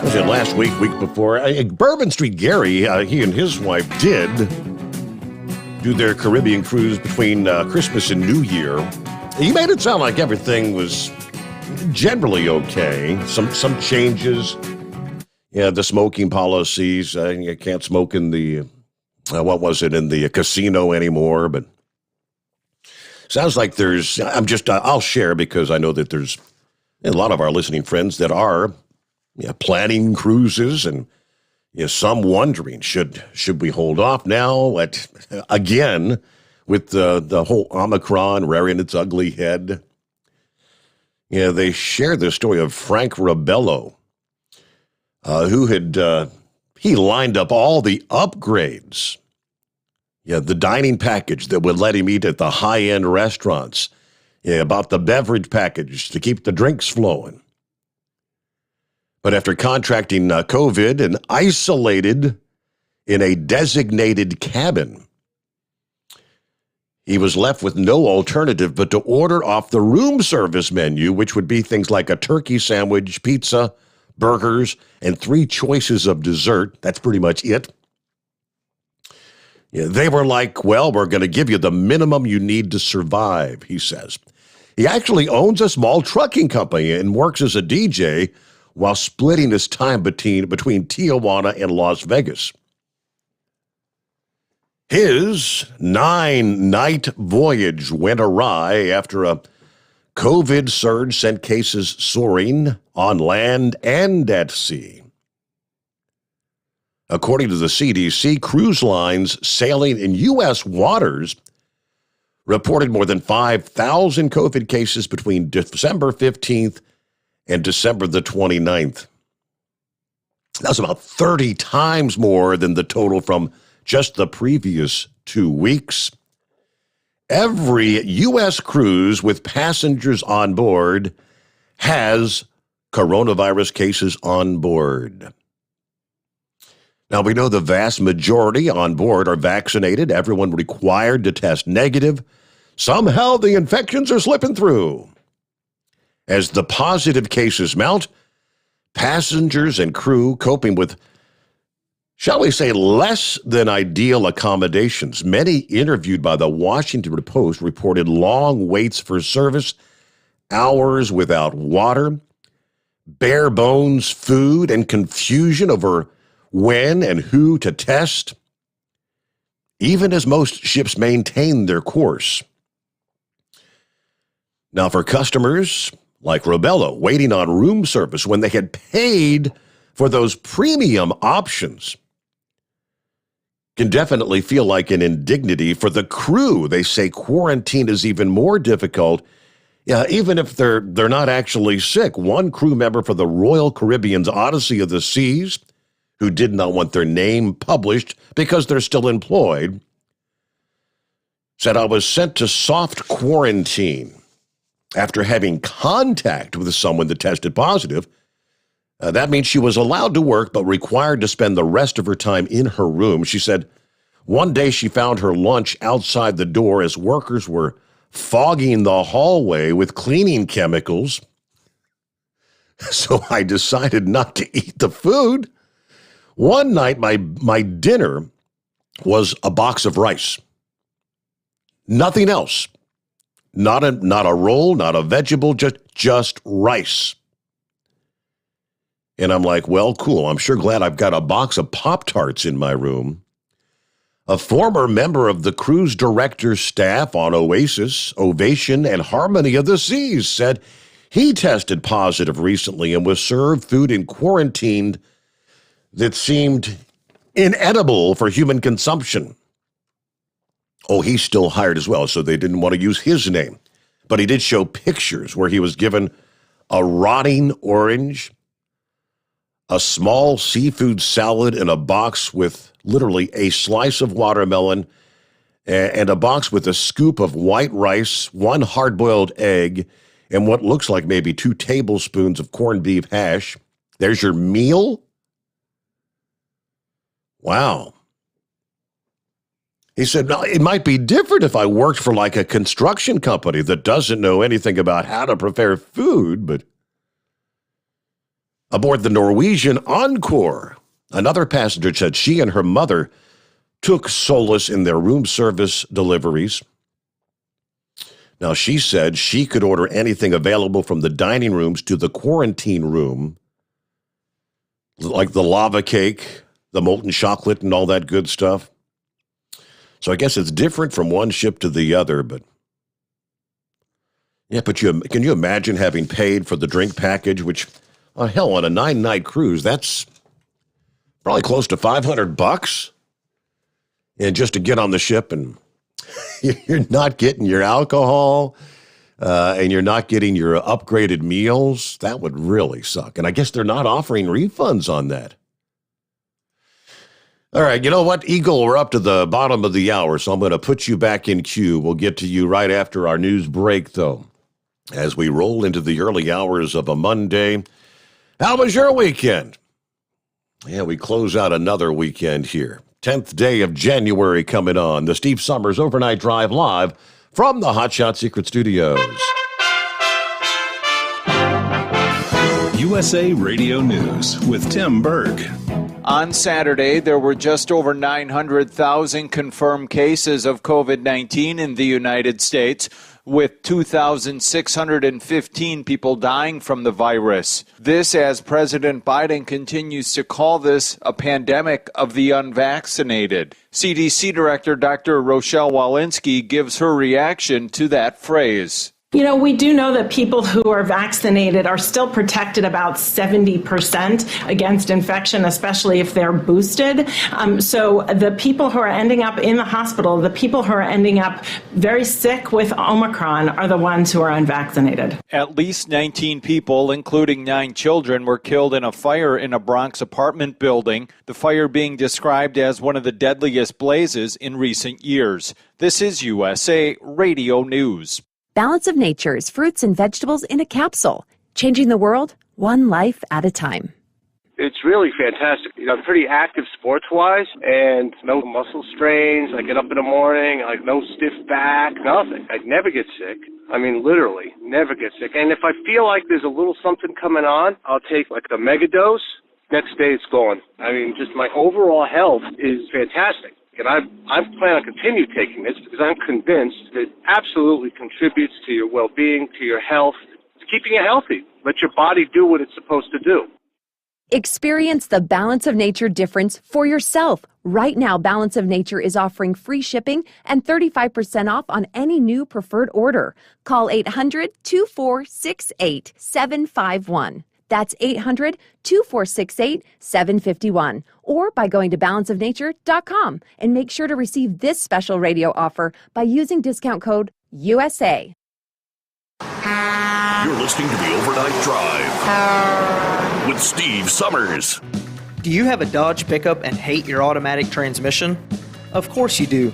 Speaker 2: Was it last week, week before? Bourbon Street Gary, he and his wife did do their Caribbean cruise between Christmas and New Year. He made it sound like everything was generally okay. Some changes. Yeah, the smoking policies. You can't smoke in the, in the casino anymore, but sounds like there's, I'll share because I know that there's a lot of our listening friends that are planning cruises and some wondering, should we hold off now again with the whole Omicron rearing its ugly head. They share the story of Frank Rabello, who had, he lined up all the upgrades. The dining package that would let him eat at the high-end restaurants. About the beverage package to keep the drinks flowing. But after contracting COVID and isolated in a designated cabin, he was left with no alternative but to order off the room service menu, which would be things like a turkey sandwich, pizza, burgers, and 3 choices of dessert. That's pretty much it. They were like, well, we're going to give you the minimum you need to survive, he says. He actually owns a small trucking company and works as a DJ while splitting his time between Tijuana and Las Vegas. His 9-night voyage went awry after a COVID surge sent cases soaring on land and at sea. According to the CDC, cruise lines sailing in U.S. waters reported more than 5,000 COVID cases between December 15th and December the 29th. That's about 30 times more than the total from just the previous 2 weeks. Every U.S. cruise with passengers on board has coronavirus cases on board. Now, we know the vast majority on board are vaccinated, everyone required to test negative. Somehow the infections are slipping through. As the positive cases mount, passengers and crew coping with, shall we say, less than ideal accommodations. Many interviewed by the Washington Post reported long waits for service, hours without water, bare bones food, and confusion over when and who to test, even as most ships maintain their course. Now, for customers like Robello waiting on room service when they had paid for those premium options, can definitely feel like an indignity. For the crew, they say quarantine is even more difficult, even if they're not actually sick. One crew member for the Royal Caribbean's Odyssey of the Seas, who did not want their name published because they're still employed, said, "I was sent to soft quarantine after having contact with someone that tested positive. That means she was allowed to work but required to spend the rest of her time in her room." She said one day she found her lunch outside the door as workers were fogging the hallway with cleaning chemicals. "So I decided not to eat the food. One night, my dinner was a box of rice. Nothing else. Not a roll, not a vegetable, just rice." And I'm like, well, cool. I'm sure glad I've got a box of Pop-Tarts in my room. A former member of the cruise director's staff on Oasis, Ovation, and Harmony of the Seas said he tested positive recently and was served food and quarantined that seemed inedible for human consumption. Oh, he's still hired as well, so they didn't want to use his name. But he did show pictures where he was given a rotting orange, a small seafood salad in a box with literally a slice of watermelon, and a box with a scoop of white rice, one hard-boiled egg, and what looks like maybe 2 tablespoons of corned beef hash. There's your meal? Wow. He said, "No, it might be different if I worked for like a construction company that doesn't know anything about how to prepare food, but..." Aboard the Norwegian Encore, another passenger said she and her mother took solace in their room service deliveries. Now, she said she could order anything available from the dining rooms to the quarantine room, like the lava cake, the molten chocolate, and all that good stuff. So I guess it's different from one ship to the other, but yeah, but can you imagine having paid for the drink package, which, hell, on a 9-night cruise, that's probably close to $500, and just to get on the ship and you're not getting your alcohol, and you're not getting your upgraded meals. That would really suck. And I guess they're not offering refunds on that. All right, you know what, Eagle, we're up to the bottom of the hour, so I'm going to put you back in queue. We'll get to you right after our news break, though, as we roll into the early hours of a Monday. How was your weekend? Yeah, we close out another weekend here. 10th day of January coming on. The Steve Sommers Overnight Drive live from the Hot Shot Secret Studios.
Speaker 1: USA Radio News with Tim Berg.
Speaker 10: On Saturday, there were just over 900,000 confirmed cases of COVID-19 in the United States, with 2,615 people dying from the virus. This as President Biden continues to call this a pandemic of the unvaccinated. CDC Director Dr. Rochelle Walensky gives her reaction to that phrase.
Speaker 4: You know, we do know that people who are vaccinated are still protected about 70% against infection, especially if they're boosted. So the people who are ending up in the hospital, the people who are ending up very sick with Omicron are the ones who are unvaccinated.
Speaker 10: At least 19 people, including 9 children, were killed in a fire in a Bronx apartment building, the fire being described as one of the deadliest blazes in recent years. This is USA Radio News.
Speaker 5: Balance of Nature's fruits and vegetables in a capsule, changing the world one life at a time.
Speaker 13: It's really fantastic. You know, I'm pretty active sports-wise, and no muscle strains. I get up in the morning, like no stiff back, nothing. I never get sick. I mean, literally, never get sick. And if I feel like there's a little something coming on, I'll take like the mega dose. Next day it's gone. I mean, just my overall health is fantastic. And I plan on continue taking this because I'm convinced that it absolutely contributes to your well-being, to your health, to keeping you healthy. Let your body do what it's supposed to do.
Speaker 5: Experience the Balance of Nature difference for yourself. Right now, Balance of Nature is offering free shipping and 35% off on any new preferred order. Call 800-2468-751. That's 800-2468-751. Or by going to balanceofnature.com and make sure to receive this special radio offer by using discount code USA.
Speaker 3: You're listening to the Overnight Drive with Steve Sommers.
Speaker 16: Do you have a Dodge pickup and hate your automatic transmission? Of course you do.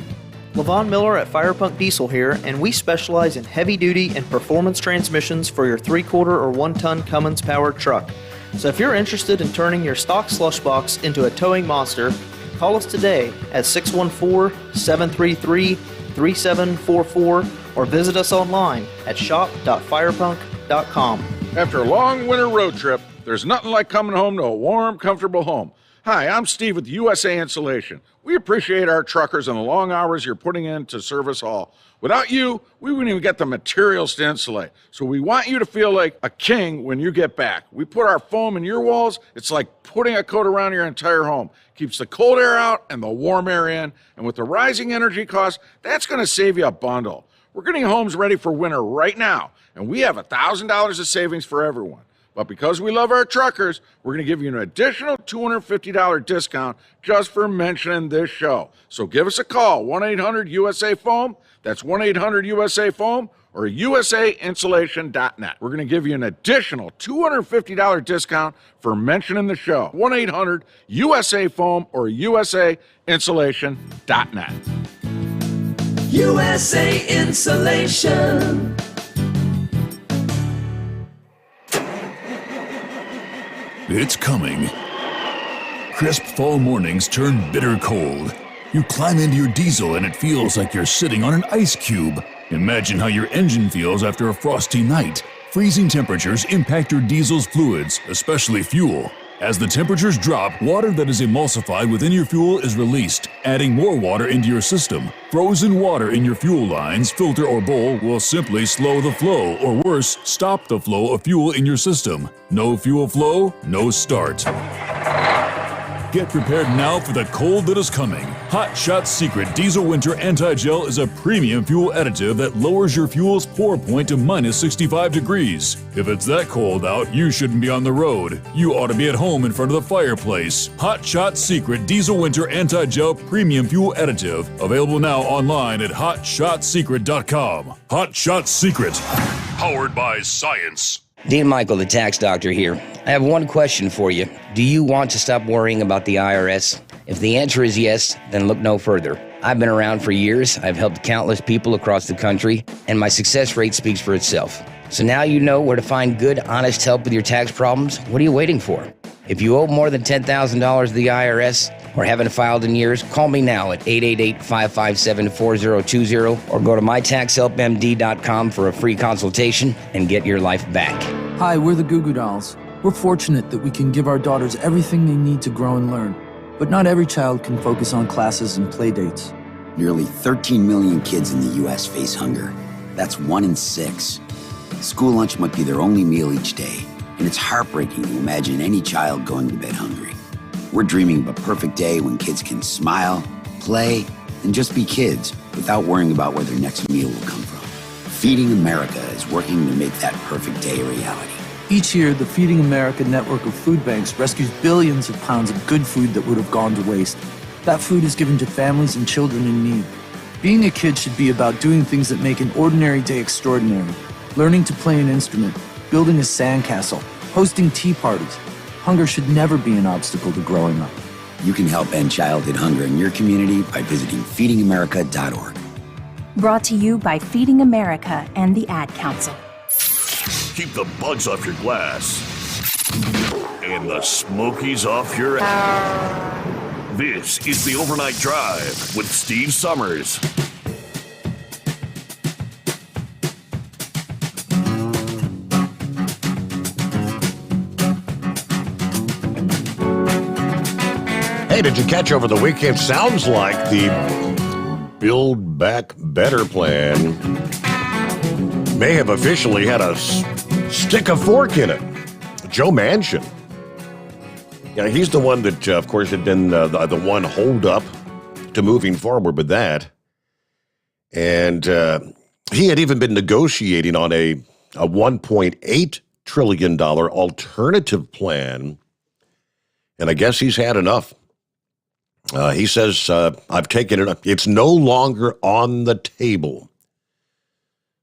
Speaker 16: LaVon Miller at Firepunk Diesel here, and we specialize in heavy-duty and performance transmissions for your 3-quarter or 1-ton Cummins-powered truck. So if you're interested in turning your stock slush box into a towing monster, call us today at 614-733-3744 or visit us online at shop.firepunk.com.
Speaker 17: After a long winter road trip, there's nothing like coming home to a warm, comfortable home. Hi, I'm Steve with USA Insulation. We appreciate our truckers and the long hours you're putting in to serve us all. Without you, we wouldn't even get the materials to insulate. So we want you to feel like a king when you get back. We put our foam in your walls. It's like putting a coat around your entire home. Keeps the cold air out and the warm air in. And with the rising energy costs, that's going to save you a bundle. We're getting homes ready for winter right now, and we have $1,000 of savings for everyone. But because we love our truckers, we're going to give you an additional $250 discount just for mentioning this show. So give us a call, 1-800-USA-FOAM. That's 1-800-USA-FOAM or usainsulation.net. We're going to give you an additional $250 discount for mentioning the show, 1-800-USA-FOAM or usainsulation.net.
Speaker 20: USA Insulation.
Speaker 6: It's coming. Crisp fall mornings turn bitter cold. You climb into your diesel and it feels like you're sitting on an ice cube. Imagine how your engine feels after a frosty night. Freezing temperatures impact your diesel's fluids, especially fuel. As the temperatures drop, water that is emulsified within your fuel is released, adding more water into your system. Frozen water in your fuel lines, filter, or bowl will simply slow the flow, or worse, stop the flow of fuel in your system. No fuel flow, no start. Get prepared now for the cold that is coming. Hot Shot Secret Diesel Winter Anti-Gel is a premium fuel additive that lowers your fuel's pour point to minus 65 degrees. If it's that cold out, you shouldn't be on the road. You ought to be at home in front of the fireplace. Hot Shot Secret Diesel Winter Anti-Gel Premium Fuel Additive. Available now online at hotshotsecret.com. Hot Shot Secret. Powered by science.
Speaker 12: Dean Michael, the tax doctor here. I have one question for you. Do you want to stop worrying about the IRS? If the answer is yes, then look no further. I've been around for years, I've helped countless people across the country, and my success rate speaks for itself. So now you know where to find good, honest help with your tax problems. What are you waiting for? If you owe more than $10,000 to the IRS or haven't filed in years, call me now at 888-557-4020 or go to mytaxhelpmd.com for a free consultation and get your life back.
Speaker 22: Hi, we're the Goo Goo Dolls. We're fortunate that we can give our daughters everything they need to grow and learn. But not every child can focus on classes and play dates.
Speaker 28: Nearly 13 million kids in the U.S. face hunger. That's 1 in 6. School lunch might be their only meal each day, and it's heartbreaking to imagine any child going to bed hungry. We're dreaming of a perfect day when kids can smile, play, and just be kids without worrying about where their next meal will come from. Feeding America is working to make that perfect day a reality.
Speaker 22: Each year, the Feeding America network of food banks rescues billions of pounds of good food that would have gone to waste. That food is given to families and children in need. Being a kid should be about doing things that make an ordinary day extraordinary. Learning to play an instrument, building a sandcastle, hosting tea parties. Hunger should never be an obstacle to growing up.
Speaker 28: You can help end childhood hunger in your community by visiting feedingamerica.org.
Speaker 7: Brought to you by Feeding America and the Ad Council.
Speaker 3: Keep the bugs off your glass and the smokies off your ass. This is the Overnight Drive with Steve Sommers.
Speaker 2: Hey, did you catch over the weekend? Sounds like the Build Back Better plan may have officially had a stick a fork in it. Joe Manchin. Yeah, he's the one that, of course, had been the one hold up to moving forward with that. And he had even been negotiating on a $1.8 trillion alternative plan. And I guess he's had enough. He says, I've taken it up. It's no longer on the table.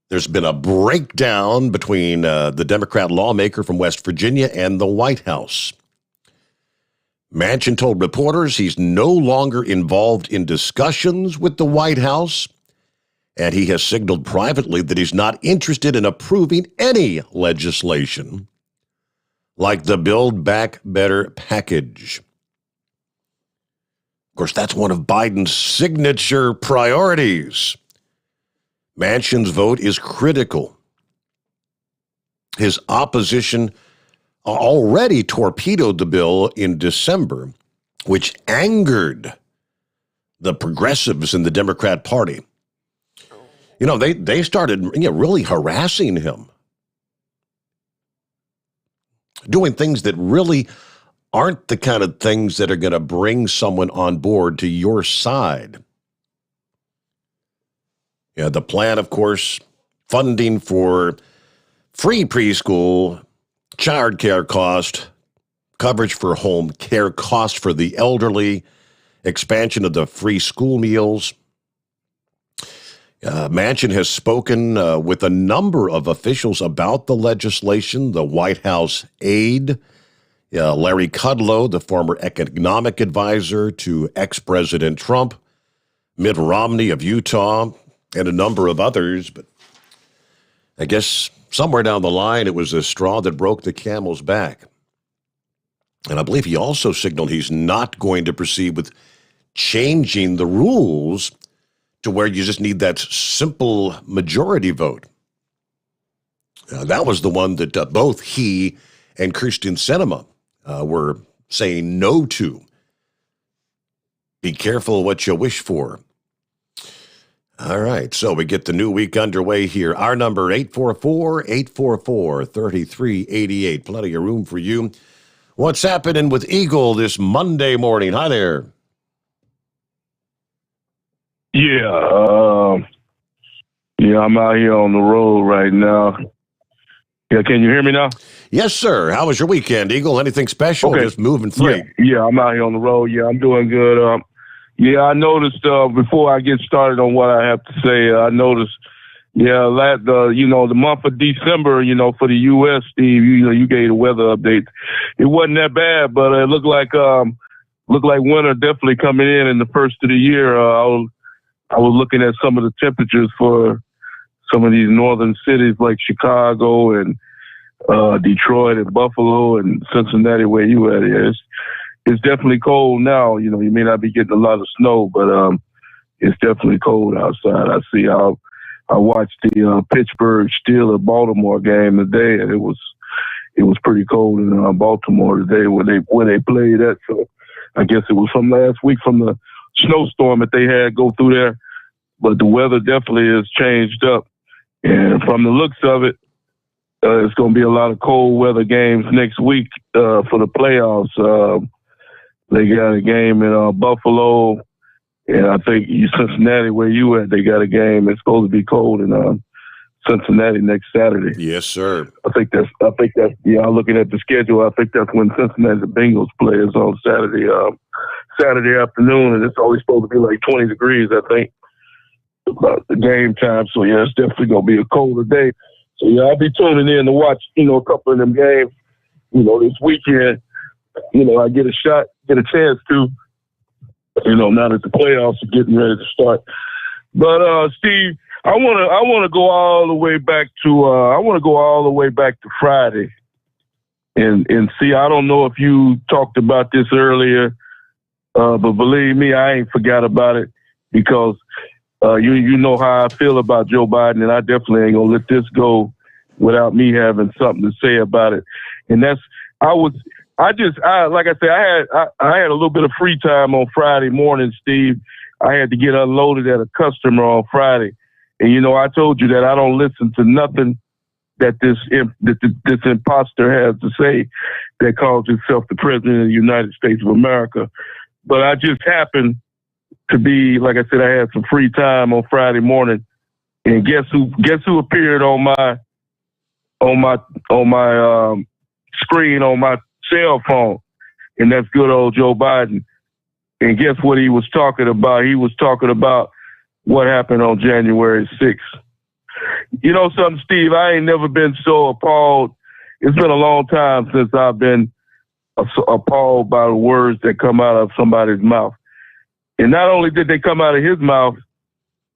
Speaker 2: There's been a breakdown between the Democrat lawmaker from West Virginia and the White House. Manchin told reporters he's no longer involved in discussions with the White House, and he has signaled privately that he's not interested in approving any legislation like the Build Back Better package. Of course, that's one of Biden's signature priorities. Manchin's vote is critical. His opposition already torpedoed the bill in December, which angered the progressives in the Democrat Party. You know, they started really harassing him, doing things that really aren't the kind of things that are going to bring someone on board to your side. Yeah, the plan, of course, funding for free preschool, child care cost, coverage for home care cost for the elderly, expansion of the free school meals. Manchin has spoken with a number of officials about the legislation, the White House aide, Larry Kudlow, the former economic advisor to ex-President Trump, Mitt Romney of Utah, and a number of others. But I guess somewhere down the line, it was the straw that broke the camel's back. And I believe he also signaled he's not going to proceed with changing the rules to where you just need that simple majority vote. That was the one that both he and Kyrsten Sinema were saying no to. Be careful what you wish for. All right, so we get the new week underway here. Our number, 844-844-3388. Plenty of room for you. What's happening with Eagle this Monday morning? Hi there.
Speaker 8: Yeah, I'm out here on the road right now. Yeah, can you hear me now?
Speaker 2: Yes, sir. How was your weekend, Eagle? Anything special?
Speaker 8: Okay.
Speaker 2: Just moving through.
Speaker 8: Yeah, I'm out here on the road. Yeah, I'm doing good. I noticed before I get started on what I have to say, I noticed, the month of December, for the U.S., Steve, you gave the weather update. It wasn't that bad, but it looked like winter definitely coming in the first of the year. I was looking at some of the temperatures for some of these northern cities like Chicago and Detroit and Buffalo and Cincinnati, where you at. It's definitely cold now. You may not be getting a lot of snow, but it's definitely cold outside. I watched the Pittsburgh Steelers Baltimore game today, and it was pretty cold in Baltimore today when they played that. So I guess it was from last week from the snowstorm that they had go through there. But the weather definitely has changed up. And from the looks of it, it's going to be a lot of cold weather games next week for the playoffs. They got a game in Buffalo, and I think Cincinnati, where you at, they got a game. It's supposed to be cold in Cincinnati next Saturday.
Speaker 2: Yes, sir.
Speaker 8: I think that's yeah. I'm looking at the schedule. I think that's when Cincinnati Bengals play is on Saturday afternoon, and it's always supposed to be like 20 degrees. I think about the game time. So yeah, it's definitely gonna be a colder day. So yeah, I'll be tuning in to watch a couple of them games. This weekend. I get a chance to. Now that the playoffs are getting ready to start. But Steve, I want to go all the way back to Friday, and see. I don't know if you talked about this earlier, but believe me, I ain't forgot about it because you know how I feel about Joe Biden, and I definitely ain't gonna let this go without me having something to say about it. And that's like I said, I had a little bit of free time on Friday morning, Steve. I had to get unloaded at a customer on Friday. And, I told you that I don't listen to nothing that this imposter has to say that calls himself the president of the United States of America. But I just happened to be, like I said, I had some free time on Friday morning. And guess who appeared on my screen on my cell phone? And that's good old Joe Biden. And guess what he was talking about? He was talking about what happened on January 6th. You know something, Steve? I ain't never been so appalled. It's been a long time since I've been appalled by the words that come out of somebody's mouth. And not only did they come out of his mouth,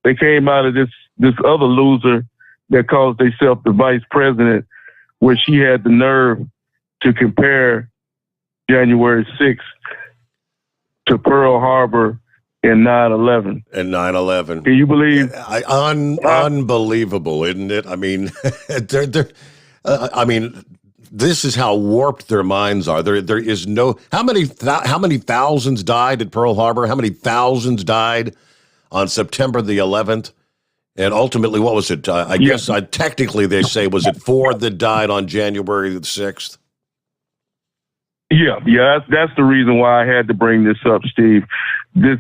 Speaker 8: they came out of this other loser that calls themselves the vice president, where she had the nerve to compare January 6th to Pearl Harbor and 9/11.
Speaker 2: And 9/11.
Speaker 8: Can you believe?
Speaker 2: Unbelievable, isn't it? I mean, this is how warped their minds are. There is no. How many thousands died at Pearl Harbor? How many thousands died on September the 11th? And ultimately, what was it? I guess technically they say, was it 4 that died on January the 6th?
Speaker 8: Yeah, that's the reason why I had to bring this up, Steve. Both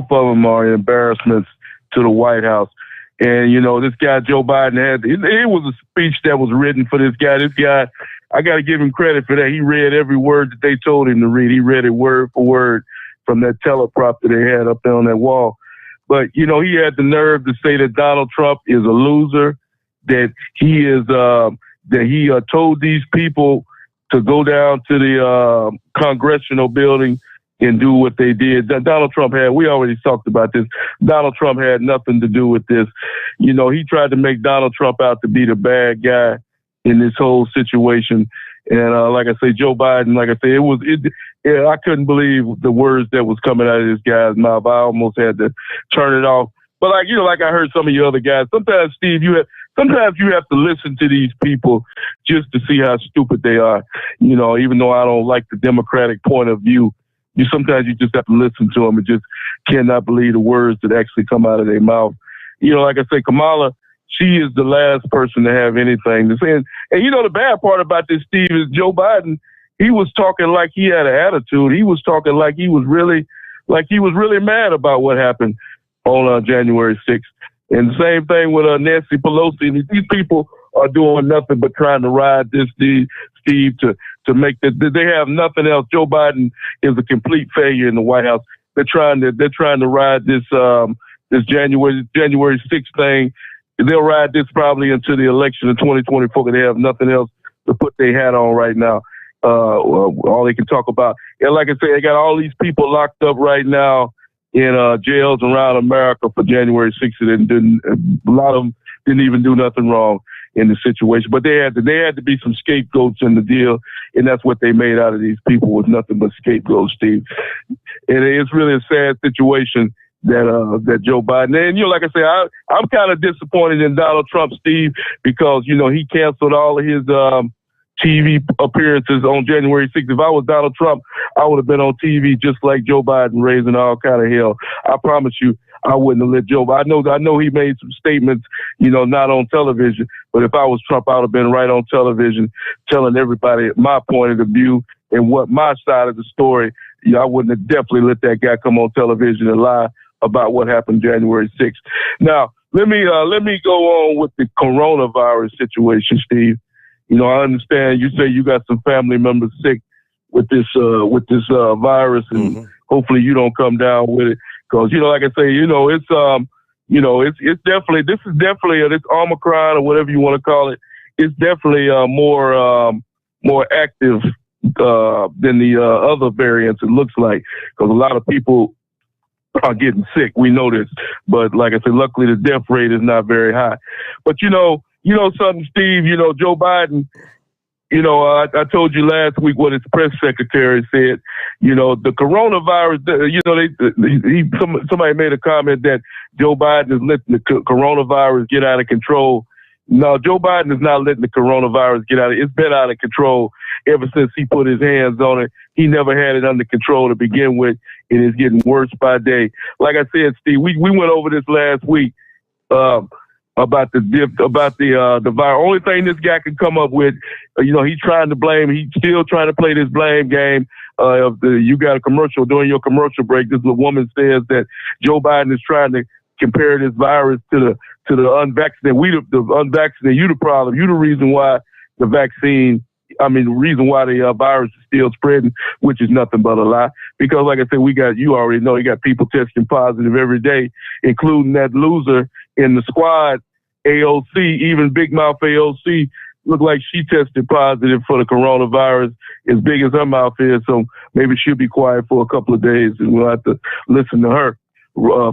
Speaker 8: of them are embarrassments to the White House. And, this guy, Joe Biden, it was a speech that was written for this guy. This guy, I got to give him credit for that. He read every word that they told him to read. He read it word for word from that teleprompter they had up there on that wall. But, he had the nerve to say that Donald Trump is a loser, that he is, that he told these people to go down to the congressional building and do what they did. Donald Trump we already talked about this. Donald Trump had nothing to do with this. He tried to make Donald Trump out to be the bad guy in this whole situation. And like I say, Joe Biden, like I say, I couldn't believe the words that was coming out of this guy's mouth. I almost had to turn it off. But like I heard some of your other guys, sometimes, Steve, sometimes you have to listen to these people just to see how stupid they are. Even though I don't like the Democratic point of view, sometimes you just have to listen to them and just cannot believe the words that actually come out of their mouth. Like I say, Kamala, she is the last person to have anything to say. And the bad part about this, Steve, is Joe Biden, he was talking like he had an attitude. He was talking like he was really mad about what happened on January 6th. And the same thing with Nancy Pelosi. These people are doing nothing but trying to ride this, Steve, to make they have nothing else. Joe Biden is a complete failure in the White House. They're trying to ride this January 6th thing. They'll ride this probably into the election in 2024 because they have nothing else to put their hat on right now. All they can talk about. And like I say, they got all these people locked up right now in jails around America for January 6th. A lot of them didn't even do nothing wrong in the situation, but they had to be some scapegoats in the deal, and that's what they made out of these people, was nothing but scapegoats, Steve. And it's really a sad situation that Joe Biden, and like I say, I'm kind of disappointed in Donald Trump, Steve, because he canceled all of his TV appearances on January 6th. If I was Donald Trump, I would have been on TV just like Joe Biden, raising all kind of hell. I promise you, I wouldn't have let Joe. I know he made some statements, not on television. But if I was Trump, I would have been right on television, telling everybody my point of view and what my side of the story. I wouldn't have definitely let that guy come on television and lie about what happened January 6th. Now, let me go on with the coronavirus situation, Steve. You know, I understand you say you got some family members sick with this virus, and hopefully you don't come down with it. Because, you know, like I say, it's definitely, this is definitely this Omicron or whatever you want to call it. It's definitely more active than the other variants. It looks like, because a lot of people are getting sick. We know this, but like I said, luckily the death rate is not very high. But you know something, Steve. You know, Joe Biden. You know, I told you last week what his press secretary said. You know, the coronavirus. You know, somebody made a comment that Joe Biden is letting the coronavirus get out of control. No, Joe Biden is not letting the coronavirus get out of. It's been out of control ever since he put his hands on it. He never had it under control to begin with, and it's getting worse by day. Like I said, Steve, we went over this last week about the virus. Only thing this guy can come up with, you know, he's trying to blame. He's still trying to play this blame game you got a commercial during your commercial break. This woman says that Joe Biden is trying to compare this virus to the unvaccinated. The unvaccinated, you the problem. You the reason why the reason why the virus is still spreading, which is nothing but a lie. Because like I said, you already know, you got people testing positive every day, including that loser in the squad, AOC, even Big Mouth AOC, looked like she tested positive for the coronavirus, as big as her mouth is. So maybe she'll be quiet for a couple of days, and we'll have to listen to her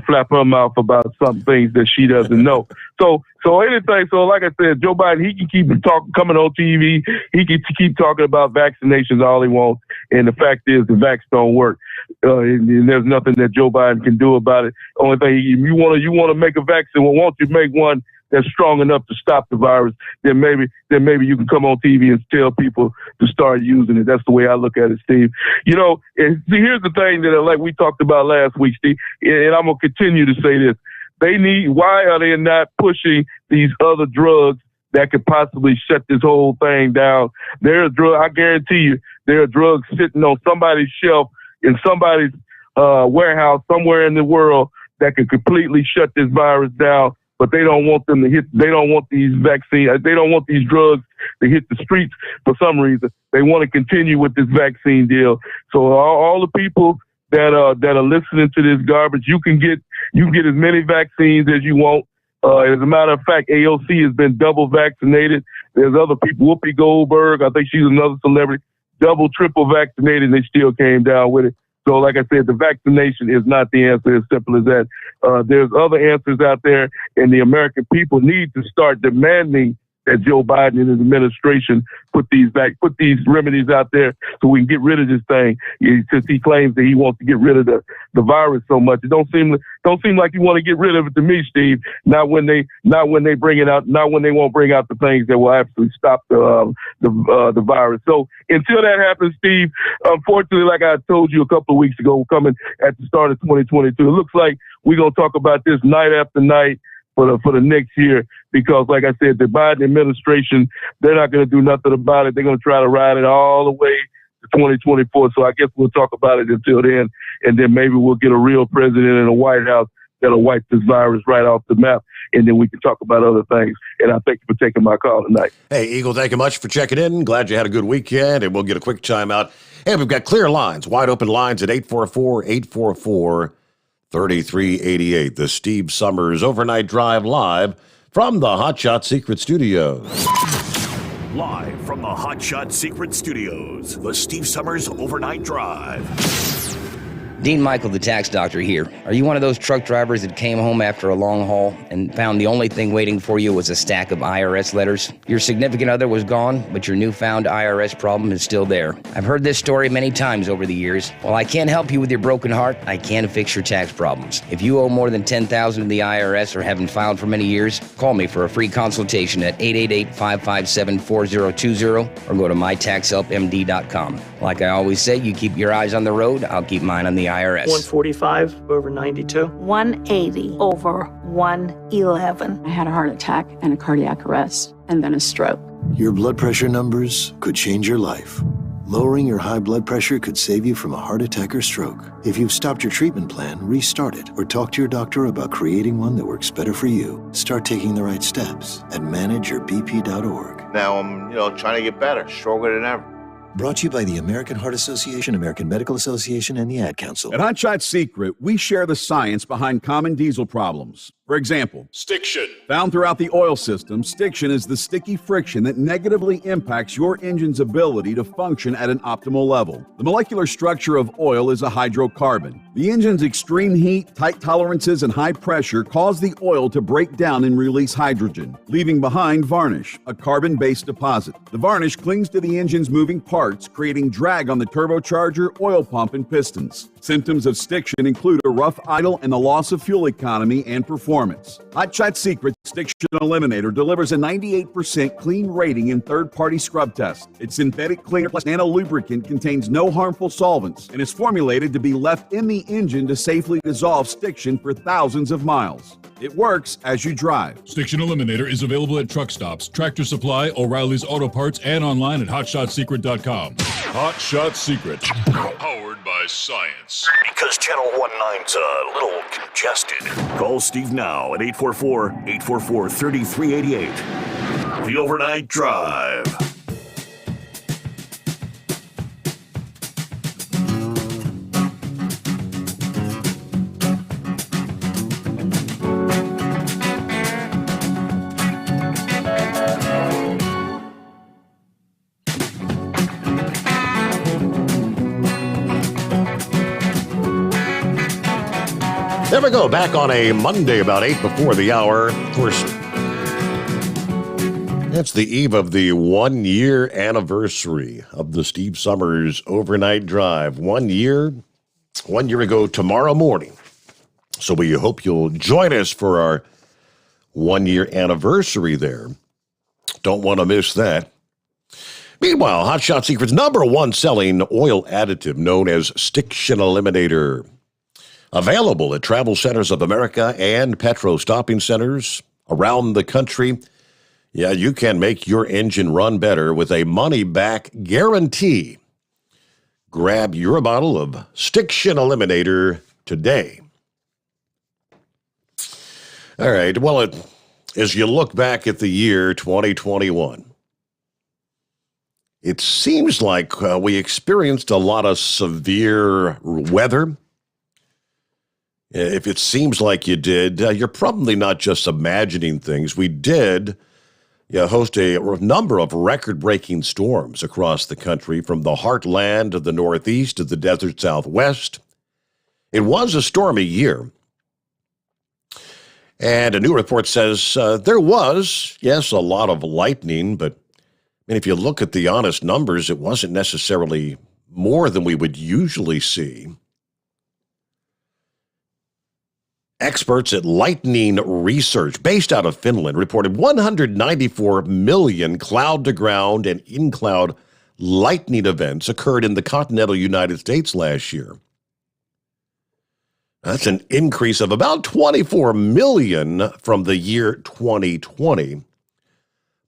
Speaker 8: flap her mouth about some things that she doesn't know. So anything. So like I said, Joe Biden, he can keep coming on TV. He can keep talking about vaccinations all he wants. And the fact is, the vax don't work. And there's nothing that Joe Biden can do about it. Only thing, you want to make a vaccine. Well, once you make one that's strong enough to stop the virus, then maybe you can come on TV and tell people to start using it. That's the way I look at it, Steve. You know, and see, here's the thing that like we talked about last week, Steve, and I'm going to continue to say this. Why are they not pushing these other drugs that could possibly shut this whole thing down? There are drugs, I guarantee you, there are drugs sitting on somebody's shelf in somebody's warehouse somewhere in the world that could completely shut this virus down. But they don't want them to hit. They don't want these vaccines. They don't want these drugs to hit the streets for some reason. They want to continue with this vaccine deal. So all the people that are listening to this garbage, you can get as many vaccines as you want. As a matter of fact, AOC has been double vaccinated. There's other people. Whoopi Goldberg, I think she's another celebrity, double, triple vaccinated, and they still came down with it. So like I said, the vaccination is not the answer, as simple as that. There's other answers out there, and the American people need to start demanding that Joe Biden and his administration put these remedies out there so we can get rid of this thing. Since he claims that he wants to get rid of the virus so much, it don't seem like you want to get rid of it to me, Steve. Not when they bring it out. Not when they won't bring out the things that will actually stop the virus. So until that happens, Steve, unfortunately, like I told you a couple of weeks ago, coming at the start of 2022, it looks like we're gonna talk about this night after night for the next year, because like I said, the Biden administration, they're not going to do nothing about it. They're going to try to ride it all the way to 2024. So I guess we'll talk about it until then, and then maybe we'll get a real president in the White House that'll wipe this virus right off the map, and then we can talk about other things. And I thank you for taking my call tonight.
Speaker 2: Hey, Eagle, thank you much for checking in. Glad you had a good weekend, and we'll get a quick chime out. Hey, we've got clear lines, wide open lines at 844-844-3388. The Steve Sommers Overnight Drive live from the Hot Shot Secret Studios.
Speaker 3: Live from the Hot Shot Secret Studios, the Steve Sommers Overnight Drive.
Speaker 12: Dean Michael, the tax doctor here. Are you one of those truck drivers that came home after a long haul and found the only thing waiting for you was a stack of IRS letters? Your significant other was gone, but your newfound IRS problem is still there. I've heard this story many times over the years. While I can't help you with your broken heart, I can fix your tax problems. If you owe more than $10,000 to the IRS or haven't filed for many years, call me for a free consultation at 888-557-4020 or go to mytaxhelpmd.com. Like I always say, you keep your eyes on the road, I'll keep mine on the IRS.
Speaker 16: 145 over 92.
Speaker 21: 180 over 111. I had a heart attack and a cardiac arrest, and then a stroke.
Speaker 25: Your blood pressure numbers could change your life. Lowering your high blood pressure could save you from a heart attack or stroke. If you've stopped your treatment plan, restart it or talk to your doctor about creating one that works better for you. Start taking the right steps at manageyourbp.org.
Speaker 26: Now I'm, trying to get better, stronger than ever.
Speaker 25: Brought to you by the American Heart Association, American Medical Association, and the Ad Council.
Speaker 27: At Hot Shot Secret, we share the science behind common diesel problems. For example,
Speaker 6: stiction.
Speaker 27: Found throughout the oil system, stiction is the sticky friction that negatively impacts your engine's ability to function at an optimal level. The molecular structure of oil is a hydrocarbon. The engine's extreme heat, tight tolerances, and high pressure cause the oil to break down and release hydrogen, leaving behind varnish, a carbon-based deposit. The varnish clings to the engine's moving parts, creating drag on the turbocharger, oil pump, and pistons. Symptoms of stiction include a rough idle and the loss of fuel economy and performance. Hot Shot Secret Stiction Eliminator delivers a 98% clean rating in third-party scrub tests. Its synthetic cleaner plus nano lubricant contains no harmful solvents and is formulated to be left in the engine to safely dissolve stiction for thousands of miles. It works as you drive.
Speaker 6: Stiction Eliminator is available at truck stops, Tractor Supply, O'Reilly's Auto Parts, and online at hotshotsecret.com. Hot Shot Secret. Powered by science.
Speaker 3: Because Channel 19's a little congested. Call Steve now at 844-844-3388. The Overnight Drive.
Speaker 2: There we go, back on a Monday about 8 before the hour. Of course, it's the eve of the 1-year anniversary of the Steve Sommers Overnight Drive. 1 year ago tomorrow morning. So we hope you'll join us for our 1-year anniversary there. Don't want to miss that. Meanwhile, Hot Shot Secret's #1 selling oil additive known as Stiction Eliminator. Available at Travel Centers of America and Petro Stopping Centers around the country. Yeah, you can make your engine run better with a money-back guarantee. Grab your bottle of Stiction Eliminator today. All right, well, as you look back at the year 2021, it seems like we experienced a lot of severe weather. If it seems like you did, you're probably not just imagining things. We did host a number of record-breaking storms across the country, from the heartland of the Northeast to the desert Southwest. It was a stormy year. And a new report says there was, yes, a lot of lightning, but if you look at the honest numbers, it wasn't necessarily more than we would usually see. Experts at Lightning Research, based out of Finland, reported 194 million cloud-to-ground and in-cloud lightning events occurred in the continental United States last year. That's an increase of about 24 million from the year 2020,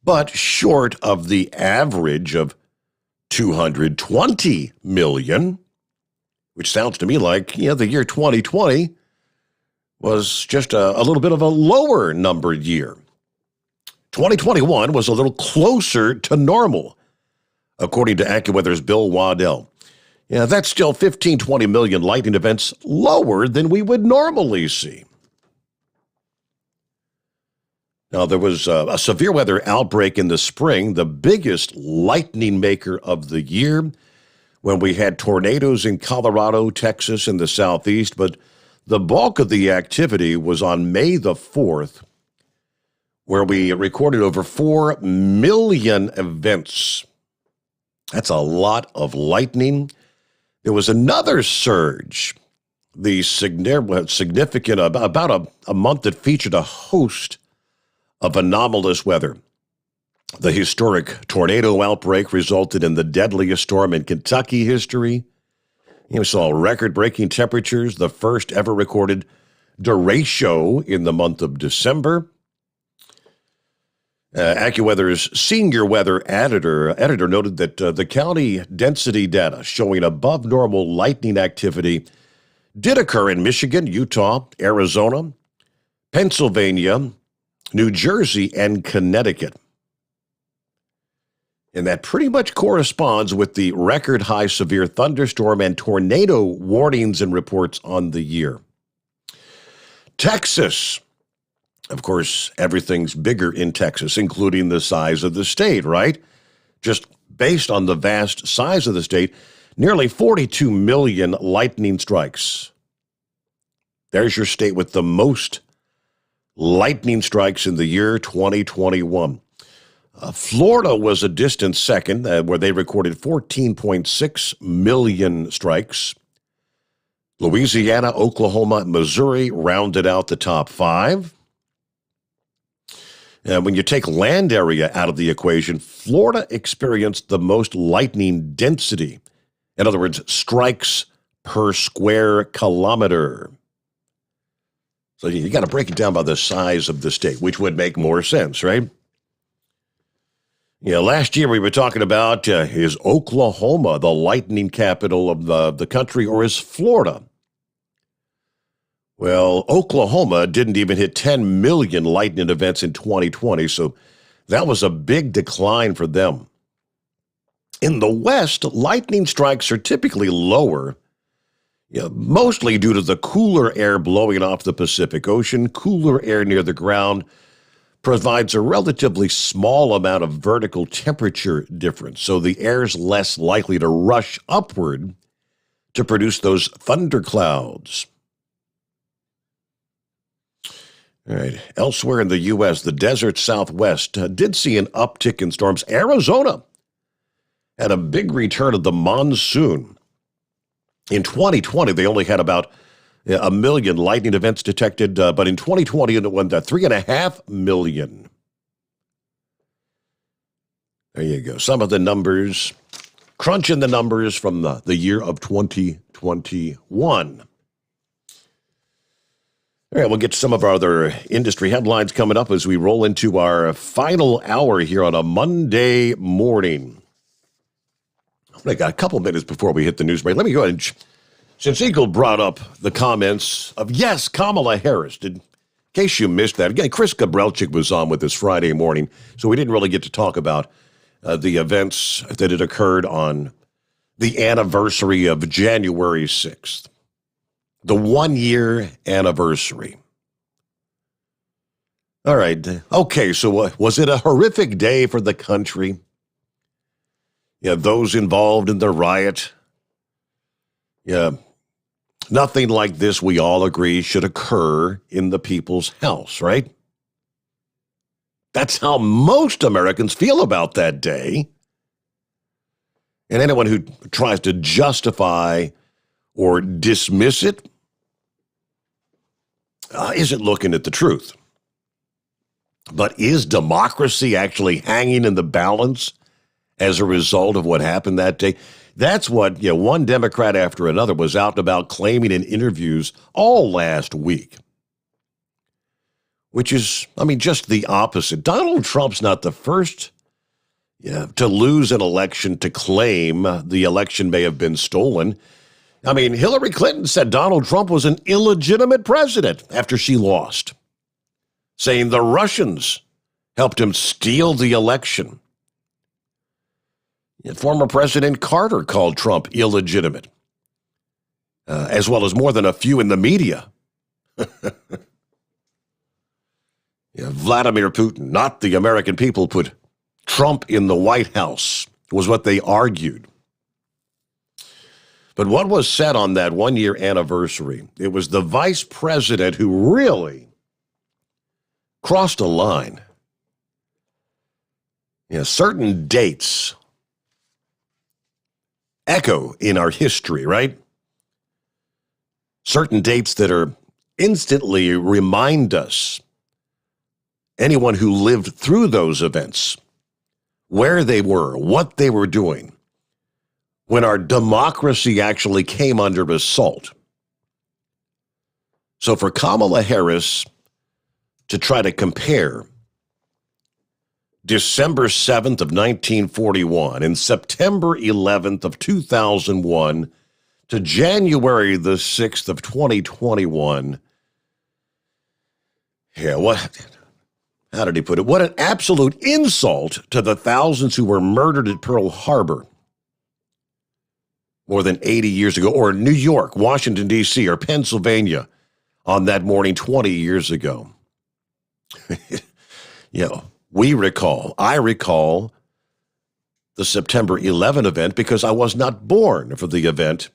Speaker 2: but short of the average of 220 million, which sounds to me like, the year 2020 was just a little bit of a lower numbered year. 2021 was a little closer to normal, according to AccuWeather's Bill Waddell. That's still 20 million lightning events lower than we would normally see. Now, there was a severe weather outbreak in the spring, the biggest lightning maker of the year, when we had tornadoes in Colorado, Texas, and the Southeast, but the bulk of the activity was on May the 4th, where we recorded over 4 million events. That's a lot of lightning. There was another surge, the significant, about a month that featured a host of anomalous weather. The historic tornado outbreak resulted in the deadliest storm in Kentucky history. We saw record-breaking temperatures, the first ever recorded derecho in the month of December. AccuWeather's senior weather editor noted that the county density data showing above normal lightning activity did occur in Michigan, Utah, Arizona, Pennsylvania, New Jersey, and Connecticut. And that pretty much corresponds with the record high severe thunderstorm and tornado warnings and reports on the year. Texas. Of course, everything's bigger in Texas, including the size of the state, right? Just based on the vast size of the state, nearly 42 million lightning strikes. There's your state with the most lightning strikes in the year 2021. Florida was a distant second, where they recorded 14.6 million strikes. Louisiana, Oklahoma, Missouri rounded out the top five. When you take land area out of the equation, Florida experienced the most lightning density. In other words, strikes per square kilometer. So you got to break it down by the size of the state, which would make more sense, right? Last year we were talking about, is Oklahoma the lightning capital of the country, or is Florida? Well, Oklahoma didn't even hit 10 million lightning events in 2020, so that was a big decline for them. In the West, lightning strikes are typically lower, mostly due to the cooler air blowing off the Pacific Ocean. Cooler air near the ground provides a relatively small amount of vertical temperature difference, so the air's less likely to rush upward to produce those thunderclouds. All right. Elsewhere in the U.S., the desert Southwest did see an uptick in storms. Arizona had a big return of the monsoon. In 2020, they only had about 1 million lightning events detected, but in 2020, it went to 3.5 million. There you go. Some of the numbers, crunching the numbers from the year of 2021. All right, we'll get to some of our other industry headlines coming up as we roll into our final hour here on a Monday morning. I got a couple minutes before we hit the news break. Let me go ahead and, since Eagle brought up the comments of, yes, Kamala Harris, in case you missed that, again, Chris Gabrelchik was on with us Friday morning, so we didn't really get to talk about the events that had occurred on the anniversary of January 6th. The 1-year anniversary. All right. Okay, so was it a horrific day for the country? Those involved in the riot. Nothing like this, we all agree, should occur in the people's house, right? That's how most Americans feel about that day. And anyone who tries to justify or dismiss it isn't looking at the truth. But is democracy actually hanging in the balance as a result of what happened that day? That's what one Democrat after another was out and about claiming in interviews all last week. Which is, just the opposite. Donald Trump's not the first to lose an election to claim the election may have been stolen. Hillary Clinton said Donald Trump was an illegitimate president after she lost, saying the Russians helped him steal the election. Former President Carter called Trump illegitimate, as well as more than a few in the media. Vladimir Putin, not the American people, put Trump in the White House, was what they argued. But what was said on that 1-year anniversary? It was the vice president who really crossed a line. Certain dates echo in our history, right? Certain dates that are instantly remind us, anyone who lived through those events, where they were, what they were doing, when our democracy actually came under assault. So for Kamala Harris to try to compare December 7th of 1941 and September 11th of 2001 to January the 6th of 2021. Yeah, how did he put it? What an absolute insult to the thousands who were murdered at Pearl Harbor more than 80 years ago, or New York, Washington, D.C., or Pennsylvania on that morning 20 years ago. I recall the September 11 event because I was not born for the event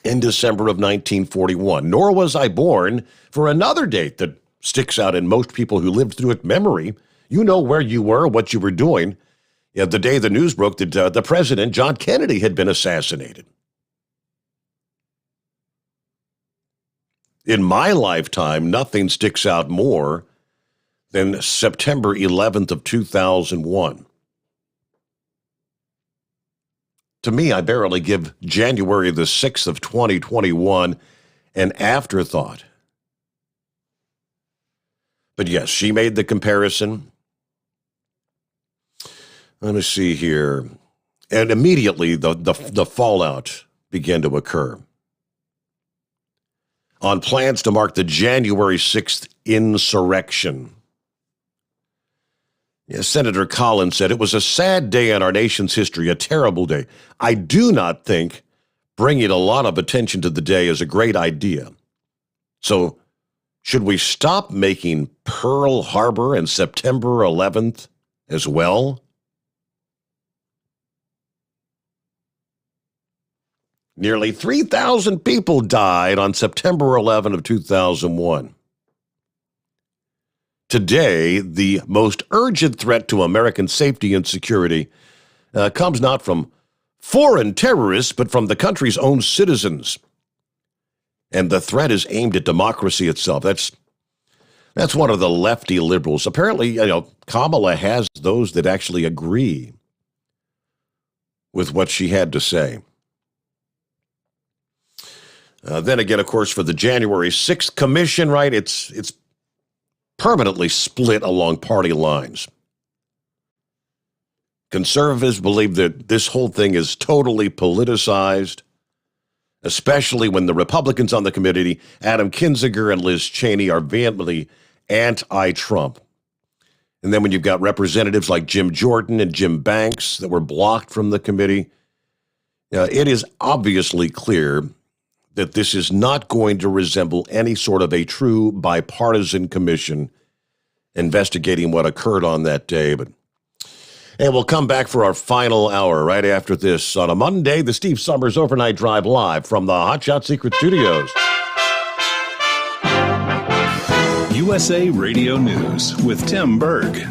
Speaker 2: in December of 1941, nor was I born for another date that sticks out in most people who lived through it memory. You know where you were, what you were doing. The day the news broke that the president, John Kennedy, had been assassinated. In my lifetime, nothing sticks out more than September 11th of 2001. To me, I barely give January the 6th of 2021 an afterthought. But yes, she made the comparison. Let me see here. And immediately the fallout began to occur on plans to mark the January 6th insurrection. Yes, Senator Collins said, "It was a sad day in our nation's history, a terrible day. I do not think bringing a lot of attention to the day is a great idea. So should we stop making Pearl Harbor and September 11th as well?" Nearly 3,000 people died on September 11 of 2001. Today, the most urgent threat to American safety and security comes not from foreign terrorists, but from the country's own citizens. And the threat is aimed at democracy itself. That's one of the lefty liberals. Apparently, Kamala has those that actually agree with what she had to say. Then again, of course, for the January 6th commission, right, it's permanently split along party lines. Conservatives believe that this whole thing is totally politicized, especially when the Republicans on the committee, Adam Kinzinger and Liz Cheney, are vehemently anti-Trump. And then when you've got representatives like Jim Jordan and Jim Banks that were blocked from the committee, it is obviously clear that this is not going to resemble any sort of a true bipartisan commission investigating what occurred on that day. And we'll come back for our final hour right after this on a Monday, the Steve Sommers Overnight Drive live from the Hot Shot Secret Studios.
Speaker 1: USA Radio News with Tim Berg.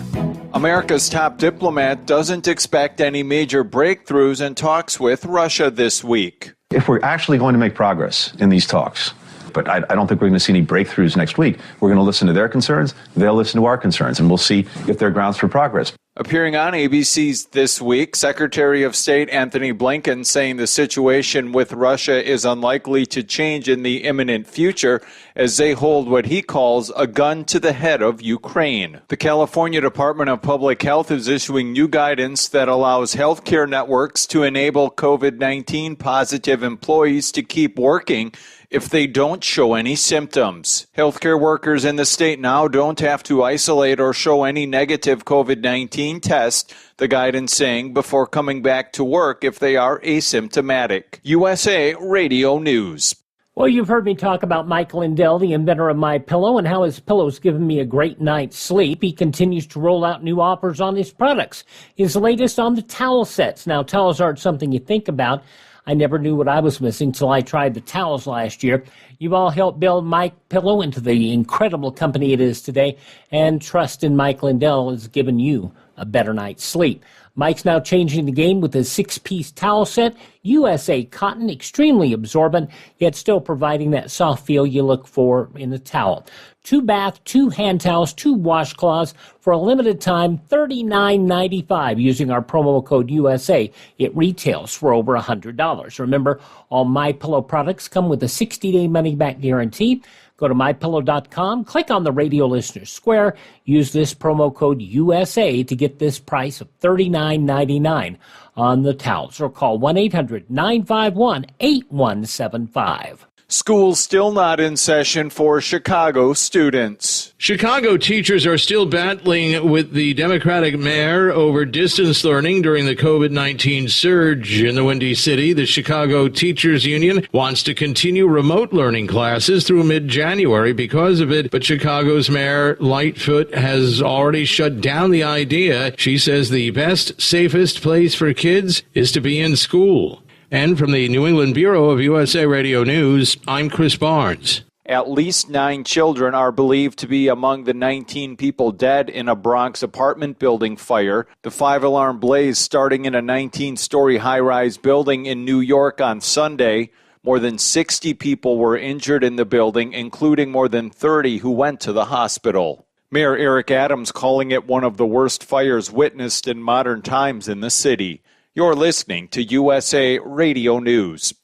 Speaker 10: America's top diplomat doesn't expect any major breakthroughs in talks with Russia this week.
Speaker 9: If we're actually going to make progress in these talks, but I don't think we're going to see any breakthroughs next week. We're going to listen to their concerns, they'll listen to our concerns, and we'll see if there are grounds for progress.
Speaker 10: Appearing on ABC's This Week, Secretary of State Anthony Blinken saying the situation with Russia is unlikely to change in the imminent future as they hold what he calls a gun to the head of Ukraine. The California Department of Public Health is issuing new guidance that allows healthcare networks to enable COVID-19 positive employees to keep working if they don't show any symptoms. Healthcare workers in the state now don't have to isolate or show any negative COVID-19 test, the guidance saying, before coming back to work if they are asymptomatic. USA Radio News.
Speaker 11: Well, you've heard me talk about Mike Lindell, the inventor of MyPillow, and how his pillow's given me a great night's sleep. He continues to roll out new offers on his products. His latest on the towel sets. Now, towels aren't something you think about. I never knew what I was missing till I tried the towels last year. You've all helped build MyPillow into the incredible company it is today, and trust in Mike Lindell has given you a better night's sleep. Mike's now changing the game with a 6-piece towel set. USA cotton, extremely absorbent, yet still providing that soft feel you look for in the towel. 2 bath, 2 hand towels, 2 washcloths for a limited time, $39.95 using our promo code USA. It retails for over $100. Remember, all MyPillow products come with a 60-day money-back guarantee. Go to MyPillow.com, click on the Radio Listener Square, use this promo code USA to get this price of $39.99 on the towels, or call 1-800-951-8175.
Speaker 10: School's still not in session for Chicago students.
Speaker 4: Chicago teachers are still battling with the Democratic mayor over distance learning during the COVID-19 surge in the Windy City. The Chicago Teachers Union wants to continue remote learning classes through mid-January because of it, but Chicago's Mayor Lightfoot has already shut down the idea. She says the best, safest place for kids is to be in school. And from the New England Bureau of USA Radio News, I'm Chris Barnes.
Speaker 10: At least 9 children are believed to be among the 19 people dead in a Bronx apartment building fire. The 5-alarm blaze starting in a 19-story high-rise building in New York on Sunday. More than 60 people were injured in the building, including more than 30 who went to the hospital. Mayor Eric Adams calling it one of the worst fires witnessed in modern times in the city. You're listening to USA Radio News.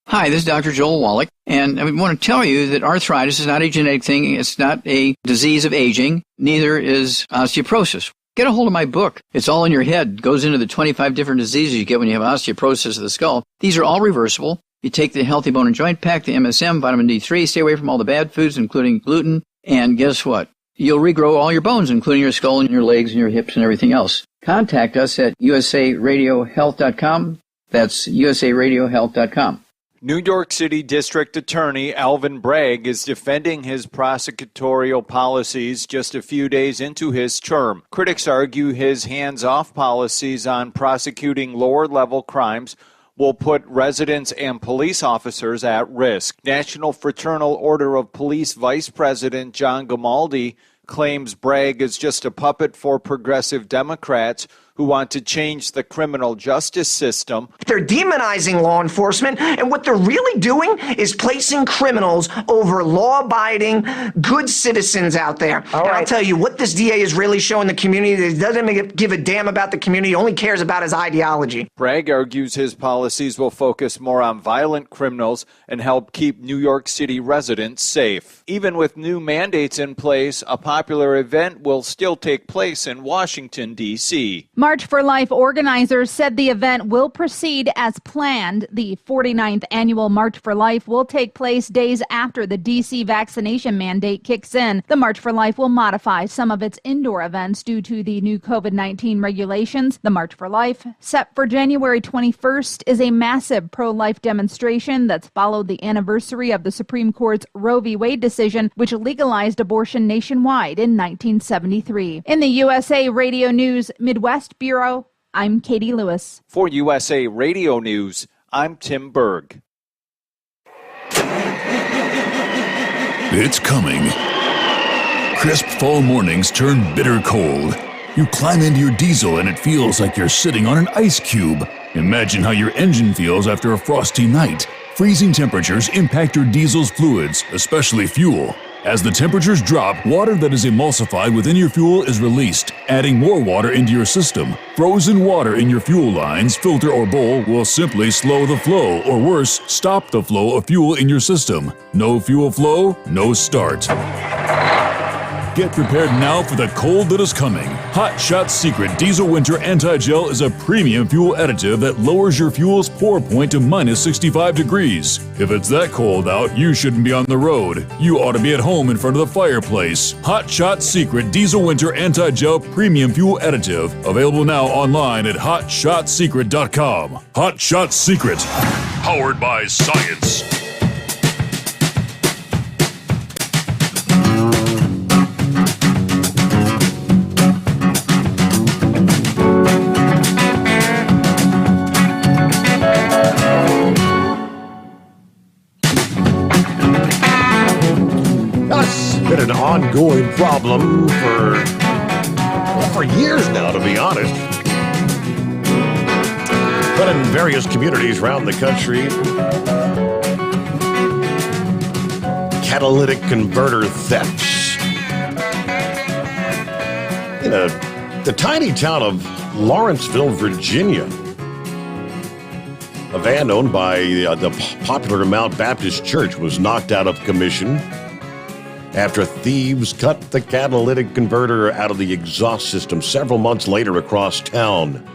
Speaker 13: Hi, this is Dr. Joel Wallach, and I want to tell you that arthritis is not a genetic thing. It's not a disease of aging. Neither is osteoporosis. Get a hold of my book. It's all in your head. It goes into the 25 different diseases you get when you have osteoporosis of the skull. These are all reversible. You take the Healthy Bone and Joint Pack, the MSM, vitamin D3, stay away from all the bad foods, including gluten, and guess what? You'll regrow all your bones, including your skull and your legs and your hips and everything else. Contact us at usaradiohealth.com. That's usaradiohealth.com.
Speaker 10: New York City District Attorney Alvin Bragg is defending his prosecutorial policies just a few days into his term. Critics argue his hands-off policies on prosecuting lower-level crimes will put residents and police officers at risk. National Fraternal Order of Police Vice President John Gamaldi claims Bragg is just a puppet for progressive Democrats who want to change the criminal justice system.
Speaker 14: They're demonizing law enforcement, and what they're really doing is placing criminals over law-abiding, good citizens out there. And I'll tell you, what this DA is really showing the community is he doesn't give a damn about the community, only cares about his ideology.
Speaker 10: Bragg argues his policies will focus more on violent criminals and help keep New York City residents safe. Even with new mandates in place, a popular event will still take place in Washington, D.C.
Speaker 15: March for Life organizers said the event will proceed as planned. The 49th annual March for Life will take place days after the D.C. vaccination mandate kicks in. The March for Life will modify some of its indoor events due to the new COVID-19 regulations. The March for Life, set for January 21st, is a massive pro-life demonstration that's followed the anniversary of the Supreme Court's Roe v. Wade decision, which legalized abortion nationwide in 1973. In the USA Radio News Midwest Bureau, I'm Katie Lewis.
Speaker 10: For USA Radio News, I'm Tim Berg.
Speaker 6: It's coming. Crisp fall mornings turn bitter cold. You climb into your diesel and it feels like you're sitting on an ice cube. Imagine how your engine feels after a frosty night. Freezing temperatures impact your diesel's fluids, especially fuel. As the temperatures drop, water that is emulsified within your fuel is released, adding more water into your system. Frozen water in your fuel lines, filter, or bowl will simply slow the flow, or worse, stop the flow of fuel in your system. No fuel flow, no start. Get prepared now for the cold that is coming. Hot Shot Secret Diesel Winter Anti-Gel is a premium fuel additive that lowers your fuel's pour point to minus 65 degrees. If it's that cold out, you shouldn't be on the road. You ought to be at home in front of the fireplace. Hot Shot Secret Diesel Winter Anti-Gel Premium Fuel Additive. Available now online at HotShotSecret.com. Hot Shot Secret. Powered by science.
Speaker 2: Been an ongoing problem for years now, to be honest. Well, in various communities around the country, catalytic converter thefts. In the tiny town of Lawrenceville, Virginia, a van owned by the popular Mount Baptist Church was knocked out of commission after thieves cut the catalytic converter out of the exhaust system several months later across town.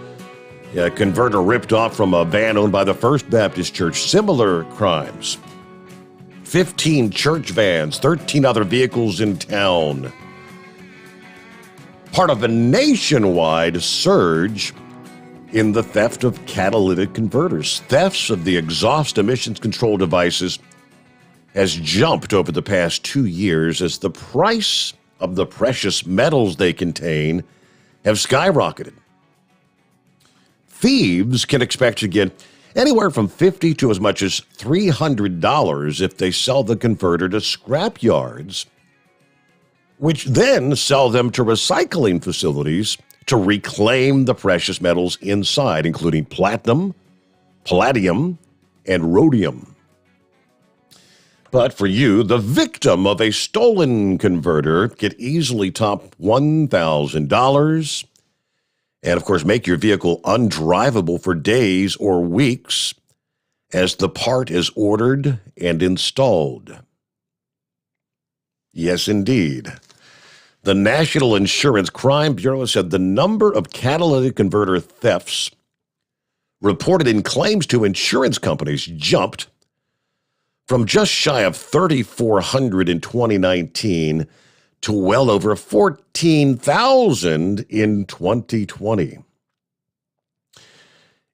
Speaker 2: A converter ripped off from a van owned by the First Baptist Church. Similar crimes. 15 church vans, 13 other vehicles in town. Part of a nationwide surge in the theft of catalytic converters. Thefts of the exhaust emissions control devices has jumped over the past 2 years as the price of the precious metals they contain have skyrocketed. Thieves can expect to get anywhere from $50 to as much as $300 if they sell the converter to scrap yards, which then sell them to recycling facilities to reclaim the precious metals inside, including platinum, palladium, and rhodium. But for you, the victim of a stolen converter, could easily top $1,000 and, of course, make your vehicle undrivable for days or weeks as the part is ordered and installed. Yes, indeed. The National Insurance Crime Bureau said the number of catalytic converter thefts reported in claims to insurance companies jumped from just shy of 3,400 in 2019 to well over 14,000 in 2020.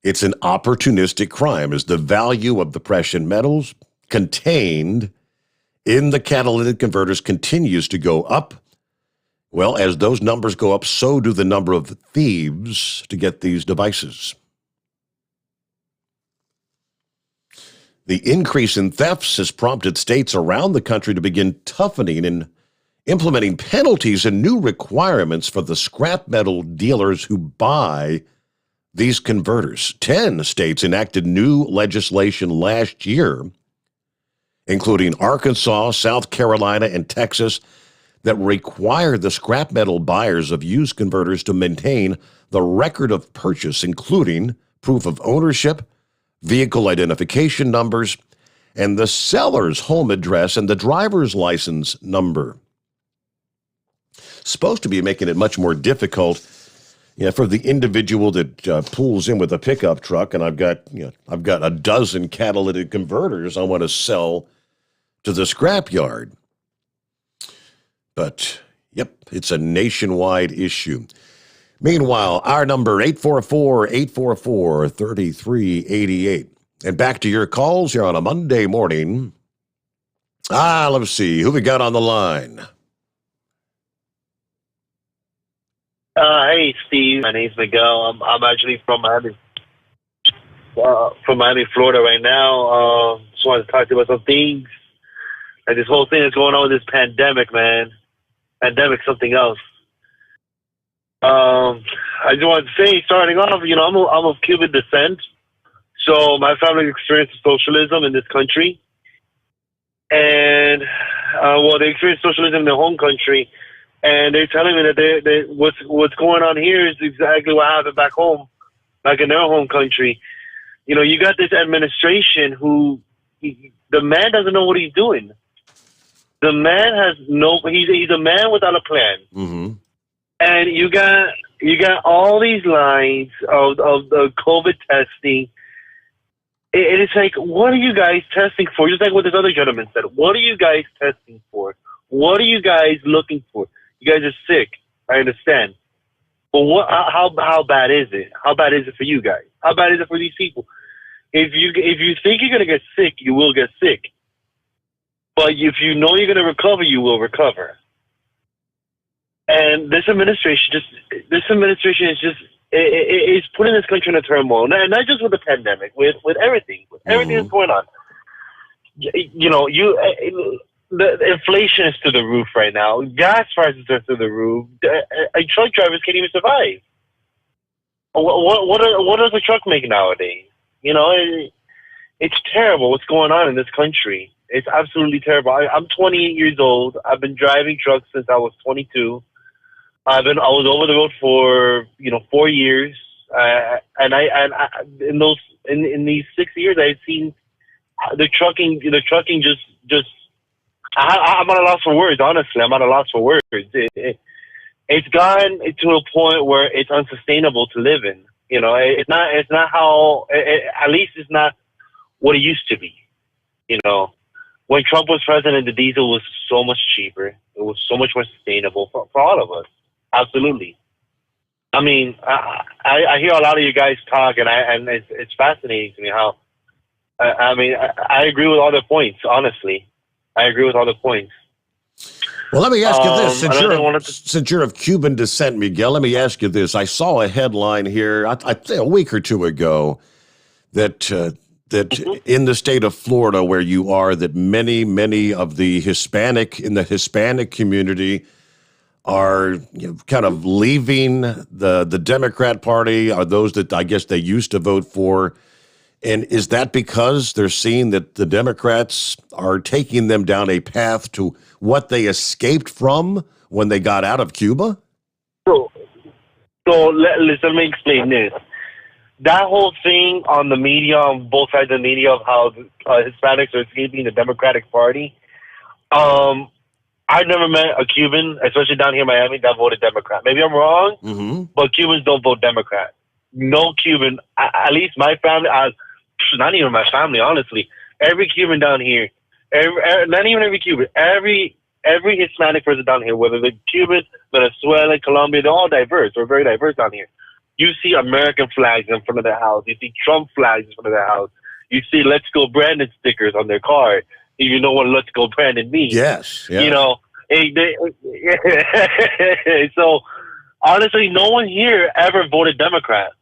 Speaker 2: It's an opportunistic crime as the value of the precious metals contained in the catalytic converters continues to go up. Well, as those numbers go up, so do the number of thieves to get these devices. The increase in thefts has prompted states around the country to begin toughening and implementing penalties and new requirements for the scrap metal dealers who buy these converters. 10 states enacted new legislation last year, including Arkansas, South Carolina, and Texas, that require the scrap metal buyers of used converters to maintain the record of purchase, including proof of ownership, vehicle identification numbers, and the seller's home address and the driver's license number. Supposed to be making it much more difficult, for the individual that pulls in with a pickup truck, and I've got a dozen catalytic converters I want to sell to the scrap yard. But, yep, it's a nationwide issue. Meanwhile, our number, 844-844-3388. And back to your calls here on a Monday morning. Let's see, who we got on the line?
Speaker 5: Hey, Steve. My name's Miguel. I'm actually from Miami, Florida right now. Just wanted to talk to you about some things. Like this whole thing that's going on with this pandemic, man. Pandemic, something else. I just wanted to say, starting off, I'm of Cuban descent, so my family experienced socialism in this country, and they experienced socialism in their home country, and they're telling me that what's going on here is exactly what happened back home, back in their home country. You got this administration who the man doesn't know what he's doing. The man has he's a man without a plan.
Speaker 2: Mm-hmm.
Speaker 5: And you got all these lines of the COVID testing. It's like, what are you guys testing for? Just like what this other gentleman said. What are you guys testing for? What are you guys looking for? You guys are sick. I understand. But how bad is it? How bad is it for you guys? How bad is it for these people? If you think you're gonna get sick, you will get sick. But if you know you're gonna recover, you will recover. And this administration is putting this country in a turmoil. Not just with the pandemic, with everything, that's going on. The inflation is through the roof right now. Gas prices are through the roof. Truck drivers can't even survive. What does a truck make nowadays? It's terrible what's going on in this country. It's absolutely terrible. I'm 28 years old. I've been driving trucks since I was 22. I was over the road for 4 years, and in these 6 years I've seen the trucking just. I'm at a loss for words. Honestly, I'm at a loss for words. It's gotten to a point where it's unsustainable to live in. It's not how. At least it's not what it used to be. When Trump was president, the diesel was so much cheaper. It was so much more sustainable for all of us. Absolutely. I mean, I hear a lot of you guys talk, and it's fascinating to me how. I agree with all the points. Honestly, I agree with all the points.
Speaker 2: Well, let me ask you this: since you're of Cuban descent, Miguel, let me ask you this. I saw a headline here, I think a week or two ago, that in the state of Florida, where you are, that many of the Hispanic community are kind of leaving the Democrat Party, are those that I guess they used to vote for. And is that because they're seeing that the Democrats are taking them down a path to what they escaped from when they got out of Cuba?
Speaker 5: So let me explain this. That whole thing on the media, on both sides of the media, of how Hispanics are escaping the Democratic Party, I've never met a Cuban, especially down here in Miami, that voted Democrat. Maybe I'm wrong, but Cubans don't vote Democrat. No Cuban, at least my family, not even my family, honestly. Every Cuban down here, not even every Cuban, every Hispanic person down here, whether they're Cuban, Venezuela, Colombia, they're all diverse. We're very diverse down here. You see American flags in front of their house. You see Trump flags in front of their house. You see Let's Go Brandon stickers on their car. You know what Let's Go Brandon means.
Speaker 2: Yes.
Speaker 5: So, honestly, no one here ever voted Democrat.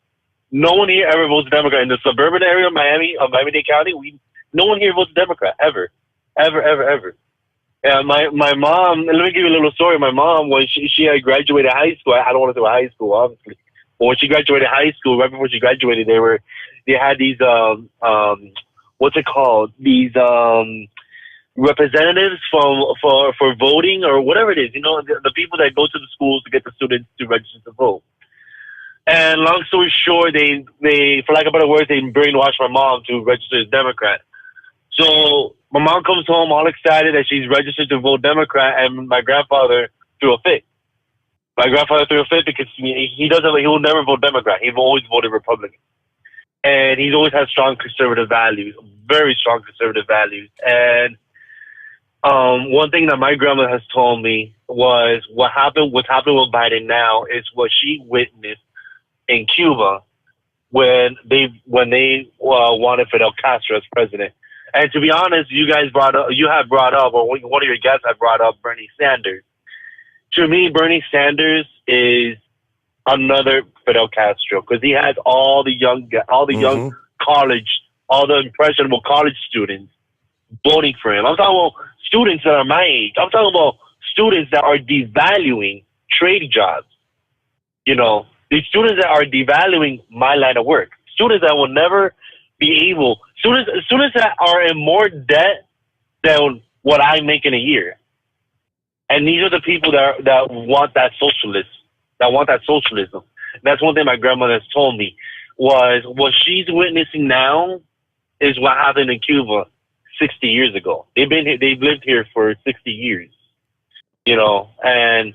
Speaker 5: No one here ever votes Democrat. In the suburban area of Miami-Dade County, no one here votes Democrat, ever. And my mom, let me give you a little story. My mom, when she had graduated high school, I don't want to say high school, obviously, but when she graduated high school, right before she graduated, they had these, what's it called? These representatives for voting or whatever it is, the people that go to the schools to get the students to register to vote. And long story short, they for lack of better words, they brainwashed my mom to register as Democrat. So my mom comes home all excited that she's registered to vote Democrat, and my grandfather threw a fit. My grandfather threw a fit because he will never vote Democrat. He's always voted Republican. And he's always had strong conservative values, very strong conservative values. And one thing that my grandma has told me was what's happened with Biden now is what she witnessed in Cuba when they wanted Fidel Castro as president. And to be honest, you have brought up, or one of your guests had brought up Bernie Sanders. To me, Bernie Sanders is another Fidel Castro because he has all the young college, all the impressionable college students voting for him. I'm talking about students that are my age. I'm talking about students that are devaluing trade jobs. These students that are devaluing my line of work. Students that will never be able. Students that are in more debt than what I make in a year. And these are the people that want that socialism. That's one thing my grandmother has told me was what she's witnessing now is what happened in Cuba 60 years ago. They've lived here for 60 years, and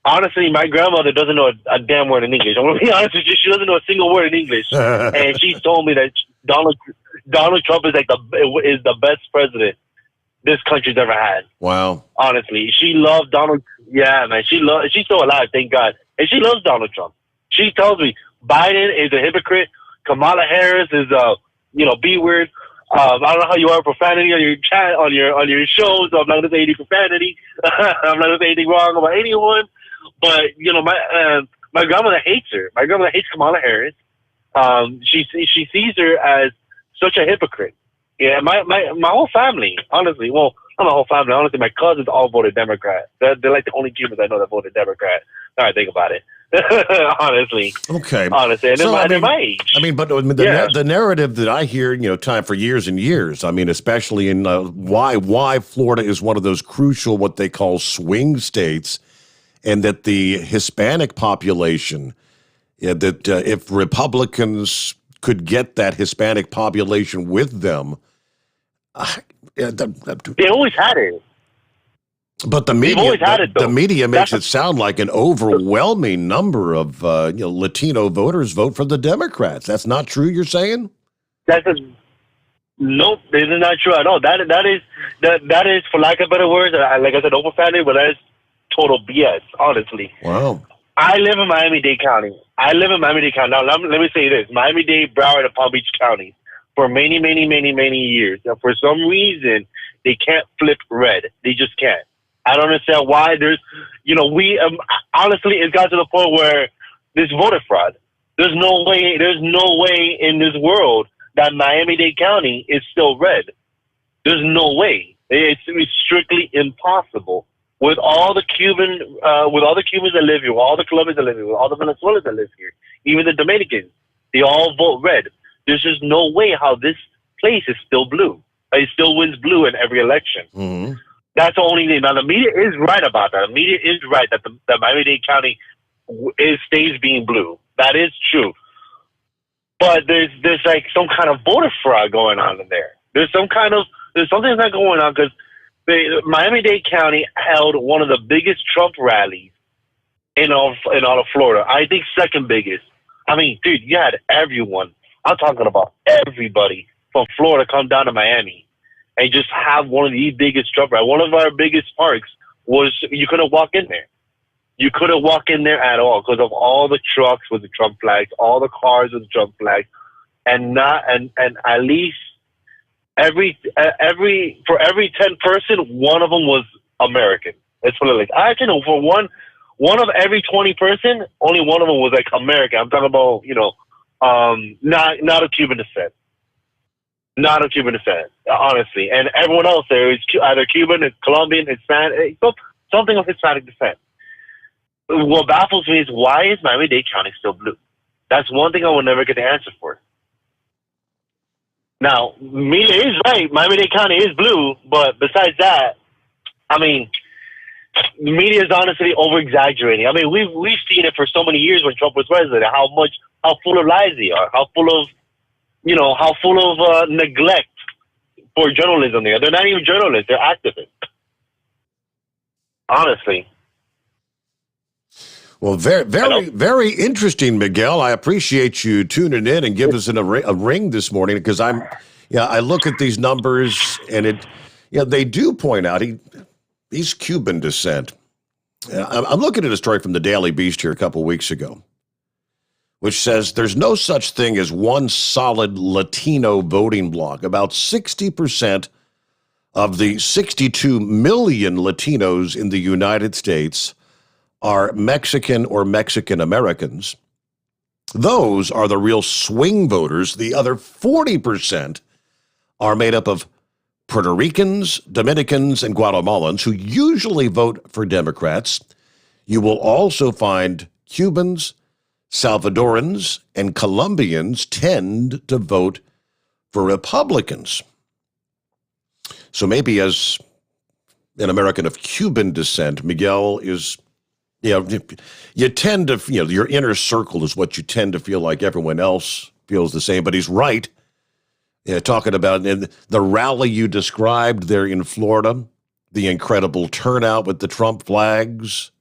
Speaker 5: honestly, my grandmother doesn't know a damn word in English. I'm going to be honest with you. She doesn't know a single word in English. And she's told me that Donald Trump is the best president this country's ever had.
Speaker 2: Wow.
Speaker 5: Honestly, she loved Donald. Yeah, man. She's still alive, thank God. And she loves Donald Trump. She tells me Biden is a hypocrite. Kamala Harris is B-word. I don't know how you are profanity on your chat, on your shows. So I'm not going to say any profanity. I'm not going to say anything wrong about anyone. But my grandmother hates her. My grandmother hates Kamala Harris. She sees her as such a hypocrite. Yeah, my whole family, honestly. Well, not my whole family. Honestly, my cousins all voted Democrat. They're like the only Cubans I know that voted Democrat. All right, think about it. Honestly.
Speaker 2: Okay.
Speaker 5: Honestly, and they're my age.
Speaker 2: I mean, but the narrative that I hear, time for years and years. I mean, especially in why Florida is one of those crucial, what they call swing states, and that the Hispanic population, that if Republicans could get that Hispanic population with them,
Speaker 5: they always had it.
Speaker 2: But the media makes it sound like an overwhelming number of Latino voters vote for the Democrats. That's not true, you're saying?
Speaker 5: Nope, this is not true at all. That is, for lack of better words, like I said, overfatted, but that is total BS, honestly.
Speaker 2: Wow.
Speaker 5: I live in Miami-Dade County. Now, let me say this. Miami-Dade, Broward, and Palm Beach counties for many, many, many, many years. And for some reason, they can't flip red. They just can't. I don't understand why. Honestly, it's got to the point where there's voter fraud. There's no way in this world that Miami-Dade County is still red. There's no way. It's strictly impossible. With all the Cubans that live here, with all the Colombians that live here, with all the Venezuelans that live here, even the Dominicans, they all vote red. There's just no way how this place is still blue. It still wins blue in every election.
Speaker 2: Mm-hmm.
Speaker 5: That's the only thing. Now, the media is right about that. The media is right that the Miami-Dade County stays being blue. That is true. But there's like some kind of voter fraud going on in there. There's something that's not going on because Miami-Dade County held one of the biggest Trump rallies in all of Florida. I think second biggest. I mean, dude, you had everyone. I'm talking about everybody from Florida come down to Miami and just have one of the biggest Trump rallies. One of our biggest parks was you couldn't walk in there. You couldn't walk in there at all because of all the trucks with the Trump flags, all the cars with the Trump flags, and at least for every 10 person, one of them was American. Let's put it like for one of every 20 person, only one of them was like American. I'm talking about not of Cuban descent. Not of Cuban descent, honestly. And everyone else there is either Cuban, Colombian, Hispanic, something of Hispanic descent. What baffles me is why is Miami-Dade County still blue? That's one thing I will never get the answer for. Now, media is right. Miami-Dade County is blue, but besides that, I mean, the media is honestly over-exaggerating. I mean, we've seen it for so many years when Trump was president, how full of lies they are, how full of neglect for journalism they are. They're not even journalists, they're activists. Honestly.
Speaker 2: Well, very, very, very interesting, Miguel. I appreciate you tuning in and giving us a ring this morning because I look at these numbers and they do point out he's Cuban descent. I'm looking at a story from the Daily Beast here a couple weeks ago, which says there's no such thing as one solid Latino voting bloc. About 60% of the 62 million Latinos in the United States are Mexican or Mexican Americans. Those are the real swing voters. The other 40% are made up of Puerto Ricans, Dominicans, and Guatemalans who usually vote for Democrats. You will also find Cubans, Salvadorans, and Colombians tend to vote for Republicans. So maybe as an American of Cuban descent, Miguel is... you tend to, your inner circle is what you tend to feel like everyone else feels the same. But he's right. Talking about the rally you described there in Florida, the incredible turnout with the Trump flags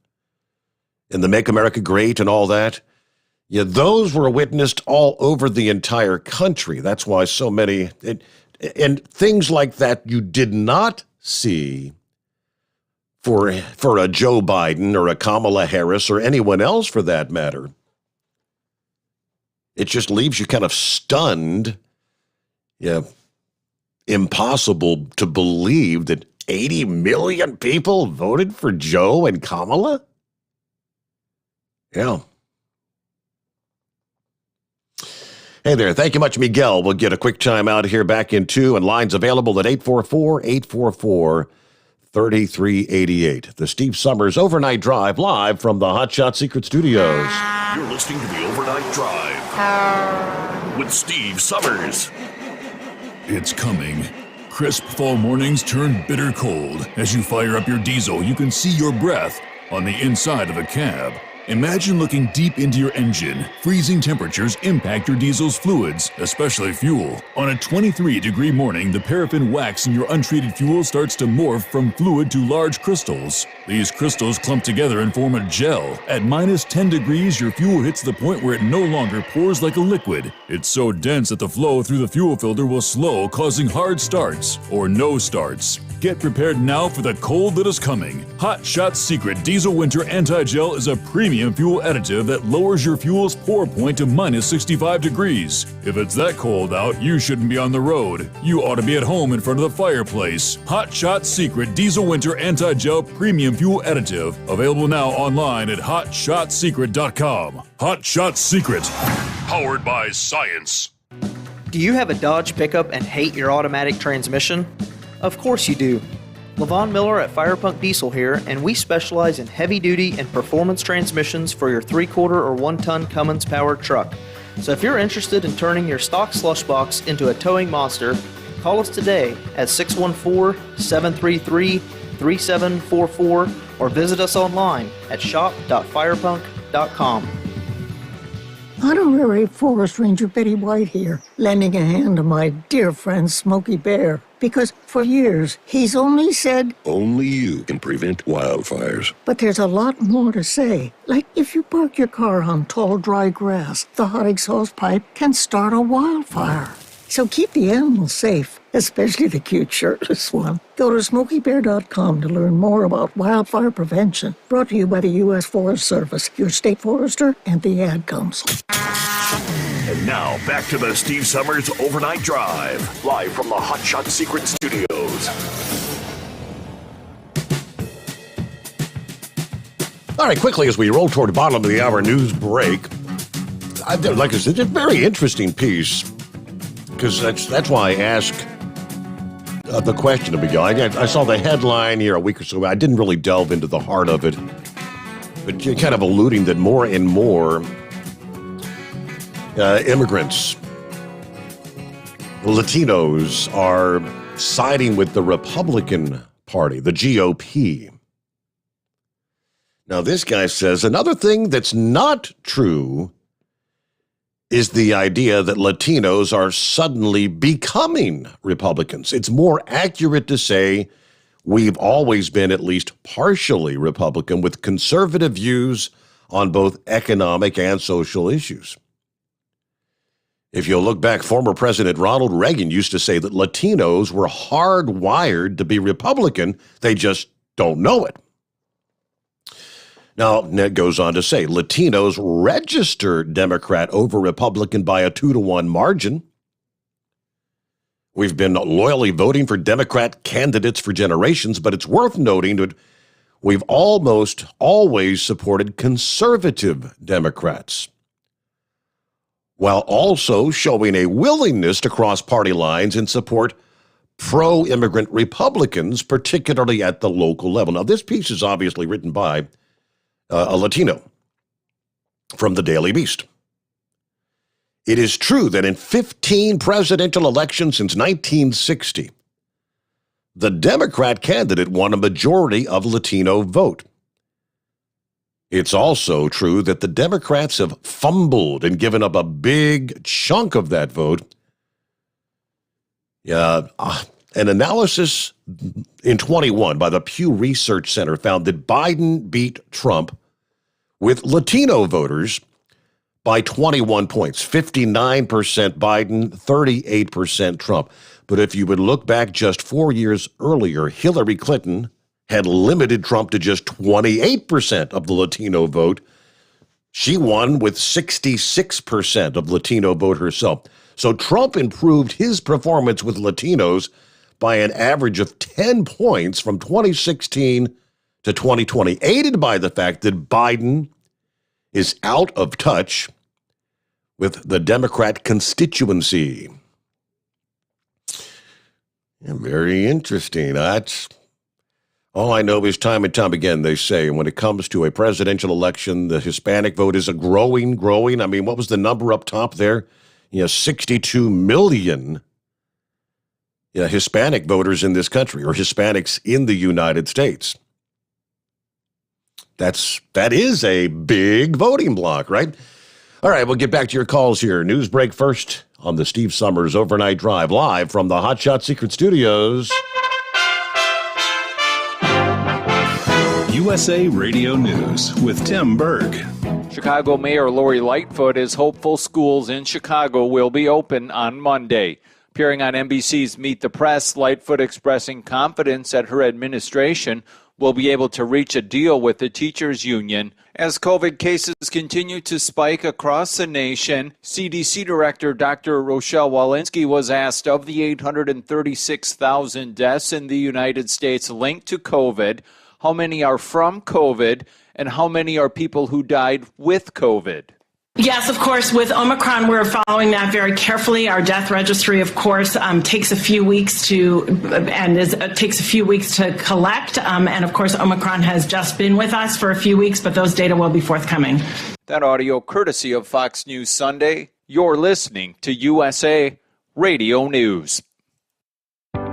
Speaker 2: and the Make America Great and all that. Yeah, those were witnessed all over the entire country. That's why so many, and things like that you did not see for a Joe Biden or a Kamala Harris or anyone else for that matter. It just leaves you kind of stunned. Yeah, impossible to believe that 80 million people voted for Joe and Kamala? Yeah. Hey there. Thank you much, Miguel. We'll get a quick time out here back in 2, and lines available at 844-844 3388. The Steve Sommers Overnight Drive live from the Hot Shot Secret Studios.
Speaker 3: You're listening to the Overnight Drive with Steve Sommers.
Speaker 6: It's coming. Crisp fall mornings turn bitter cold. As you fire up your diesel, you can see your breath on the inside of a cab. Imagine looking deep into your engine. Freezing temperatures impact your diesel's fluids, especially fuel. On a 23-degree morning, the paraffin wax in your untreated fuel starts to morph from fluid to large crystals. These crystals clump together and form a gel. At minus 10 degrees, your fuel hits the point where it no longer pours like a liquid. It's so dense that the flow through the fuel filter will slow, causing hard starts or no starts. Get prepared now for the cold that is coming. Hot Shot Secret Diesel Winter Anti-Gel is a premium fuel additive that lowers your fuel's pour point to minus 65 degrees. If it's that cold out, you shouldn't be on the road. You ought to be at home in front of the fireplace. Hot Shot Secret Diesel Winter Anti-Gel Premium Fuel Additive. Available now online at hotshotsecret.com. Hot Shot Secret. Powered by science.
Speaker 16: Do you have a Dodge pickup and hate your automatic transmission? Of course you do. Levon Miller at Firepunk Diesel here, and we specialize in heavy-duty and performance transmissions for your 3-quarter or 1-ton Cummins-powered truck. So if you're interested in turning your stock slush box into a towing monster, call us today at 614-733-3744 or visit us online at shop.firepunk.com.
Speaker 17: Honorary Forest Ranger Betty White here, lending a hand to my dear friend Smokey Bear. Because for years, he's only said,
Speaker 18: only you can prevent wildfires.
Speaker 17: But there's a lot more to say. Like if you park your car on tall, dry grass, the hot exhaust pipe can start a wildfire. So keep the animals safe, especially the cute shirtless one. Go to SmokeyBear.com to learn more about wildfire prevention. Brought to you by the U.S. Forest Service, your state forester, and the Ad Council.
Speaker 3: And now, back to the Steve Sommers Overnight Drive, live from the Hot Shot Secret Studios.
Speaker 2: All right, quickly as we roll toward the bottom of the hour news break, like I said, it's a very interesting piece, because that's why I asked the question to begin. I saw the headline here a week or so ago. I didn't really delve into the heart of it, but you're kind of alluding that more and more immigrants, Latinos, are siding with the Republican Party, the GOP. Now, this guy says another thing that's not true is the idea that Latinos are suddenly becoming Republicans. It's more accurate to say we've always been at least partially Republican with conservative views on both economic and social issues. If you look back, former President Ronald Reagan used to say that Latinos were hardwired to be Republican. They just don't know it. Now, Ned goes on to say, Latinos register Democrat over Republican by a 2-to-1 margin. We've been loyally voting for Democrat candidates for generations, but it's worth noting that we've almost always supported conservative Democrats, while also showing a willingness to cross party lines and support pro-immigrant Republicans, particularly at the local level. Now, this piece is obviously written by a Latino from the Daily Beast. It is true that in 15 presidential elections since 1960, the Democrat candidate won a majority of Latino vote. It's also true that the Democrats have fumbled and given up a big chunk of that vote. An analysis in 21 by the Pew Research Center found that Biden beat Trump with Latino voters by 21 points, 59% Biden, 38% Trump. But if you would look back just 4 years earlier, Hillary Clinton had limited Trump to just 28% of the Latino vote. She won with 66% of Latino vote herself. So Trump improved his performance with Latinos by an average of 10 points from 2016 to 2020, aided by the fact that Biden is out of touch with the Democrat constituency. Yeah, very interesting. All I know is time and time again, they say, when it comes to a presidential election, the Hispanic vote is growing. I mean, what was the number up top there? 62 million Hispanic voters in this country, or Hispanics in the United States. That is a big voting block, right? All right, we'll get back to your calls here. News break first on the Steve Sommers Overnight Drive, live from the Hot Shot Secret Studios.
Speaker 1: USA Radio News with Tim Berg.
Speaker 10: Chicago Mayor Lori Lightfoot is hopeful schools in Chicago will be open on Monday. Appearing on NBC's Meet the Press, Lightfoot expressing confidence that her administration will be able to reach a deal with the teachers union. As COVID cases continue to spike across the nation, CDC Director Dr. Rochelle Walensky was asked, of the 836,000 deaths in the United States linked to COVID, how many are from COVID, and how many are people who died with COVID?
Speaker 7: Yes, of course, with Omicron, we're following that very carefully. Our death registry, of course, takes a few weeks to collect. And of course, Omicron has just been with us for a few weeks, but those data will be forthcoming.
Speaker 10: That audio courtesy of Fox News Sunday. You're listening to USA Radio News.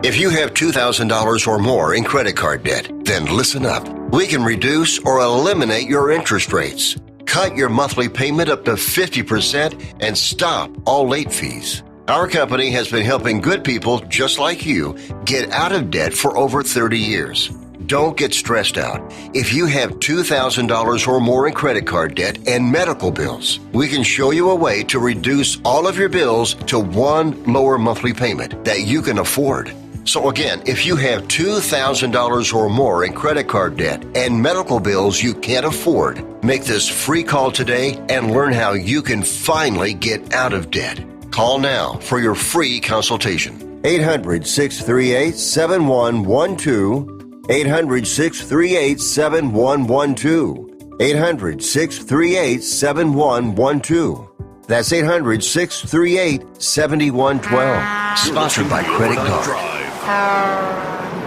Speaker 8: If you have $2,000 or more in credit card debt, then listen up. We can reduce or eliminate your interest rates. Cut your monthly payment up to 50% and stop all late fees. Our company has been helping good people just like you get out of debt for over 30 years. Don't get stressed out. If you have $2,000 or more in credit card debt and medical bills, we can show you a way to reduce all of your bills to one lower monthly payment that you can afford. So again, if you have $2,000 or more in credit card debt and medical bills you can't afford, make this free call today and learn how you can finally get out of debt. Call now for your free consultation. 800-638-7112. 800-638-7112. 800-638-7112. That's 800-638-7112. Sponsored by Credit Card.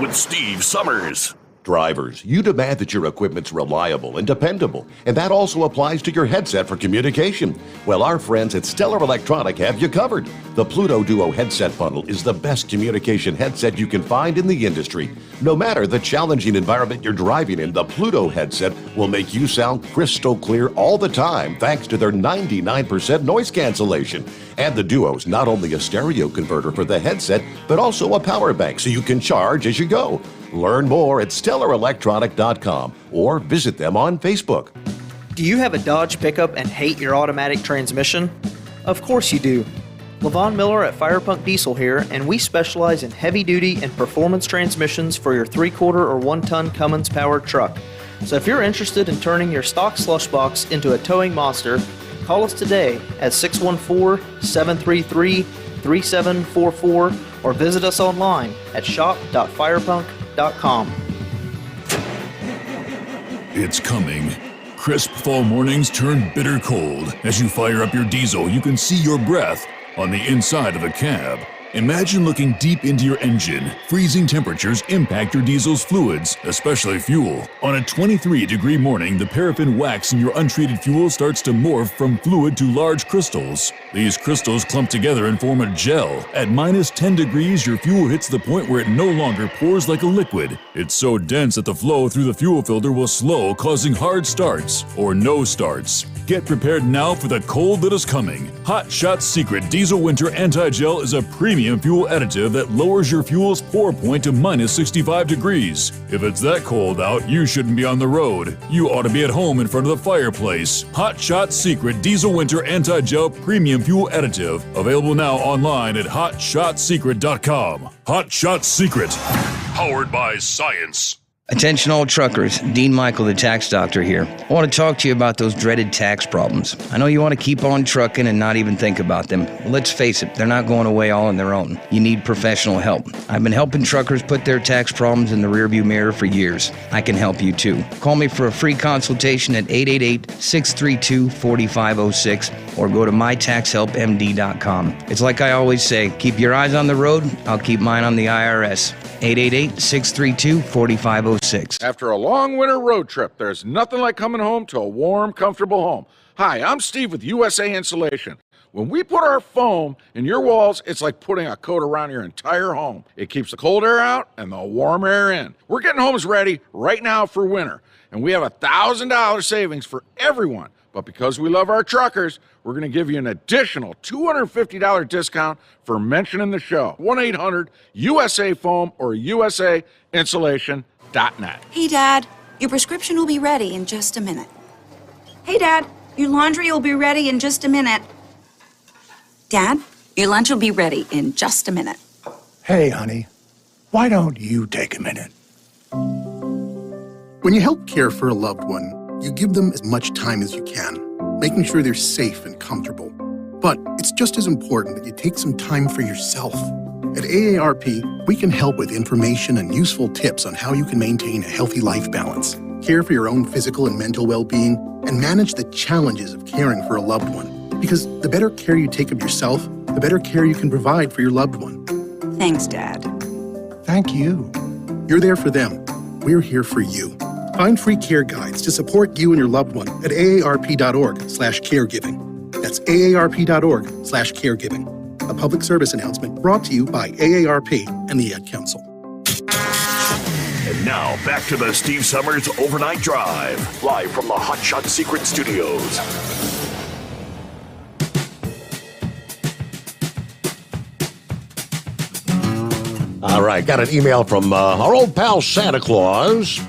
Speaker 3: With Steve Sommers.
Speaker 2: Drivers, you demand that your equipment's reliable and dependable, and that also applies to your headset for communication. Well, our friends at Stellar Electronic have you covered. The Pluto Duo headset bundle is the best communication headset you can find in the industry. No matter the challenging environment you're driving in, the Pluto headset will make you sound crystal clear all the time thanks to their 99% noise cancellation. And the Duo's not only a stereo converter for the headset, but also a power bank so you can charge as you go. Learn more at StellarElectronic.com or visit them on Facebook.
Speaker 16: Do you have a Dodge pickup and hate your automatic transmission? Of course you do. Levon Miller at Firepunk Diesel here, and we specialize in heavy-duty and performance transmissions for your 3-quarter or 1-ton Cummins-powered truck. So if you're interested in turning your stock slush box into a towing monster, call us today at 614-733-3744 or visit us online at shop.firepunk.com.
Speaker 6: It's coming. Crisp fall mornings turn bitter cold. As you fire up your diesel, you can see your breath on the inside of the cab. Imagine looking deep into your engine. Freezing temperatures impact your diesel's fluids, especially fuel. On a 23-degree morning, the paraffin wax in your untreated fuel starts to morph from fluid to large crystals. These crystals clump together and form a gel. At minus 10 degrees, your fuel hits the point where it no longer pours like a liquid. It's so dense that the flow through the fuel filter will slow, causing hard starts or no starts. Get prepared now for the cold that is coming. Hot Shot's Secret Diesel Winter Anti-Gel is a premium fuel additive that lowers your fuel's pour point to minus 65 degrees. If it's that cold out, you shouldn't be on the road. You ought to be at home in front of the fireplace. Hot Shot's Secret Diesel Winter Anti-Gel Premium Fuel Additive. Available now online at HotShotSecret.com. Hot Shot Secret. Powered by science.
Speaker 12: Attention all truckers, Dean Michael, the tax doctor here. I want to talk to you about those dreaded tax problems. I know you want to keep on trucking and not even think about them. Well, let's face it, they're not going away all on their own. You need professional help. I've been helping truckers put their tax problems in the rearview mirror for years. I can help you too. Call me for a free consultation at 888-632-4506 or go to mytaxhelpmd.com. It's like I always say, keep your eyes on the road, I'll keep mine on the IRS. 888-632-4506.
Speaker 19: After a long winter road trip, there's nothing like coming home to a warm, comfortable home. Hi, I'm Steve with USA Insulation. When we put our foam in your walls, it's like putting a coat around your entire home. It keeps the cold air out and the warm air in. We're getting homes ready right now for winter, and we have $1,000 savings for everyone. But because we love our truckers, we're going to give you an additional $250 discount for mentioning the show. 1-800-USA-FOAM or USAinsulation.net.
Speaker 20: Hey, Dad, your prescription will be ready in just a minute. Hey, Dad, your laundry will be ready in just a minute. Dad, your lunch will be ready in just a minute.
Speaker 21: Hey, honey, why don't you take a minute?
Speaker 22: When you help care for a loved one, you give them as much time as you can, making sure they're safe and comfortable. But it's just as important that you take some time for yourself. At AARP, we can help with information and useful tips on how you can maintain a healthy life balance, care for your own physical and mental well-being, and manage the challenges of caring for a loved one. Because the better care you take of yourself, the better care you can provide for your loved one.
Speaker 20: Thanks, Dad.
Speaker 22: Thank you. You're there for them. We're here for you. Find free care guides to support you and your loved one at aarp.org/caregiving. That's aarp.org/caregiving. A public service announcement brought to you by AARP and the Ad Council.
Speaker 3: And now back to the Steve Sommers Overnight Drive, live from the Hot Shot Secret Studios.
Speaker 2: All right, got an email from our old pal Santa Claus.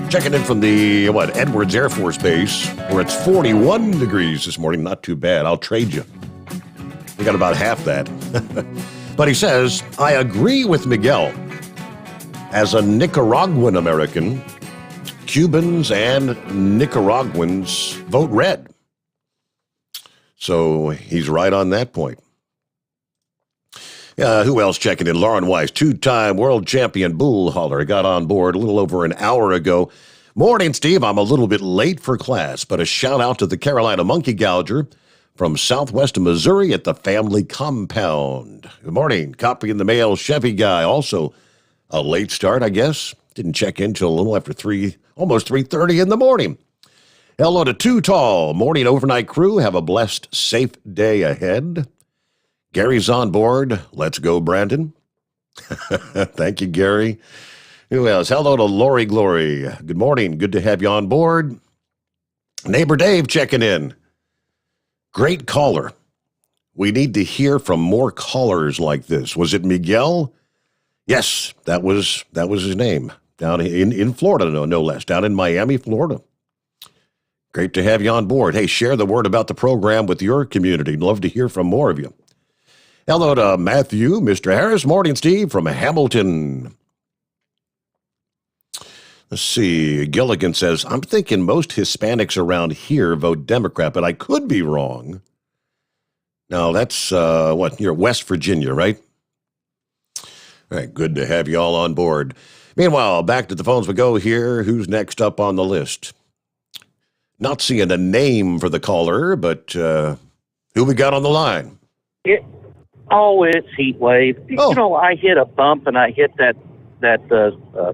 Speaker 2: Checking in from the, Edwards Air Force Base, where it's 41 degrees this morning. Not too bad. I'll trade you. We got about half that. But he says, I agree with Miguel. As a Nicaraguan American, Cubans and Nicaraguans vote red. So he's right on that point. Who else checking in? Lauren Weiss, two-time world champion bull hauler, got on board a little over an hour ago. Morning, Steve. I'm a little bit late for class, but a shout-out to the Carolina Monkey Gouger from southwest of Missouri at the family compound. Good morning. Copy in the mail, Chevy guy. Also a late start, I guess. Didn't check in till a little after almost 3:30 in the morning. Hello to Too Tall. Morning overnight crew. Have a blessed, safe day ahead. Gary's on board. Let's go, Brandon. Thank you, Gary. Who else? Hello to Lori Glory. Good morning. Good to have you on board. Neighbor Dave checking in. Great caller. We need to hear from more callers like this. Was it Miguel? Yes, that was his name. Down in Florida, no less. Down in Miami, Florida. Great to have you on board. Hey, share the word about the program with your community. Love to hear from more of you. Hello to Matthew, Mr. Harris. Morning, Steve, from Hamilton. Let's see. Gilligan says, I'm thinking most Hispanics around here vote Democrat, but I could be wrong. Now, that's, you're West Virginia, right? All right, good to have you all on board. Meanwhile, back to the phones we go here. Who's next up on the list? Not seeing a name for the caller, but who we got on the line?
Speaker 23: It's heat wave.
Speaker 2: Oh.
Speaker 23: You know, I hit a bump and I hit that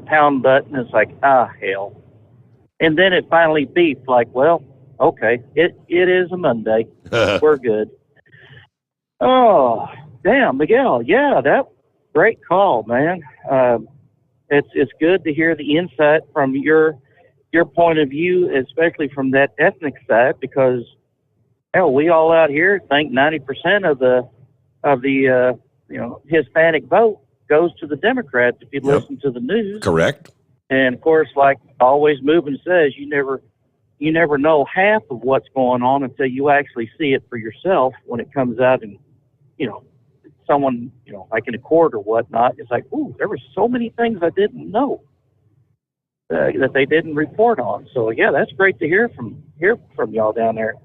Speaker 23: pound button. It's like, hell. And then it finally beeped like, well, okay, it is a Monday. We're good. Oh, damn, Miguel. Yeah, that great call, man. It's good to hear the insight from your point of view, especially from that ethnic side, because hell, we all out here think 90% of the Hispanic vote goes to the Democrats if you listen to the news.
Speaker 2: Correct.
Speaker 23: And of course, like Always Moving says, you never know half of what's going on until you actually see it for yourself when it comes out and, someone, like in a court or whatnot, it's like, ooh, there were so many things I didn't know that they didn't report on. So yeah, that's great to hear from y'all down there.